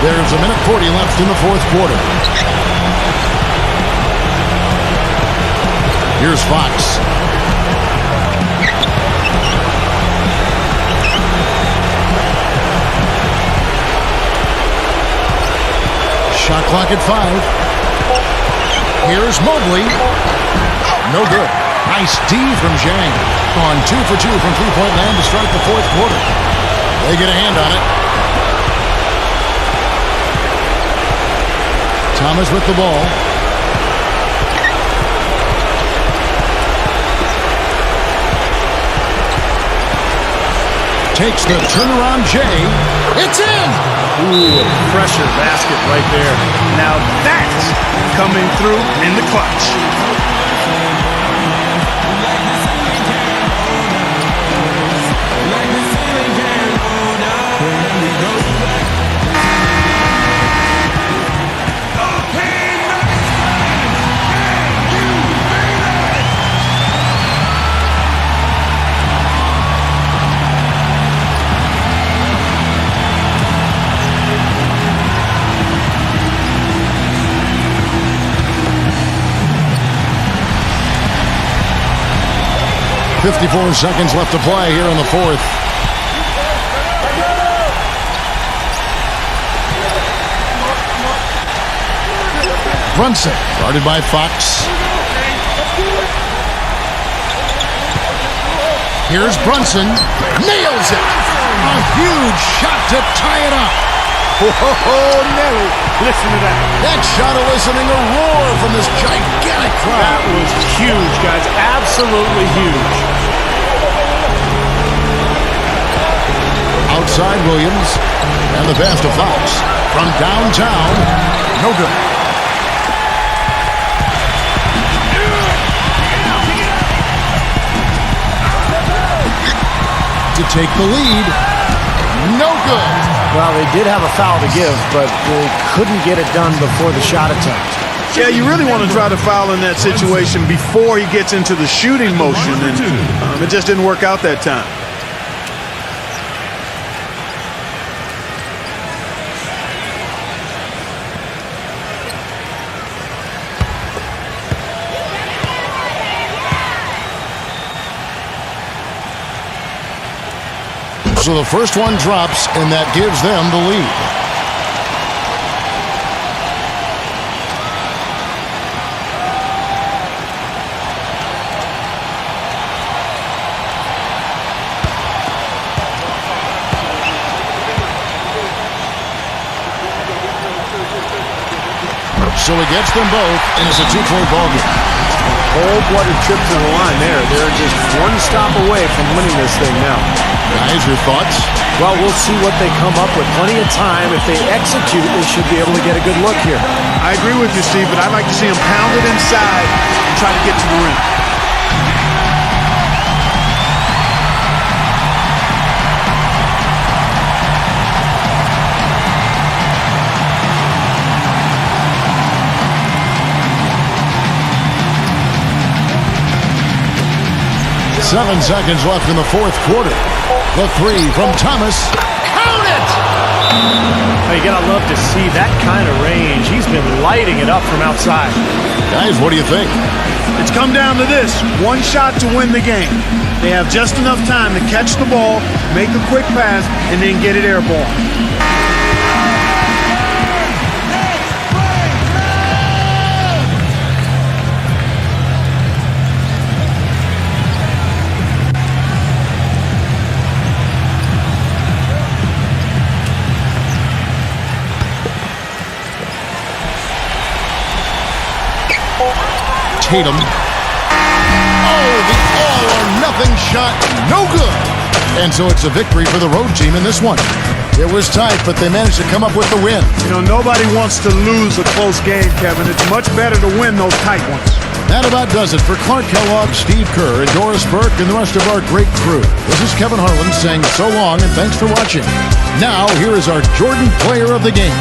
There's 1:40 left in the fourth quarter. Here's Fox. Shot clock at 5. Here's Mobley. No good. Nice D from Zhang. On 2 for 2 from three-point land to start the fourth quarter. They get a hand on it. Thomas with the ball. Takes the turnaround J. It's in! Ooh, a pressure basket right there. Now that's coming through in the clutch. .54 seconds left to play here in the fourth. Brunson, guarded by Fox. Here's Brunson. Nails it! A huge shot to tie it up. Oh, Nelly, listen to that. That shot eliciting a roar from this gigantic crowd. That was huge, guys. Absolutely huge. Outside Williams, and the pass to Fox. From downtown, no good. To take the lead, no good. Well, they did have a foul to give, but they couldn't get it done before the shot attempt. Yeah, you really want to try to foul in that situation before he gets into the shooting motion, and it just didn't work out that time. So the first one drops, and that gives them the lead. So he gets them both, and it's a 2-point ball game. Cold-blooded trip to the line there. They're just one stop away from winning this thing now. Guys, your thoughts? Well, we'll see what they come up with. Plenty of time. If they execute, they should be able to get a good look here. I agree with you, Steve, but I'd like to see him pound it inside and try to get to the rim. Seven seconds left in the fourth quarter. The three from Thomas. Count it! Well, you gotta love to see that kind of range. He's been lighting it up from outside. Guys, what do you think? It's come down to this. One shot to win the game. They have just enough time to catch the ball, make a quick pass, and then get it airborne. Tatum. Oh, the all-or-nothing shot, no good. And so it's a victory for the road team in this one. It was tight, but they managed to come up with the win. You know, nobody wants to lose a close game, Kevin. It's much better to win those tight ones. That about does it for Clark Kellogg, Steve Kerr, and Doris Burke, and the rest of our great crew. This is Kevin Harlan saying so long and thanks for watching. Now, here is our Jordan Player of the Game.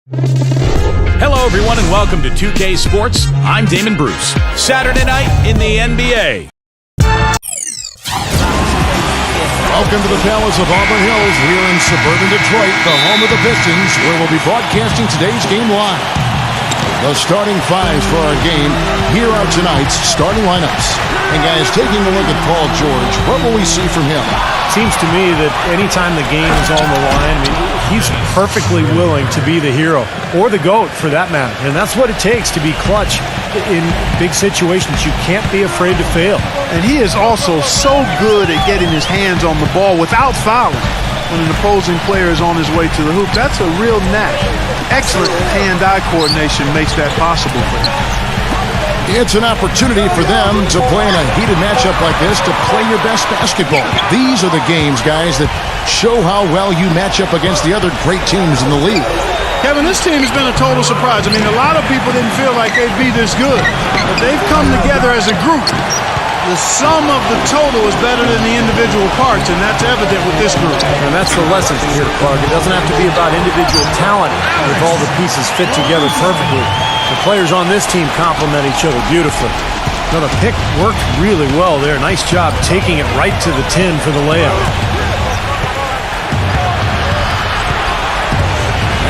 Hello, everyone, and welcome to 2K Sports. I'm Damon Bruce. Saturday night in the NBA. Welcome to the Palace of Auburn Hills. We're in suburban Detroit, the home of the Pistons, where we'll be broadcasting today's game live. The starting fives for our game. Here are tonight's starting lineups. And guys, taking a look at Paul George, what will we see from him? Seems to me that anytime the game is on the line, he's perfectly willing to be the hero, or the GOAT for that matter. And that's what it takes to be clutch in big situations. You can't be afraid to fail. And he is also so good at getting his hands on the ball without fouling. When an opposing player is on his way to the hoop, that's a real knack. Excellent hand-eye coordination makes that possible for him. It's an opportunity for them to play in a heated matchup like this, to play your best basketball. These are the games, guys, that show how well you match up against the other great teams in the league. Kevin, this team has been a total surprise. A lot of people didn't feel like they'd be this good, but they've come together as a group. The sum of the total is better than the individual parts, and that's evident with this group. And that's the lesson here, Clark. It doesn't have to be about individual talent if all the pieces fit together perfectly. The players on this team complement each other beautifully. Now, the pick worked really well there. Nice job taking it right to the 10 for the layup.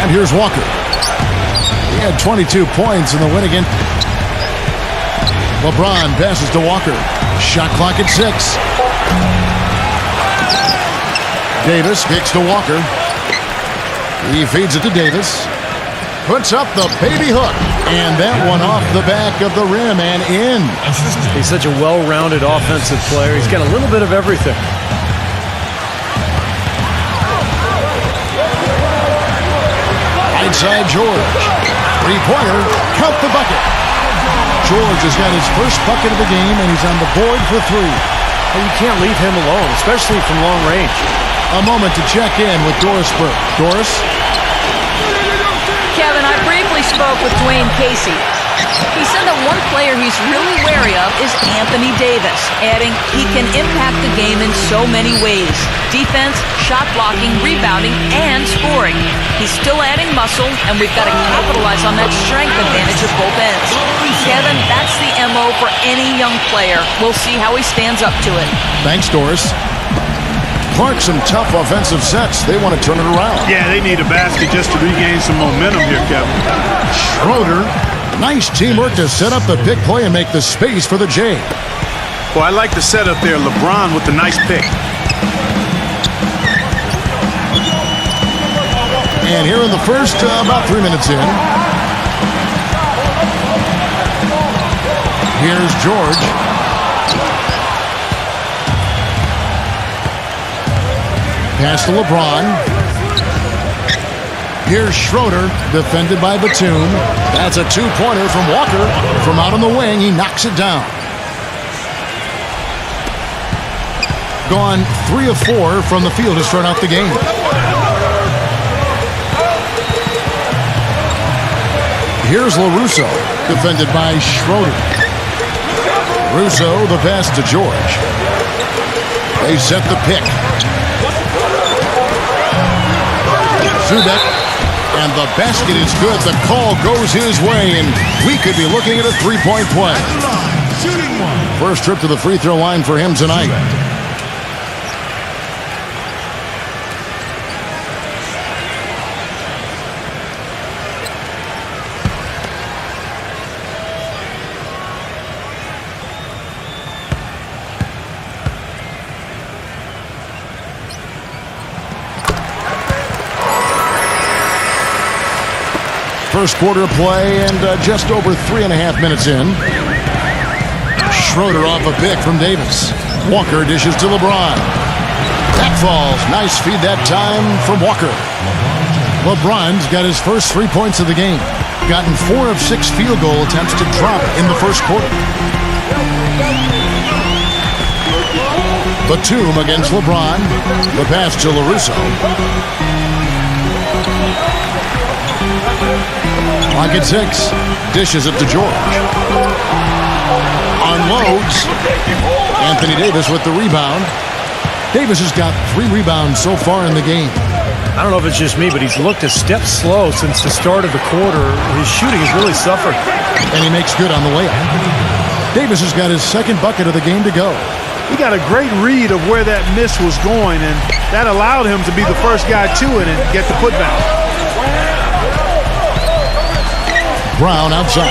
And here's Walker. He had 22 points in the win again. LeBron passes to Walker. Shot clock at 6. Davis kicks to Walker. He feeds it to Davis. Puts up the baby hook. And that one off the back of the rim and in. He's such a well-rounded offensive player. He's got a little bit of everything. Right side George. Three-pointer. Count the bucket. George has got his first bucket of the game, and he's on the board for 3. Well, you can't leave him alone, especially from long range. A moment to check in with Doris Burke. Doris? Kevin, I briefly spoke with Dwayne Casey. He said that one player he's really wary of is Anthony Davis, adding he can impact the game in so many ways. Defense, shot blocking, rebounding, and scoring. He's still adding muscle, and we've got to capitalize on that strength advantage at both ends. Kevin, that's the MO for any young player. We'll see how he stands up to it. Thanks, Doris. Clark, some tough offensive sets. They want to turn it around. Yeah, they need a basket just to regain some momentum here, Kevin. Schroeder. Nice teamwork to set up the pick play and make the space for the J. Well, I like the setup there. LeBron with the nice pick. And here in the first, about 3 minutes in. Here's George. Pass to LeBron. Here's Schroeder, defended by Batum. That's a two-pointer from Walker. From out on the wing, he knocks it down. Gone 3 of 4 from the field to start out the game. Here's LaRusso, defended by Schroeder. Russo, the pass to George. They set the pick. Zubek. And the basket is good. The call goes his way, and we could be looking at a three-point play. First trip to the free throw line for him tonight. First quarter play and just over 3.5 minutes in. Schroeder off a pick from Davis. Walker dishes to LeBron. That falls. Nice feed that time from Walker. LeBron's got his first 3 points of the game. Gotten 4 of 6 field goal attempts to drop in the first quarter. Batum against LeBron. The pass to LaRusso. Clock at 6. Dishes it to George. Unloads. Anthony Davis with the rebound. Davis has got 3 rebounds so far in the game. I don't know if it's just me, but he's looked a step slow since the start of the quarter. His shooting has really suffered. And he makes good on the way up. Davis has got his second bucket of the game to go. He got a great read of where that miss was going, and that allowed him to be the first guy to it and get the putback. Brown outside.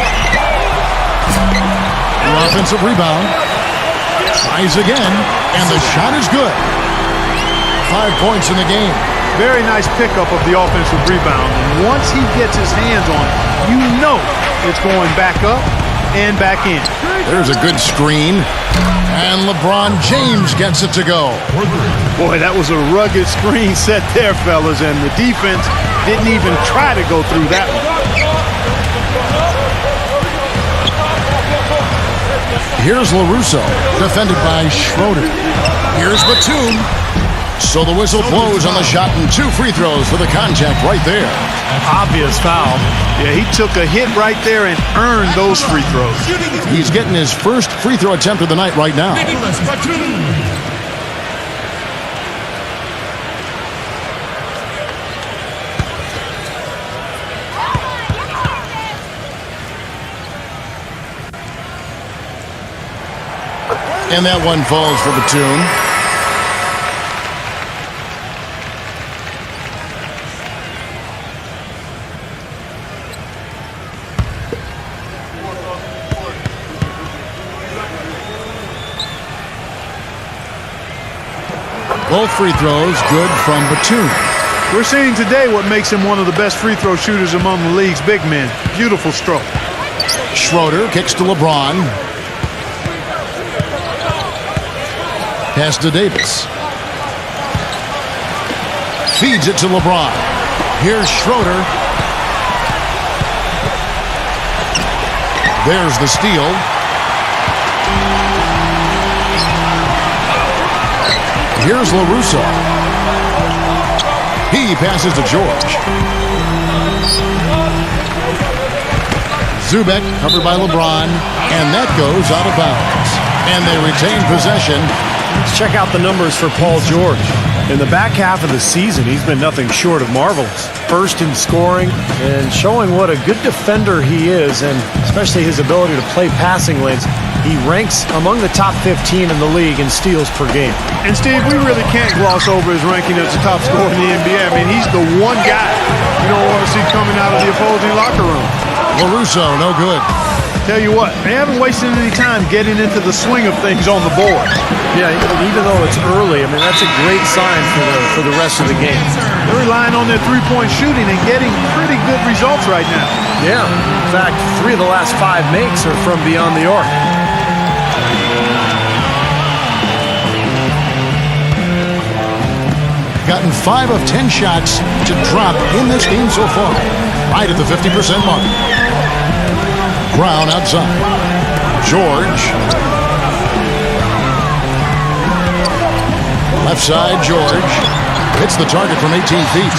The offensive rebound. Tries again, and the shot is good. 5 points in the game. Very nice pickup of the offensive rebound. And once he gets his hands on it, you know it's going back up and back in. There's a good screen. And LeBron James gets it to go. Boy, that was a rugged screen set there, fellas, and the defense didn't even try to go through that one. Here's LaRusso, defended by Schroeder. Here's Batum. So the whistle blows on the shot, and 2 free throws for the contact right there. Obvious foul. Yeah, he took a hit right there and earned those free throws. He's getting his first free throw attempt of the night right now. Nicholas Batum. And that one falls for Batum. Both free throws good from Batum. We're seeing today what makes him one of the best free throw shooters among the league's big men. Beautiful stroke. Schroeder kicks to LeBron. Pass to Davis. Feeds it to LeBron. Here's Schroeder. There's the steal. Here's LaRusso. He passes to George. Zubek covered by LeBron, and that goes out of bounds. And they retain possession. Let's check out the numbers for Paul George. In the back half of the season, he's been nothing short of marvelous. First in scoring and showing what a good defender he is, and especially his ability to play passing lanes. He ranks among the top 15 in the league in steals per game. And Steve, we really can't gloss over his ranking as the top scorer in the NBA. I mean, he's the one guy you don't want to see coming out of the opposing locker room. LaRusso, no good. Tell you what, they haven't wasted any time getting into the swing of things on the board. Yeah, even though it's early, I mean, that's a great sign for the rest of the game. They're relying on their three-point shooting and getting pretty good results right now. Yeah, in fact, 3 of the last 5 makes are from beyond the arc. Gotten 5 of 10 shots to drop in this game so far. Right at the 50% mark. Brown outside. George. Left side, George. Hits the target from 18 feet.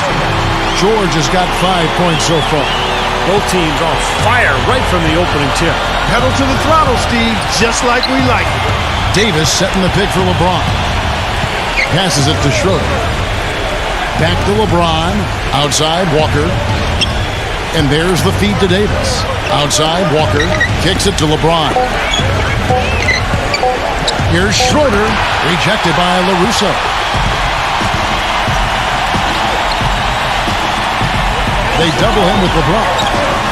George has got 5 points so far. Both teams on fire right from the opening tip. Pedal to the throttle, Steve, just like we like it. Davis setting the pick for LeBron. Passes it to Schroeder. Back to LeBron. Outside, Walker. And there's the feed to Davis. Outside, Walker kicks it to LeBron. Here's Schroeder, rejected by LaRusso. They double him with LeBron.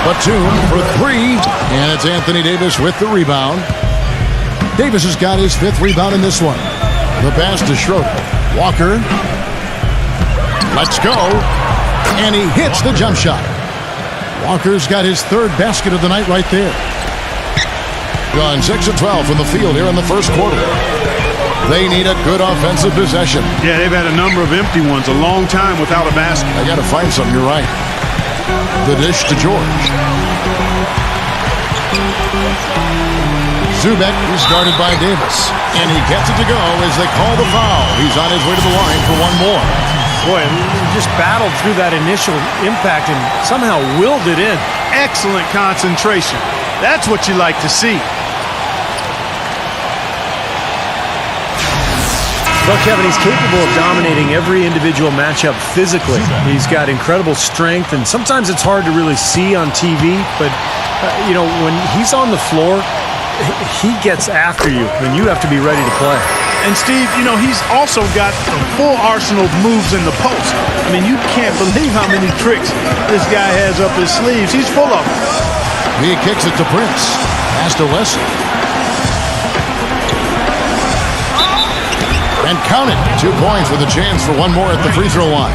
Batum for 3, and it's Anthony Davis with the rebound. Davis has got his 5th rebound in this one. The pass to Schroeder. Walker. Let's go. And he hits the jump shot. Walker's got his 3rd basket of the night right there. Gone 6 of 12 from the field here in the first quarter. They need a good offensive possession. Yeah, they've had a number of empty ones, a long time without a basket. I got to find something, you're right. The dish to George. Zubek is guarded by Davis. And he gets it to go as they call the foul. He's on his way to the line for one more. Boy, he just battled through that initial impact and somehow willed it in. Excellent concentration. That's what you like to see. Well, Kevin, he's capable of dominating every individual matchup physically. He's got incredible strength, and sometimes it's hard to really see on TV, but, when he's on the floor, he gets after you, and you have to be ready to play. And Steve, he's also got a full arsenal of moves in the post. I mean, you can't believe how many tricks this guy has up his sleeves. He's full of them. He kicks it to Prince. Pass to Wesley. And count it. 2 points with a chance for one more at the free throw line.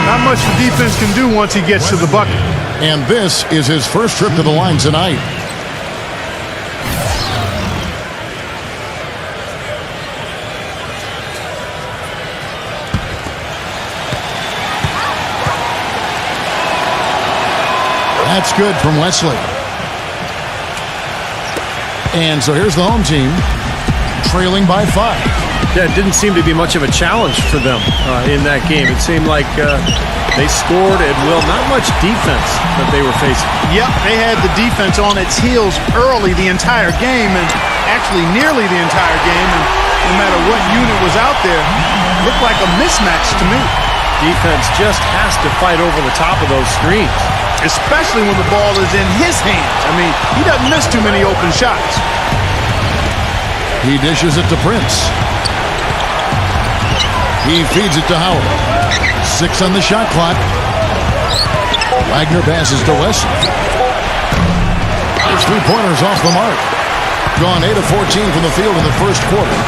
Not much the defense can do once he gets to the bucket. And this is his first trip to the line tonight. That's good from Wesley. And so here's the home team, trailing by 5. Yeah, it didn't seem to be much of a challenge for them in that game. It seemed like they scored at will. Not much defense that they were facing. Yep, they had the defense on its heels early the entire game, and actually nearly the entire game. And no matter what unit was out there, it looked like a mismatch to me. Defense just has to fight over the top of those screens. Especially when the ball is in his hands. I mean, he doesn't miss too many open shots. He dishes it to Prince. He feeds it to Howard. 6 on the shot clock. Wagner passes to Wesley. His 3-pointers off the mark. Gone 8 of 14 from the field in the first quarter.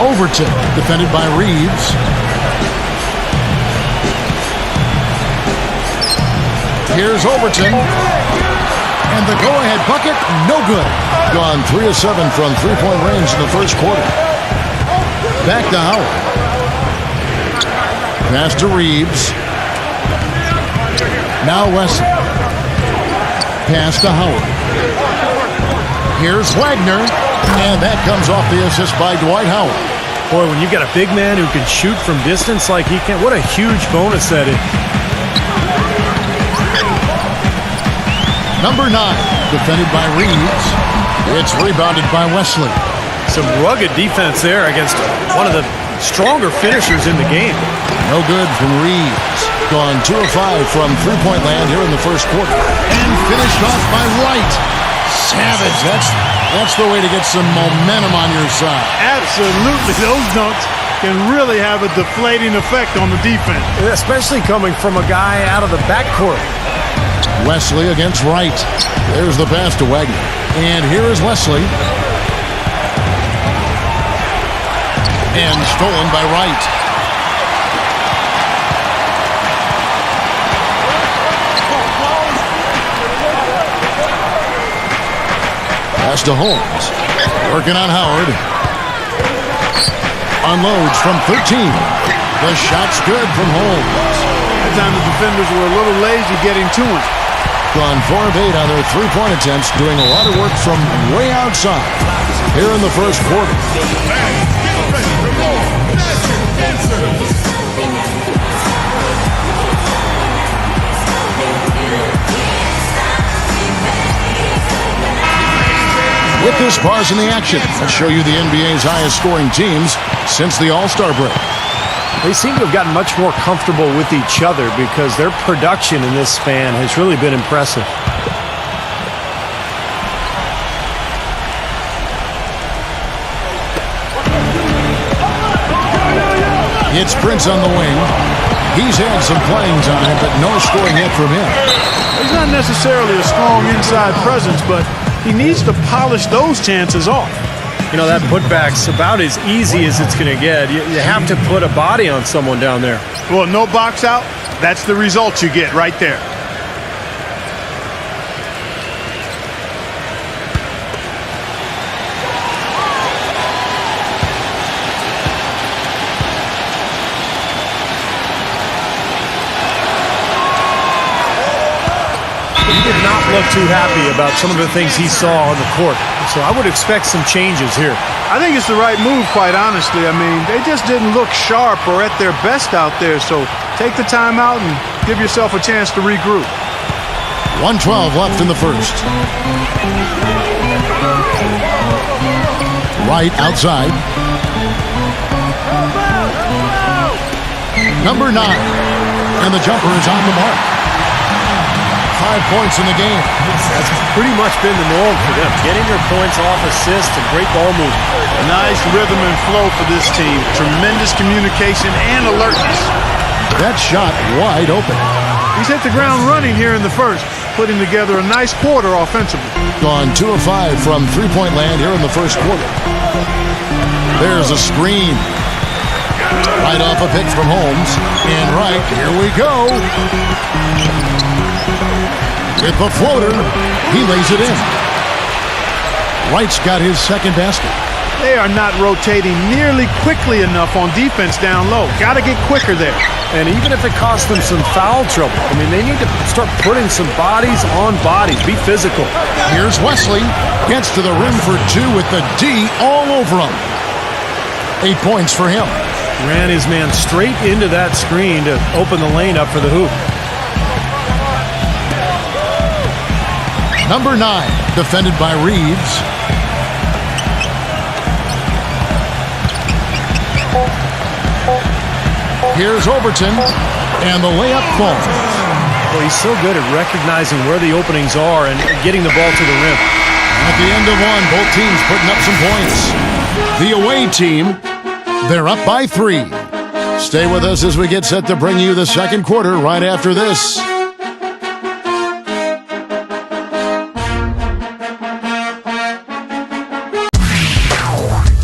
Overton, defended by Reeves. Here's Overton. And the go-ahead bucket, no good. Gone 3 of 7 from three-point range in the first quarter. Back to Howard. Pass to Reeves. Now Wesley. Pass to Howard. Here's Wagner. And that comes off the assist by Dwight Howard. Boy, when you've got a big man who can shoot from distance like he can, what a huge bonus that is. Number 9, defended by Reeves. It's rebounded by Wesley. Some rugged defense there against one of the stronger finishers in the game. No good from Reeves. Gone 2 of 5 from three-point land here in the first quarter. And finished off by Wright. Savage. That's the way to get some momentum on your side. Absolutely. Those dunks can really have a deflating effect on the defense. Especially coming from a guy out of the backcourt. Wesley against Wright. There's the pass to Wagner. And here is Wesley. And stolen by Wright. Pass to Holmes. Working on Howard. Unloads from 13. The shot's good from Holmes. That time the defenders were a little lazy getting to him. Gone 4 of 8 on their three-point attempts, doing a lot of work from way outside here in the first quarter. With this pause in the action, let's show you the NBA's highest scoring teams since the All-Star break. They seem to have gotten much more comfortable with each other because their production in this span has really been impressive. It's Prince on the wing. He's had some playing time, but no scoring yet from him. He's not necessarily a strong inside presence, but he needs to polish those chances off. You know, that putback's about as easy as it's going to get. You have to put a body on someone down there. Well, no box out, that's the result you get right there. He did not look too happy about some of the things he saw on the court. So I would expect some changes here. I think it's the right move, quite honestly. I mean, they just didn't look sharp or at their best out there. So take the time out and give yourself a chance to regroup. 1:12 left in the first. Right outside. Number 9. And the jumper is on the mark. 5 points in the game. That's pretty much been the norm for them. Getting their points off assists and great ball movement. Nice rhythm and flow for this team. Tremendous communication and alertness. That shot wide open. He's hit the ground running here in the first, putting together a nice quarter offensively. Gone 2 of 5 from three-point land here in the first quarter. There's a screen. Right off a pick from Holmes. And right, here we go. With the floater, he lays it in. Wright's got his second basket. They are not rotating nearly quickly enough on defense down low. Got to get quicker there. And even if it costs them some foul trouble, I mean, they need to start putting some bodies on bodies. Be physical. Here's Wesley. Gets to the rim for 2 with the D all over him. 8 points for him. Ran his man straight into that screen to open the lane up for the hoop. Number 9, defended by Reeves. Here's Overton, and the layup falls. Well, he's so good at recognizing where the openings are and getting the ball to the rim. At the end of one, both teams putting up some points. The away team, they're up by 3. Stay with us as we get set to bring you the second quarter right after this.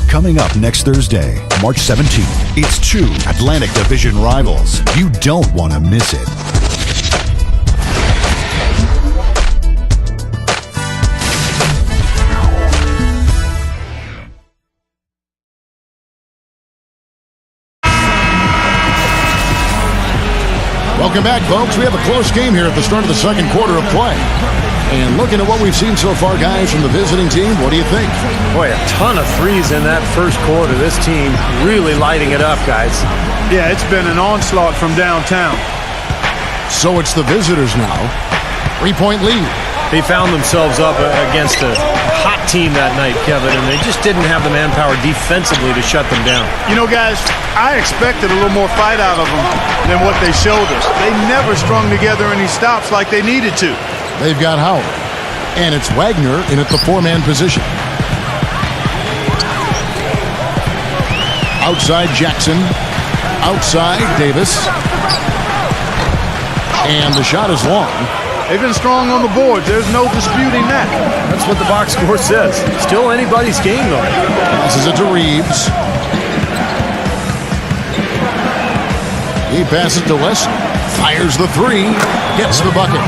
Coming up next Thursday, March 17th, it's 2 Atlantic Division rivals. You don't want to miss it. Welcome back, folks. We have a close game here at the start of the second quarter of play. And looking at what we've seen so far, guys, from the visiting team, what do you think? Boy, a ton of threes in that first quarter. This team really lighting it up, guys. Yeah, it's been an onslaught from downtown. So it's the visitors now. 3-point lead. They found themselves up against a hot team that night, Kevin, and they just didn't have the manpower defensively to shut them down. You know, guys, I expected a little more fight out of them than what they showed us. They never strung together any stops like they needed to. They've got Howard. And it's Wagner in at the 4-man position. Outside Jackson. Outside Davis. And the shot is long. They've been strong on the boards. There's no disputing that. That's what the box score says. Still anybody's game, though. Passes it to Reeves. He passes to Wesley. Fires the 3. Gets the bucket.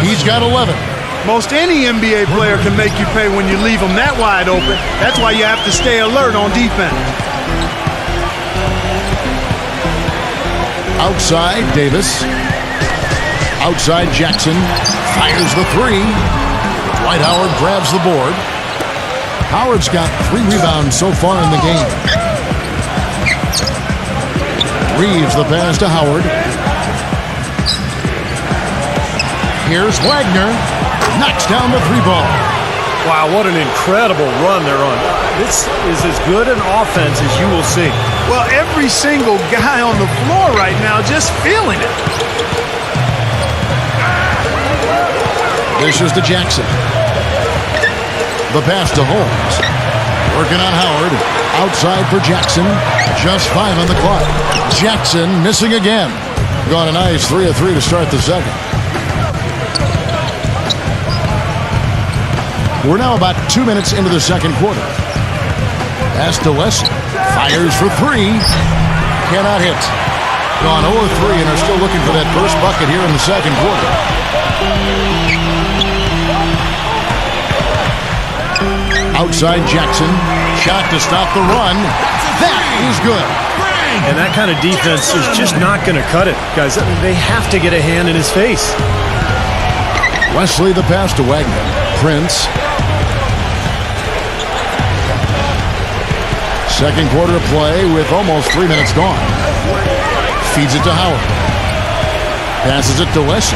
He's got 11. Most any NBA player can make you pay when you leave them that wide open. That's why you have to stay alert on defense. Outside Davis. Outside Jackson. Fires the 3. Dwight Howard grabs the board. Howard's got 3 rebounds so far in the game. Reeves the pass to Howard. Here's Wagner. Knocks down the 3-ball. Wow, what an incredible run they're on. This is as good an offense as you will see. Well, every single guy on the floor right now just feeling it. This is to Jackson. The pass to Holmes. Working on Howard. Outside for Jackson. Just 5 on the clock. Jackson missing again. Got a nice 3 of 3 to start the second. We're now about 2 minutes into the second quarter. Pass to Wesley. Fires for 3. Cannot hit. Gone 0-3 and are still looking for that first bucket here in the second quarter. Outside Jackson. Shot to stop the run. That is good. And that kind of defense is just not going to cut it, guys. They have to get a hand in his face. Wesley the pass to Wagner. Prince. Second quarter play with almost 3 minutes gone. Feeds it to Howard. Passes it to Wesley.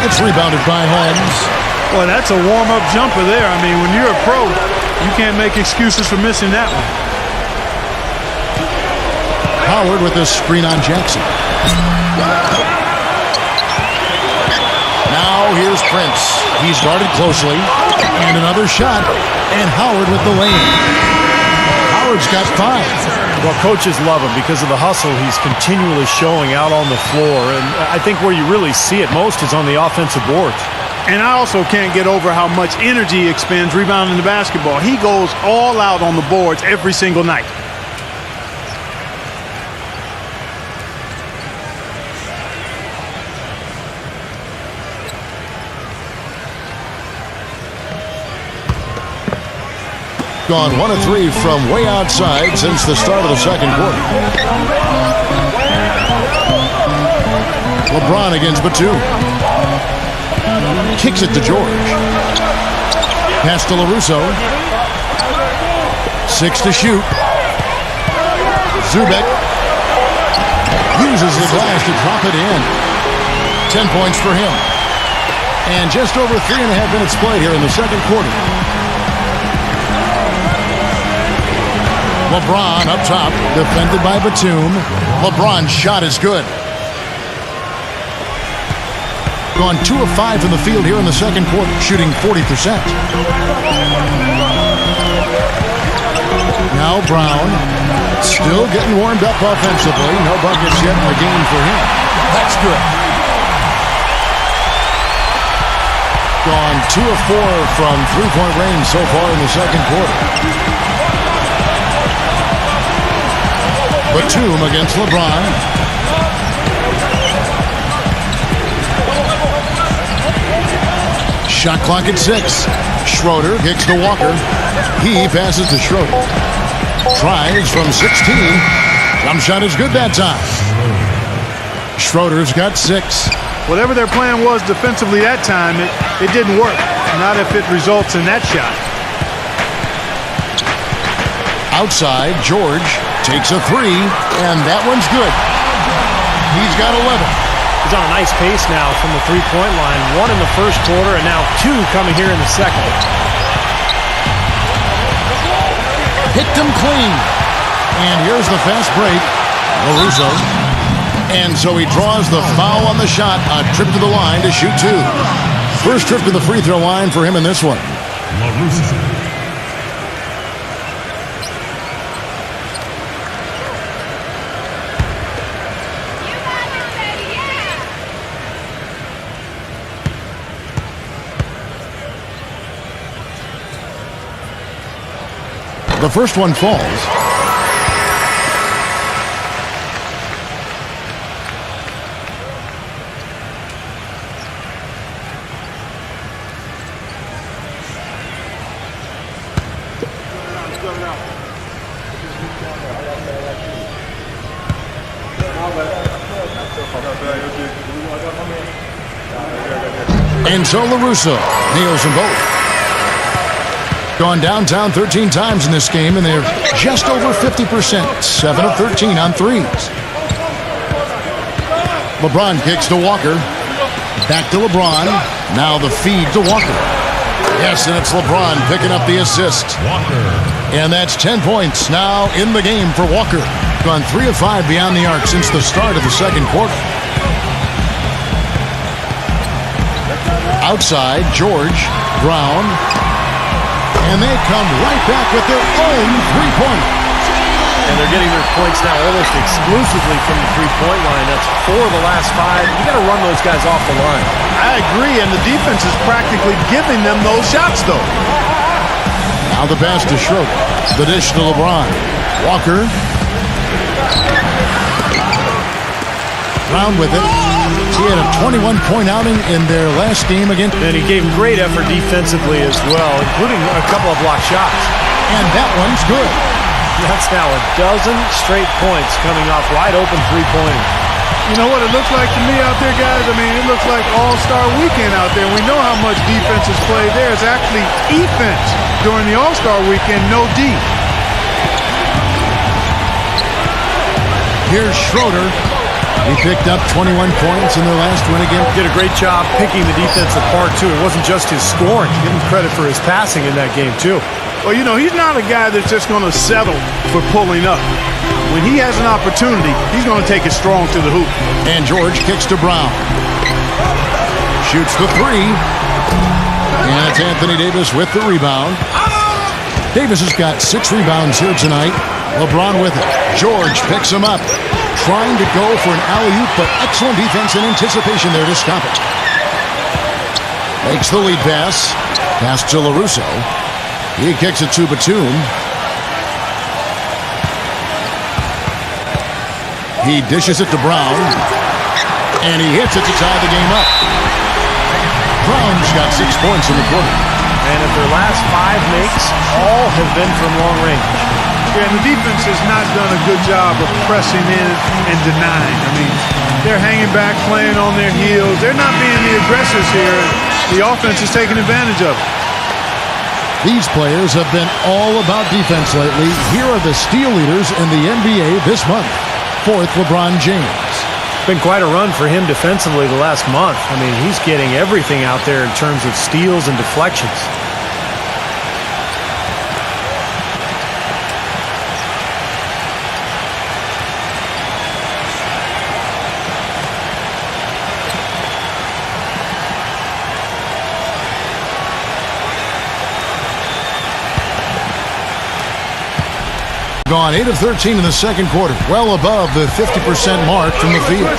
It's rebounded by Holmes. Well, that's a warm-up jumper there. I mean, when you're a pro, you can't make excuses for missing that one. Howard with this screen on Jackson. Now here's Prince. He's guarded closely. And another shot. And Howard with the lane. Howard's got 5. Well, coaches love him because of the hustle he's continually showing out on the floor. And I think where you really see it most is on the offensive boards. And I also can't get over how much energy he expends rebounding the basketball. He goes all out on the boards every single night. Gone 1 of 3 from way outside since the start of the second quarter. LeBron against Batum. Kicks it to George. Pass to LaRusso. 6 to shoot. Zubek uses the glass to drop it in. 10 points for him. And just over 3.5 minutes played here in the second quarter. LeBron up top, defended by Batum. LeBron's shot is good. Gone 2 of 5 from the field here in the second quarter, shooting 40%. Now Brown, still getting warmed up offensively. No buckets yet in the game for him. That's good. Gone 2 of 4 from three-point range so far in the second quarter. Batum against LeBron. Shot clock at 6. Schroeder kicks to Walker. He passes to Schroeder. Tries from 16. Jump shot is good that time. Schroeder's got 6. Whatever their plan was defensively that time, it didn't work. Not if it results in that shot. Outside, George takes a 3, and that one's good. He's got 11. He's on a nice pace now from the three-point line. 1 in the first quarter, and now 2 coming here in the second. Picked him clean. And here's the fast break. LaRusso. And so he draws the foul on the shot. A trip to the line to shoot 2. First trip to the free throw line for him in this one. LaRusso. The first one falls. And so LaRusso nails them both. Gone downtown 13 times in this game, and they're just over 50%. 7 of 13 on threes. LeBron kicks to Walker. Back to LeBron. Now the feed to Walker. Yes, and it's LeBron picking up the assist. Walker. And that's 10 points now in the game for Walker. Gone 3 of 5 beyond the arc since the start of the second quarter. Outside, George, Brown. And they come right back with their own three-pointer. And they're getting their points now almost exclusively from the three-point line. That's 4 of the last 5. You got to run those guys off the line. I agree, and the defense is practically giving them those shots, though. Now the pass to Schroeder. The dish to LeBron. Walker. Brown with it. He had a 21-point outing in their last game against. And he gave him great effort defensively as well, including a couple of block shots. And that one's good. That's now a dozen straight points coming off wide open three-pointers. You know what it looks like to me out there, guys? I mean, it looks like All-Star Weekend out there. We know how much defense is played there. It's actually defense during the All-Star Weekend, no D. Here's Schroeder. He picked up 21 points in their last win again. Did a great job picking the defense apart, too. It wasn't just his scoring. Give him credit for his passing in that game, too. Well, you know, he's not a guy that's just going to settle for pulling up. When he has an opportunity, he's going to take it strong to the hoop. And George kicks to Brown. Shoots the three. And it's Anthony Davis with the rebound. Davis has got 6 rebounds here tonight. LeBron with it. George picks him up. Trying to go for an alley-oop, but excellent defense and anticipation there to stop it. Makes the lead pass. Pass to LaRusso. He kicks it to Batum. He dishes it to Brown. And he hits it to tie the game up. Brown's got 6 points in the quarter. And if their last 5 makes, all have been from long range. Yeah, and the defense has not done a good job of pressing in and denying. I mean, they're hanging back, playing on their heels. They're not being the aggressors here. The offense is taking advantage of it. These players have been all about defense lately. Here are the steal leaders in the NBA this month. 4th, LeBron James. Been quite a run for him defensively the last month. I mean, he's getting everything out there in terms of steals and deflections. Gone 8 of 13 in the second quarter, well above the 50% mark from the field.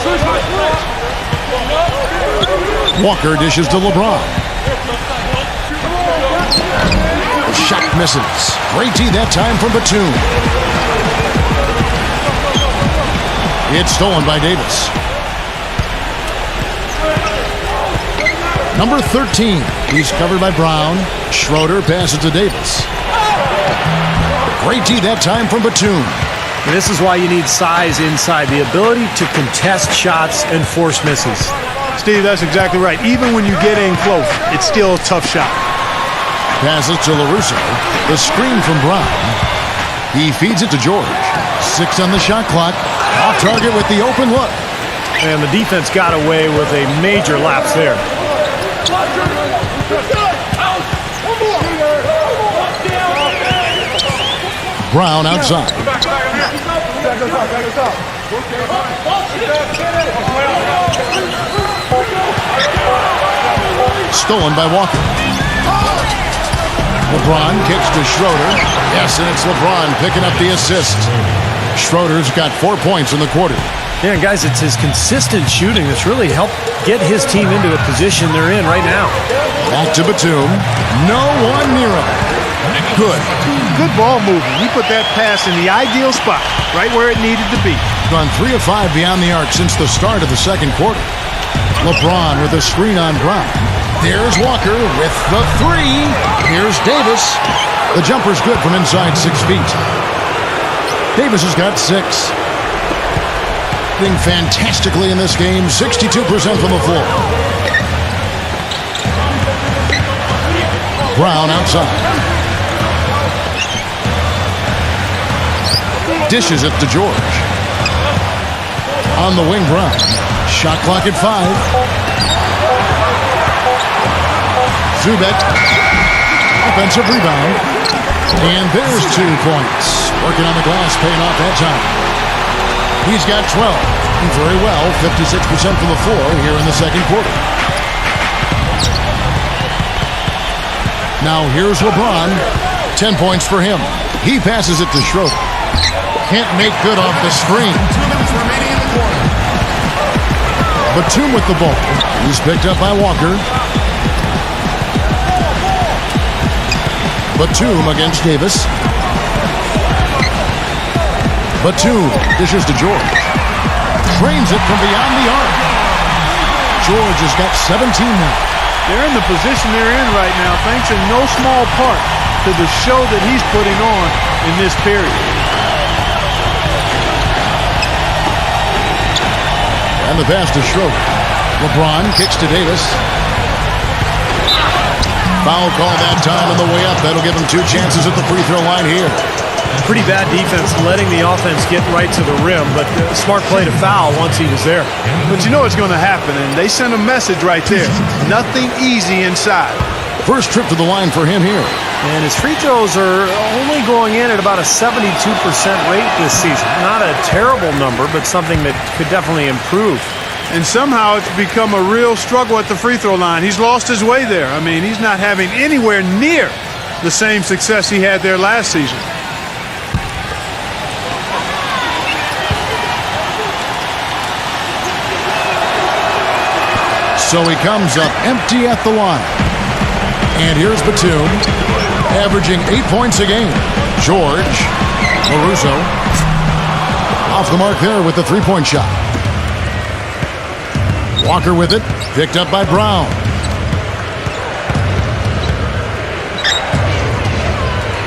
Walker dishes to LeBron. The shot misses. Great D that time from Batum. It's stolen by Davis. Number 13. He's covered by Brown. Schroeder passes to Davis. Great D that time from Batum. And this is why you need size inside, the ability to contest shots and force misses. Steve, that's exactly right. Even when you get in close, it's still a tough shot. Passes to LaRusso. The screen from Brown. He feeds it to George. 6 on the shot clock. Off target with the open look. And the defense got away with a major lapse there. Brown outside. Stolen by Walker. LeBron kicks to Schroeder. Yes, and it's LeBron picking up the assist. Schroeder's got 4 points in the quarter. Yeah, and guys, it's his consistent shooting that's really helped get his team into the position they're in right now. Back to Batum. No one near him. Good. Good ball movement. He put that pass in the ideal spot, right where it needed to be. Gone 3 of 5 beyond the arc since the start of the second quarter. LeBron with a screen on Brown. There's Walker with the 3. Here's Davis. The jumper's good from inside 6 feet. Davis has got 6. Doing fantastically in this game. 62% from the floor. Brown outside. Dishes it to George. On the wing, Brown. Shot clock at 5. Zubac. Offensive rebound. And there's 2 points. Working on the glass, paying off that time. He's got 12. And very well, 56% from the floor here in the second quarter. Now here's LeBron. 10 points for him. He passes it to Schroeder. Can't make good off the screen. 2 minutes remaining in the quarter. Batum with the ball. He's picked up by Walker. Batum against Davis. Batum dishes to George. Trains it from beyond the arc. George has got 17 now. They're in the position they're in right now thanks in no small part to the show that he's putting on in this period. And the pass to Schroeder. LeBron kicks to Davis. Foul call that time on the way up. That'll give him 2 chances at the free throw line here. Pretty bad defense letting the offense get right to the rim, but smart play to foul once he was there. But you know it's going to happen, and they sent a message right there. Nothing easy inside. First trip to the line for him here. And his free throws are only going in at about a 72% rate this season. Not a terrible number, but something that could definitely improve. And somehow it's become a real struggle at the free throw line. He's lost his way there. I mean, he's not having anywhere near the same success he had there last season. So he comes up empty at the line. And here's Batum, averaging 8 points a game. George, LaRusso, off the mark there with the three-point shot. Walker with it, picked up by Brown.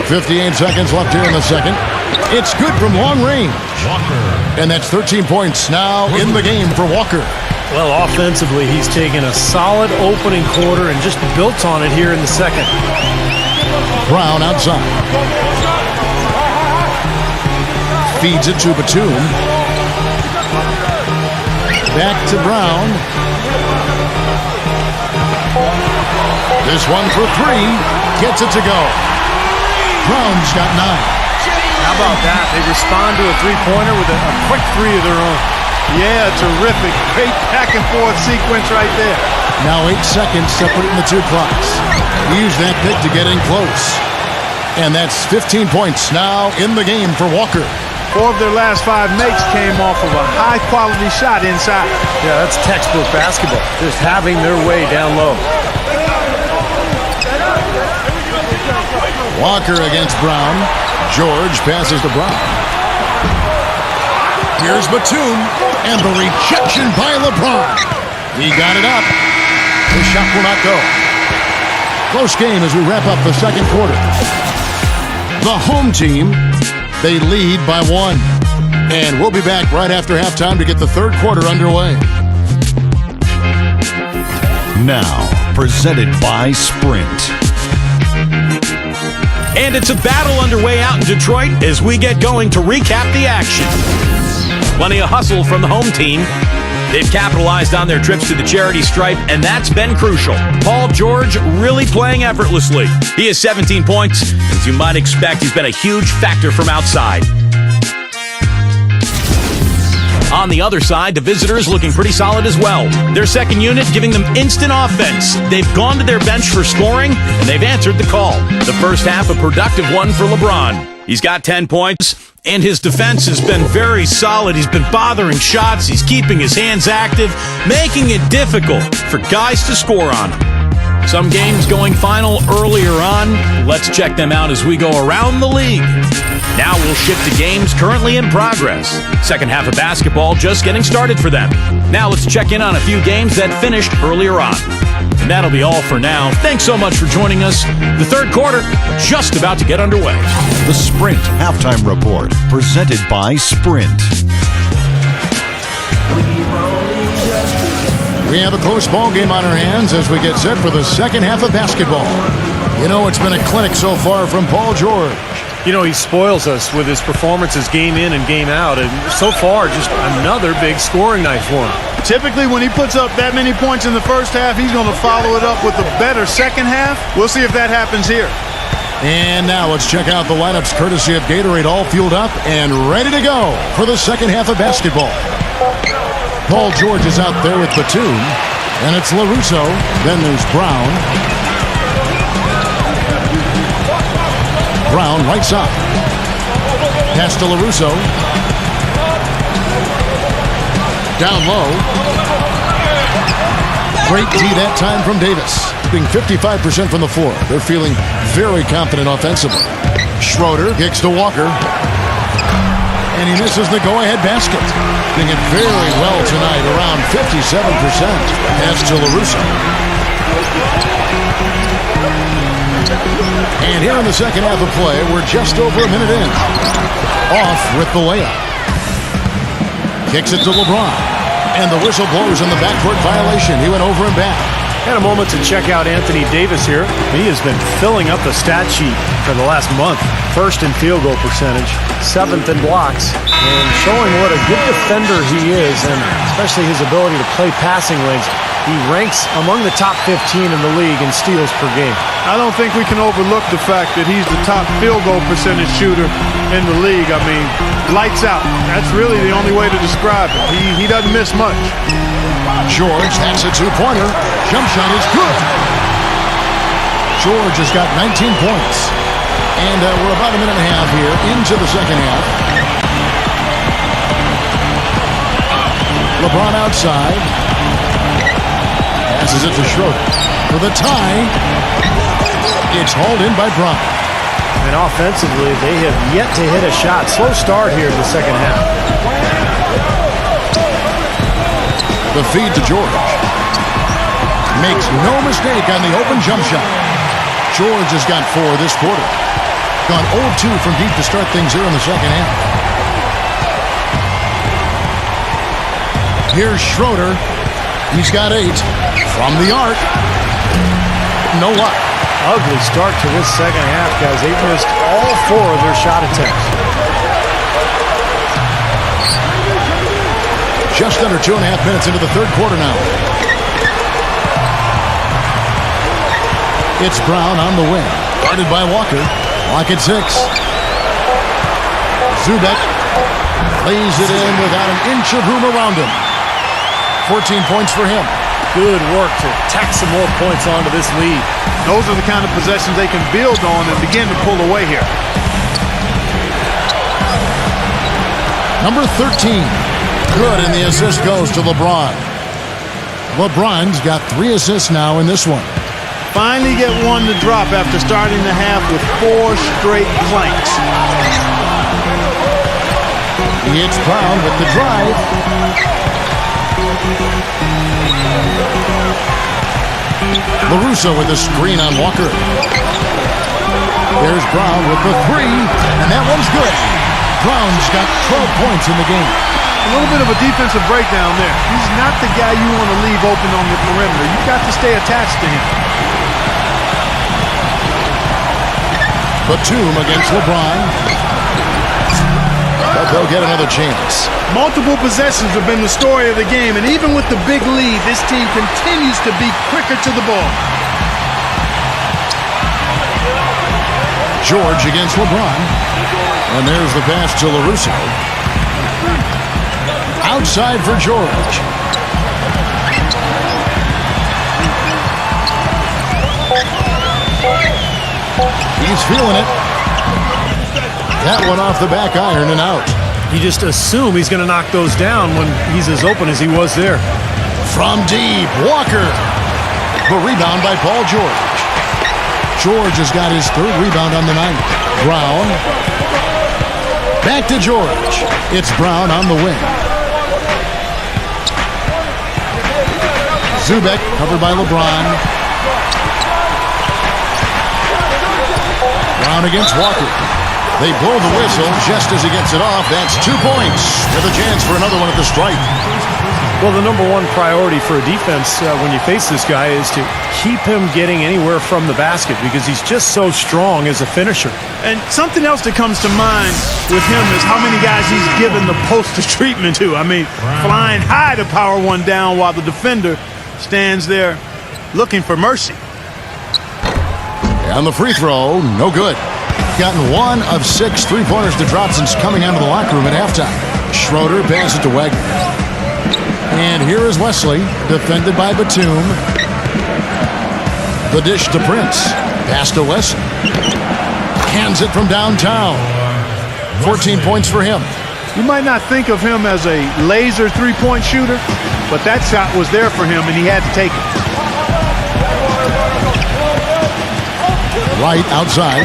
.58 seconds left here in the second. It's good from long range. And that's 13 points now in the game for Walker. Well, offensively, he's taken a solid opening quarter and just built on it here in the second. Brown outside. Feeds it to Batum. Back to Brown. This one for three. Gets it to go. Brown's got 9. How about that? They respond to a three-pointer with a quick three of their own. Yeah, terrific. Great back-and-forth sequence right there. Now 8 seconds separating the two clocks. Use that pick to get in close. And that's 15 points now in the game for Walker. 4 of their last 5 makes came off of a high-quality shot inside. Yeah, that's textbook basketball. Just having their way down low. Walker against Brown. George passes to Brown. Here's Batum, and the rejection by LeBron. He got it up. The shot will not go. Close game as we wrap up the second quarter. The home team, they lead by 1. And we'll be back right after halftime to get the third quarter underway. Now, presented by Sprint. And it's a battle underway out in Detroit as we get going to recap the action. Plenty of hustle from the home team. They've capitalized on their trips to the charity stripe, and that's been crucial. Paul George really playing effortlessly. He has 17 points. As you might expect, he's been a huge factor from outside. On the other side, the visitors looking pretty solid as well. Their second unit giving them instant offense. They've gone to their bench for scoring, and they've answered the call. The first half, a productive one for LeBron. He's got 10 points, and his defense has been very solid. He's been bothering shots. He's keeping his hands active, making it difficult for guys to score on him. Some games going final earlier on. Let's check them out as we go around the league. Now we'll shift to games currently in progress. Second half of basketball just getting started for them. Now let's check in on a few games that finished earlier on. And that'll be all for now. Thanks so much for joining us. The third quarter just about to get underway. The Sprint Halftime Report, presented by Sprint. We have a close ball game on our hands as we get set for the second half of basketball. You know, it's been a clinic so far from Paul George. You know, he spoils us with his performances game in and game out. And so far, just another big scoring night for him. Typically, when he puts up that many points in the first half, he's going to follow it up with a better second half. We'll see if that happens here. And now let's check out the lineups courtesy of Gatorade, all fueled up and ready to go for the second half of basketball. Paul George is out there with Batum, and it's LaRusso. Then there's Brown. Brown right side. Pass to LaRusso. Down low. Great D that time from Davis. Being 55% from the floor. They're feeling very confident offensively. Schroeder kicks to Walker. And he misses the go-ahead basket. Doing it very well tonight, around 57%. Pass to LaRusso. And here in the second half of play, we're just over a minute in. Off with the layup. Kicks it to LeBron. And the whistle blows on the backcourt violation. He went over and back. And a moment to check out Anthony Davis here. He has been filling up the stat sheet for the last month. First in field goal percentage, 7th in blocks, and showing what a good defender he is, and especially his ability to play passing lanes. He ranks among the top 15 in the league in steals per game. I don't think we can overlook the fact that he's the top field goal percentage shooter in the league. I mean, lights out. That's really the only way to describe it. He doesn't miss much. George, that's a two-pointer. Jump shot is good. George has got 19 points. And we're about a minute and a half here into the second half. LeBron outside. Passes it to Schroeder. For the tie. It's hauled in by Brown. And offensively, they have yet to hit a shot. Slow start here in the second half. The feed to George. Makes no mistake on the open jump shot. George has got 4 this quarter. Gone 0-2 from deep to start things here in the second half. Here's Schroeder. He's got 8 from the arc. No luck. Ugly start to this second half, guys. They've missed all 4 of their shot attempts. Just under 2.5 minutes into the third quarter now. It's Brown on the wing. Guarded by Walker. Clock at 6. Zubek lays it in without an inch of room around him. 14 points for him. Good work to tack some more points onto this lead. Those are the kind of possessions they can build on and begin to pull away here. Number 13. Good, and the assist goes to LeBron. LeBron's got 3 assists now in this one. Finally get one to drop after starting the half with 4 straight blanks. It's Brown with the drive. LaRusso with the screen on Walker. There's Brown with the 3, and that one's good. Brown's got 12 points in the game. A little bit of a defensive breakdown there. He's not the guy you want to leave open on the perimeter. You've got to stay attached to him. Batum against LeBron. But they'll get another chance. Multiple possessions have been the story of the game, and even with the big lead, this team continues to be quicker to the ball. George against LeBron. And there's the pass to LaRusso. Outside for George. He's feeling it. That one off the back iron and out. You just assume he's going to knock those down when he's as open as he was there. From deep, Walker. The rebound by Paul George. George has got his 3rd rebound on the night. Brown. Back to George. It's Brown on the wing. Zubek covered by LeBron. Brown against Walker. They blow the whistle just as he gets it off. That's 2 points with a chance for another one at the stripe. Well, the number one priority for a defense when you face this guy is to keep him getting anywhere from the basket because he's just so strong as a finisher. And something else that comes to mind with him is how many guys he's given the poster treatment to. I mean, flying high to power one down while the defender stands there looking for mercy. And the free throw, no good. Gotten 1 of 6 3-pointers to drop since coming out of the locker room at halftime. Schroeder passes it to Wagner. And here is Wesley, defended by Batum. The dish to Prince. Pass to Wesley. Hands it from downtown. 14 points for him. You might not think of him as a laser 3-point shooter, but that shot was there for him, and he had to take it. Right outside.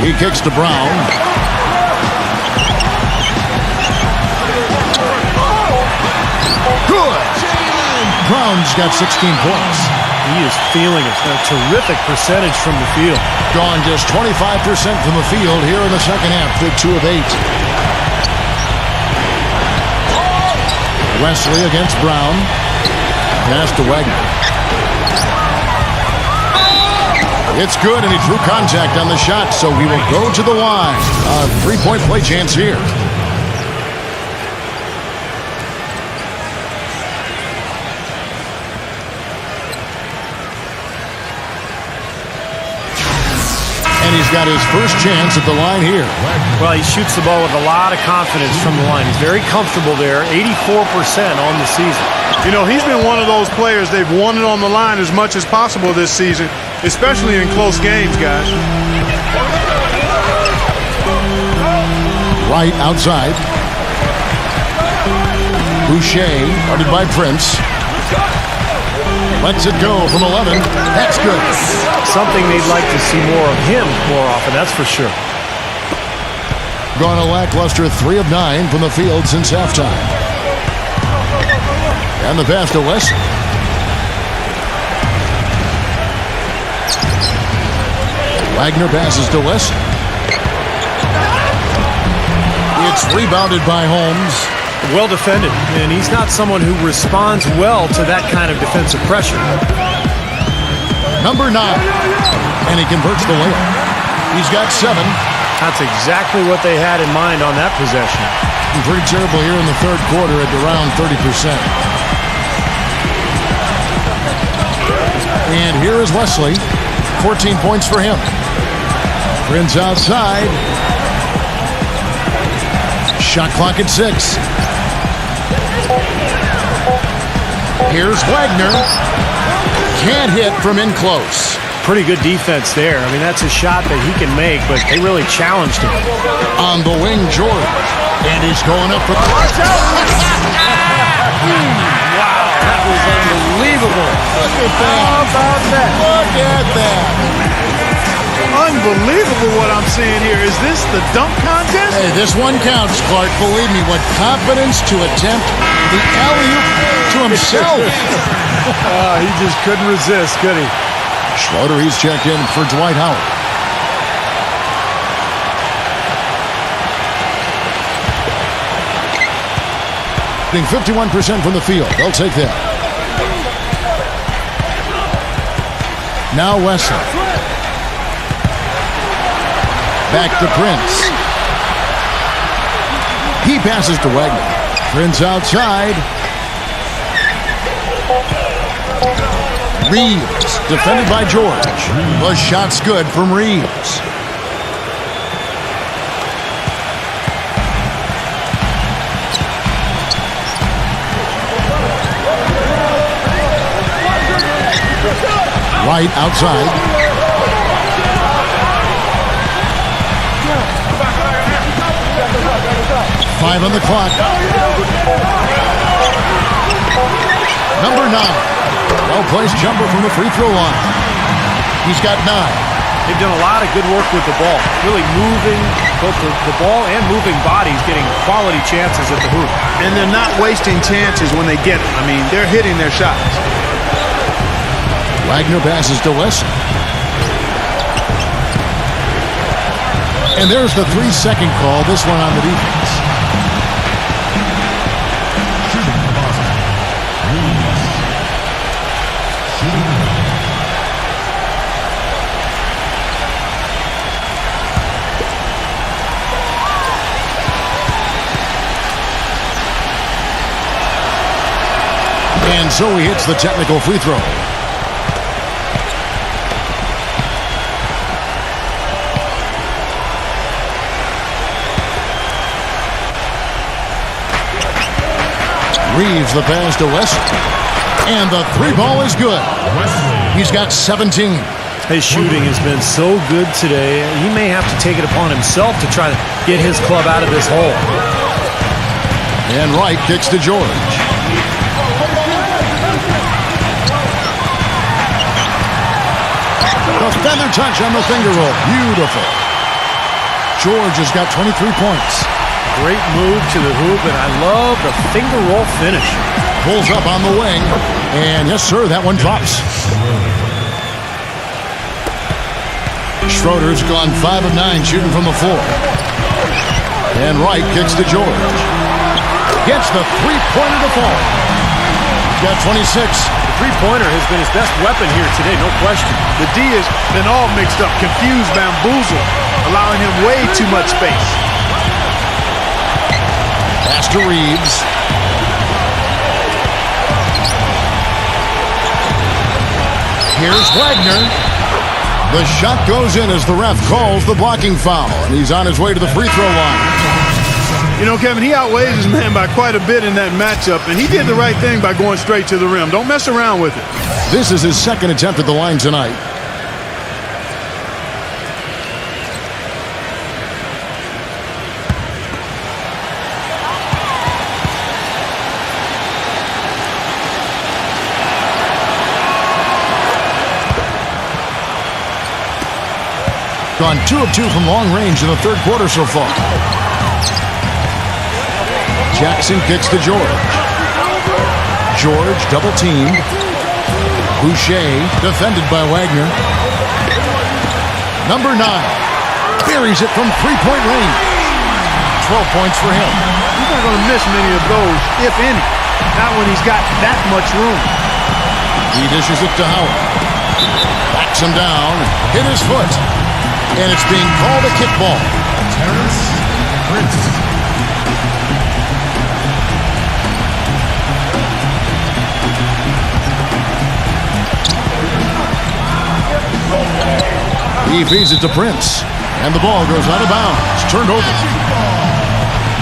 He kicks to Brown. Good. Brown's got 16 points. He is feeling it. A terrific percentage from the field. Gone just 25% from the field here in the second half. Big 2 of 8. Wesley against Brown. Pass to Wagner. It's good, and he drew contact on the shot, so he will go to the line. A three-point play chance here. And he's got his first chance at the line here. Well, he shoots the ball with a lot of confidence from the line. He's very comfortable there, 84% on the season. You know, he's been one of those players, they've won it on the line as much as possible this season, especially in close games, guys. Right outside. Boucher, guarded by Prince. Lets it go from 11. That's good. Something they'd like to see more of him more often, that's for sure. Gone a lackluster 3 of 9 from the field since halftime. And the pass to Wesley. Wagner passes to Wesley. It's rebounded by Holmes. Well defended, and he's not someone who responds well to that kind of defensive pressure. Number 9, and he converts the layup. He's got 7. That's exactly what they had in mind on that possession. Pretty terrible here in the third quarter at around 30%. And here is Wesley. 14 points for him. Prince outside. Shot clock at 6. Here's Wagner. Can't hit from in close. Pretty good defense there. I mean, that's a shot that he can make, but they really challenged him. On the wing, George. And he's going up for... Watch out! Wow, that was unbelievable. Look at that. How about that? Look at that. Unbelievable what I'm seeing here. Is this the dunk contest? Hey, this one counts, Clark. Believe me, what confidence to attempt the alley-oop to himself. He just couldn't resist, could he? Schroeder, he's checked in for Dwight Howard. Being 51% from the field. They'll take that. Now Wesley. Back to Prince. He passes to Wagner. Prince outside. Reeves, defended by George. The shot's good from Reeves. Right outside. Five on the clock. Number 9. Well-placed jumper from the free throw line. He's got 9. They've done a lot of good work with the ball. Really moving both the ball and moving bodies, getting quality chances at the hoop. And they're not wasting chances when they get them. I mean, they're hitting their shots. Wagner passes to Wesley. And there's the 3-second call, this one on the defense. Shooting for Boston. Reeves. Shooting. And so he hits the technical free throw. Reeves the pass to Wesley. And the 3 ball is good. He's got 17. His shooting has been so good today. He may have to take it upon himself to try to get his club out of this hole. And Wright kicks to George. The feather touch on the finger roll. Beautiful. George has got 23 points. Great move to the hoop, and I love the finger roll finish. Pulls up on the wing. And yes, sir, that one drops. Schroeder's gone 5 of 9 shooting from the floor. And Wright kicks to George. Gets the three-pointer to fall. He's got 26. The three-pointer has been his best weapon here today, no question. The D has been all mixed up, confused, bamboozled, allowing him way too much space. Pass to Reeves. Here's Wagner. The shot goes in as the ref calls the blocking foul, and he's on his way to the free throw line. You know, Kevin, he outweighs his man by quite a bit in that matchup, and he did the right thing by going straight to the rim. Don't mess around with it. This is his second attempt at the line tonight. Gone 2 of 2 from long range in the third quarter so far. Jackson kicks to George. George double teamed. Boucher defended by Wagner. Number 9 buries it from three-point range. 12 points for him. He's not going to miss many of those, if any. Not when he's got that much room. He dishes it to Howard. Backs him down. Hit his foot. And it's being called a kickball. Terrence Prince. He feeds it to Prince. And the ball goes out of bounds. Turned over.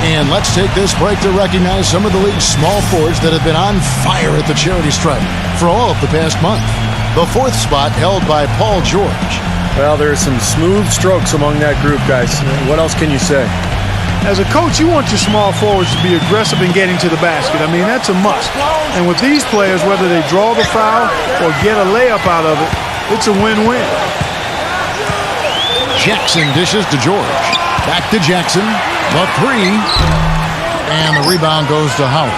And let's take this break to recognize some of the league's small forwards that have been on fire at the charity stripe for all of the past month. The 4th spot held by Paul George. Well, there are some smooth strokes among that group, guys. What else can you say? As a coach, you want your small forwards to be aggressive in getting to the basket. I mean, that's a must. And with these players, whether they draw the foul or get a layup out of it, it's a win-win. Jackson dishes to George. Back to Jackson. The 3. And the rebound goes to Howard.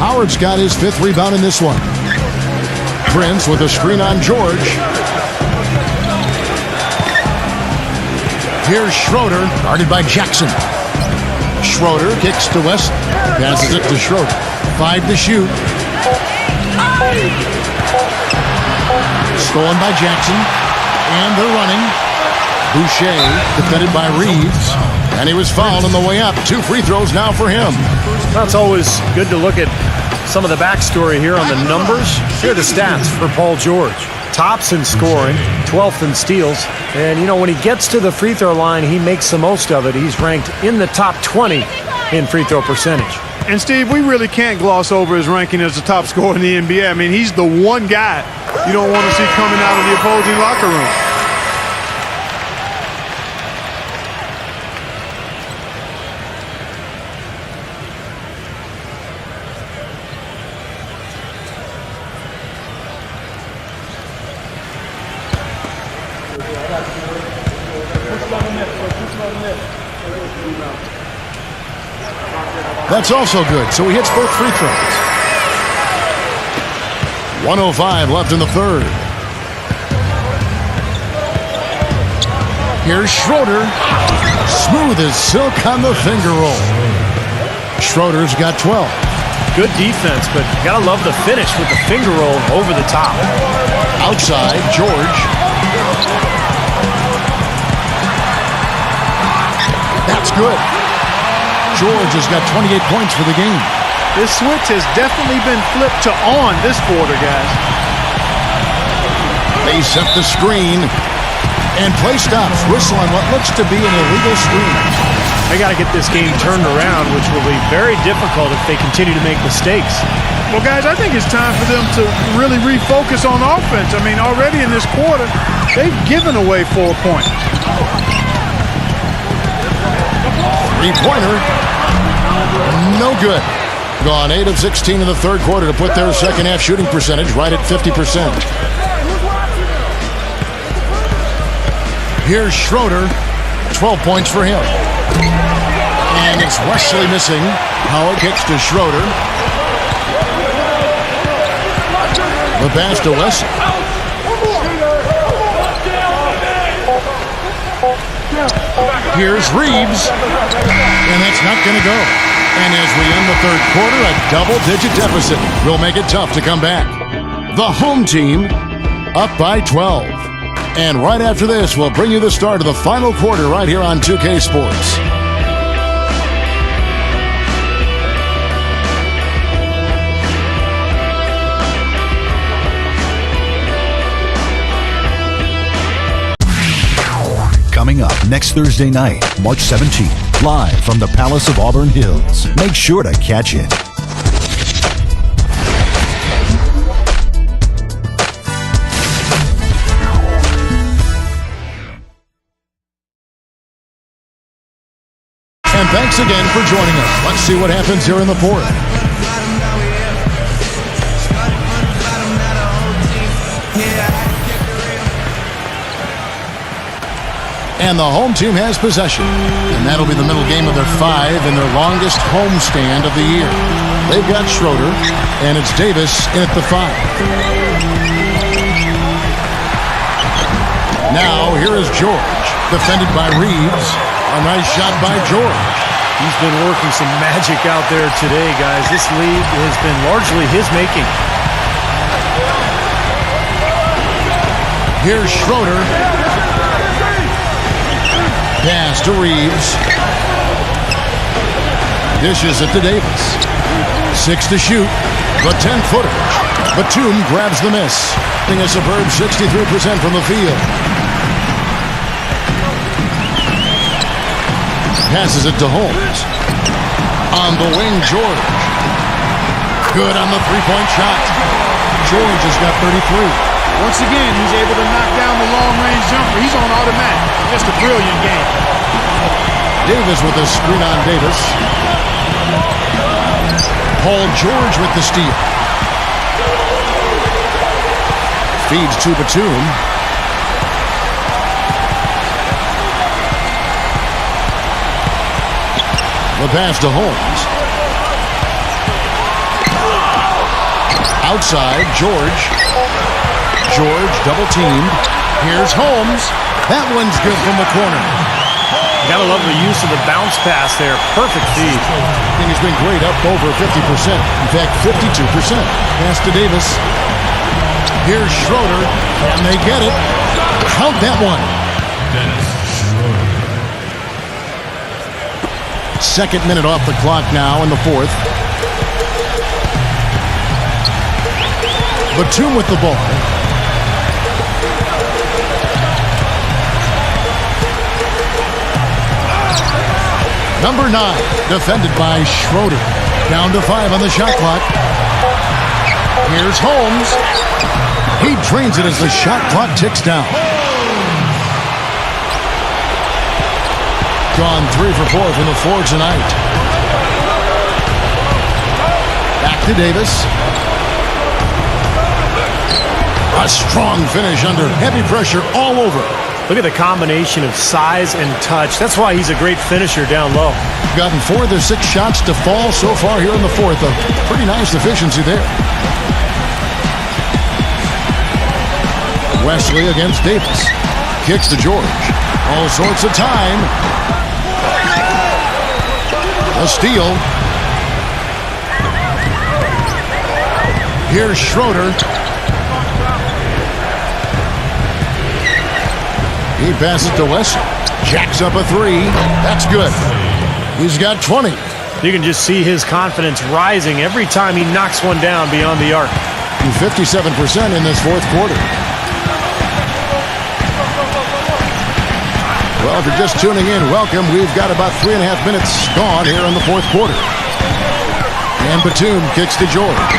Howard's got his 5th rebound in this one. Prince with a screen on George. Here's Schroeder, guarded by Jackson. Schroeder kicks to West, passes it to Schroeder. 5 to shoot. Stolen by Jackson, and they're running. Boucher defended by Reeves, and he was fouled on the way up. 2 free throws now for him. Well, it's always good to look at some of the backstory here on the numbers. Here are the stats for Paul George. Tops in scoring, 12th in steals. And, you know, when he gets to the free throw line, he makes the most of it. He's ranked in the top 20 in free throw percentage. And, Steve, we really can't gloss over his ranking as the top scorer in the NBA. I mean, he's the one guy you don't want to see coming out of the opposing locker room. That's also good, so he hits both free throws. 1:05 left in the third. Here's Schroeder. Smooth as silk on the finger roll. Schroeder's got 12. Good defense, but you gotta love the finish with the finger roll over the top. Outside, George. That's good. George has got 28 points for the game. This switch has definitely been flipped to on this quarter, guys. They set the screen, and play stops. Whistle on what looks to be an illegal screen. They got to get this game turned around, which will be very difficult if they continue to make mistakes. Well, guys, I think it's time for them to really refocus on offense. I mean, already in this quarter, they've given away 4 points. Three-pointer. No good. Gone 8 of 16 in the third quarter to put their second half shooting percentage right at 50%. Here's Schroeder. 12 points for him. And it's Wesley missing. Howard kicks to Schroeder. The pass to Wesley. Here's Reeves. And that's not going to go. And as we end the third quarter, a double-digit deficit will make it tough to come back. The home team up by 12. And right after this, we'll bring you the start of the final quarter right here on 2K Sports. Coming up next Thursday night, March 17th, live from the Palace of Auburn Hills. Make sure to catch it. And thanks again for joining us. Let's see what happens here in the fourth. And the home team has possession. And that'll be the middle game of their 5 and their longest home stand of the year. They've got Schroeder, and it's Davis in at the 5. Now, here is George, defended by Reeves. A nice shot by George. He's been working some magic out there today, guys. This lead has been largely his making. Here's Schroeder. Pass to Reeves. Dishes it to Davis. 6 to shoot. The 10-footer. Batum grabs the miss. Hitting a superb 63% from the field. Passes it to Holmes. On the wing, George. Good on the three-point shot. George has got 33. Once again, he's able to knock down the long-range jumper. He's on automatic. Just a brilliant game. Davis with a screen on Davis. Paul George with the steal. Feeds to Batum. The pass to Holmes. Outside, George. George double-teamed. Here's Holmes. That one's good from the corner. Gotta love the use of the bounce pass there. Perfect feed. And he's been great, up over 50%. In fact, 52%. Pass to Davis. Here's Schroeder, and they get it. Count that one. Second minute off the clock now in the fourth. Batum with the ball. Number 9, defended by Schroeder. Down to 5 on the shot clock. Here's Holmes. He drains it as the shot clock ticks down. Gone 3 for 4 from the floor tonight. Back to Davis. A strong finish under heavy pressure all over. Look at the combination of size and touch. That's why he's a great finisher down low. Gotten 4 of their 6 shots to fall so far here in the fourth. A pretty nice efficiency there. Wesley against Davis. Kicks to George. All sorts of time. A steal. Here's Schroeder. He passes to Wesley. Jacks up a 3. That's good. He's got 20. You can just see his confidence rising every time he knocks one down beyond the arc. 57% in this fourth quarter. Well, if you're just tuning in, welcome. We've got about 3.5 minutes gone here in the fourth quarter. And Batum kicks to George.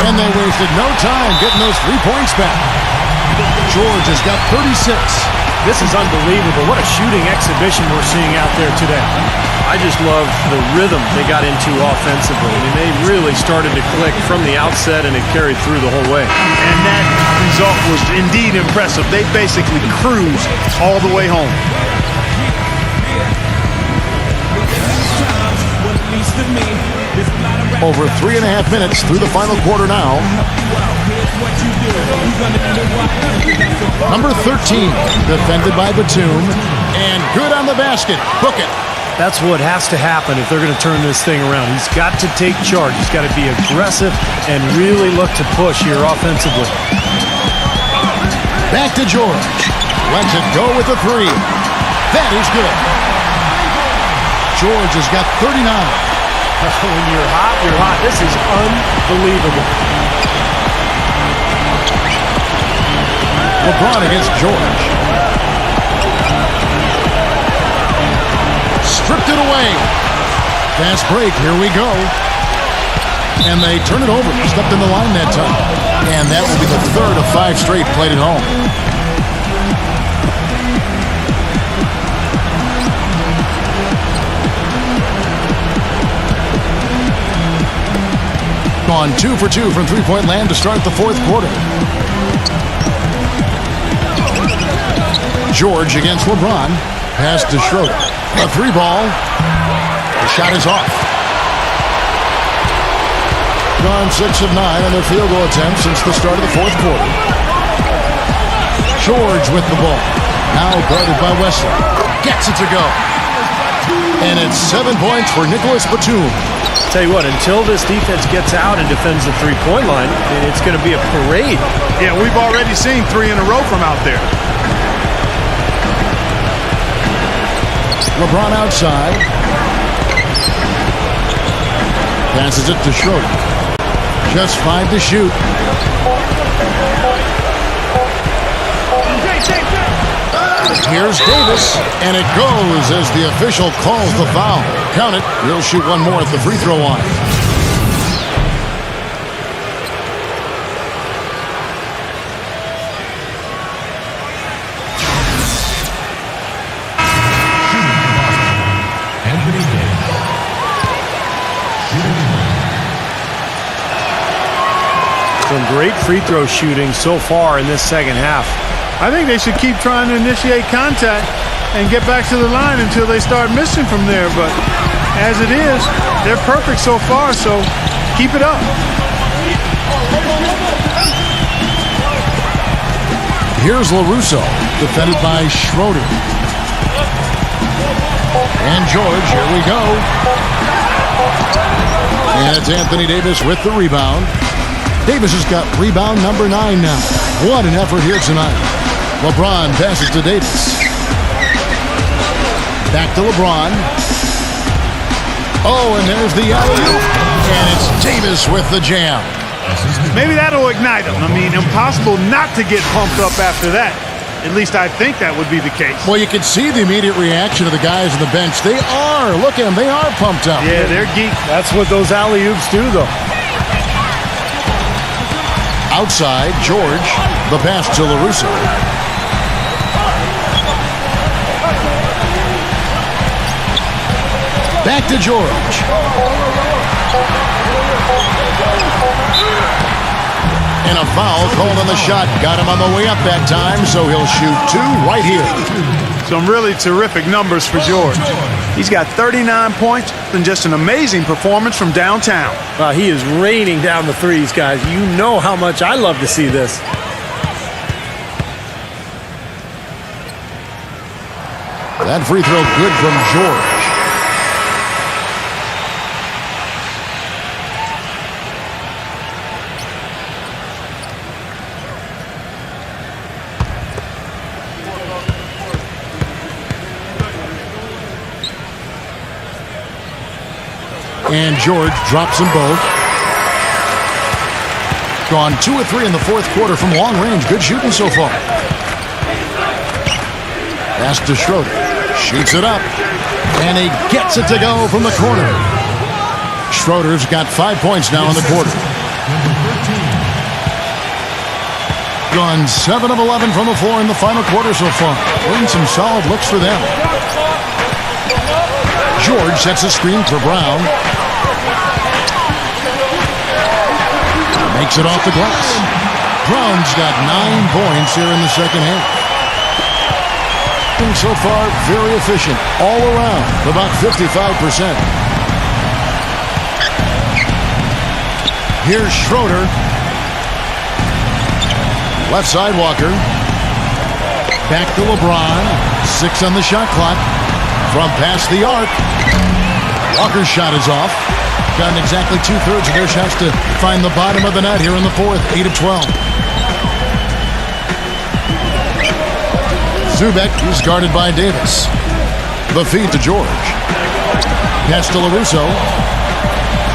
And they wasted no time getting those 3 points back. George has got 36. This is unbelievable. What a shooting exhibition we're seeing out there today. I just love the rhythm they got into offensively. I mean, they really started to click from the outset, and it carried through the whole way. And that result was indeed impressive. They basically cruised all the way home. Over 3.5 minutes through the final quarter now. Number 13, defended by Batum. And good on the basket. Book it. That's what has to happen if they're going to turn this thing around. He's got to take charge. He's got to be aggressive and really look to push here offensively. Back to George. Lets it go with the three. That is good. George has got 39. When you're hot, you're hot. This is unbelievable. LeBron against George. Stripped it away. Fast break. Here we go. And they turn it over. Stepped in the line that time. And that will be the third of 5 straight played at home. Gone 2 for 2 from three-point land to start the fourth quarter. George against LeBron. Pass to Schroeder. A 3-ball. The shot is off. Gone 6 of 9 on their field goal attempts since the start of the fourth quarter. George with the ball. Now guarded by Wesley. Gets it to go. And it's 7 points for Nicholas Batum. Tell you what, until this defense gets out and defends the three-point line, it's going to be a parade. Yeah, we've already seen 3 in a row from out there. LeBron outside. Passes it to Schroeder. Just 5 to shoot. Here's Davis, and it goes as the official calls the foul. Count it. He'll shoot one more at the free throw line. Some great free throw shooting so far in this second half. I think they should keep trying to initiate contact and get back to the line until they start missing from there. But as it is, they're perfect so far, so keep it up. Here's LaRusso, defended by Schroeder. And George, here we go. And it's Anthony Davis with the rebound. Davis has got rebound number 9 now. What an effort here tonight. LeBron passes to Davis. Back to LeBron. Oh, and there's the alley-oop. And it's Davis with the jam. Maybe that'll ignite them. I mean, impossible not to get pumped up after that. At least I think that would be the case. Well, you can see the immediate reaction of the guys on the bench. They are. Look at them. They are pumped up. Yeah, they're geeked. That's what those alley-oops do, though. Outside, George. The pass to LaRusso. Back to George. And a foul called on the shot. Got him on the way up that time, so he'll shoot 2 right here. Some really terrific numbers for George. He's got 39 points and just an amazing performance from downtown. He is raining down the threes, guys. You know how much I love to see this. That free throw good from George. And George drops them both. Gone 2 of 3 in the fourth quarter from long range. Good shooting so far. Pass to Schroeder. Shoots it up. And he gets it to go from the corner. Schroeder's got 5 points now in the quarter. Gone 7 of 11 from the floor in the final quarter so far. Getting some solid looks for them. George sets a screen for Brown. Makes it off the glass. Brown's got 9 points here in the second half. So far, very efficient all around, about 55%. Here's Schroeder. Left side Walker. Back to LeBron. 6 on the shot clock. from past the arc. Walker's shot is off. Gotten exactly 2/3 of their shots to find the bottom of the net here in the fourth. 8 of 12. Zubek is guarded by Davis. The feed to George. Pass to LaRusso.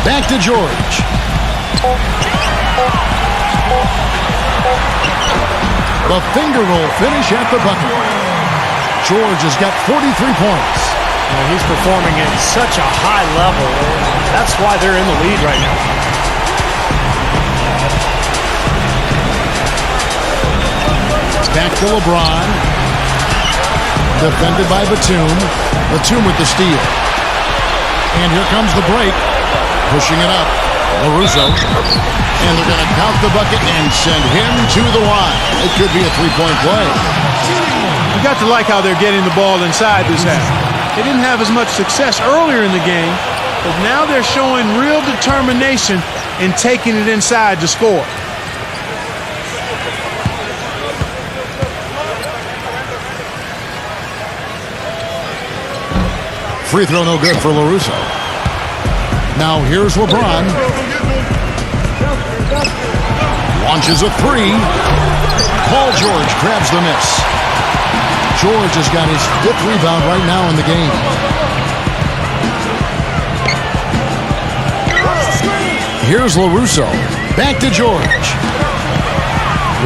Back to George. The finger roll finish at the bucket. George has got 43 points. Well, he's performing at such a high level. That's why they're in the lead right now. Back to LeBron. Defended by Batum. Batum with the steal. And here comes the break. Pushing it up. LaRusso. And they're going to count the bucket and send him to the line. It could be a three-point play. You got to like how they're getting the ball inside this half. They didn't have as much success earlier in the game, but now they're showing real determination in taking it inside to score. Free throw no good for LaRusso. Now here's LeBron. Launches a three. Paul George grabs the miss. George has got his 5th rebound right now in the game. Here's LaRusso. Back to George.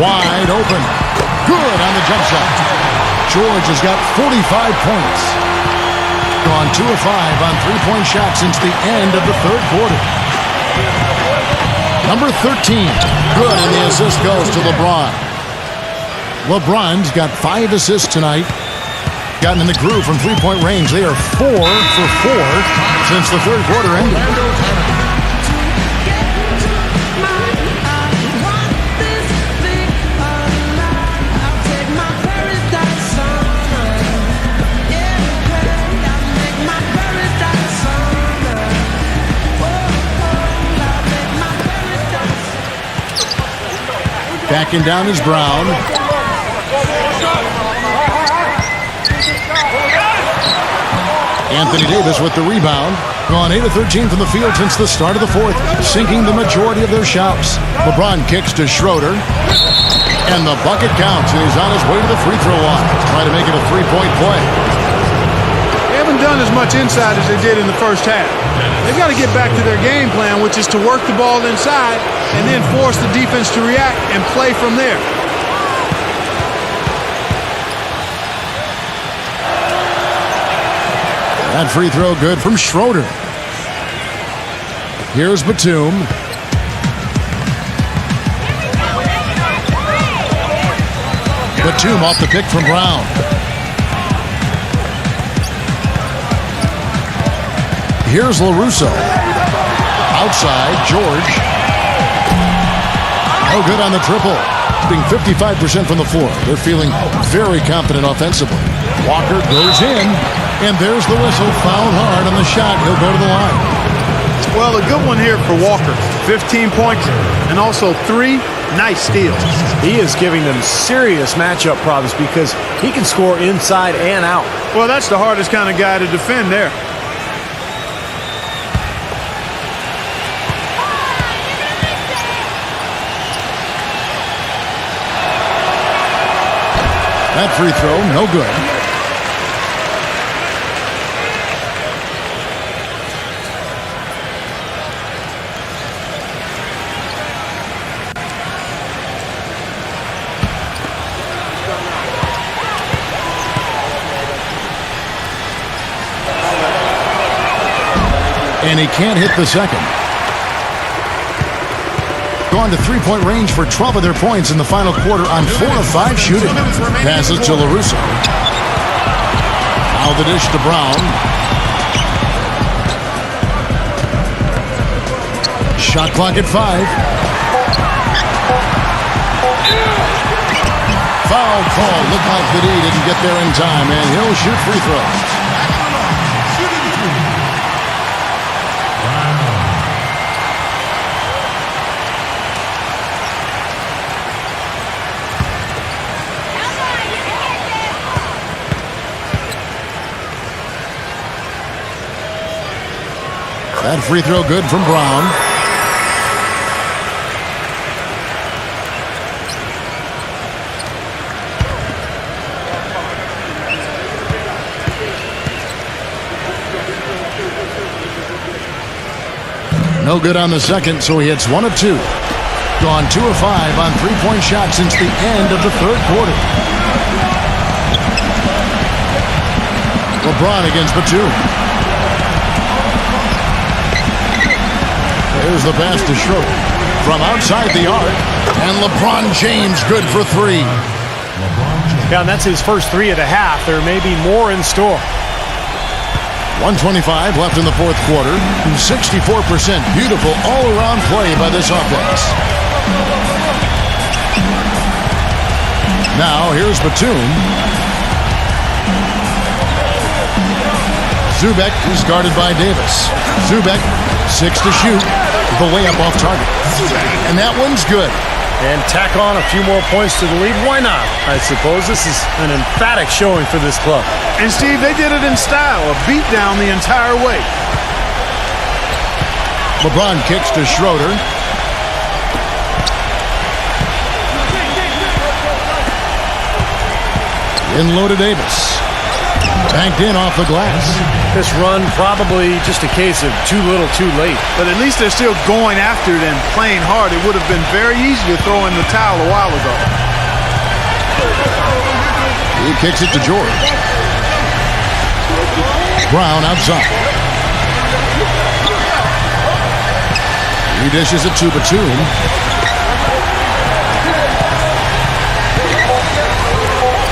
Wide open. Good on the jump shot. George has got 45 points. Gone 2 of 5 on three-point shots since the end of the third quarter. Number 13. Good, and the assist goes to LeBron. LeBron's got 5 assists tonight. Gotten in the groove from three-point range. They are 4 for 4 since the third quarter ended. Backing down is Brown. Anthony Davis with the rebound. Gone 8 of 13 from the field since the start of the fourth, sinking the majority of their shots. LeBron kicks to Schroeder. And the bucket counts, and he's on his way to the free throw line. Trying to make it a three-point play. They haven't done as much inside as they did in the first half. They've got to get back to their game plan, which is to work the ball inside and then force the defense to react and play from there. That free throw good from Schroeder. Here's Batum. Batum off the pick from Brown. Here's LaRusso. Outside, George. No good on the triple. Being 55% from the floor. They're feeling very confident offensively. Walker goes in, and there's the whistle. Fouled hard on the shot. He'll go to the line. Well, a good one here for Walker. 15 points and also 3 nice steals. He is giving them serious matchup problems because he can score inside and out. Well, that's the hardest kind of guy to defend there. That free throw, no good. And he can't hit the second. Gone to three-point range for 12 of their points in the final quarter on 4 of 5 shooting. Passes to LaRusso. Now the dish to Brown. Shot clock at 5. Foul call. Looked like that he didn't get there in time, and he'll shoot free throws. That free throw good from Brown. No good on the second, so he hits 1 of 2. Gone 2 of 5 on three-point shots since the end of the third quarter. LeBron against Batum. There's the pass to Schroeder from outside the arc, and LeBron James good for 3. Yeah, and that's his first 3 of the half. There may be more in store. 1:25 left in the fourth quarter. 64% beautiful all-around play by this offense. Now here's Batum. Zubek is guarded by Davis. Zubek, 6 to shoot. The layup off target. And that one's good. And tack on a few more points to the lead. Why not? I suppose this is an emphatic showing for this club. And Steve, they did it in style, a beat down the entire way. LeBron kicks to Schroeder. In low to Davis. Banked in off the glass. This run probably just a case of too little too late. But at least they're still going after it and playing hard. It would have been very easy to throw in the towel a while ago. He kicks it to George. Brown outside. He dishes it to Batum.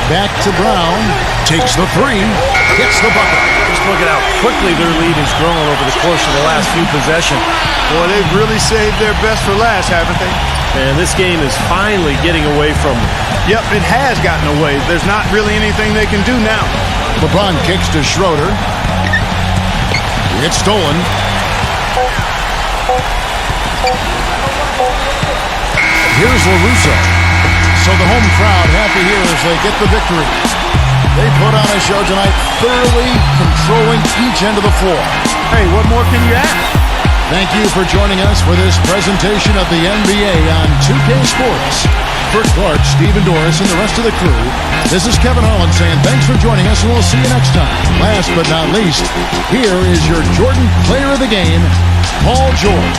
Back to Brown. Takes the 3. Hits the bucket. Just look at how quickly their lead has grown over the course of the last few possessions. Boy, they've really saved their best for last, haven't they? And this game is finally getting away from them. Yep, it has gotten away. There's not really anything they can do now. LeBron kicks to Schroeder. It's stolen. Here's LaRusso. So the home crowd happy here as they get the victory. They put on a show tonight, thoroughly controlling each end of the floor. Hey, what more can you ask? Thank you for joining us for this presentation of the NBA on 2K Sports. For Clark, Steve, and Doris, and the rest of the crew, this is Kevin Holland saying thanks for joining us, and we'll see you next time. Last but not least, here is your Jordan Player of the Game, Paul George.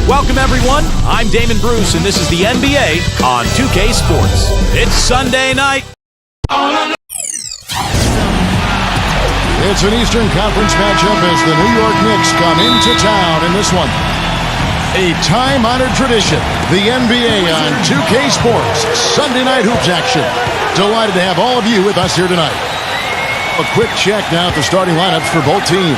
Welcome, everyone. I'm Damon Bruce, and this is the NBA on 2K Sports. It's Sunday night. It's an Eastern Conference matchup as the New York Knicks come into town in this one. A time-honored tradition, the NBA on 2K Sports, Sunday night hoops action. Delighted to have all of you with us here tonight. A quick check now at the starting lineups for both teams.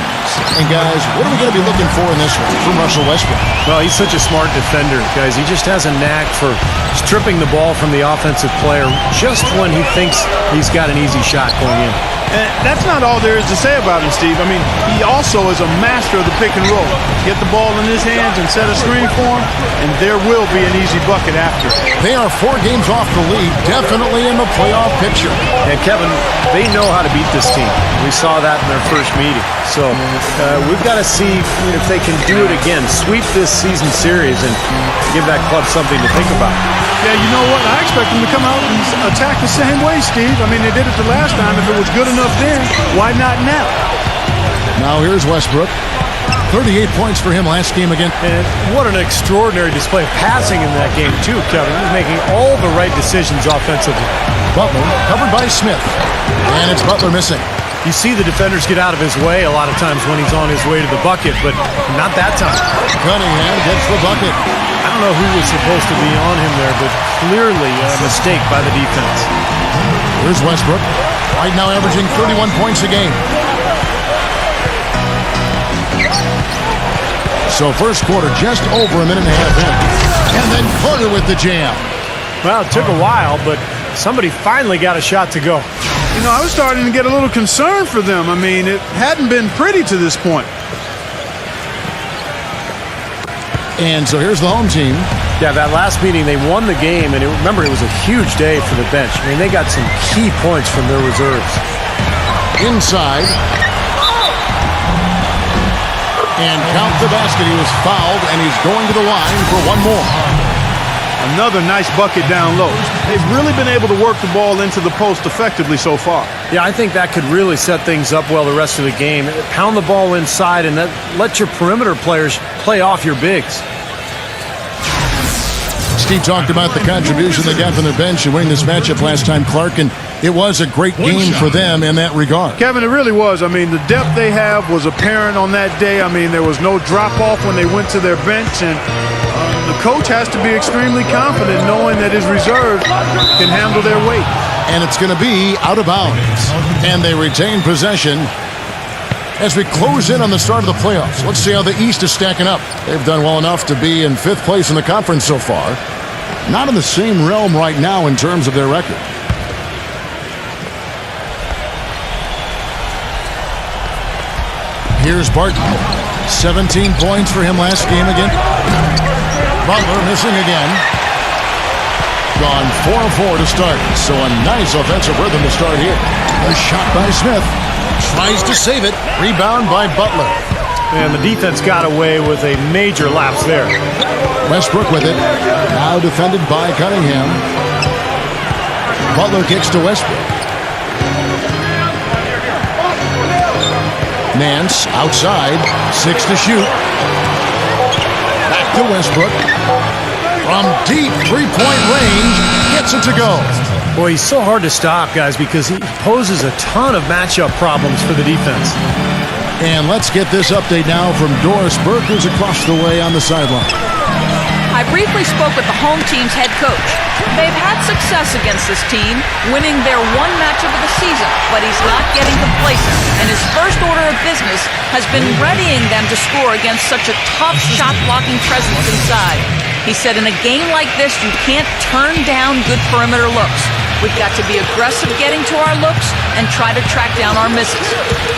And guys, what are we going to be looking for in this one from Russell Westbrook? Well, he's such a smart defender, guys. He just has a knack for stripping the ball from the offensive player just when he thinks he's got an easy shot going in. And that's not all there is to say about him, Steve. I mean, he also is a master of the pick and roll. Get the ball in his hands and set a screen for him, and there will be an easy bucket after. They are 4 games off the lead, definitely in the playoff picture. And Kevin, they know how to beat this team. We saw that in their first meeting. So we've got to see if they can do it again, sweep this season series, and give that club something to think about. Yeah, you know what? I expect them to come out and attack the same way, Steve. I mean, they did it the last time. If it was good enough then, why not now? Now here's Westbrook. 38 points for him last game again. And what an extraordinary display of passing in that game, too, Kevin. He's making all the right decisions offensively. Butler covered by Smith. And it's Butler missing. You see the defenders get out of his way a lot of times when he's on his way to the bucket, but not that time. Cunningham gets the bucket. I don't know who was supposed to be on him there, but clearly a mistake by the defense. Here's Westbrook. Right now averaging 31 points a game. So first quarter just over a minute and a half in. And then Carter with the jam. Well, it took a while, but somebody finally got a shot to go. You know, I was starting to get a little concerned for them. I mean, it hadn't been pretty to this point. And so here's the home team. Yeah, that last meeting, they won the game, and remember, it was a huge day for the bench. I mean, they got some key points from their reserves. Inside. And count the basket. He was fouled, and he's going to the line for one more. Another nice bucket down low. They've really been able to work the ball into the post effectively so far. Yeah, I think that could really set things up well the rest of the game. Pound the ball inside and let your perimeter players play off your bigs. Steve talked about the contribution they got from their bench in winning this matchup last time, Clark, and it was a great game for them in that regard. Kevin, it really was. I mean, the depth they have was apparent on that day. I mean, there was no drop-off when they went to their bench, and the coach has to be extremely confident knowing that his reserves can handle their weight. And it's going to be out of bounds. And they retain possession as we close in on the start of the playoffs. Let's see how the East is stacking up. They've done well enough to be in 5th place in the conference so far. Not in the same realm right now in terms of their record. Here's Barton. 17 points for him last game again. Butler missing again. Gone 4-4 to start. So a nice offensive rhythm to start here. A shot by Smith. Tries to save it. Rebound by Butler. And the defense got away with a major lapse there. Westbrook with it. Now defended by Cunningham. Butler kicks to Westbrook. Nance outside. 6 to shoot. Back to Westbrook. From deep three-point range. Gets it to go. Boy, he's so hard to stop, guys, because he poses a ton of matchup problems for the defense. And let's get this update now from Doris Burke, who's across the way on the sideline. I briefly spoke with the home team's head coach. They've had success against this team, winning their one matchup of the season, but he's not getting complacent, and his first order of business has been readying them to score against such a tough shot-blocking presence inside. He said, in a game like this, you can't turn down good perimeter looks. We've got to be aggressive getting to our looks and try to track down our misses.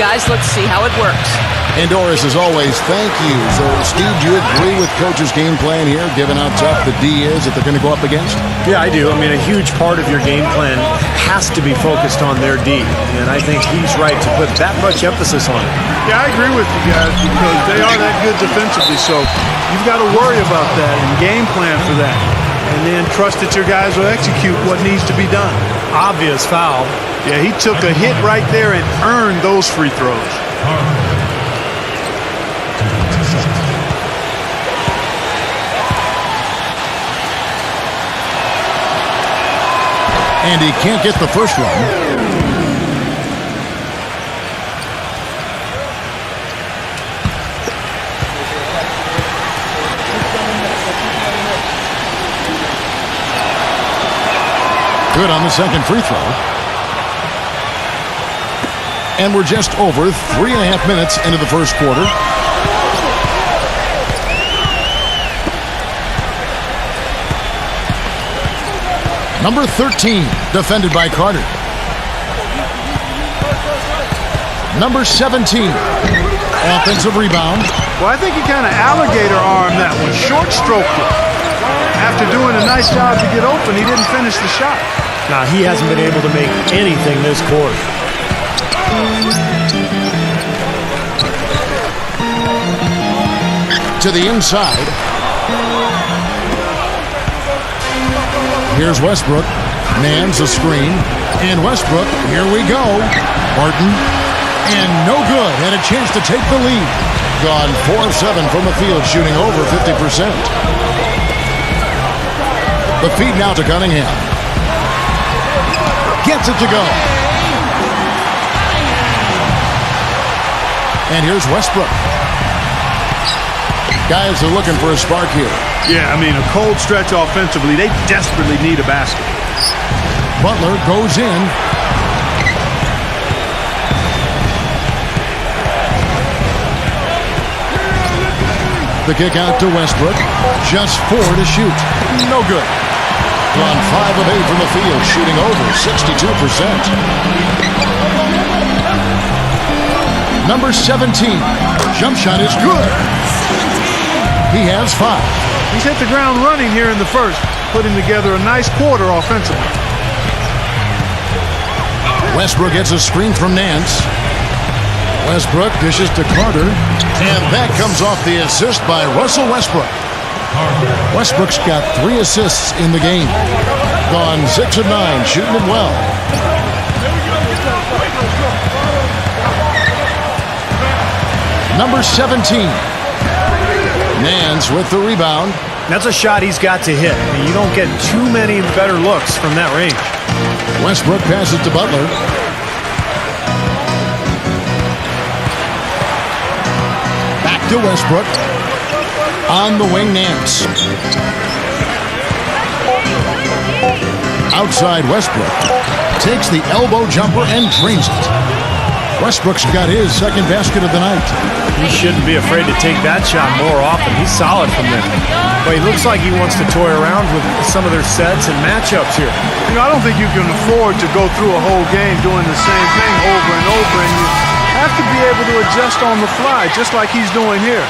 Guys, let's see how it works. And Doris, as always, thank you. So, Steve, do you agree with Coach's game plan here, given how tough the D is that they're going to go up against? Yeah, I do. I mean, a huge part of your game plan has to be focused on their D, and I think he's right to put that much emphasis on it. Yeah, I agree with you guys because they are that good defensively, so you've got to worry about that and game plan for that. And then trust that your guys will execute what needs to be done. Obvious foul. Yeah, he took a hit right there and earned those free throws. And he can't get the first one. Good on the second free throw. And we're just over 3.5 minutes into the first quarter. Number 13, defended by Carter. Number 17, offensive rebound. Well, I think he kind of alligator armed that one, short stroked it. After doing a nice job to get open, he didn't finish the shot. Nah, he hasn't been able to make anything this quarter. To the inside. Here's Westbrook. Nance a screen. And Westbrook, here we go. Barton. And no good. Had a chance to take the lead. Gone 4 of 7 from the field, shooting over 50%. The feed now to Cunningham. Gets it to go. And here's Westbrook. Guys are looking for a spark here. Yeah, I mean, a cold stretch offensively. They desperately need a basket. Butler goes in. The kick out to Westbrook. Just 4 to shoot. No good. Gone 5 of 8 from the field, shooting over 62%. Number 17. Jump shot is good. He has 5. He's hit the ground running here in the first, putting together a nice quarter offensively. Westbrook gets a screen from Nance. Westbrook dishes to Carter. And that comes off the assist by Russell Westbrook. Westbrook's got 3 assists in the game. Gone 6 of 9, shooting it well. Number 17. Nance with the rebound. That's a shot he's got to hit. I mean, you don't get too many better looks from that range. Westbrook passes to Butler. Back to Westbrook. On the wing, Nance. Outside Westbrook. Takes the elbow jumper and drains it. Westbrook's got his second basket of the night. He shouldn't be afraid to take that shot more often. He's solid from there. But he looks like he wants to toy around with some of their sets and matchups here. You know, I don't think you can afford to go through a whole game doing the same thing over and over, and you have to be able to adjust on the fly, just like he's doing here.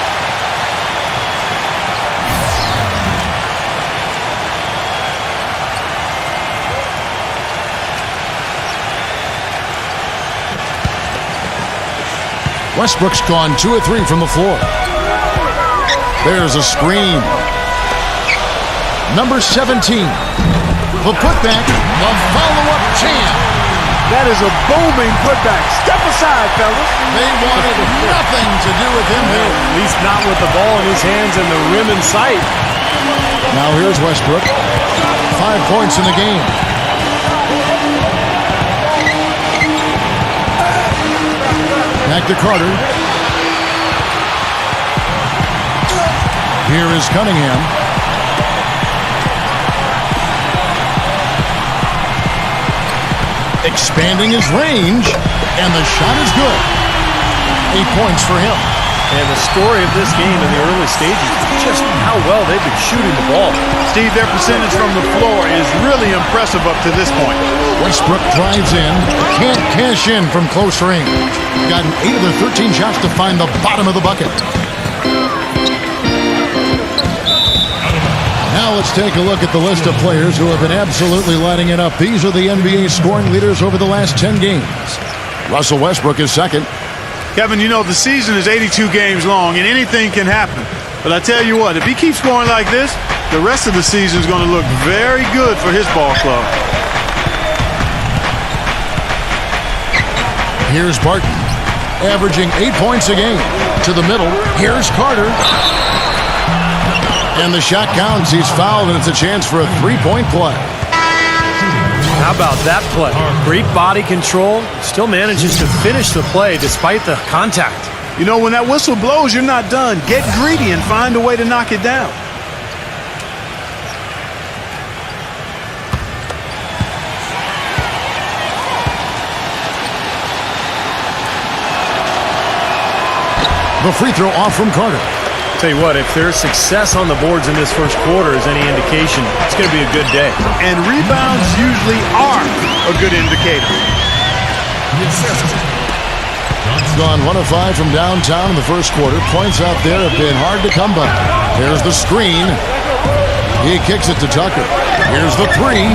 Westbrook's gone 2 of 3 from the floor. There's a screen. Number 17. The putback. The follow-up jam. That is a booming putback. Step aside, fellas. They wanted nothing to do with him there. At least not with the ball in his hands and the rim in sight. Now here's Westbrook. 5 points in the game. Back to Carter. Here is Cunningham. Expanding his range, and the shot is good. 8 points for him. And the story of this game in the early stages is just how well they've been shooting the ball. Steve, their percentage from the floor is really impressive up to this point. Westbrook drives in, can't cash in from close range. Gotten 8 of the 13 shots to find the bottom of the bucket. Now let's take a look at the list of players who have been absolutely lighting it up. These are the NBA scoring leaders over the last 10 games. Russell Westbrook is second. Kevin, you know, the season is 82 games long, and anything can happen. But I tell you what, if he keeps scoring like this, the rest of the season is going to look very good for his ball club. Here's Barton, averaging 8 points a game. To the middle, here's Carter. And the shot counts. He's fouled, and it's a chance for a 3-point play. How about that play? Great body control. Still manages to finish the play despite the contact. You know, when that whistle blows, you're not done. Get greedy and find a way to knock it down. The free throw off from Carter. Tell you what, if there's success on the boards in this first quarter is any indication, it's going to be a good day. And rebounds usually are a good indicator. Gone 1 of 5 from downtown in the first quarter. Points out there have been hard to come by. Here's the screen. He kicks it to Tucker. Here's the three.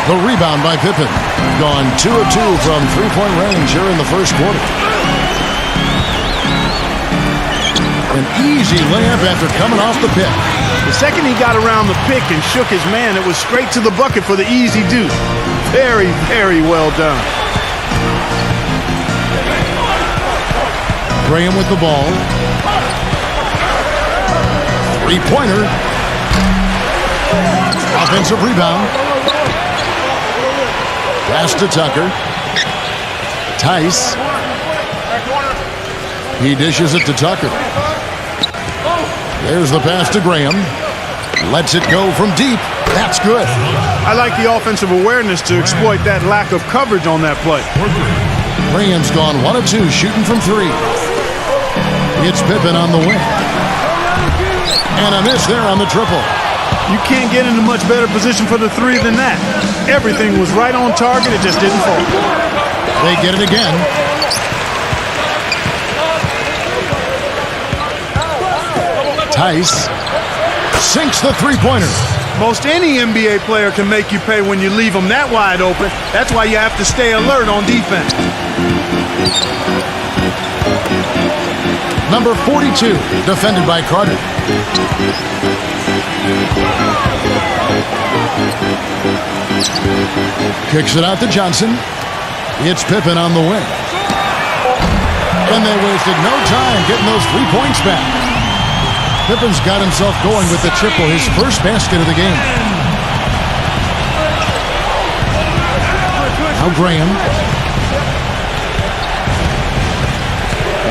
The rebound by Pippen. Gone 2 of 2 from three-point range here in the first quarter. An easy layup after coming off the pick. The second he got around the pick and shook his man, it was straight to the bucket for the easy deuce. Very, very well done. Graham with the ball. Three-pointer. Offensive rebound. Pass to Tucker. Tice. He dishes it to Tucker. There's the pass to Graham. Lets it go from deep. That's good. I like the offensive awareness to exploit that lack of coverage on that play. Graham's gone 1 of 2, shooting from 3. It's Pippen on the wing. And a miss there on the triple. You can't get in a much better position for the three than that. Everything was right on target, it just didn't fall. They get it again. Tice sinks the three-pointer. Most any NBA player can make you pay when you leave them that wide open. That's why you have to stay alert on defense. Number 42, defended by Carter. Kicks it out to Johnson. It's Pippen on the wing. And they wasted no time getting those 3 points back. Pippen's got himself going with the triple, his first basket of the game. Now Graham.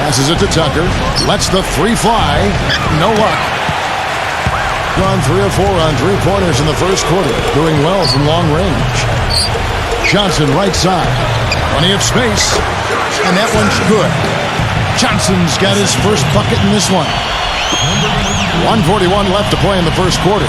Passes it to Tucker. Lets the three fly. No luck. Gone 3 of 4 on three-pointers in the first quarter. Doing well from long range. Johnson right side. Plenty of space. And that one's good. Johnson's got his first bucket in this one. 1:41 left to play in the first quarter.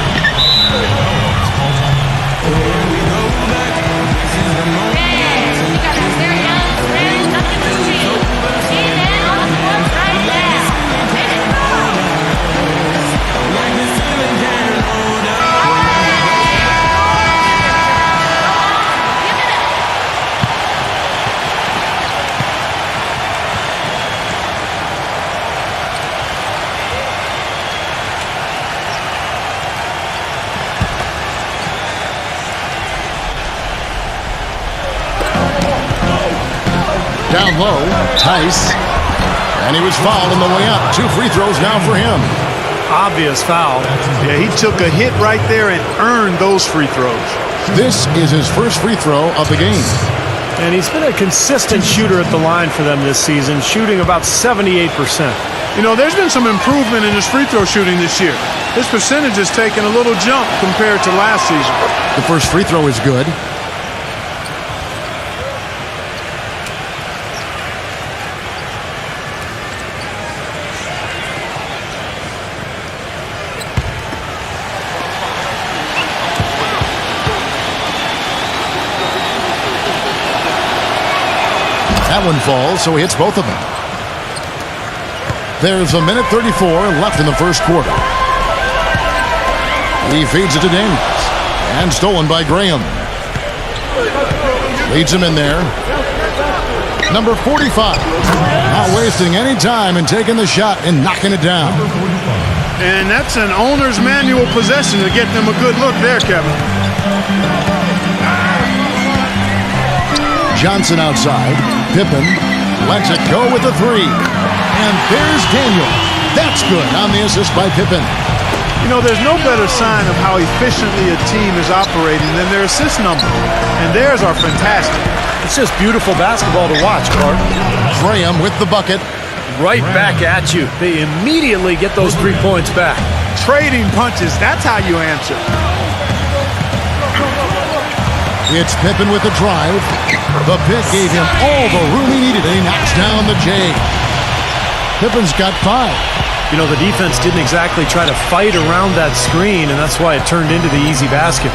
Down low, Tice. And he was fouled on the way up. 2 free throws now for him. Obvious foul. Yeah, he took a hit right there and earned those free throws. This is his first free throw of the game. And he's been a consistent shooter at the line for them this season, shooting about 78%. You know, there's been some improvement in his free throw shooting this year. His percentage has taken a little jump compared to last season. The first free throw is good. That one falls, so he hits both of them. There's 1:34 left in the first quarter. He feeds it to Daniels. And stolen by Graham. Leads him in there. Number 45. Not wasting any time in taking the shot and knocking it down. And that's an owner's manual possession to get them a good look there, Kevin. Johnson outside. Pippen lets it go with the three. And there's Daniel. That's good on the assist by Pippen. You know, there's no better sign of how efficiently a team is operating than their assist number. And theirs are fantastic. It's just beautiful basketball to watch, Clark. Graham with the bucket. Right back at you. They immediately get those 3 points back. Trading punches, that's how you answer. It's Pippen with the drive. The pick gave him all the room he needed, and he knocks down the J. Pippen's got 5. You know, the defense didn't exactly try to fight around that screen, and that's why it turned into the easy basket.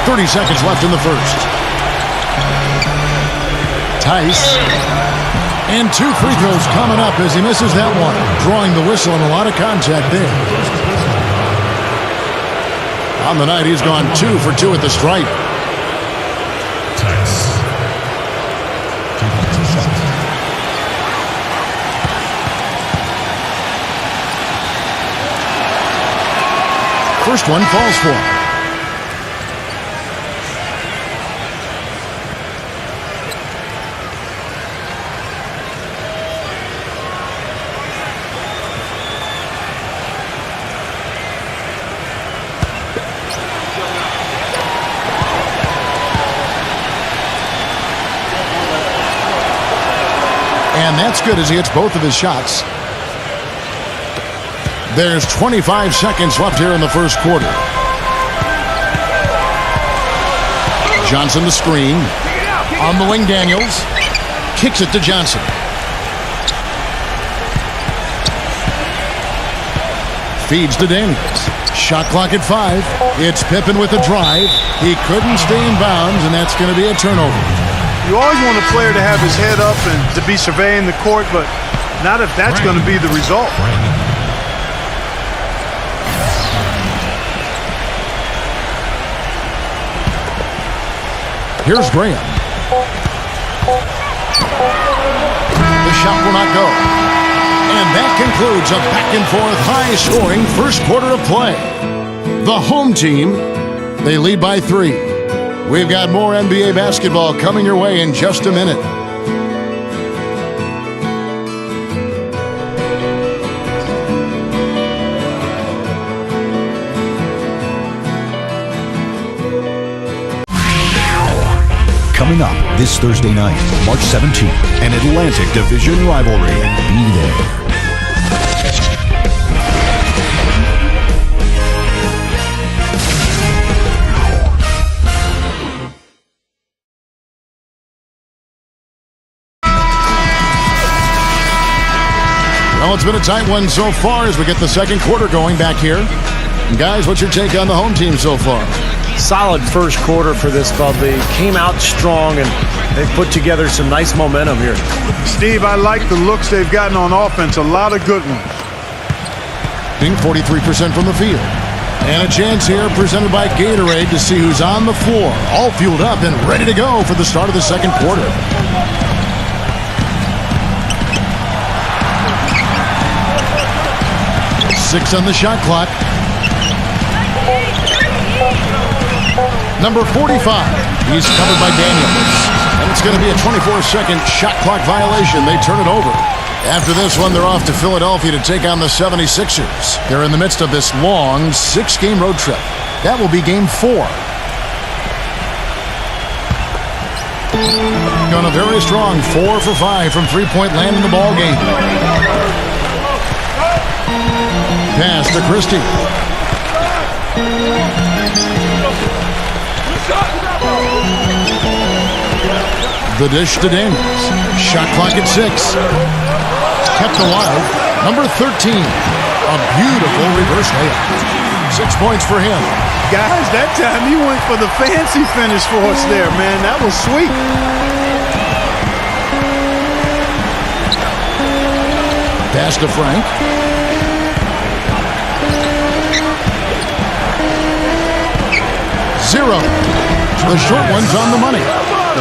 30 seconds left in the first. Tice. And 2 free throws coming up as he misses that one. Drawing the whistle and a lot of contact there. On the night, he's gone 2 for 2 at the stripe. Tice. First one falls for him. And that's good as he hits both of his shots. There's 25 seconds left here in the first quarter. Johnson the screen. On the wing, Daniels. Kicks it to Johnson. Feeds to Daniels. Shot clock at 5. It's Pippen with the drive. He couldn't stay in bounds, and that's going to be a turnover. You always want a player to have his head up and to be surveying the court, but not if that's going to be the result. Here's Graham. The shot will not go. And that concludes a back-and-forth, high-scoring first quarter of play. The home team, they lead by 3. We've got more NBA basketball coming your way in just a minute. Coming up this Thursday night, March 17th, an Atlantic Division rivalry. Be there. Well, it's been a tight one so far as we get the second quarter going back here. And guys, what's your take on the home team so far? Solid first quarter for this club. They came out strong, and they put together some nice momentum here. Steve, I like the looks they've gotten on offense. A lot of good ones. Being 43% from the field. And a chance here presented by Gatorade to see who's on the floor. All fueled up and ready to go for the start of the second quarter. Six on the shot clock. Number 45. He's covered by Daniels. And it's going to be a 24-second shot clock violation. They turn it over. After this one, they're off to Philadelphia to take on the 76ers. They're in the midst of this long 6-game road trip. That will be game 4. Going a very strong 4 for 5 from three-point land in the ball game. Pass to Christie. The dish to Daniels. Shot clock at 6. Kept alive. Number 13. A beautiful reverse layup. 6 points for him. Guys, that time he went for the fancy finish for us there, man. That was sweet. Pass to Frank. Zero. The short one's on the money.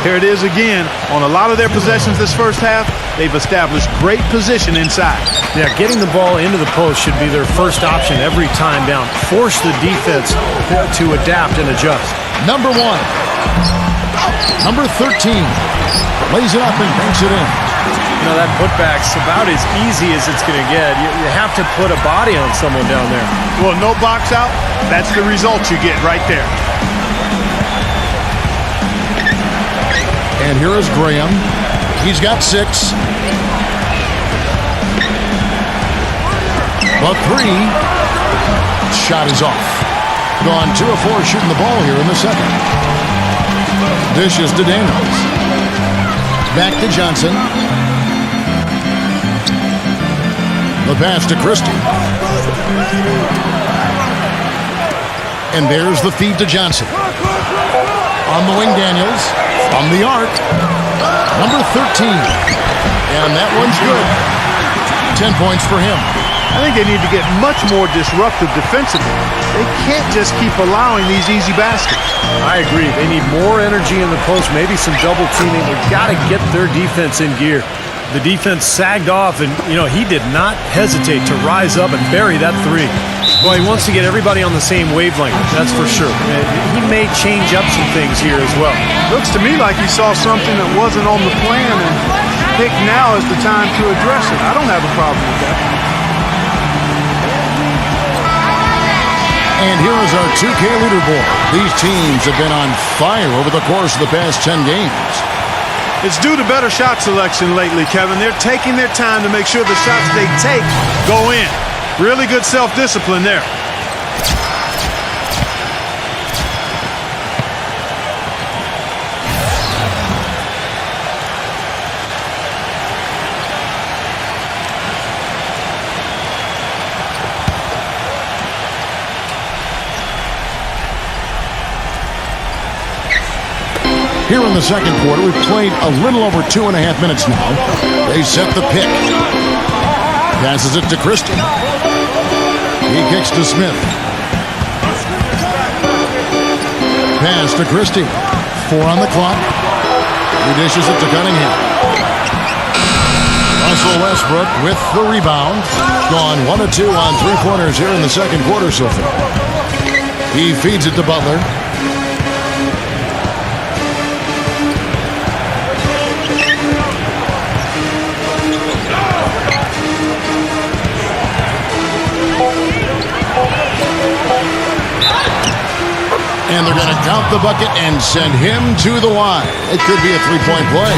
Here it is again. On a lot of their possessions this first half, they've established great position inside. Yeah, getting the ball into the post should be their first option every time down. Force the defense to adapt and adjust. Number 1. Number 13. Lays it up and banks it in. You know, that putback's about as easy as it's going to get. You have to put a body on someone down there. Well, no box out, that's the result you get right there. And here is Graham. He's got 6. The 3. Shot is off. Gone 2 of 4 shooting the ball here in the second. Dishes to Daniels. Back to Johnson. The pass to Christie. And there's the feed to Johnson. On the wing, Daniels. From the arc. Number 13. And that one's good. 10 points for him. I think they need to get much more disruptive defensively. They can't just keep allowing these easy baskets. I agree. They need more energy in the post, maybe some double teaming. We've got to get their defense in gear. The defense sagged off, and, you know, he did not hesitate to rise up and bury that 3. Well, he wants to get everybody on the same wavelength, that's for sure. He may change up some things here as well. Looks to me like he saw something that wasn't on the plan, and I think now is the time to address it. I don't have a problem with that. And here is our 2K leaderboard. These teams have been on fire over the course of the past 10 games. It's due to better shot selection lately, Kevin. They're taking their time to make sure the shots they take go in. Really good self-discipline there. Here in the second quarter, we've played a little over 2.5 minutes now. They set the pick. Passes it to Christie. He kicks to Smith. Pass to Christie. 4 on the clock. He dishes it to Cunningham. Russell Westbrook with the rebound. Gone 1 of 2 on 3-pointers here in the second quarter so far. He feeds it to Butler. And they're going to count the bucket and send him to the line. It could be a 3-point play.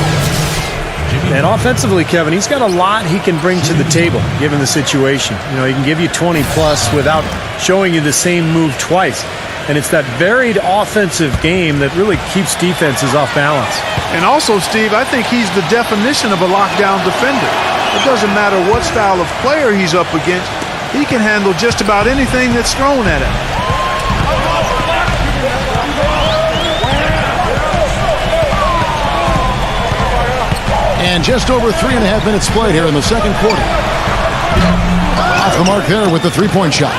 And offensively, Kevin, he's got a lot he can bring to the table, given the situation. You know, he can give you 20-plus without showing you the same move twice. And it's that varied offensive game that really keeps defenses off balance. And also, Steve, I think he's the definition of a lockdown defender. It doesn't matter what style of player he's up against. He can handle just about anything that's thrown at him. And just over 3.5 minutes played here in the second quarter. Off the mark there with the 3-point shot.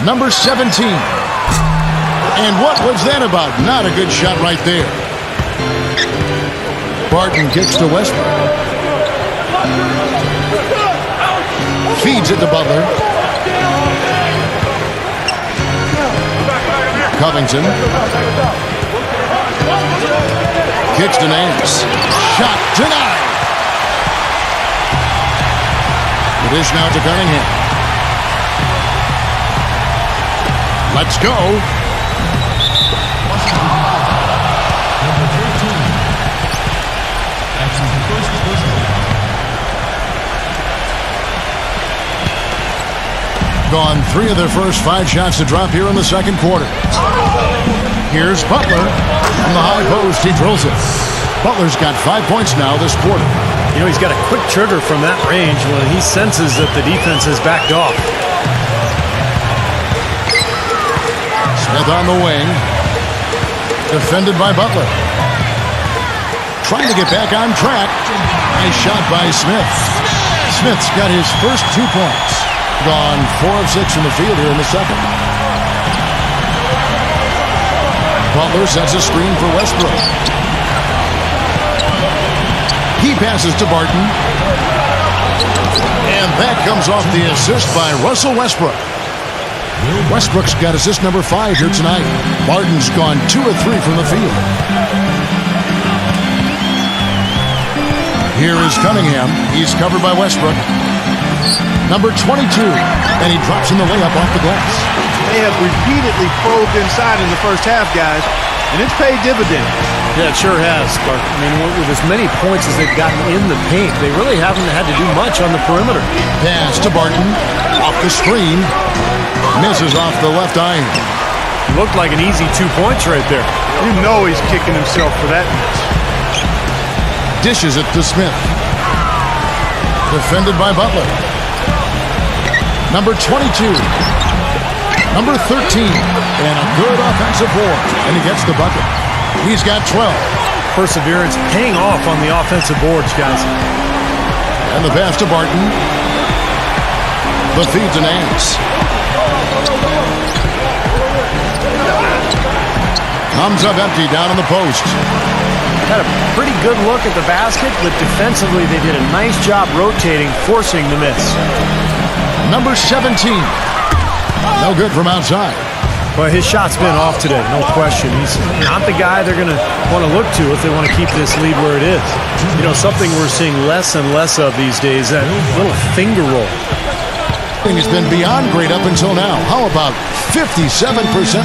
Number 17. And what was that about? Not a good shot right there. Barton kicks to Westbrook. Feeds it to Butler. Covington. Kicks to Nance. Shot denied. The dish now to Cunningham. Let's go. Number 13. Absence the first personal. Gone 3 of their first 5 shots to drop here in the second quarter. Here's Butler. From the high post, he drills it. Butler's got 5 points now this quarter. You know, he's got a quick trigger from that range when he senses that the defense has backed off. Smith on the wing. Defended by Butler. Trying to get back on track. Nice shot by Smith. Smith's got his first 2 points. Gone 4 of 6 from the field here in the second. Butler sets a screen for Westbrook. He passes to Barton. And that comes off the assist by Russell Westbrook. Westbrook's got assist number 5 here tonight. Barton's gone 2 of 3 from the field. Here is Cunningham. He's covered by Westbrook. Number 22, and he drops in the layup off the glass. They have repeatedly probed inside in the first half, guys, and it's paid dividends. Yeah, it sure has, Clark. I mean, with as many points as they've gotten in the paint, they really haven't had to do much on the perimeter. Pass to Barton. Off the screen. Misses off the left iron. Looked like an easy 2 points right there. You know he's kicking himself for that miss. Dishes it to Smith. Defended by Butler. Number 22. Number 13. And a good offensive board. And he gets the bucket. He's got 12. Perseverance paying off on the offensive boards, guys. And the pass to Barton. The feed to Nance. Comes up empty down in the post. Had a pretty good look at the basket, but defensively they did a nice job rotating, forcing the miss. Number 17. No good from outside. Well, his shot's been off today, no question. He's not the guy they're going to want to look to if they want to keep this lead where it is. You know, something we're seeing less and less of these days, that little finger roll. Has been beyond great up until now. How about 57%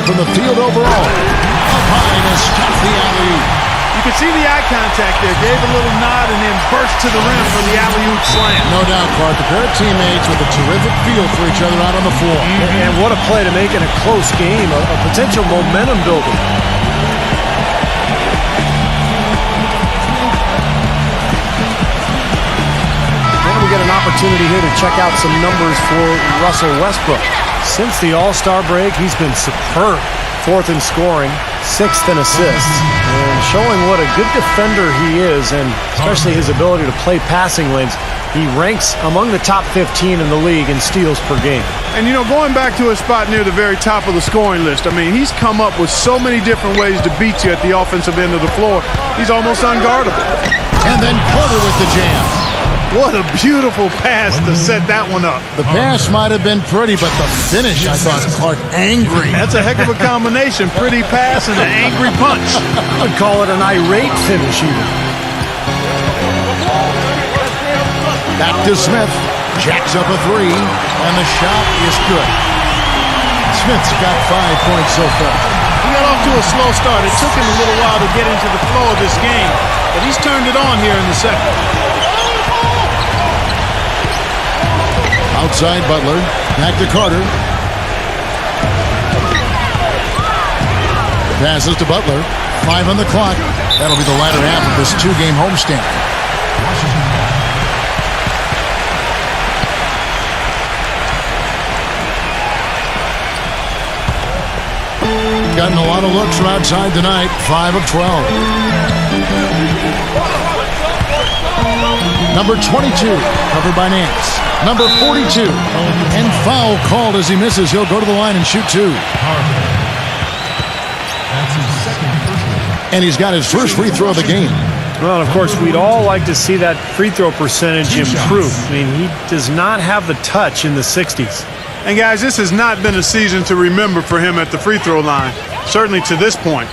from the field overall? Up high to stop the alley-oop. You can see the eye contact there. Gave a little nod and then burst to the rim for the alley-oop slam. No doubt, Clark. A pair of teammates with a terrific feel for each other out on the floor. And what a play to make in a close game, a potential momentum builder. And we get an opportunity here to check out some numbers for Russell Westbrook. Since the All-Star break, he's been superb. 4th in scoring, 6th in assists, and showing what a good defender he is, and especially his ability to play passing lanes. He ranks among the top 15 in the league in steals per game. And, you know, going back to his spot near the very top of the scoring list, I mean, he's come up with so many different ways to beat you at the offensive end of the floor. He's almost unguardable. And then Carter with the jam. What a beautiful pass to set that one up. The pass might have been pretty, but the finish, I thought, Clark, angry. That's a heck of a combination. Pretty pass and an angry punch. I'd call it an irate finish even. Back to Smith. Jacks up a three, and the shot is good. Smith's got 5 points so far. He got off to a slow start. It took him a little while to get into the flow of this game, but he's turned it on here in the second. Outside Butler. Back to Carter. Passes to Butler. 5 on the clock. That'll be the latter half of this 2-game homestand. Gotten a lot of looks from outside tonight. 5 of 12. Number 22, covered by Nance. Number 42, and foul called as he misses. He'll go to the line and shoot 2. And he's got his first free throw of the game. Well, and of course, we'd all like to see that free throw percentage improve. I mean, he does not have the touch in the 60s. And guys, this has not been a season to remember for him at the free throw line. Certainly to this point.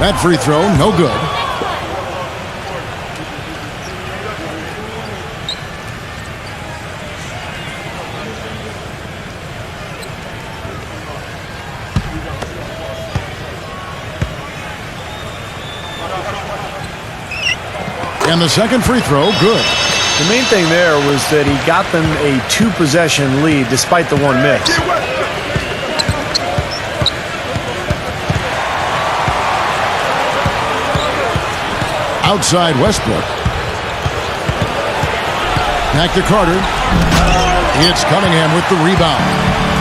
That free throw, no good. And the second free throw, good. The main thing there was that he got them a 2-possession lead despite the 1 miss. Outside Westbrook. Back to Carter. It's Cunningham with the rebound.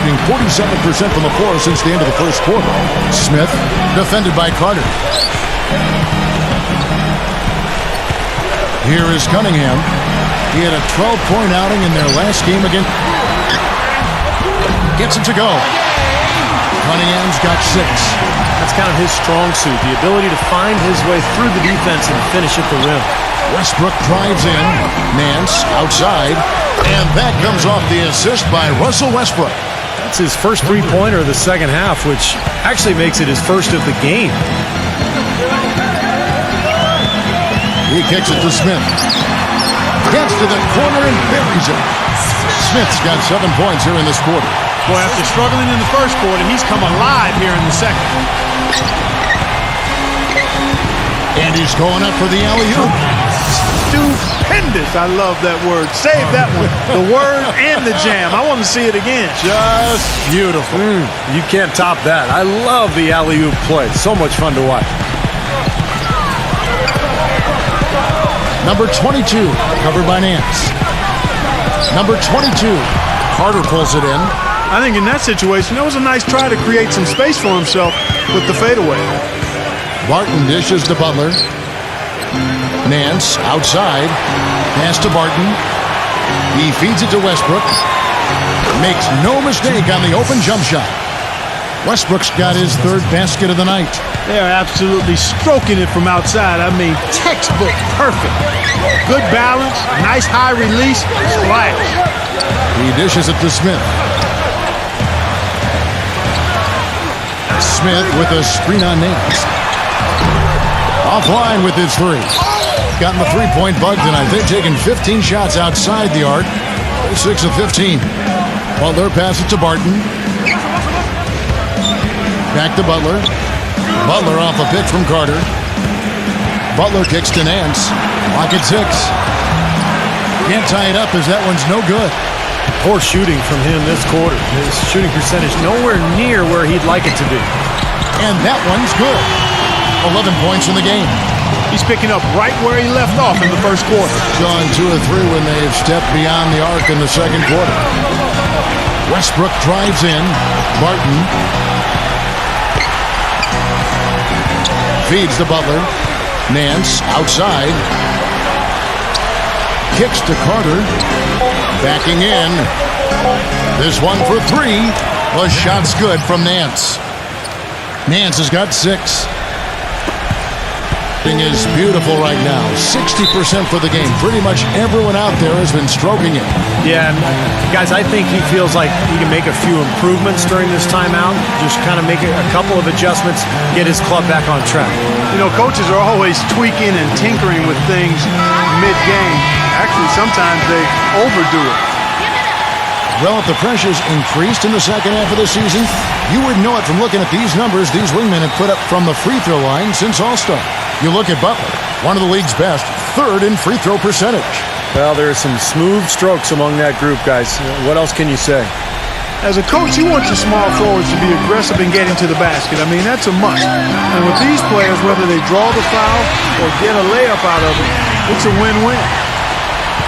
Being 47% from the floor since the end of the first quarter. Smith defended by Carter. Here is Cunningham. He had a 12-point outing in their last game again. Gets it to go. Cunningham's got 6. That's kind of his strong suit, the ability to find his way through the defense and finish at the rim. Westbrook drives in. Nance outside. And that comes off the assist by Russell Westbrook. That's his first 3-pointer of the second half, which actually makes it his first of the game. He kicks it to Smith. Gets to the corner and buries it. Smith's got 7 points here in this quarter. Boy, after struggling in the first quarter, he's come alive here in the second. And he's going up for the alley-oop. Stupendous. I love that word. Save that one. The word and the jam. I want to see it again. Just beautiful. You can't top that. I love the alley-oop play. So much fun to watch. Number 22, covered by Nance. Number 22, Carter pulls it in. I think in that situation, that was a nice try to create some space for himself with the fadeaway. Barton dishes to Butler. Nance outside. Pass to Barton. He feeds it to Westbrook. Makes no mistake on the open jump shot. Westbrook's got his 3rd basket of the night. They are absolutely stroking it from outside. I mean, textbook perfect. Good balance, nice high release, splash. He dishes it to Smith. Smith with a screen on Nance. Offline with his 3. Gotten the 3-point bug tonight. They've taken 15 shots outside the arc. 6 of 15. Butler passes to Barton. Back to Butler. Butler off a pick from Carter. Butler kicks to Nance. Lock at 6. Can't tie it up as that one's no good. Poor shooting from him this quarter. His shooting percentage nowhere near where he'd like it to be. And that one's good. 11 points in the game. He's picking up right where he left off in the first quarter. Gone 2 of 3 when they've stepped beyond the arc in the second quarter. Westbrook drives in. Barton feeds to Butler. Nance outside. Kicks to Carter. Backing in. This one for 3. The shot's good from Nance. Nance has got 6. Is beautiful right now. 60% for the game. Pretty much everyone out there has been stroking it. Yeah, and guys, I think he feels like he can make a few improvements during this timeout. Just kind of make a couple of adjustments, get his club back on track. You know, coaches are always tweaking and tinkering with things mid-game. Actually, sometimes they overdo it. Well, if the pressure's increased in the second half of the season, you would know it from looking at these numbers these wingmen have put up from the free throw line since All-Star. You look at Butler, one of the league's best, 3rd in free throw percentage. Well, there are some smooth strokes among that group, guys. What else can you say? As a coach, you want your small forwards to be aggressive in getting to the basket. I mean, that's a must. And with these players, whether they draw the foul or get a layup out of it, it's a win-win.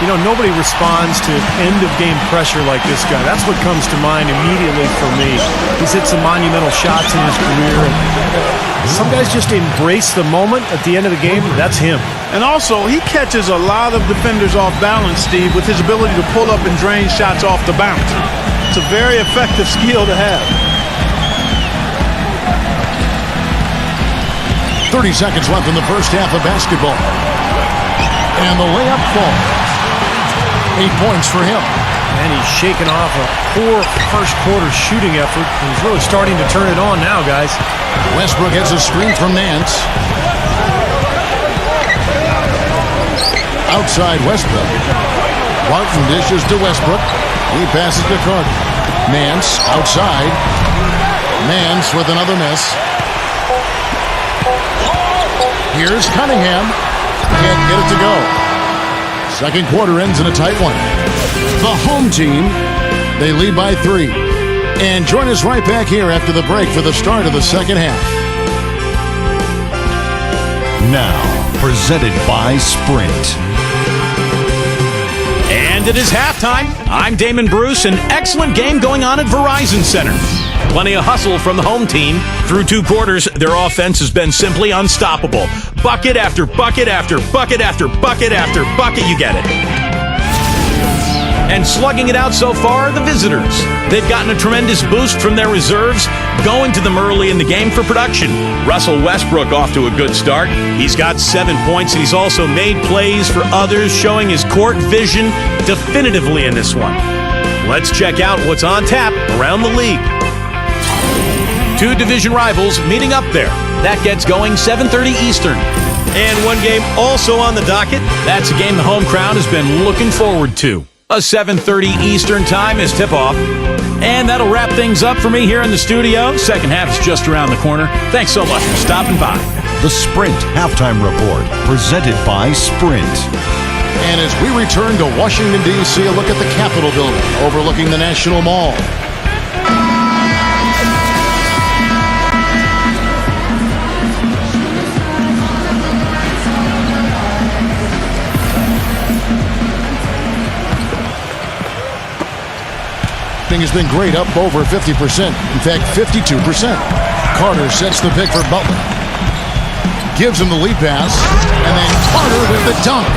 You know, nobody responds to end-of-game pressure like this guy. That's what comes to mind immediately for me. He's hit some monumental shots in his career. Some guys just embrace the moment at the end of the game. That's him. And also, he catches a lot of defenders off balance, Steve, with his ability to pull up and drain shots off the bounce. It's a very effective skill to have. 30 seconds left in the first half of basketball. And the layup falls. 8 points for him. And he's shaking off a poor first quarter shooting effort. He's really starting to turn it on now, guys. Westbrook gets a screen from Nance. Outside Westbrook. Barton dishes to Westbrook. He passes to Carter. Nance outside. Nance with another miss. Here's Cunningham. Can't get it to go. Second quarter ends in a tight one. The home team, they lead by 3. And join us right back here after the break for the start of the second half. Now, presented by Sprint. And it is halftime. I'm Damon Bruce. An excellent game going on at Verizon Center. Plenty of hustle from the home team. Through 2 quarters, their offense has been simply unstoppable. Bucket after bucket after bucket after bucket after bucket, you get it. And slugging it out so far are the visitors. They've gotten a tremendous boost from their reserves, going to them early in the game for production. Russell Westbrook off to a good start. He's got 7 points, and he's also made plays for others, showing his court vision definitively in this one. Let's check out what's on tap around the league. Two division rivals meeting up there. That gets going 7:30 Eastern. And one game also on the docket. That's a game the home crowd has been looking forward to. A 7:30 Eastern time is tip-off. And that'll wrap things up for me here in the studio. Second half is just around the corner. Thanks so much for stopping by. The Sprint Halftime Report, presented by Sprint. And as we return to Washington, D.C., a look at the Capitol building overlooking the National Mall. Has been great, up over 50%. In fact, 52%. Carter sets the pick for Butler. Gives him the lead pass. And then Carter with the dunk.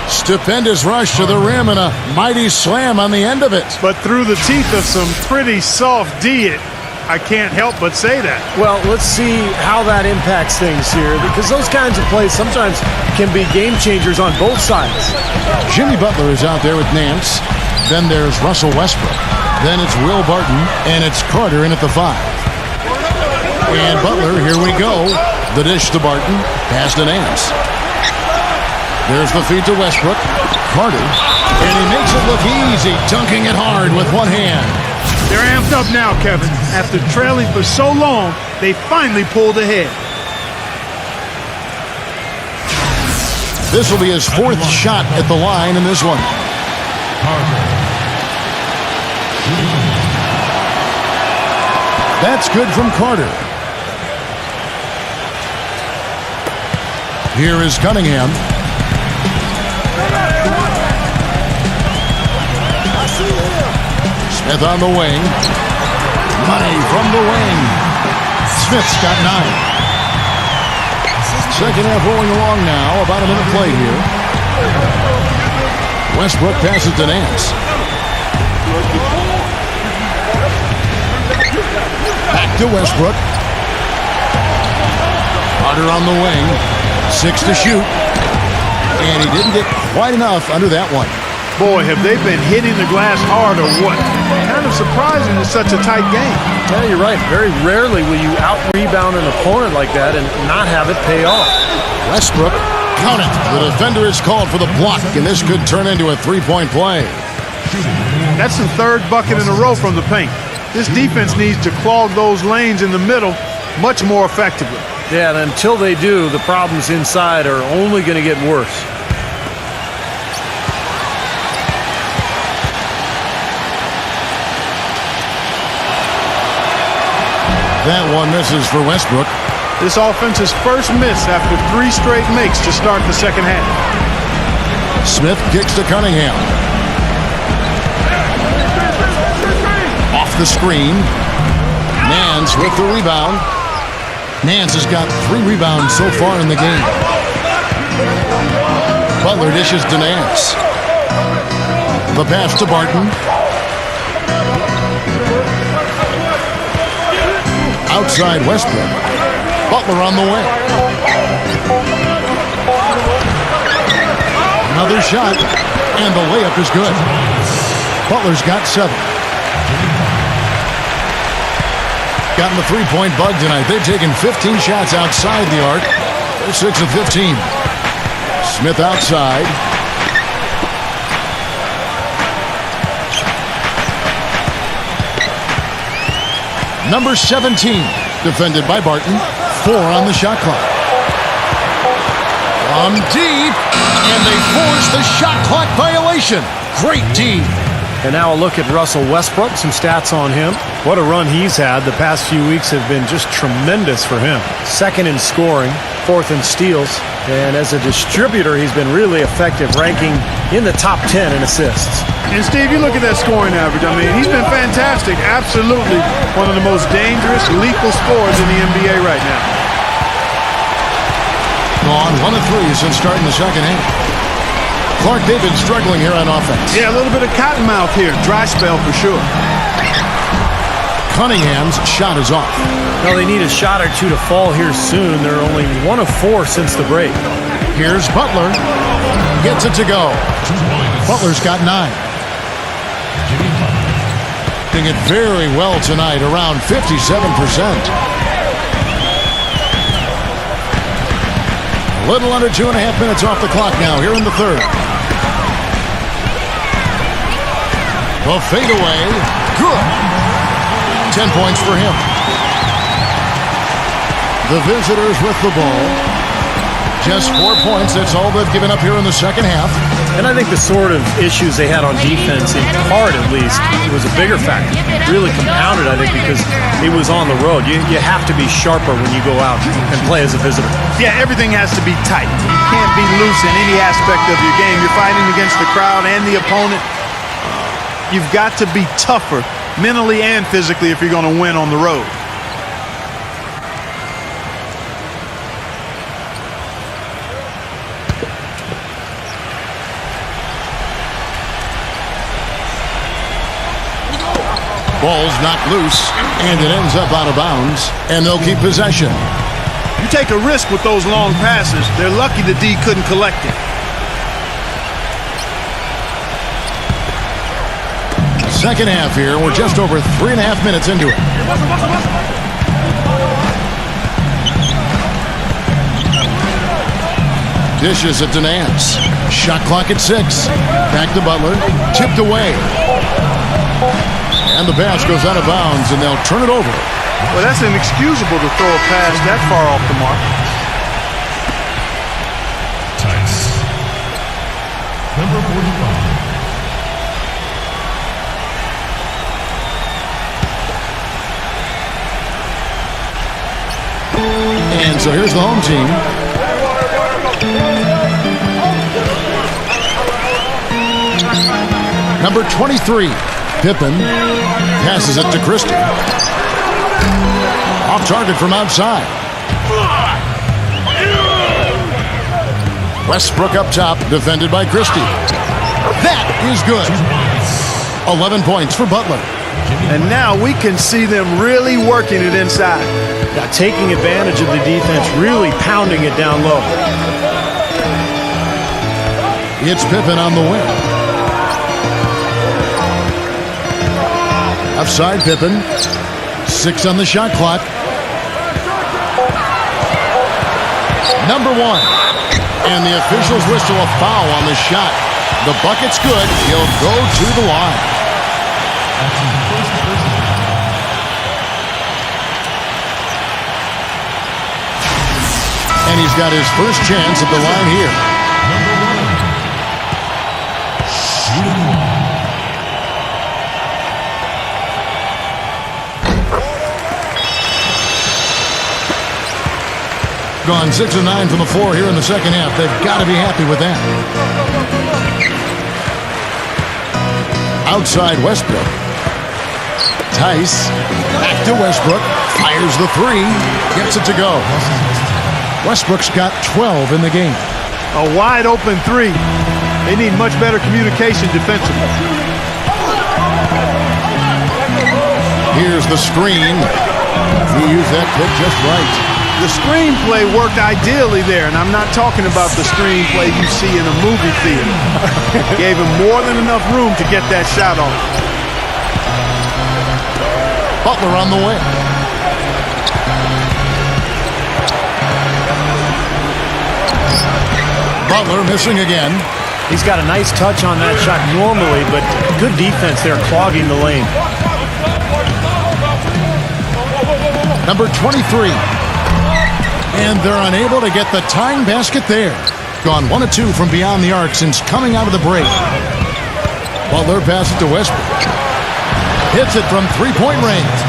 Stupendous rush to the rim and a mighty slam on the end of it. But through the teeth of some pretty soft D, I can't help but say that. Well, let's see how that impacts things here, because those kinds of plays sometimes can be game changers on both sides. Jimmy Butler is out there with Nance. Then there's Russell Westbrook. Then it's Will Barton, and it's Carter in at the 5. And Butler, here we go. The dish to Barton, pass to Nance. There's the feed to Westbrook. Carter, and he makes it look easy, dunking it hard with one hand. They're amped up now, Kevin. After trailing for so long, they finally pulled ahead. This will be his 4th shot at the line in this one. That's good from Carter. Here is Cunningham. Smith on the wing. Money from the wing. Smith's got 9. Second half rolling along now. About a minute play here. Westbrook passes to Nance. Back to Westbrook. Carter on the wing. 6 to shoot. And he didn't get quite enough under that one. Boy, have they been hitting the glass hard or what? Kind of surprising in such a tight game. Yeah, you're right. Very rarely will you out-rebound an opponent like that and not have it pay off. Westbrook, count it. The defender is called for the block, and this could turn into a 3-point play. That's the 3rd bucket in a row from the paint. This defense needs to clog those lanes in the middle much more effectively. Yeah, and until they do, the problems inside are only going to get worse. That one misses for Westbrook. This offense's first miss after 3 straight makes to start the second half. Smith kicks to Cunningham. Off the screen. Nance with the rebound. Nance has got 3 rebounds so far in the game. Butler dishes to Nance. The pass to Barton. Outside Westbrook. Butler on the way. Another shot, and the layup is good. Butler's got 7. Gotten the 3-point bug tonight. They've taken 15 shots outside the arc. They're 6 of 15. Smith outside. Number 17, defended by Barton. 4 on the shot clock. From deep, and they force the shot clock violation. Great D. And now a look at Russell Westbrook, some stats on him. What a run he's had. The past few weeks have been just tremendous for him. 2nd in scoring, 4th in steals, and as a distributor, he's been really effective, ranking in the top 10 in assists. And Steve, you look at that scoring average. I mean, he's been fantastic. Absolutely one of the most dangerous, lethal scorers in the NBA right now. Gone 1 of 3 since starting the second half. Clark David struggling here on offense. Yeah, a little bit of cottonmouth here. Dry spell for sure. Cunningham's shot is off. Well, they need a shot or two to fall here soon. They're only 1 of 4 since the break. Here's Butler. Gets it to go. Butler's got 9. Shooting it very well tonight, around 57%. A little under 2.5 minutes off the clock now here in the third. The fadeaway, good. 10 points for him. The visitors with the ball. Just 4 points. That's all they've given up here in the second half. And I think the sort of issues they had on defense, in part at least, was a bigger factor. Really compounded, I think, because it was on the road. You have to be sharper when you go out and play as a visitor. Yeah, everything has to be tight. You can't be loose in any aspect of your game. You're fighting against the crowd and the opponent. You've got to be tougher mentally and physically if you're going to win on the road. Ball's knocked loose, and it ends up out of bounds, and they'll keep possession. You take a risk with those long passes. They're lucky the D couldn't collect it. Second half here. We're just over 3.5 minutes into it. Dishes it to Nance. Shot clock at 6. Back to Butler. Tipped away. And the pass goes out of bounds, and they'll turn it over. Well, that's inexcusable to throw a pass that far off the mark. Tice. Number 45. And so here's the home team. Number 23, Pippen, passes it to Christie. Off target from outside. Westbrook up top, defended by Christie. That is good. 11 points for Butler. And now we can see them really working it inside. Now, taking advantage of the defense, really pounding it down low. It's Pippen on the wing. Offside Pippen. 6 on the shot clock. Number 1. And the officials whistle a foul on the shot. The bucket's good. He'll go to the line. And he's got his first chance at the line here. Gone 6 of 9 from the floor here in the second half. They've got to be happy with that. Outside Westbrook. Tice. Back to Westbrook. Fires the 3. Gets it to go. Westbrook's got 12 in the game. A wide open 3. They need much better communication defensively. Here's the screen. He used that pick just right. The screenplay worked ideally there, and I'm not talking about the screenplay you see in a movie theater. Gave him more than enough room to get that shot off. Butler on the wing. Butler missing again. He's got a nice touch on that shot normally, but good defense there, clogging the lane. Number 23. And they're unable to get the tying basket there. Gone 1 of 2 from beyond the arc since coming out of the break. Butler passes to Westbrook. Hits it from 3-point range.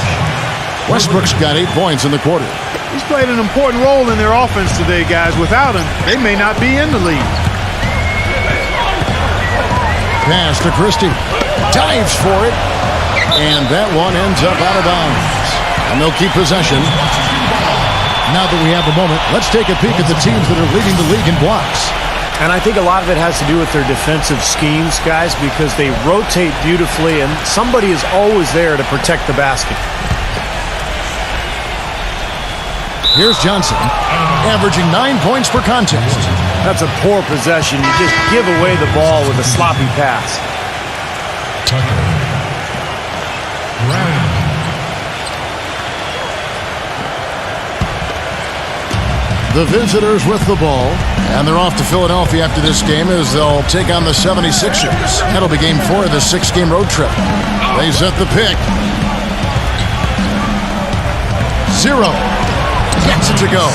Westbrook's got 8 points in the quarter. He's played an important role in their offense today, guys. Without him, they may not be in the lead. Pass to Christie. Dives for it. And that one ends up out of bounds. And they'll keep possession. Now that we have a moment, let's take a peek at the teams that are leading the league in blocks. And I think a lot of it has to do with their defensive schemes, guys, because they rotate beautifully, and somebody is always there to protect the basket. Here's Johnson, averaging 9 points per contest. That's a poor possession. You just give away the ball with a sloppy pass. The visitors with the ball, and they're off to Philadelphia after this game as they'll take on the 76ers. That'll be game 4 of the 6-game road trip. They set the pick. 0. Gets it to go.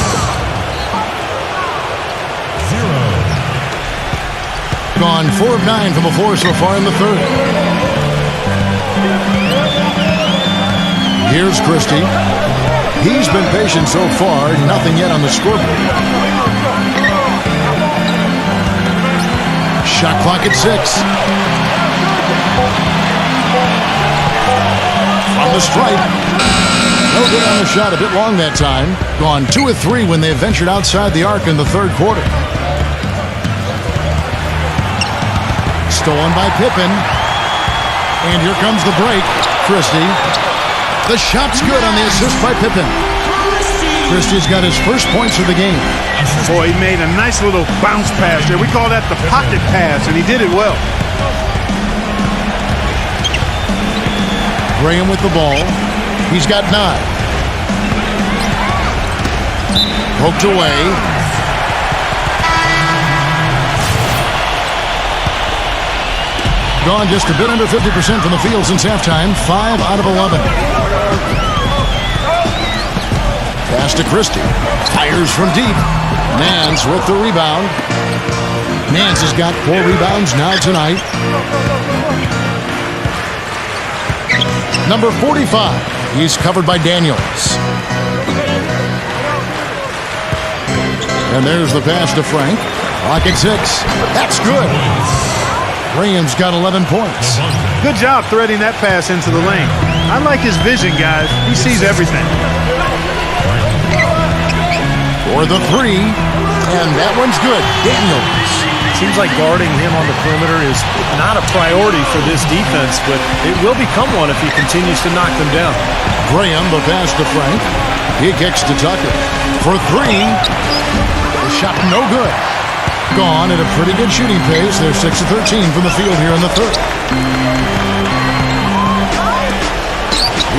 0. Gone 4 of 9 from the floor so far in the third. Here's Christie. He's been patient so far. Nothing yet on the scoreboard. Shot clock at 6. From the stripe. No good on the shot. A bit long that time. Gone 2 of 3 when they ventured outside the arc in the third quarter. Stolen by Pippen. And here comes the break. Christie. The shot's good on the assist by Pippen. Christie's got his first points of the game. Boy, he made a nice little bounce pass there. We call that the pocket pass, and he did it well. Graham with the ball. He's got 9. Poked away. Gone just a bit under 50% from the field since halftime. 5 out of 11. Pass to Christie. Fires from deep. Nance with the rebound. Nance has got 4 rebounds now tonight. Number 45. He's covered by Daniels. And there's the pass to Frank. Clock at 6. That's good. Graham's got 11 points. Good job threading that pass into the lane. I like his vision, guys. He sees everything. For the 3. And that one's good. Daniels. Seems like guarding him on the perimeter is not a priority for this defense, but it will become one if he continues to knock them down. Graham, the pass to Frank. He kicks to Tucker. For 3. The shot no good. Gone at a pretty good shooting pace. They're 6 of 13 from the field here in the third.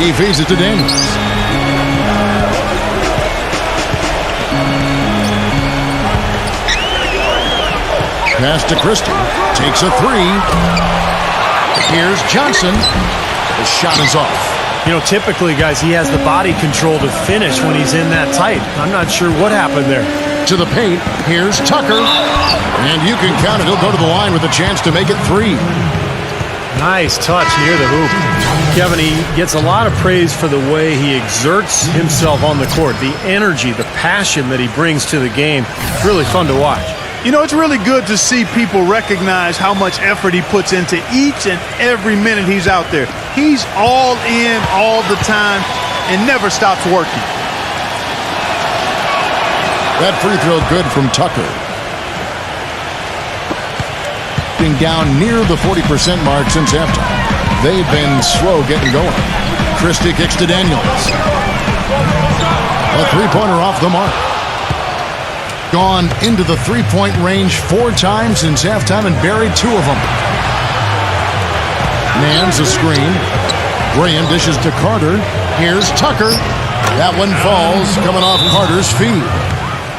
He feeds it to Daniels. Pass to Christie. Takes a 3. Here's Johnson. The shot is off. You know, typically, guys, he has the body control to finish when he's in that tight. I'm not sure what happened there. To the paint, here's Tucker. And you can count it. He'll go to the line with a chance to make it 3. Nice touch near the hoop. Kevin, he gets a lot of praise for the way he exerts himself on the court. The energy, the passion that he brings to the game. Really fun to watch. You know, it's really good to see people recognize how much effort he puts into each and every minute he's out there. He's all in all the time and never stops working. That free throw good from Tucker. Being down near the 40% mark since halftime. They've been slow getting going. Christie kicks to Daniels. A three-pointer off the mark. Gone into the three-point range 4 times since halftime and buried 2 of them. Nance a screen. Graham dishes to Carter. Here's Tucker. That one falls coming off Carter's feet.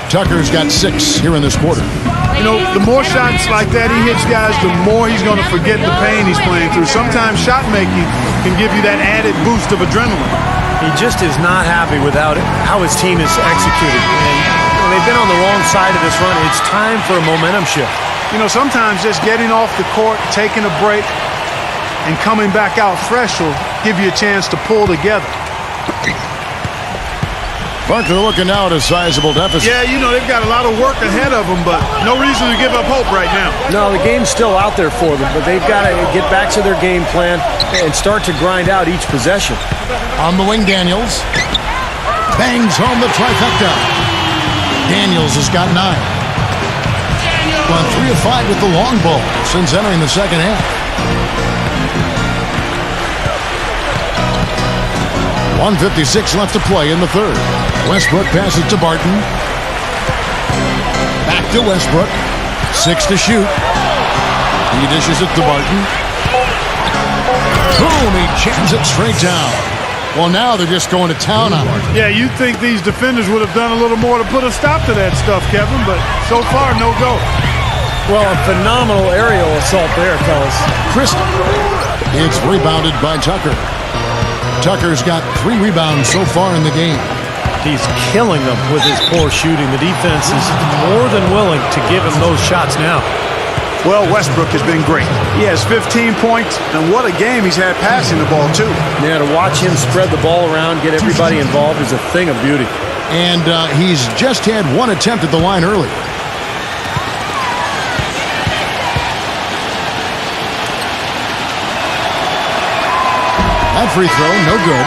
Tucker's got 6 here in this quarter. You know, the more shots like that he hits guys, the more he's going to forget the pain he's playing through. Sometimes shot making can give you that added boost of adrenaline. He just is not happy with how his team is executing. And they've been on the wrong side of this run. It's time for a momentum shift. You know, sometimes just getting off the court, taking a break, and coming back out fresh will give you a chance to pull together. But they're looking now at a sizable deficit. Yeah, you know, they've got a lot of work ahead of them, but no reason to give up hope right now. No, the game's still out there for them, but they've got to get back to their game plan and start to grind out each possession. On the wing, Daniels. Bangs home the trifecta. Daniels has got 9. Gone 3 of 5 with the long ball since entering the second half. 1:56 left to play in the third. Westbrook passes to Barton. Back to Westbrook. 6 to shoot. He dishes it to Barton. Boom! He jams it straight down. Well, now they're just going to town on it. Yeah, you'd think these defenders would have done a little more to put a stop to that stuff, Kevin, but so far, no go. Well, a phenomenal aerial assault there, fellas. Christie. It's rebounded by Tucker. Tucker's got 3 rebounds so far in the game. He's killing them with his poor shooting. The defense is more than willing to give him those shots now. Well, Westbrook has been great. He has 15 points, and what a game he's had passing the ball, too. Yeah, to watch him spread the ball around, get everybody involved is a thing of beauty. And he's just had 1 attempt at the line early. That free throw, no good.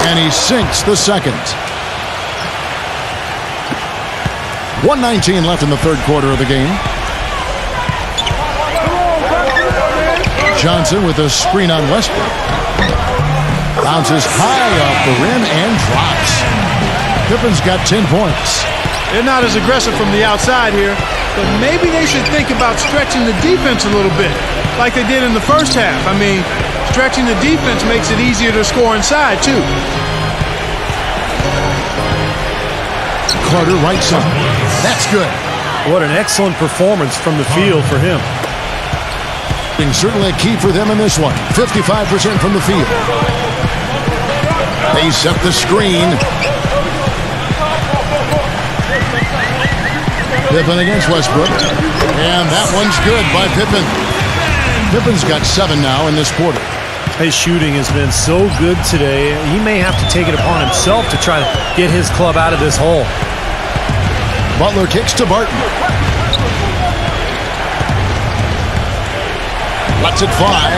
And he sinks the second. 1:19 left in the third quarter of the game. Johnson with a screen on Westbrook. Bounces high off the rim and drops. Pippen's got 10 points. They're not as aggressive from the outside here, but maybe they should think about stretching the defense a little bit, like they did in the first half. I mean, stretching the defense makes it easier to score inside, too. Carter right side. That's good. What an excellent performance from the field for him. Certainly a key for them in this one. 55% from the field. They set the screen. Pippen against Westbrook. And that one's good by Pippen. Pippen's got 7 now in this quarter. His shooting has been so good today. He may have to take it upon himself to try to get his club out of this hole. Butler kicks to Barton. Lets it fly.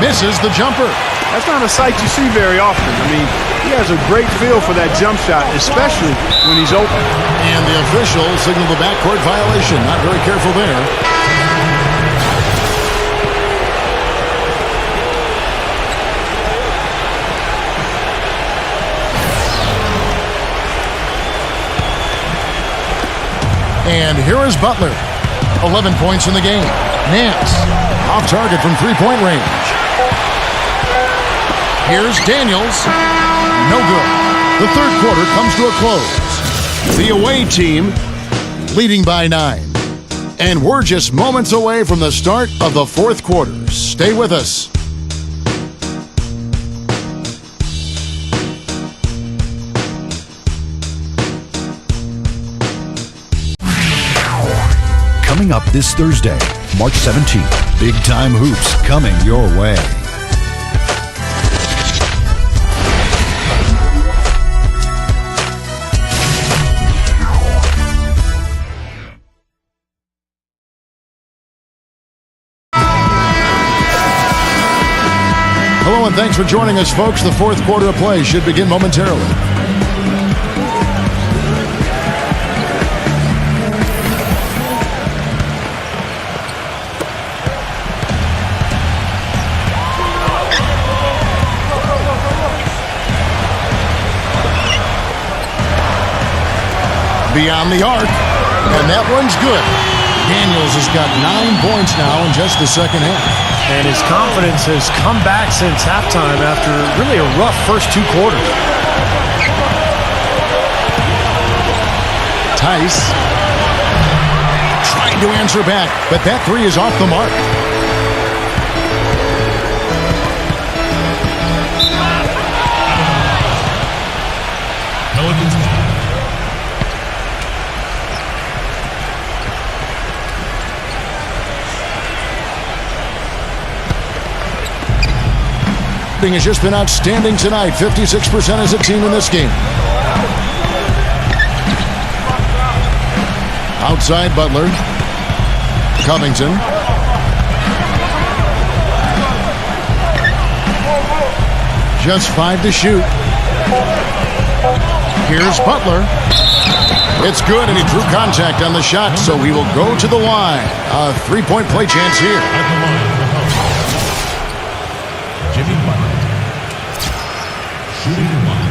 Misses the jumper. That's not a sight you see very often. I mean, he has a great feel for that jump shot, especially when he's open. And the official signaled the backcourt violation. Not very careful there. And here is Butler. 11 points in the game. Nance off target from three-point range. Here's Daniels. No good. The third quarter comes to a close. The away team leading by 9. And we're just moments away from the start of the fourth quarter. Stay with us. Coming up this Thursday, March 17th, Big Time Hoops coming your way. Hello and thanks for joining us, folks. The fourth quarter of play should begin momentarily. Beyond the arc, and that one's good. Daniels has got 9 points now in just the second half. And his confidence has come back since halftime after really a rough first 2 quarters. Tice trying to answer back, but that three is off the mark. Pelicans ball. Has just been outstanding tonight. 56% as a team in this game. Outside Butler. Covington. Just 5 to shoot. Here's Butler. It's good, and he drew contact on the shot, so he will go to the line. A three-point play chance here. At the line for Howard, Jimmy Butler. Shooting one.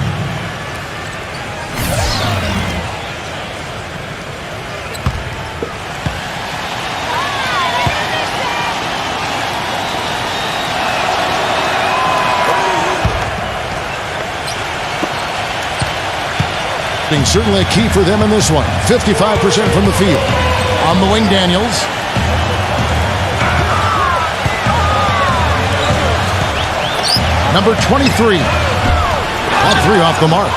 Certainly a key for them in this one. 55% from the field. On the wing, Daniels. Number 23. That three off the mark.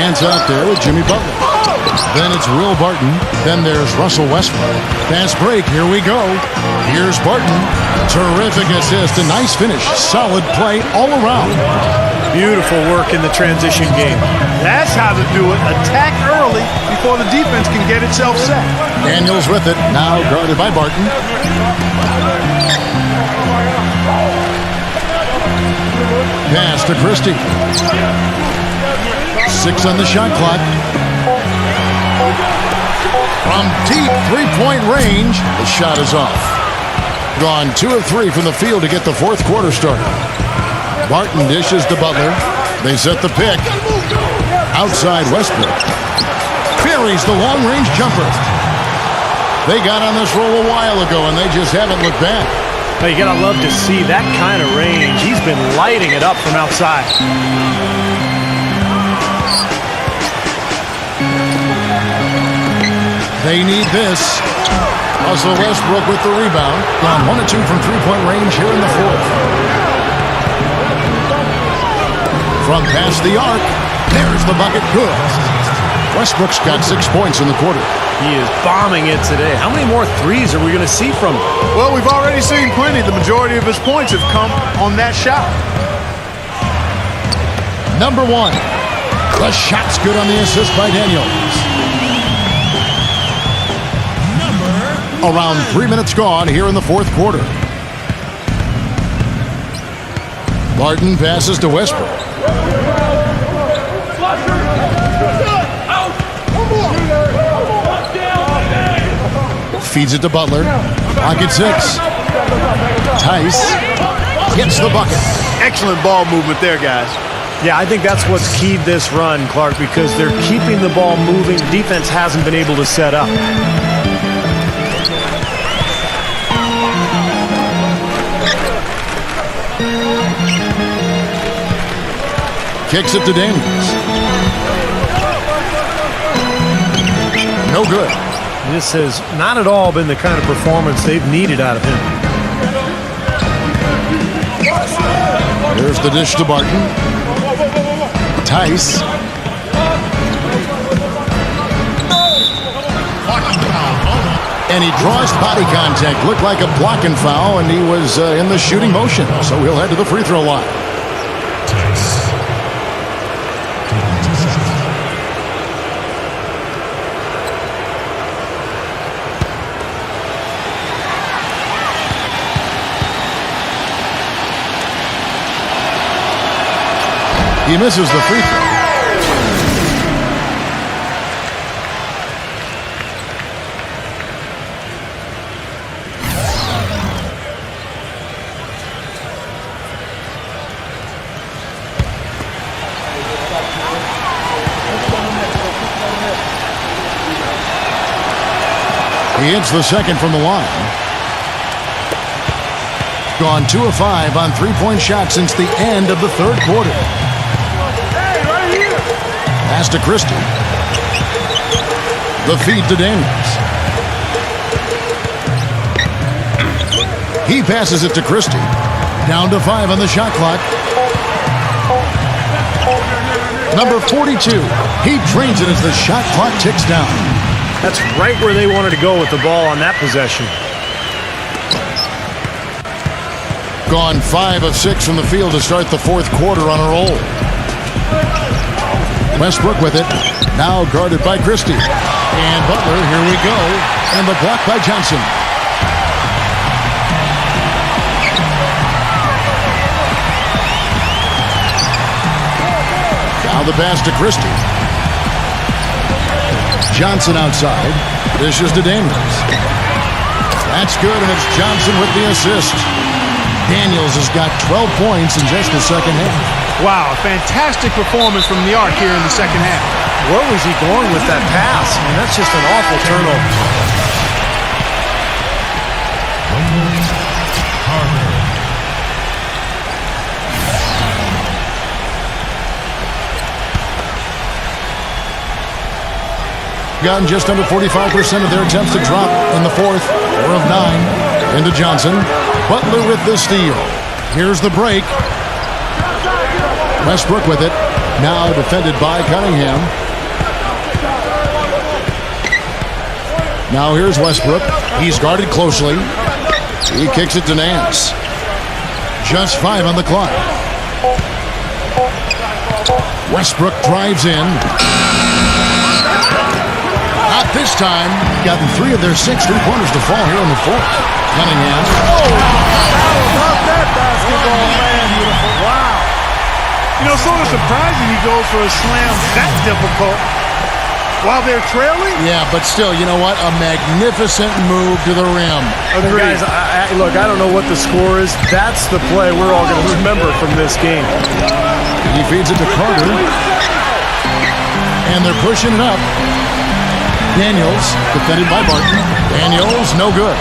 Hands out there with Jimmy Butler. Then it's Will Barton. Then there's Russell Westbrook. Fast break. Here we go. Here's Barton. Terrific assist. A nice finish. Solid play all around. Beautiful work in the transition game. That's how to do it. Attack early before the defense can get itself set. Daniels with it. Now guarded by Barton. Pass to Christie. 6 on the shot clock. From deep three-point range, the shot is off. Gone 2 of 3 from the field to get the fourth quarter started. Barton dishes to Butler. They set the pick. Outside Westbrook. Buries the long-range jumper. They got on this roll a while ago, and they just haven't looked back. Well, you gotta love to see that kind of range. He's been lighting it up from outside. They need this. Russell Westbrook with the rebound. Gone 1 of 2 from three-point range here in the fourth. From past the arc, there's the bucket. Good. Westbrook's got 6 points in the quarter. He is bombing it today. How many more threes are we going to see from him? Well, we've already seen plenty. The majority of his points have come on that shot. Number 1. The shot's good on the assist by Daniels. Around 3 minutes gone here in the fourth quarter. Barton passes to Westbrook. Feeds it to Butler. Pocket 6. Tice gets the bucket. Excellent ball movement there, guys. Yeah, I think that's what's keyed this run, Clark, because they're keeping the ball moving. Defense hasn't been able to set up. Kicks it to Daniels. No good. This has not at all been the kind of performance they've needed out of him. There's the dish to Barton. Tice. And he draws body contact. Looked like a blocking foul, and he was in the shooting motion. So he'll head to the free throw line. He misses the free throw. He hits the second from the line. Gone 2 of 5 on three-point shots since the end of the third quarter. Pass to Christie. The feed to Daniels. He passes it to Christie. Down to 5 on the shot clock. Number 42. He drains it as the shot clock ticks down. That's right where they wanted to go with the ball on that possession. Gone 5 of 6 from the field to start the fourth quarter on a roll. Westbrook with it. Now guarded by Christie. And Butler, here we go. And the block by Johnson. Now the pass to Christie. Johnson outside. Dishes to Daniels. That's good, and it's Johnson with the assist. Daniels has got 12 points in just the second half. Wow, fantastic performance from the arc here in the second half. Where was he going with that pass? I mean, that's just an awful turnover. Gotten just under 45% of their attempts to drop in the fourth. 4 of 9 into Johnson. Butler with the steal. Here's the break. Westbrook with it. Now defended by Cunningham. Now here's Westbrook. He's guarded closely. He kicks it to Nance. Just 5 on the clock. Westbrook drives in. Not this time. Gotten 3 of their 6 3-pointers to fall here in the fourth. Cunningham. Oh, how about that basketball, man? Wow. You know, sort of surprising he goes for a slam that difficult while they're trailing. Yeah, but still, you know what? A magnificent move to the rim. Agreed. Guys, look, I don't know what the score is. That's the play we're all going to remember from this game. He feeds it to Carter. And they're pushing it up. Daniels, defended by Barton. Daniels, no good.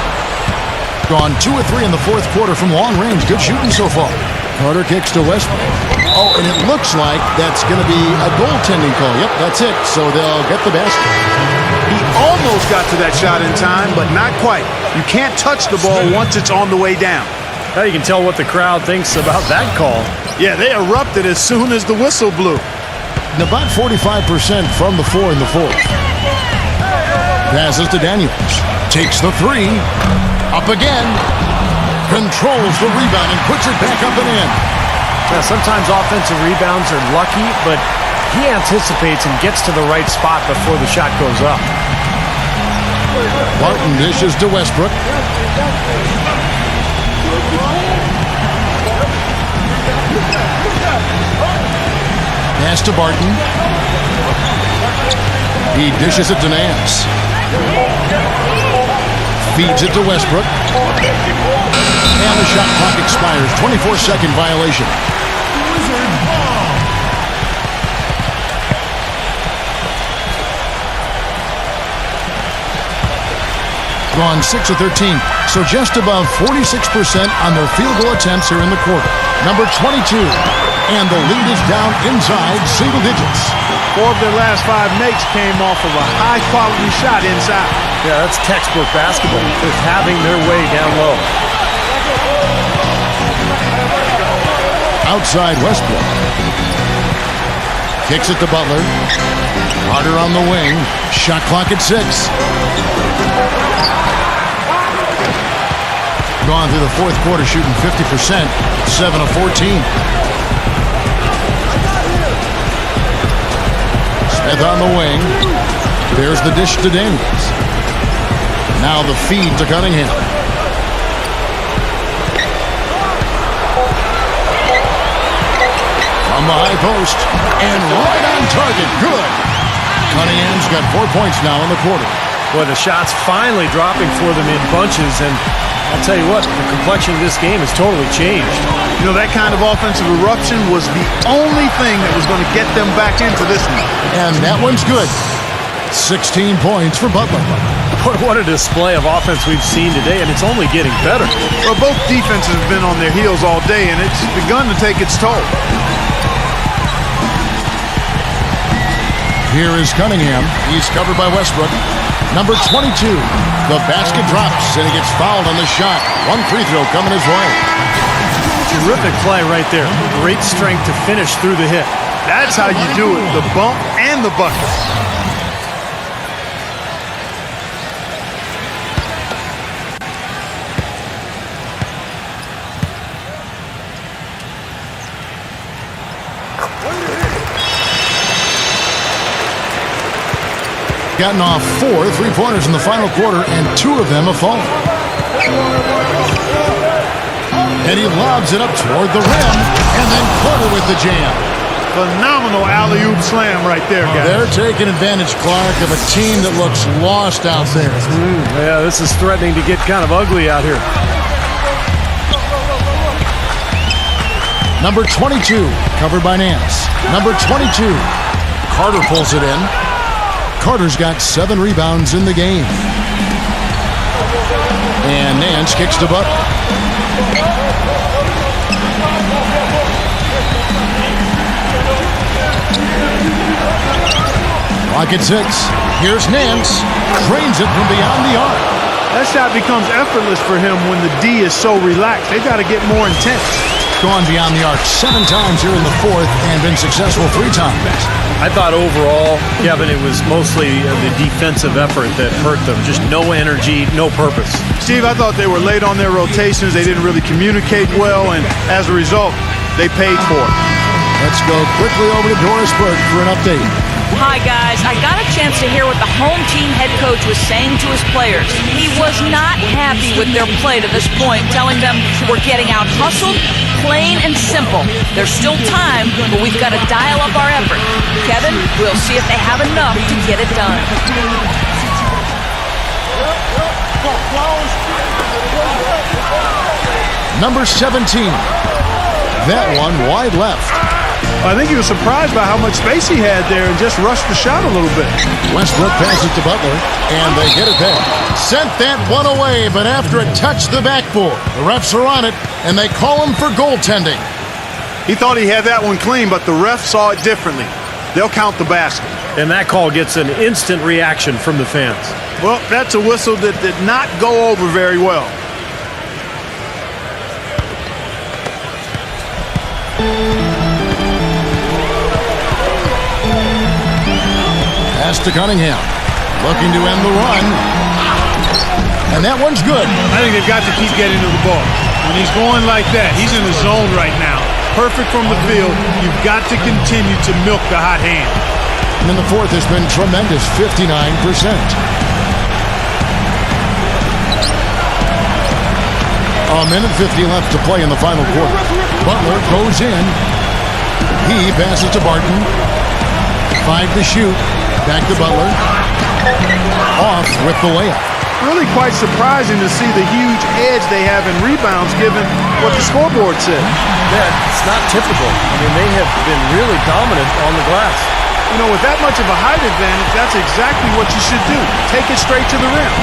Gone 2 of 3 in the fourth quarter from long range. Good shooting so far. Carter kicks to Westbrook. Oh, and it looks like that's going to be a goaltending call. Yep, that's it. So they'll get the basket. He almost got to that shot in time, but not quite. You can't touch the ball once it's on the way down. Now you can tell what the crowd thinks about that call. Yeah, they erupted as soon as the whistle blew. And about 45% from the 4 in the fourth. Passes to Daniels. Takes the 3. Up again. Controls the rebound and puts it back up and in. Now, sometimes offensive rebounds are lucky, but he anticipates and gets to the right spot before the shot goes up. Barton dishes to Westbrook. Pass to Barton. He dishes it to Nance. Feeds it to Westbrook. And the shot clock expires. 24-second violation. Gone 6 of 13. So just above 46% on their field goal attempts here in the quarter. Number 22. And the lead is down inside single digits. 4 of their last 5 makes came off of a high-quality shot inside. Yeah, that's textbook basketball. Just having their way down low. Outside Westbrook. Kicks it to Butler. Carter on the wing. Shot clock at 6. Gone through the fourth quarter shooting 50%. 7 of 14. Smith on the wing. There's the dish to Daniels. Now the feed to Cunningham. From the high post. And right on target. Good. Cunningham's got 4 points now in the quarter. Boy, the shots finally dropping for them in bunches, and I'll tell you what, the complexion of this game has totally changed. You know, that kind of offensive eruption was the only thing that was going to get them back into this one. And that one's good. 16 points for Butler. What a display of offense we've seen today, and it's only getting better. Well, both defenses have been on their heels all day, and it's begun to take its toll. Here is Cunningham. He's covered by Westbrook. Number 22. The basket drops, and he gets fouled on the shot. 1 free throw coming his way. Terrific play right there. Great strength to finish through the hit. That's how you do it, the bump and the bucket. Gotten off 4 3-pointers in the final quarter, and 2 of them have fallen. And he lobs it up toward the rim, and then Carter with the jam. Phenomenal alley-oop slam right there, guys. They're taking advantage, Clark, of a team that looks lost out there. Yeah, this is threatening to get kind of ugly out here. Number 22, covered by Nance. Number 22, Carter pulls it in. Carter's got 7 rebounds in the game. And Nance kicks to Butler. Clock at 6. Here's Nance. Cranes it from beyond the arc. That shot becomes effortless for him when the D is so relaxed. They've got to get more intense. Gone beyond the arc 7 times here in the 4th and been successful 3 times. I thought overall, Kevin, it was mostly the defensive effort that hurt them. Just no energy, no purpose. Steve, I thought they were late on their rotations. They didn't really communicate well, and as a result, they paid for it. Let's go quickly over to Doris Burke for an update. Hi, guys. I got a chance to hear what the home team head coach was saying to his players. He was not happy with their play to this point, telling them we're getting out hustled, plain and simple. There's still time, but we've got to dial up our effort. Kevin, we'll see if they have enough to get it done. Number 17. That one wide left. I think he was surprised by how much space he had there and just rushed the shot a little bit. Westbrook passes to Butler, and they get it back. Sent that one away, but after it touched the backboard, the refs are on it, and they call him for goaltending. He thought he had that one clean, but the ref saw it differently. They'll count the basket. And that call gets an instant reaction from the fans. Well, that's a whistle that did not go over very well. Pass to Cunningham. Looking to end the run. And that one's good. I think they've got to keep getting to the ball. When he's going like that, he's in the zone right now. Perfect from the field. You've got to continue to milk the hot hand. And in the 4th has been tremendous, 59%. A minute 50 left to play in the final quarter. Butler goes in. He passes to Barton. 5 to shoot. Back to Butler. Off with the layup. Really quite surprising to see the huge edge they have in rebounds given what the scoreboard said. Yeah, it's not typical. I mean, they have been really dominant on the glass. You know, with that much of a height advantage, that's exactly what you should do. Take it straight to the rim.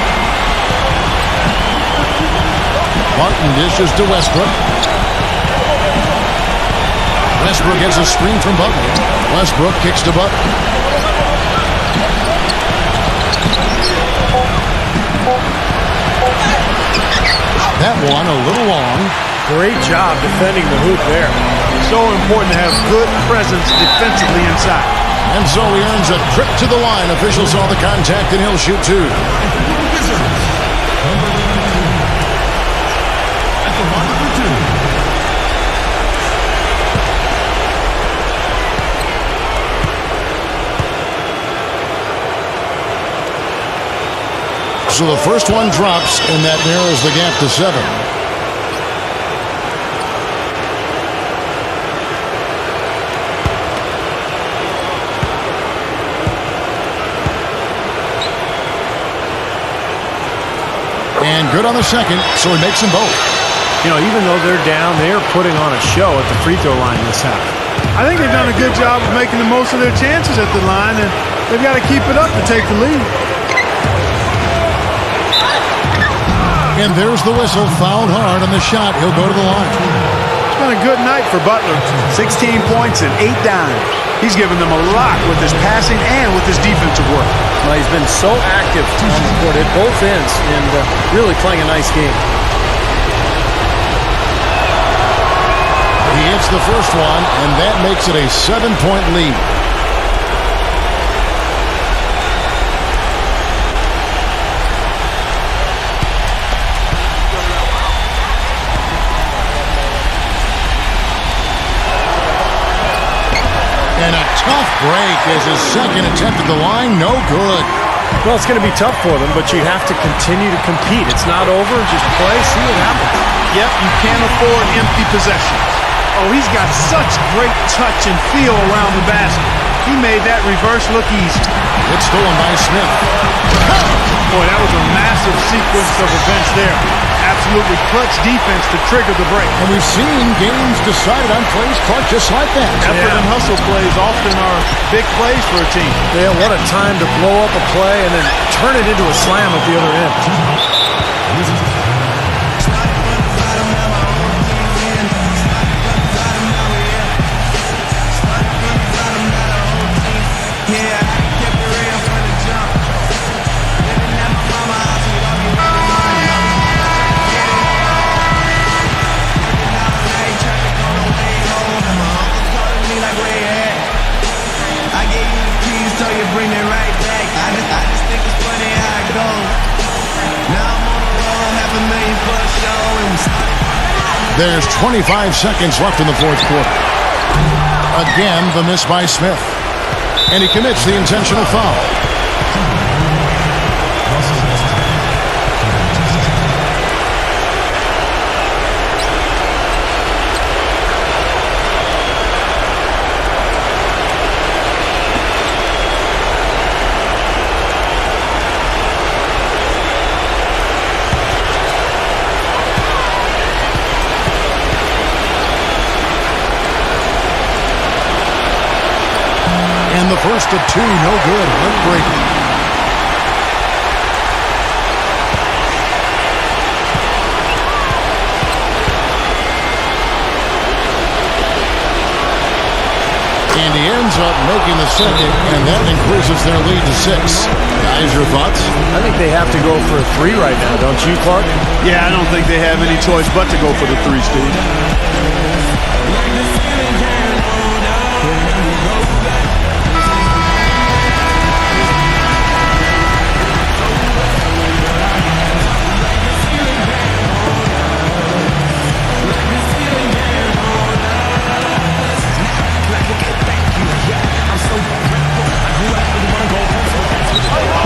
Barton dishes to Westbrook. Westbrook gets a screen from Butler. Westbrook kicks to Butler. That one a little long. Great job defending the hoop there. So important to have good presence defensively inside. And so he earns a trip to the line. Officials saw the contact and he'll shoot 2. At the line for 2. So the first one drops, and that narrows the gap to 7. And good on the second, so he makes them both. You know, even though they're down, they're putting on a show at the free throw line this half. I think they've done a good job of making the most of their chances at the line, and they've got to keep it up to take the lead. And there's the whistle, fouled hard on the shot. He'll go to the line. It's been a good night for Butler. 16 points and 8 dimes. He's given them a lot with his passing and with his defensive work. Well, he's been so active on the court at both ends and really playing a nice game. He hits the first one, and that makes it a 7-point lead. And a tough break as his second attempt at the line, no good. Well, it's going to be tough for them, but you have to continue to compete. It's not over. Just play, see what happens. Yep, you can't afford empty possessions. Oh, he's got such great touch and feel around the basket. He made that reverse look easy. It's stolen by Smith. Boy, that was a massive sequence of events there. Absolutely clutch defense to trigger the break. And we've seen games decided on plays, Clark, just like that. Effort and hustle plays often are big plays for a team. Yeah, what a time to blow up a play and then turn it into a slam at the other end. There's 25 seconds left in the fourth quarter. Again, the miss by Smith. And he commits the intentional foul. And the first of two, no good. Heartbreaking. And he ends up making the second, and that increases their lead to 6. Guys, your thoughts? I think they have to go for a 3 right now, don't you, Clark? Yeah, I don't think they have any choice but to go for the 3, Steve.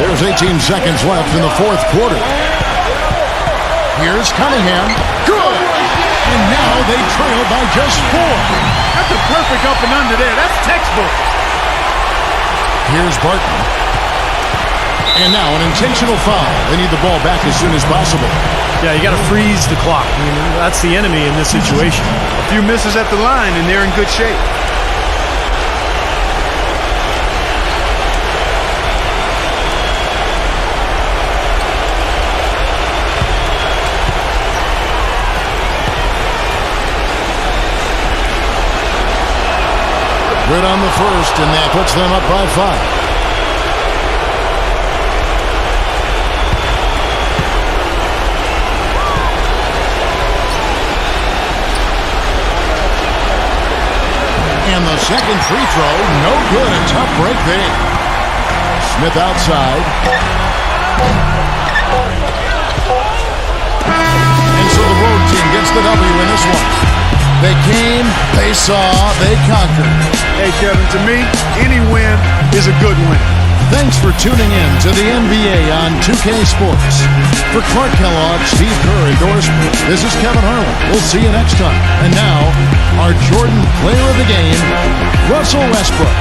There's 18 seconds left in the fourth quarter. Here's Cunningham. Good! And now they trail by just 4. That's a perfect up and under there. That's textbook. Here's Barton. And now an intentional foul. They need the ball back as soon as possible. Yeah, you got to freeze the clock. I mean, that's the enemy in this situation. A few misses at the line, and they're in good shape. Good on the first, and that puts them up by 5. And the second free throw, no good. A tough break there. Smith outside. And so the road team gets the W in this one. They came, they saw, they conquered. Hey, Kevin, to me, any win is a good win. Thanks for tuning in to the NBA on 2K Sports. For Clark Kellogg, Steve Kerr endorsement, this is Kevin Harlan. We'll see you next time. And now, our Jordan Player of the Game, Russell Westbrook.